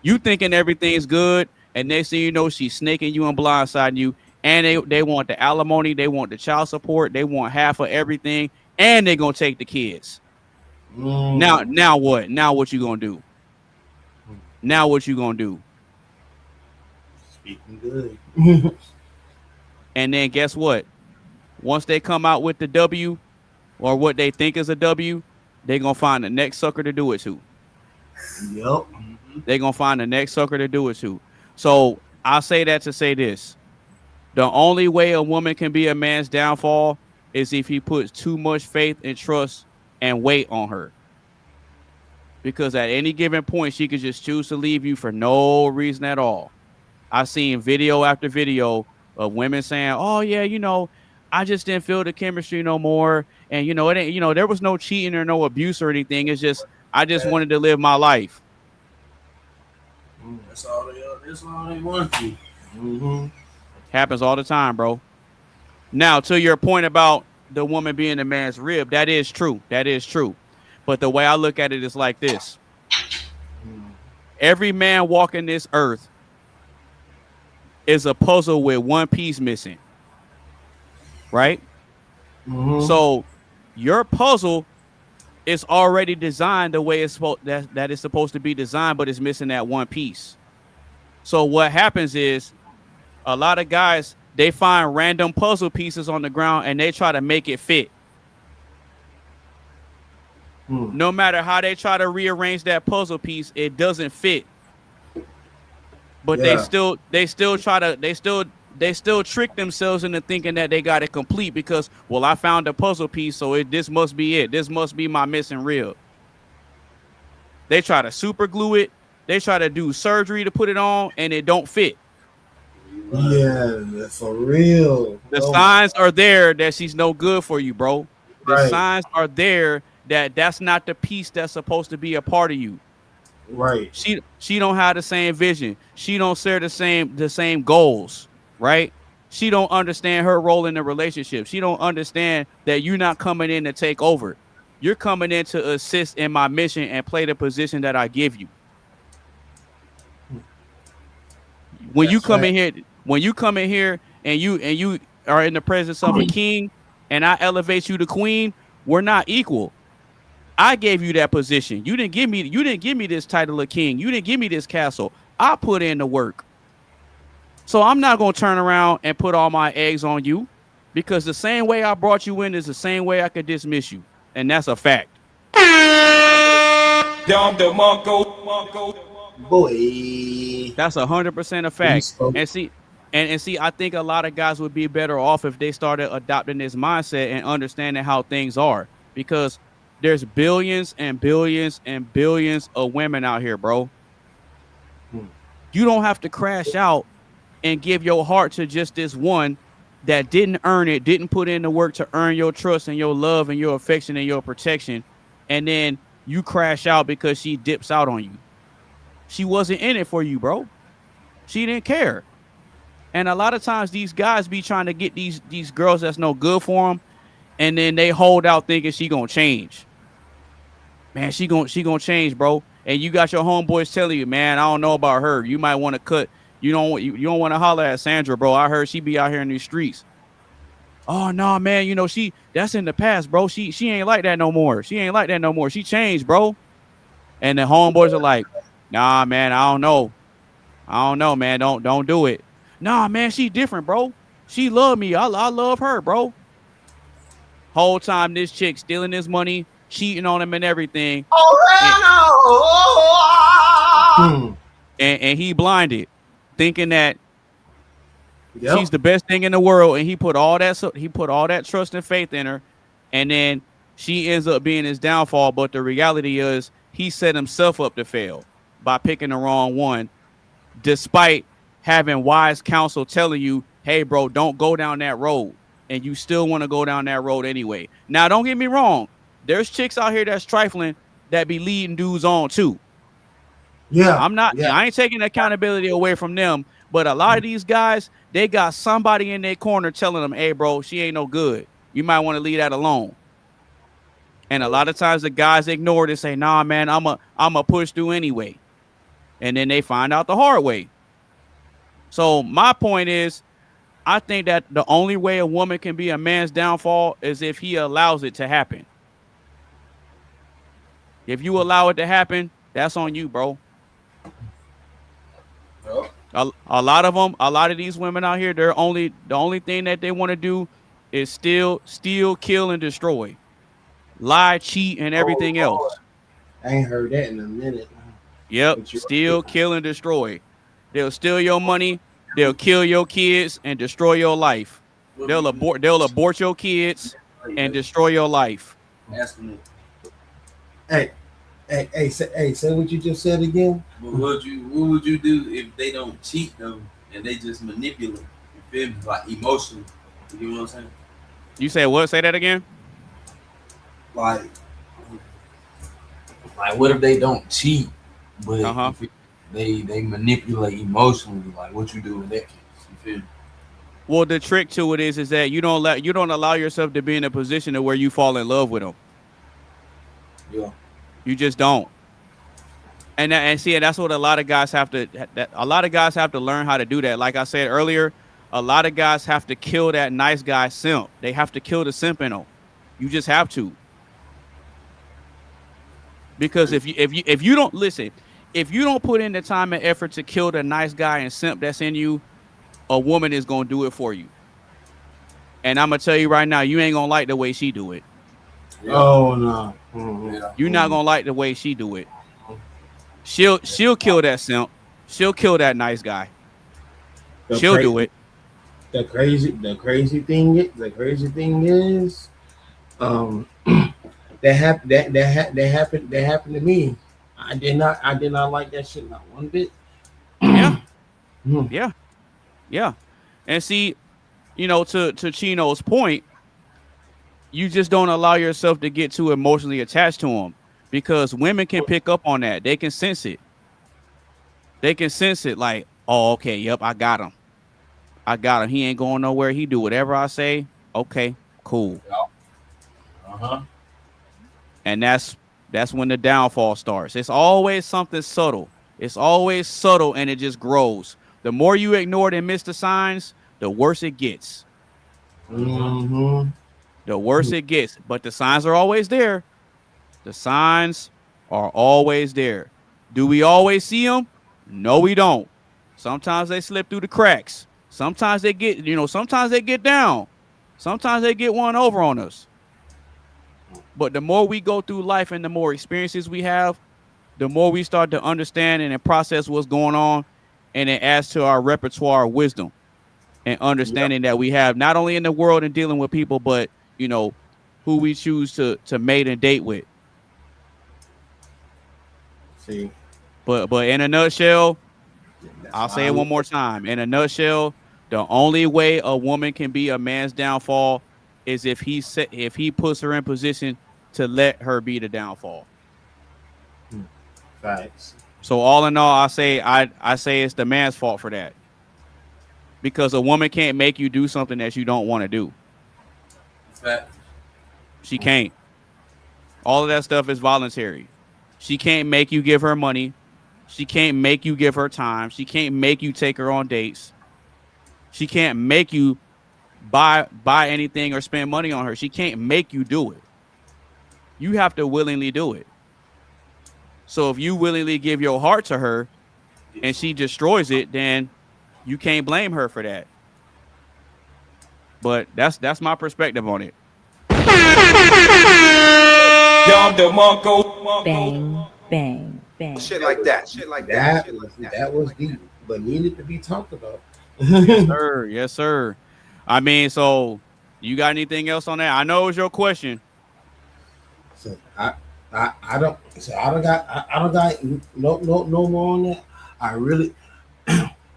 You thinking everything's good, and next thing you know, she's snaking you and blindsiding you, and they want the alimony, they want the child support, they want half of everything, and they're gonna take the kids. Now what? Now what you gonna do? Speaking good. And then guess what? Once they come out with the W, or what they think is a W, they're gonna find the next sucker to do it to. Yep. They're gonna find the next sucker to do it to. So I say that to say this: the only way a woman can be a man's downfall is if he puts too much faith and trust and weight on her. Because at any given point, she could just choose to leave you for no reason at all. I've seen video after video of women saying, "Oh yeah, I just didn't feel the chemistry no more, and it ain't, there was no cheating or no abuse or anything. It's just I just wanted to live my life." That's all they want to. Mm-hmm. Happens all the time, bro. Now, to your point about the woman being a man's rib, that is true. But the way I look at it is like this: every man walking this earth is a puzzle with one piece missing, right? Mm-hmm. So your puzzle is already designed the way it's that it's supposed to be designed, but it's missing that one piece. So what happens is a lot of guys, they find random puzzle pieces on the ground and they try to make it fit. No matter how they try to rearrange that puzzle piece, it doesn't fit. But they still trick themselves into thinking that they got it complete because, well, I found a puzzle piece, so this must be it. This must be my missing rib. They try to super glue it. They try to do surgery to put it on, and it don't fit. Yeah, for real. The signs are there that she's no good for you, bro. The signs are there that that's not the piece that's supposed to be a part of you. Right. She don't have the same vision. She don't share the same goals, right? She don't understand her role in the relationship. She don't understand that you're not coming in to take over. You're coming in to assist in my mission and play the position that I give you. When you come in here and you are in the presence of a king and I elevate you to queen, we're not equal. I gave you that position. You didn't give me this title of king. You didn't give me this castle. I put in the work. So I'm not going to turn around and put all my eggs on you, because the same way I brought you in is the same way I could dismiss you. And that's a fact. Boy. That's 100% a fact. And see, I think a lot of guys would be better off if they started adopting this mindset and understanding how things are, because there's billions and billions and billions of women out here, bro. You don't have to crash out and give your heart to just this one that didn't earn it, didn't put in the work to earn your trust and your love and your affection and your protection, and then you crash out because she dips out on you. She wasn't in it for you, bro. She didn't care. And a lot of times these guys be trying to get these girls that's no good for them, and then they hold out thinking she gonna change. Man, she gonna change, bro. And you got your homeboys telling you, man, I don't know about her. You might want to cut. You don't want to holler at Sandra, bro. I heard she be out here in these streets. Oh no, man. You know that's in the past, bro. She ain't like that no more. She ain't like that no more. She changed, bro. And the homeboys are like, nah, man. I don't know, man. Don't do it. Nah, man. She different, bro. She love me. I love her, bro. Whole time this chick stealing his money, cheating on him and everything. And he blinded, thinking that she's the best thing in the world, and he put all that trust and faith in her, and then she ends up being his downfall. But the reality is he set himself up to fail by picking the wrong one, despite having wise counsel telling you, hey, bro, don't go down that road. And you still want to go down that road anyway. Now, don't get me wrong. There's chicks out here that's trifling that be leading dudes on too. Yeah. I ain't taking accountability away from them. But a lot of these guys, they got somebody in their corner telling them, hey, bro, she ain't no good. You might want to leave that alone. And a lot of times the guys ignore it and say, nah, man, I'm a push through anyway. And then they find out the hard way. So my point is, I think that the only way a woman can be a man's downfall is if he allows it to happen. If you allow it to happen, that's on you, bro. A lot of these women out here, the only thing that they want to do is steal, kill, and destroy. Lie, cheat, and everything else. I ain't heard that in a minute. Yep, steal, kill, and destroy. They'll steal your money. They'll kill your kids and destroy your life. They'll abort your kids and destroy your life. Hey, say what you just said again. But what would you do if they don't cheat them and they just manipulate? You feel me? Like emotionally. You know what I'm saying? You say what? Say that again. Like what if they don't cheat, but they manipulate emotionally? Like what you do in that case? You feel me? Well, the trick to it is that you don't allow yourself to be in a position to where you fall in love with them. Yeah. You just don't. And that's what a lot of guys have to. A lot of guys have to learn how to do that. Like I said earlier, a lot of guys have to kill that nice guy simp. They have to kill the simp in them. You just have to. Because if you don't listen, if you don't put in the time and effort to kill the nice guy and simp that's in you, a woman is gonna do it for you. And I'm gonna tell you right now, you ain't gonna like the way she do it. Oh no. You're not gonna like the way she do it. She'll kill that simp. She'll kill that nice guy. She'll do it. The crazy thing is, that happened to me. I did not like that shit not one bit. Yeah. And see, to Chino's point, you just don't allow yourself to get too emotionally attached to him, because women can pick up on that. They can sense it. Like, oh, okay, yep, I got him. He ain't going nowhere. He do whatever I say. Okay, cool. And that's when the downfall starts. It's always something subtle. It's always subtle, and it just grows. The more you ignore it and miss the signs, the worse it gets. The worse it gets. But the signs are always there. The signs are always there. Do we always see them? No, we don't. Sometimes they slip through the cracks. Sometimes they get, sometimes they get down. Sometimes they get one over on us. But the more we go through life and the more experiences we have, the more we start to understand and process what's going on, and it adds to our repertoire of wisdom and understanding that we have, not only in the world and dealing with people, but who we choose to mate and date with. See, but in a nutshell, I'll say it one more time. In a nutshell, the only way a woman can be a man's downfall is if he puts her in position to let her be the downfall. Facts. So all in all, I say it's the man's fault for that. Because a woman can't make you do something that you don't want to do. Facts. She can't. All of that stuff is voluntary. She can't make you give her money. She can't make you give her time. She can't make you take her on dates. She can't make you buy anything or spend money on her. She can't make you do it. You have to willingly do it. So if you willingly give your heart to her and she destroys it, then you can't blame her for that. But that's my perspective on it. Bang, bang, bang. Shit like that. That was deep, but needed to be talked about. Yes, sir. Yes, sir. I mean, so you got anything else on that? I know it was your question. So I don't got no more on that. I really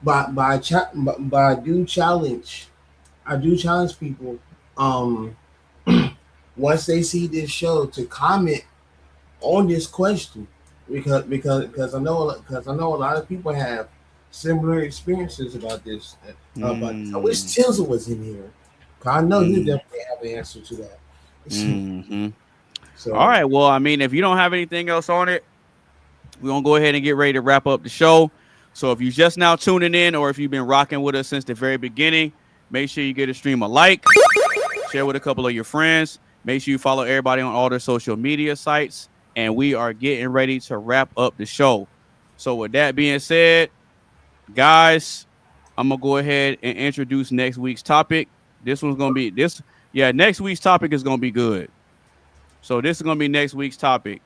but I do challenge people once they see this show to comment on this question because I know a lot of people have similar experiences about this. But I wish Tizzle was in here. I know he definitely have an answer to that. Mm-hmm. So, all right. Well, I mean, if you don't have anything else on it, we're going to go ahead and get ready to wrap up the show. So if you're just now tuning in or if you've been rocking with us since the very beginning, make sure you get a stream a like, share with a couple of your friends. Make sure you follow everybody on all their social media sites. And we are getting ready to wrap up the show. So with that being said, guys, I'm going to go ahead and introduce next week's topic. This one's going to be next week's topic is going to be good. So this is going to be next week's topic.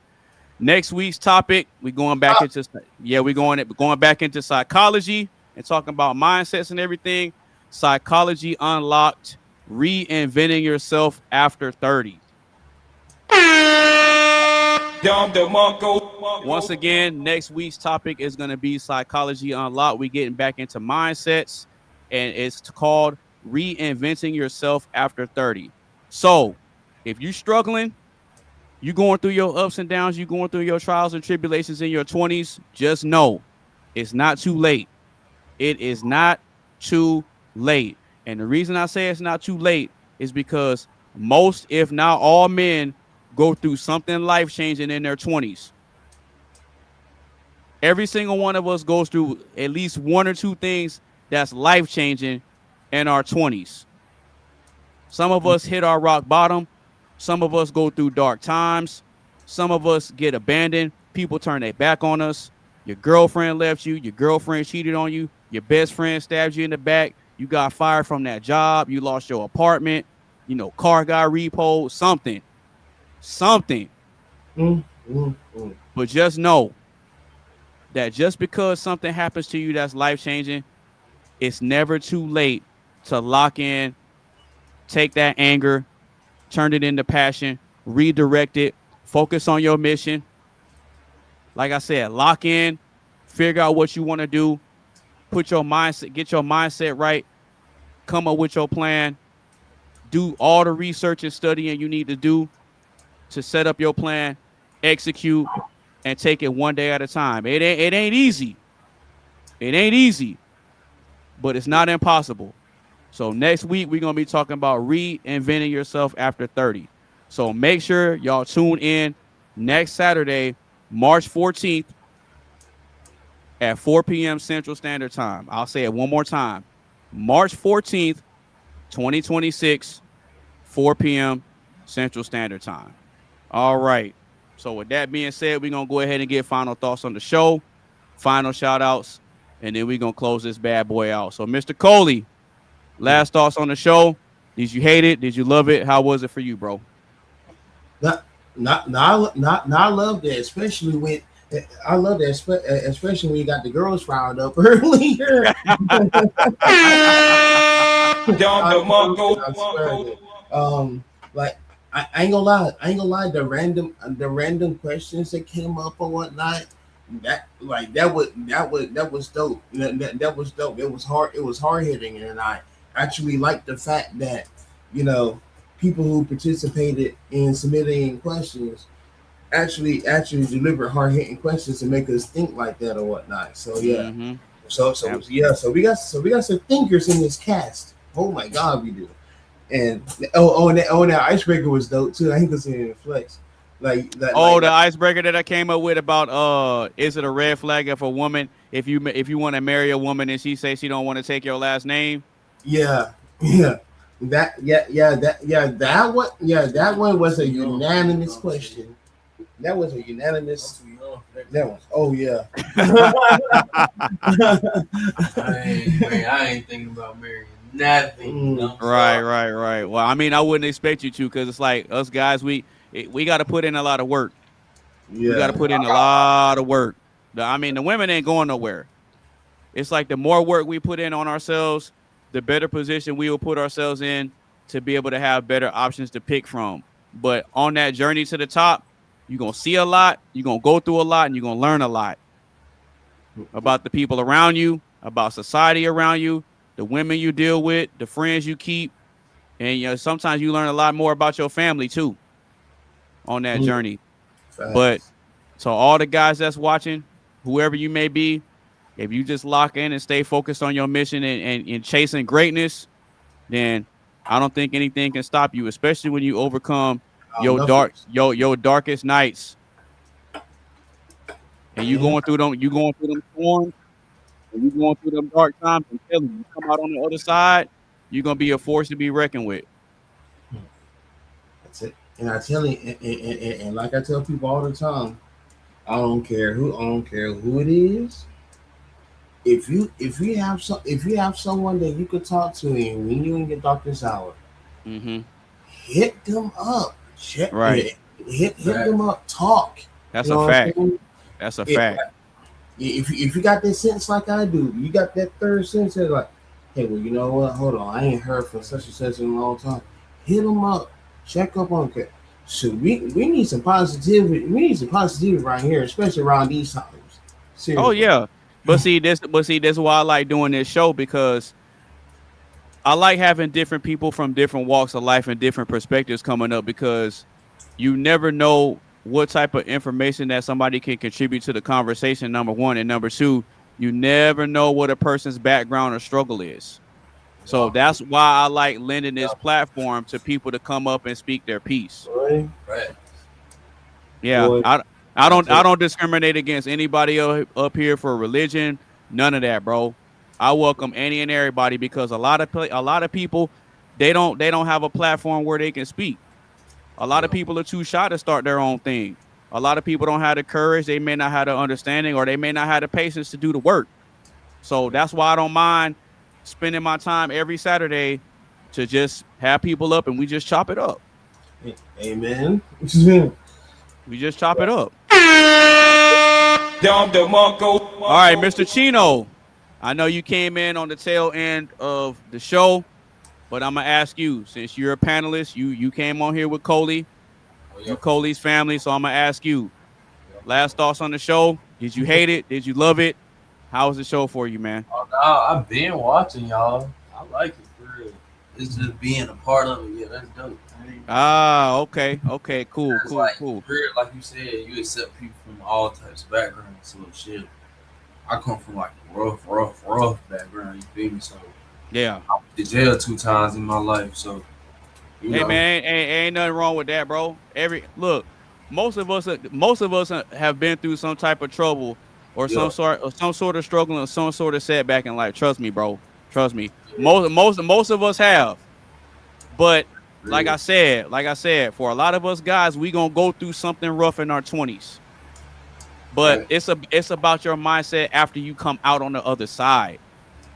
Next week's topic, we're going back into going back into psychology and talking about mindsets and everything. Psychology Unlocked, reinventing yourself after 30. Once again, next week's topic is going to be Psychology Unlocked. We're getting back into mindsets, and it's called Reinventing Yourself After 30. So if you're struggling, you're going through your ups and downs, you're going through your trials and tribulations in your 20s, just know it's not too late. It is not too late. And the reason I say it's not too late is because most, if not all men, go through something life-changing in their 20s. Every single one of us goes through at least one or two things that's life-changing in our 20s. Some of us hit our rock bottom. Some of us go through dark times. Some of us get abandoned. People turn their back on us. Your girlfriend left you. Your girlfriend cheated on you. Your best friend stabbed you in the back. You got fired from that job. You lost your apartment. Car got repoed. Something. But just know that just because something happens to you that's life-changing, it's never too late to lock in, take that anger, turn it into passion, redirect it, focus on your mission. Like I said, lock in, figure out what you want to do, get your mindset right, come up with your plan, do all the research and studying you need to do to set up your plan, execute, and take it one day at a time. It ain't easy. It ain't easy, but it's not impossible. So next week, we're going to be talking about reinventing yourself after 30. So make sure y'all tune in next Saturday, March 14th at 4 p.m. Central Standard Time. I'll say it one more time. March 14th, 2026, 4 p.m. Central Standard Time. All right. So with that being said, we're going to go ahead and get final thoughts on the show, final shout-outs, and then we're going to close this bad boy out. So, Mr. Coley, last thoughts on the show. Did you hate it? Did you love it? How was it for you, bro? I love that, especially when especially when you got the girls fired up earlier. Like I ain't gonna lie, the random questions that came up or whatnot, that was dope. That was dope. It was hard. It was hard hitting, and I actually liked the fact that people who participated in submitting questions actually delivered hard hitting questions to make us think like that or whatnot. So yeah, so we got some thinkers in this cast. Oh my God, we do. And that icebreaker was dope too. I think it's in Flex. The icebreaker that I came up with about is it a red flag if a woman if you want to marry a woman and she says she don't want to take your last name? That one was a unanimous question. That was a unanimous. That was. Oh yeah. I ain't thinking about marrying nothing. Right. Well, I mean, I wouldn't expect you to, because it's like us guys, we got to put in a lot of work. Yeah. We got to put in a lot of work. I mean, the women ain't going nowhere. It's like the more work we put in on ourselves, the better position we will put ourselves in to be able to have better options to pick from. But on that journey to the top, you're going to see a lot, you're going to go through a lot, and you're going to learn a lot about the people around you, about society around you, the women you deal with, the friends you keep. And sometimes you learn a lot more about your family too on that journey. Facts. But so all the guys that's watching, whoever you may be, if you just lock in and stay focused on your mission and chasing greatness, then I don't think anything can stop you, especially when you overcome your darkest nights. And you going through them storms, and you going through them dark times, and you come out on the other side, you're gonna be a force to be reckoned with. That's it. And I tell you, and like I tell people all the time, I don't care who it is. If you have someone that you could talk to and when you in your darkest hour, hit them up. Hit them up. Talk. That's a fact. That's a fact. If you got that sense like I do, you got that third sense that's like, hey, well, you know what? Hold on, I ain't heard from such and such in a long time. Hit them up. Check up on it. So we need some positivity. We need some positivity right here, especially around these times. Seriously. Oh yeah. But see, that's why I like doing this show, because I like having different people from different walks of life and different perspectives coming up, because you never know what type of information that somebody can contribute to the conversation, number one. And number two, you never know what a person's background or struggle is. So that's why I like lending this platform to people to come up and speak their piece. Right. Yeah, I don't discriminate against anybody up here for religion. None of that, bro. I welcome any and everybody, because a lot of people, they don't have a platform where they can speak. A lot of people are too shy to start their own thing. A lot of people don't have the courage. They may not have the understanding, or they may not have the patience to do the work. So that's why I don't mind spending my time every Saturday to just have people up and we just chop it up. Amen. We just chop it up. All right, Mr. Chino, I know you came in on the tail end of the show, but I'm going to ask you, since you're a panelist, you came on here with Coley, you Coley's family, so I'm going to ask you, last thoughts on the show. Did you hate it? Did you love it? How was the show for you, man? Oh, no, I've been watching y'all. I like it for real. It's just being a part of it. Yeah, that's dope. Okay, cool. Like you said, you accept people from all types of backgrounds. So shit, I come from like a rough background. You feel me? So yeah, I went to jail 2 times in my life. So hey, man, ain't nothing wrong with that, bro. Most of us have been through some type of trouble or some sort of struggle or some sort of setback in life. Trust me, bro. Trust me. Most of us have, but. Like I said, for a lot of us guys, we gonna go through something rough in our 20s. But it's about your mindset after you come out on the other side,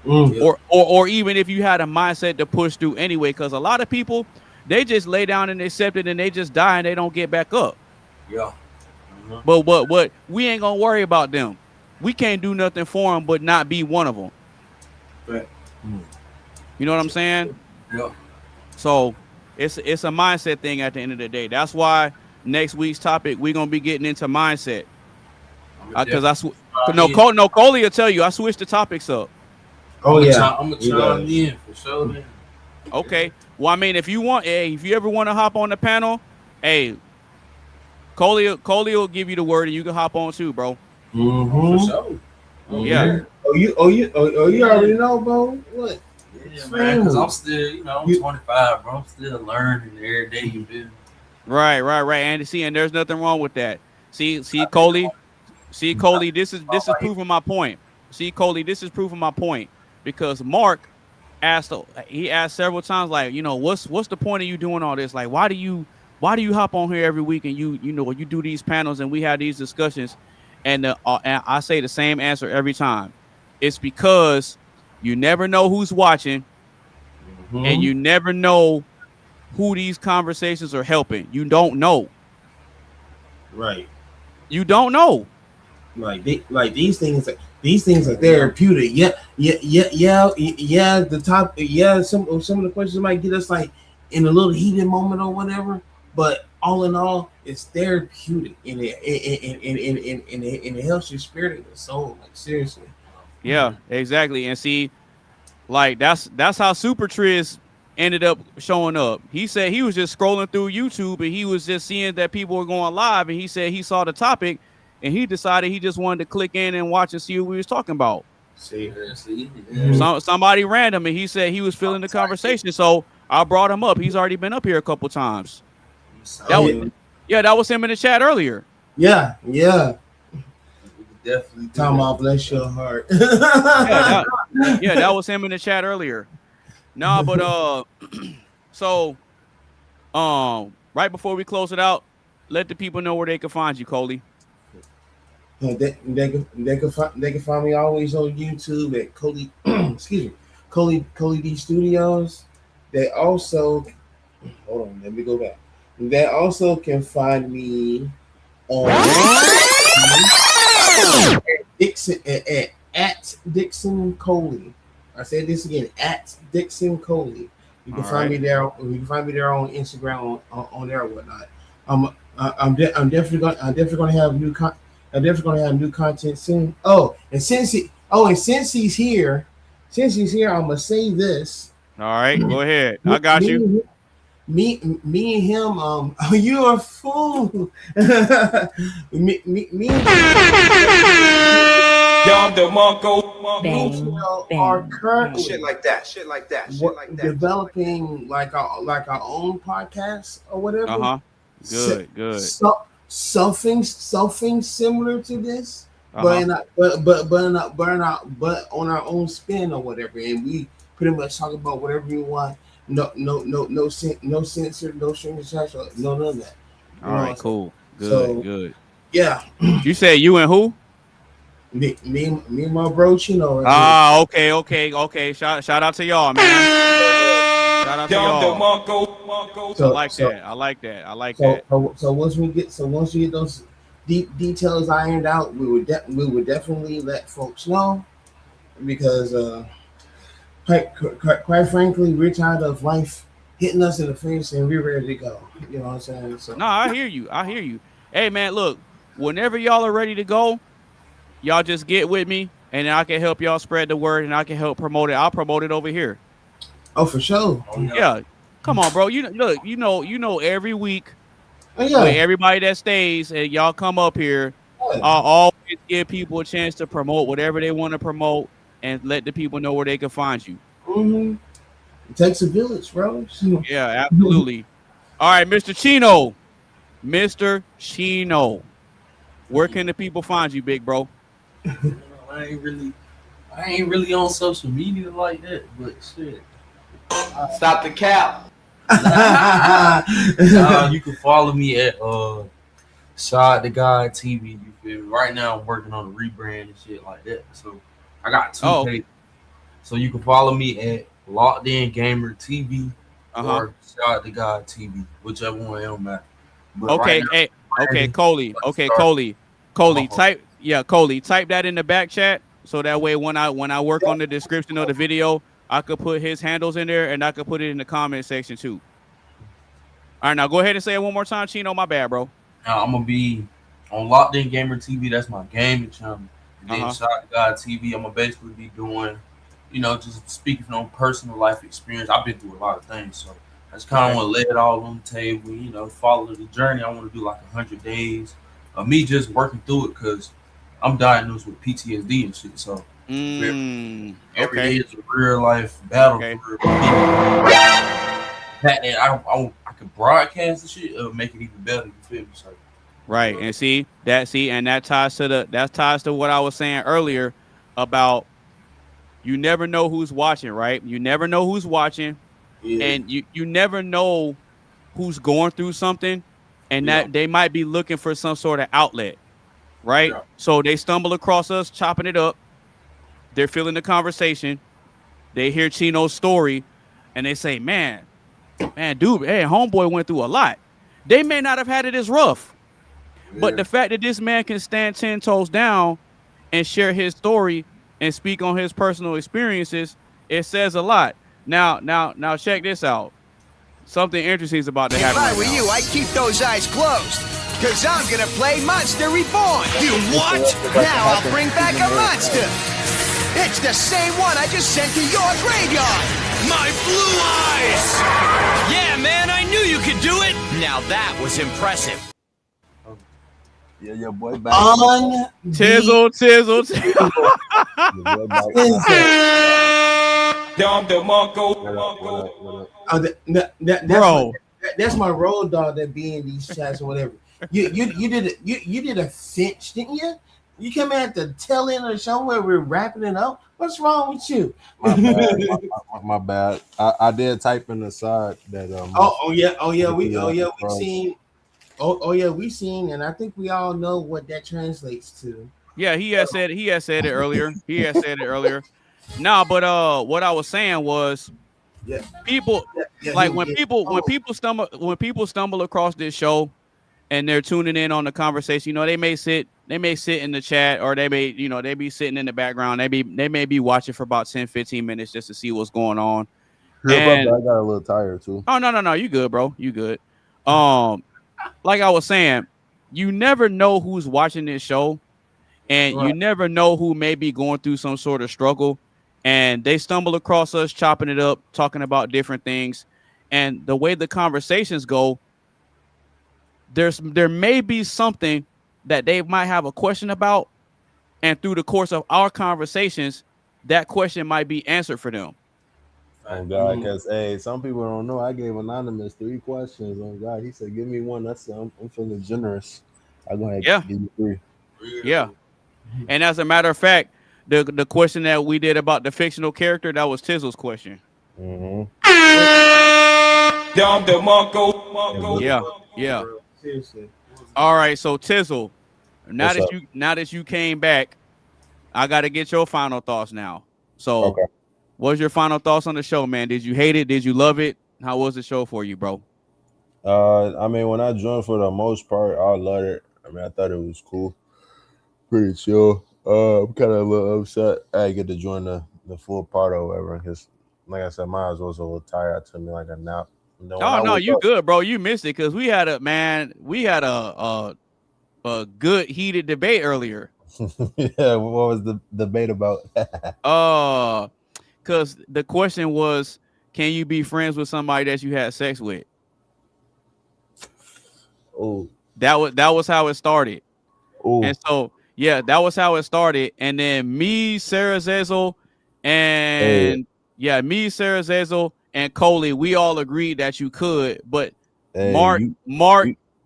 or even if you had a mindset to push through anyway. Because a lot of people, they just lay down and accept it, and they just die and they don't get back up. Yeah. But what we ain't gonna worry about them. We can't do nothing for them, but not be one of them. Right. You know what I'm saying? Yeah. So. It's a mindset thing at the end of the day. That's why next week's topic, we're going to be getting into mindset. Because no, Coley will tell you I switched the topics up. Oh yeah, I'm gonna chime in for sure. Then. Okay. Well, I mean, if you ever want to hop on the panel, hey, Coley will give you the word, and you can hop on too, bro. Mm-hmm. For sure. Yeah. You already know, bro. What? Yeah, man. Because I'm still, I'm 25, bro. I'm still learning every day. You feel? Right. And there's nothing wrong with that. See, Coley. This is proving my point. See, Coley, this is proving my point because Mark asked several times, like, what's the point of you doing all this? Like, why do you hop on here every week and you do these panels and we have these discussions, and I say the same answer every time. It's because you never know who's watching, and you never know who these conversations are helping. You don't know. Right. You don't know. Like these things are therapeutic. Yeah. The top. Yeah. Some of the questions might get us like in a little heated moment or whatever. But all in all, it's therapeutic and it helps your spirit and the soul. Like seriously. Yeah, exactly. And see, like that's how Super Triz ended up showing up. He said he was just scrolling through YouTube and he was just seeing that people were going live, and he said he saw the topic and he decided he just wanted to click in and watch and see what we was talking about. See. Somebody random, and he said he was feeling the conversation, so I brought him up. He's already been up here a couple times. That was him in the chat earlier. Yeah. Definitely. Tom, I'll bless your heart. that was him in the chat earlier. No, but so right before we close it out, let the people know where they can find you, Coley. They can find me always on YouTube at Coley Coley D Studios. They also hold on, let me go back. They also can find me on Dixon at Dixon Coley. I said this again, at Dixon Coley. You can find me there. You can find me there on Instagram on there or whatnot. I'm definitely gonna have new content. I'm definitely gonna have new content soon. And since he's here, I'm gonna say this. All right, go ahead. I got you. Me and him. You're a fool. me are currently shit like that. developing like our own podcast or whatever. Good. Something similar to this, but on our own spin or whatever, and we pretty much talk about whatever we want. No censor, no string attached, none of that. All right, cool, good. Yeah. You say you and who? Me and my bro Chino. Okay. Shout out to y'all, man. Shout out to y'all. I like that. So once we get those deep details ironed out, we would definitely let folks know, because quite frankly, we're tired of life hitting us in the face and we're ready to go. You know what I'm saying? So. No, I hear you. Hey, man, look, whenever y'all are ready to go, y'all just get with me, and I can help y'all spread the word, and I can help promote it. I'll promote it over here. Oh, for sure. Yeah. Come on, bro. You know, every week, with everybody that stays, and y'all come up here, I'll always give people a chance to promote whatever they want to promote, and let the people know where they can find you. Mm-hmm. It takes a village, bro. Yeah, absolutely. All right, Mr. Chino, where can the people find you, big bro? I ain't really on social media like that, but shit. Stop the cap. You can follow me at Shot the God TV. You feel me? Right now I'm working on a rebrand and shit like that. So I got two pages. So you can follow me at Locked In Gamer TV or Shot the God TV, whichever one I'm at. But Coley. Type that in the back chat, so that way when I work on the description of the video, I could put his handles in there, and I could put it in the comment section too. All right, now go ahead and say it one more time, Chino. My bad, bro. Now I'm gonna be on Locked In Gamer TV. That's my gaming channel. And then Uh-huh. Shot God TV, I'm gonna basically be doing, just speaking on personal life experience. I've been through a lot of things, so I just kind of want to lay it all on the table. Follow the journey. I want to do like 100 days of me just working through it because I'm diagnosed with PTSD and shit. So every day is a real life battle for me. That I could broadcast the shit, it'll make it even better. You feel me? So. Right, and that ties to what I was saying earlier about you never know who's watching, right? You never know who's watching, and you never know who's going through something, and that they might be looking for some sort of outlet, right? Yeah. So they stumble across us chopping it up. They're feeling the conversation. They hear Chino's story, and they say, "Man, dude, hey, homeboy went through a lot." They may not have had it as rough. But the fact that this man can stand 10 toes down and share his story and speak on his personal experiences, it says a lot. Now, check this out. Something interesting is about to happen. If I were you, I'd keep those eyes closed, because I'm going to play Monster Reborn. You what? Now I'll bring back a monster. It's the same one I just sent to your graveyard. My blue eyes! Yeah, man, I knew you could do it. Now that was impressive. Yeah, your boy back. Tizzle. Bro, that's my road dog that be in these chats or whatever. You did a Finch, didn't you? You came at the tail end of the show where we're wrapping it up. What's wrong with you? My bad. I did type in the side that we seen, and I think we all know what that translates to. Yeah, he has said it earlier. No, but what I was saying was, people when people stumble across this show and they're tuning in on the conversation, they may sit in the chat, or they be sitting in the background. They may be watching for about 10-15 minutes just to see what's going on. And I got a little tired too. Oh, no, you good, bro. You good. Like I was saying, you never know who's watching this show, and you never know who may be going through some sort of struggle, and they stumble across us chopping it up, talking about different things, and the way the conversations go, there may be something that they might have a question about, and through the course of our conversations, that question might be answered for them. Oh God, because some people don't know. I gave Anonymous 3 questions. Oh God, he said, "Give me one." I'm feeling generous. I go ahead and give you 3. Yeah, and as a matter of fact, the question that we did about the fictional character, that was Tizzle's question. Yeah. Seriously. All right, so Tizzle, now that you came back, I got to get your final thoughts now. So, what's your final thoughts on the show, man? Did you hate it? Did you love it? How was the show for you, bro? I mean, when I joined, for the most part, I loved it. I mean, I thought it was cool, pretty chill. I'm kind of a little upset I get to join the full part or whatever, because, like I said, mine was a little tired. I took me like a nap. No, you good, bro. You missed it because we had a good heated debate earlier. Yeah, what was the debate about? Because the question was, can you be friends with somebody that you had sex with? Oh, that was how it started. Oh, and so that was how it started. And then me, Sarah Zezel, and Sarah Zezel, and Coley, we all agreed that you could, but Mark,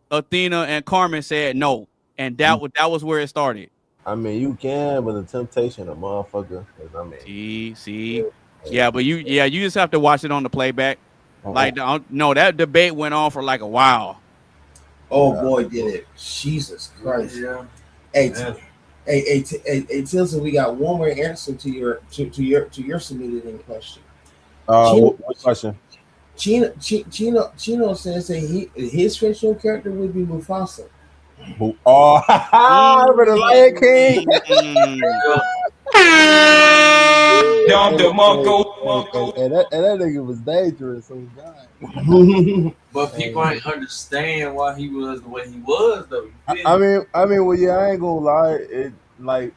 Athena, and Carmen said no, and that was where it started. I mean, you can, but the temptation of motherfucker. I mean, see, but you just have to watch it on the playback. Like, no, that debate went on for like a while. Oh boy, did it! Jesus Christ! Yeah. Hey, Tilson, we got one more answer to your submitted in question. What question? Chino says that his fictional character would be Mufasa. For the Lion King. Dom DeMarco. And that nigga was dangerous. Oh God. But people ain't understand why he was the way he was, though. I mean, well, yeah, I ain't gonna lie. It like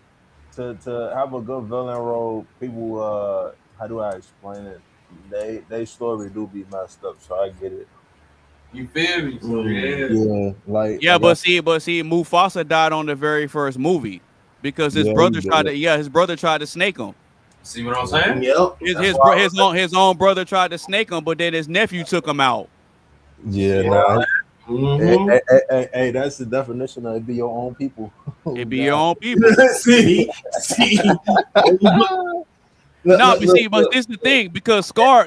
to have a good villain role. People, how do I explain it? They story do be messed up, so I get it. You feel me? So, Yeah, like but see, Mufasa died on the very first movie because his brother tried to snake him. See what I'm saying? Yep. His own brother tried to snake him, but then his nephew took him out. Yeah, nah. Hey, that's the definition of it be your own people. It be your own people. see. But this is the thing because Scar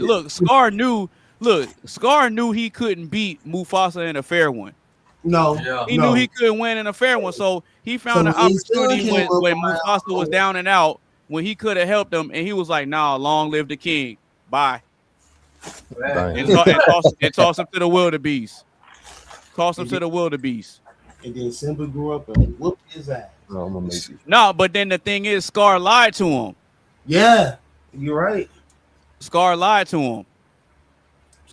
knew he couldn't beat Mufasa in a fair one. No, he knew he couldn't win in a fair one, so he found an opportunity when Mufasa was down and out, when he could have helped him, and he was like, "Nah, long live the king, bye," and toss him to the wildebeest. Toss him to the wildebeest. And then Simba grew up and whooped his ass. No, I'm gonna make you. No, but then the thing is, Scar lied to him. Yeah, you're right. Scar lied to him.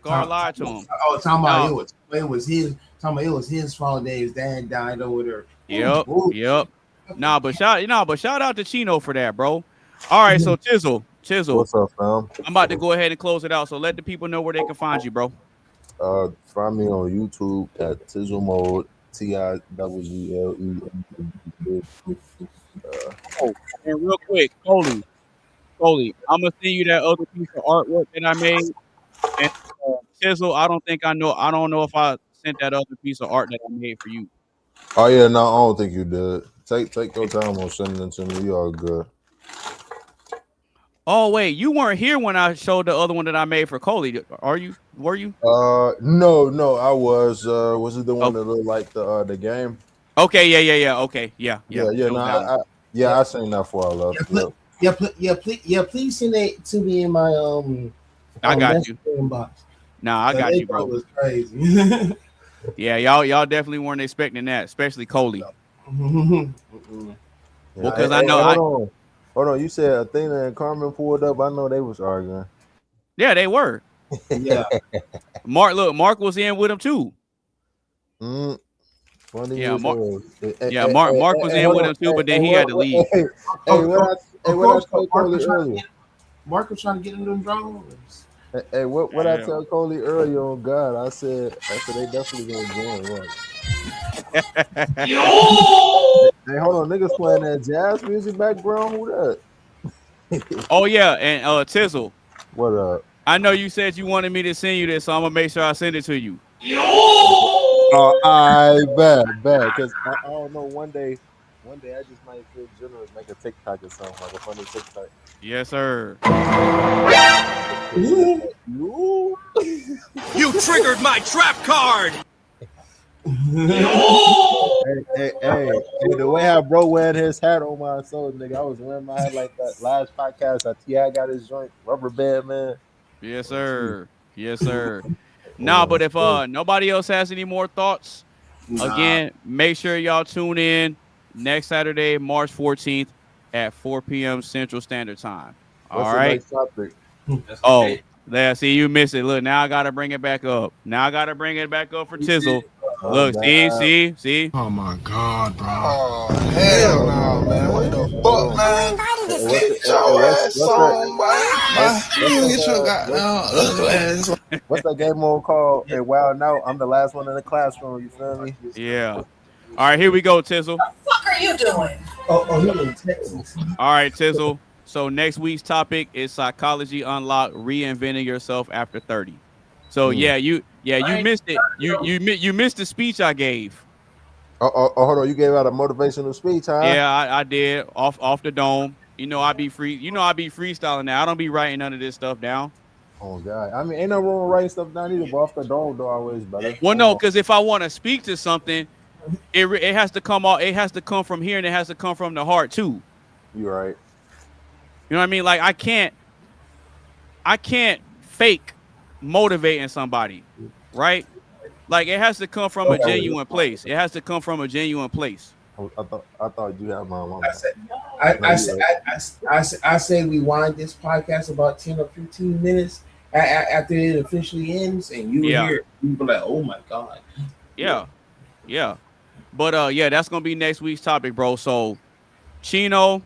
Lied to him. Oh, talking about it was his fault that his dad died over there. Yep. Nah, but shout out to Chino for that, bro. All right, so Chisel. What's up, fam? I'm about to go ahead and close it out. So let the people know where they can find you, bro. Find me on YouTube at Tizzle Mode, TIWGLE. And real quick, Coley, I'm gonna send you that other piece of artwork that I made. And Chisel, I don't know if I sent that other piece of art that I made for you. Oh yeah, no, I don't think you did. Take your time on sending it to me. You all good. Oh wait, you weren't here when I showed the other one that I made for Coley. Were you? No, I was. Was it the one that looked like the game? Okay, yeah. Okay, yeah. I seen that before I left. Please send it to me in my I got you. Inbox. Nah, I got you, bro. It was crazy. Yeah, y'all definitely weren't expecting that, especially Coley. Because I know. Hold on, you said Athena and Carmen pulled up. I know they was arguing. Yeah, they were. Yeah. Mark was in with him too. Funny. Yeah, Mark was in with him too, but then he had to leave. Mark was trying to get in them drones. Hey, what I tell Coley earlier on God, I said they definitely gonna join. What? Hey, hold on, niggas playing that jazz music background. Who that? Oh yeah, and Tizzle. What up? I know you said you wanted me to send you this, so I'm gonna make sure I send it to you. I bet, because I don't know. One day I just might feel generous, make a TikTok or something, like a funny TikTok. Yes, sir. You triggered my trap card. Hey, the way how bro wearing his hat on my soul, nigga, I was wearing my hat like that last podcast. T.I. got his joint rubber band, man. Yes, sir. Nah, but if nobody else has any more thoughts, again, make sure y'all tune in next Saturday, March 14th at 4 p.m. Central Standard Time. All right. Oh, there. See, you missed it. Look, now I gotta bring it back up. For Tizzle. Look, see. Oh my God, bro. Oh hell no, man. What the fuck, man? Get your ass on, man. You get your goddamn ass. What's that game mode called? Hey, wow, now I'm the last one in the classroom. You feel me? Yeah. All right, here we go, Tizzle. What the fuck are you doing? Oh, he's in Texas. All right, Tizzle. So next week's topic is Psychology Unlocked: Reinventing Yourself After 30. So you missed it. You missed the speech I gave. Oh, hold on. You gave out a motivational speech, huh? Yeah, I did off the dome. You know I be freestyling now. I don't be writing none of this stuff down. Oh God, I mean, ain't no wrong with writing stuff down either, but off the dome though always better. Well, no, because if I want to speak to something, it has to come out. It has to come from here, and it has to come from the heart too. You're right. You know what I mean? Like I can't fake motivating somebody, right? Like it has to come from a genuine place. I thought you had my mama. I say we wind this podcast about 10 or 15 minutes after it officially ends, and you hear it, you be like, oh my God. Yeah. But yeah, that's gonna be next week's topic, bro. So Chino,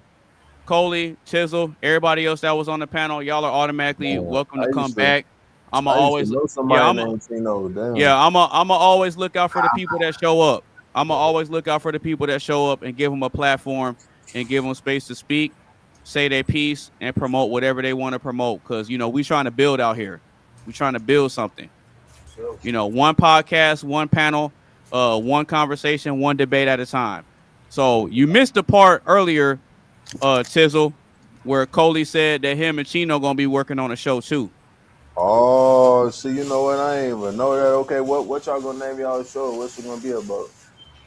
Coley, Chisel, everybody else that was on the panel, y'all are automatically welcome to come back. I'ma always know somebody named Chino. Damn. Yeah, I'ma always look out for the people that show up. I'ma always look out for the people that show up and give them a platform and give them space to speak, say their piece, and promote whatever they want to promote. Because we trying to build out here. We trying to build something. One podcast, one panel, one conversation, one debate at a time. So you missed the part earlier, Tizzle, where Coley said that him and Chino gonna be working on a show too. Oh, see, you know what? I ain't even know that. Okay, what y'all gonna name y'all show? What's it gonna be about?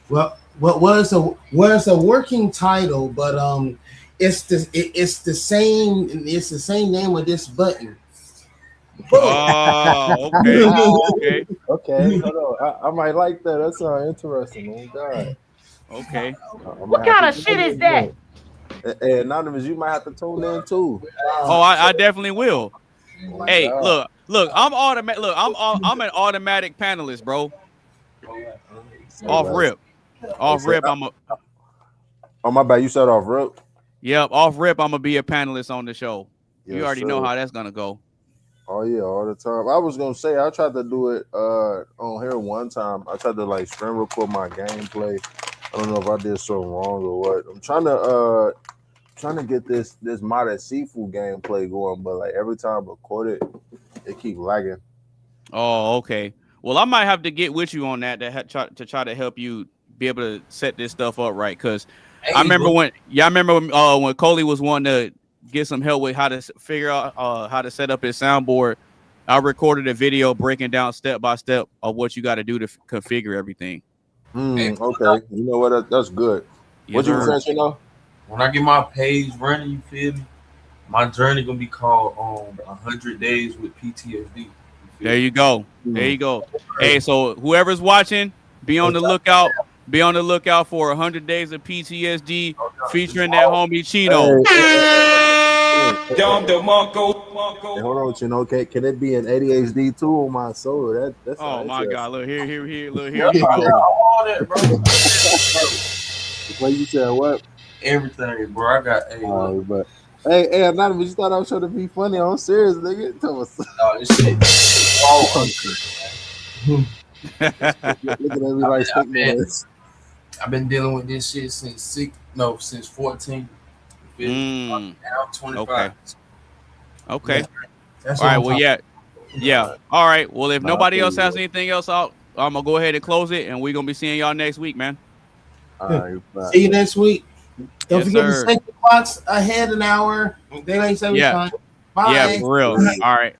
Well, what was a working title, but it's the same name of this button. Oh, okay. Okay. Hold on. I might like that. That sounds interesting. Oh God. Okay. What kind of shit is that? Hey, Anonymous, you might have to tune in too. Oh, I definitely will. Hey, God. look, I'm automatic. Look, I'm an automatic panelist, bro. Off rip. I'm a. Oh my bad. You said off rip. Yep, off rip. I'm gonna be a panelist on the show. Yes, you already know how that's gonna go. Oh yeah, all the time. I was gonna say I tried to do it on here one time. I tried to like screen record my gameplay. I don't know if I did something wrong or what. I'm trying to get this modded seafood gameplay going, but like every time I record it keep lagging. Oh, okay. Well, I might have to get with you on that to try to help you be able to set this stuff up right. Because I remember when Coley was wanting to get some help with how to figure out how to set up his soundboard. I recorded a video breaking down step by step of what you got to do to configure everything. Okay, you know what? That's good. What you saying, you know? When I get my page running, you feel me? My journey gonna be called 100 Days with PTSD. There you go. There you go. Hey, so whoever's watching, be on the lookout. Be on the lookout for 100 Days of PTSD featuring that homie Chino. Hey, hold on, Chino. Can it be an ADHD too on my soul? That's oh my God! Look here, look here. All that, bro. What you said? What? Everything, bro. I got but hey, Anonymous, you thought I was trying to be funny? I'm serious, nigga. Tell us. No, this shit. Look at me like I've been dealing with this shit since 14. Now I'm 25. Okay. All right. Well, yeah. All right. Well, if nobody else has anything else, I'm gonna go ahead and close it, and we're gonna be seeing y'all next week, man. All right. See you next week. Don't forget sir. to set the clocks ahead an hour. Daylight saving time. Bye. Yeah, for real. All right.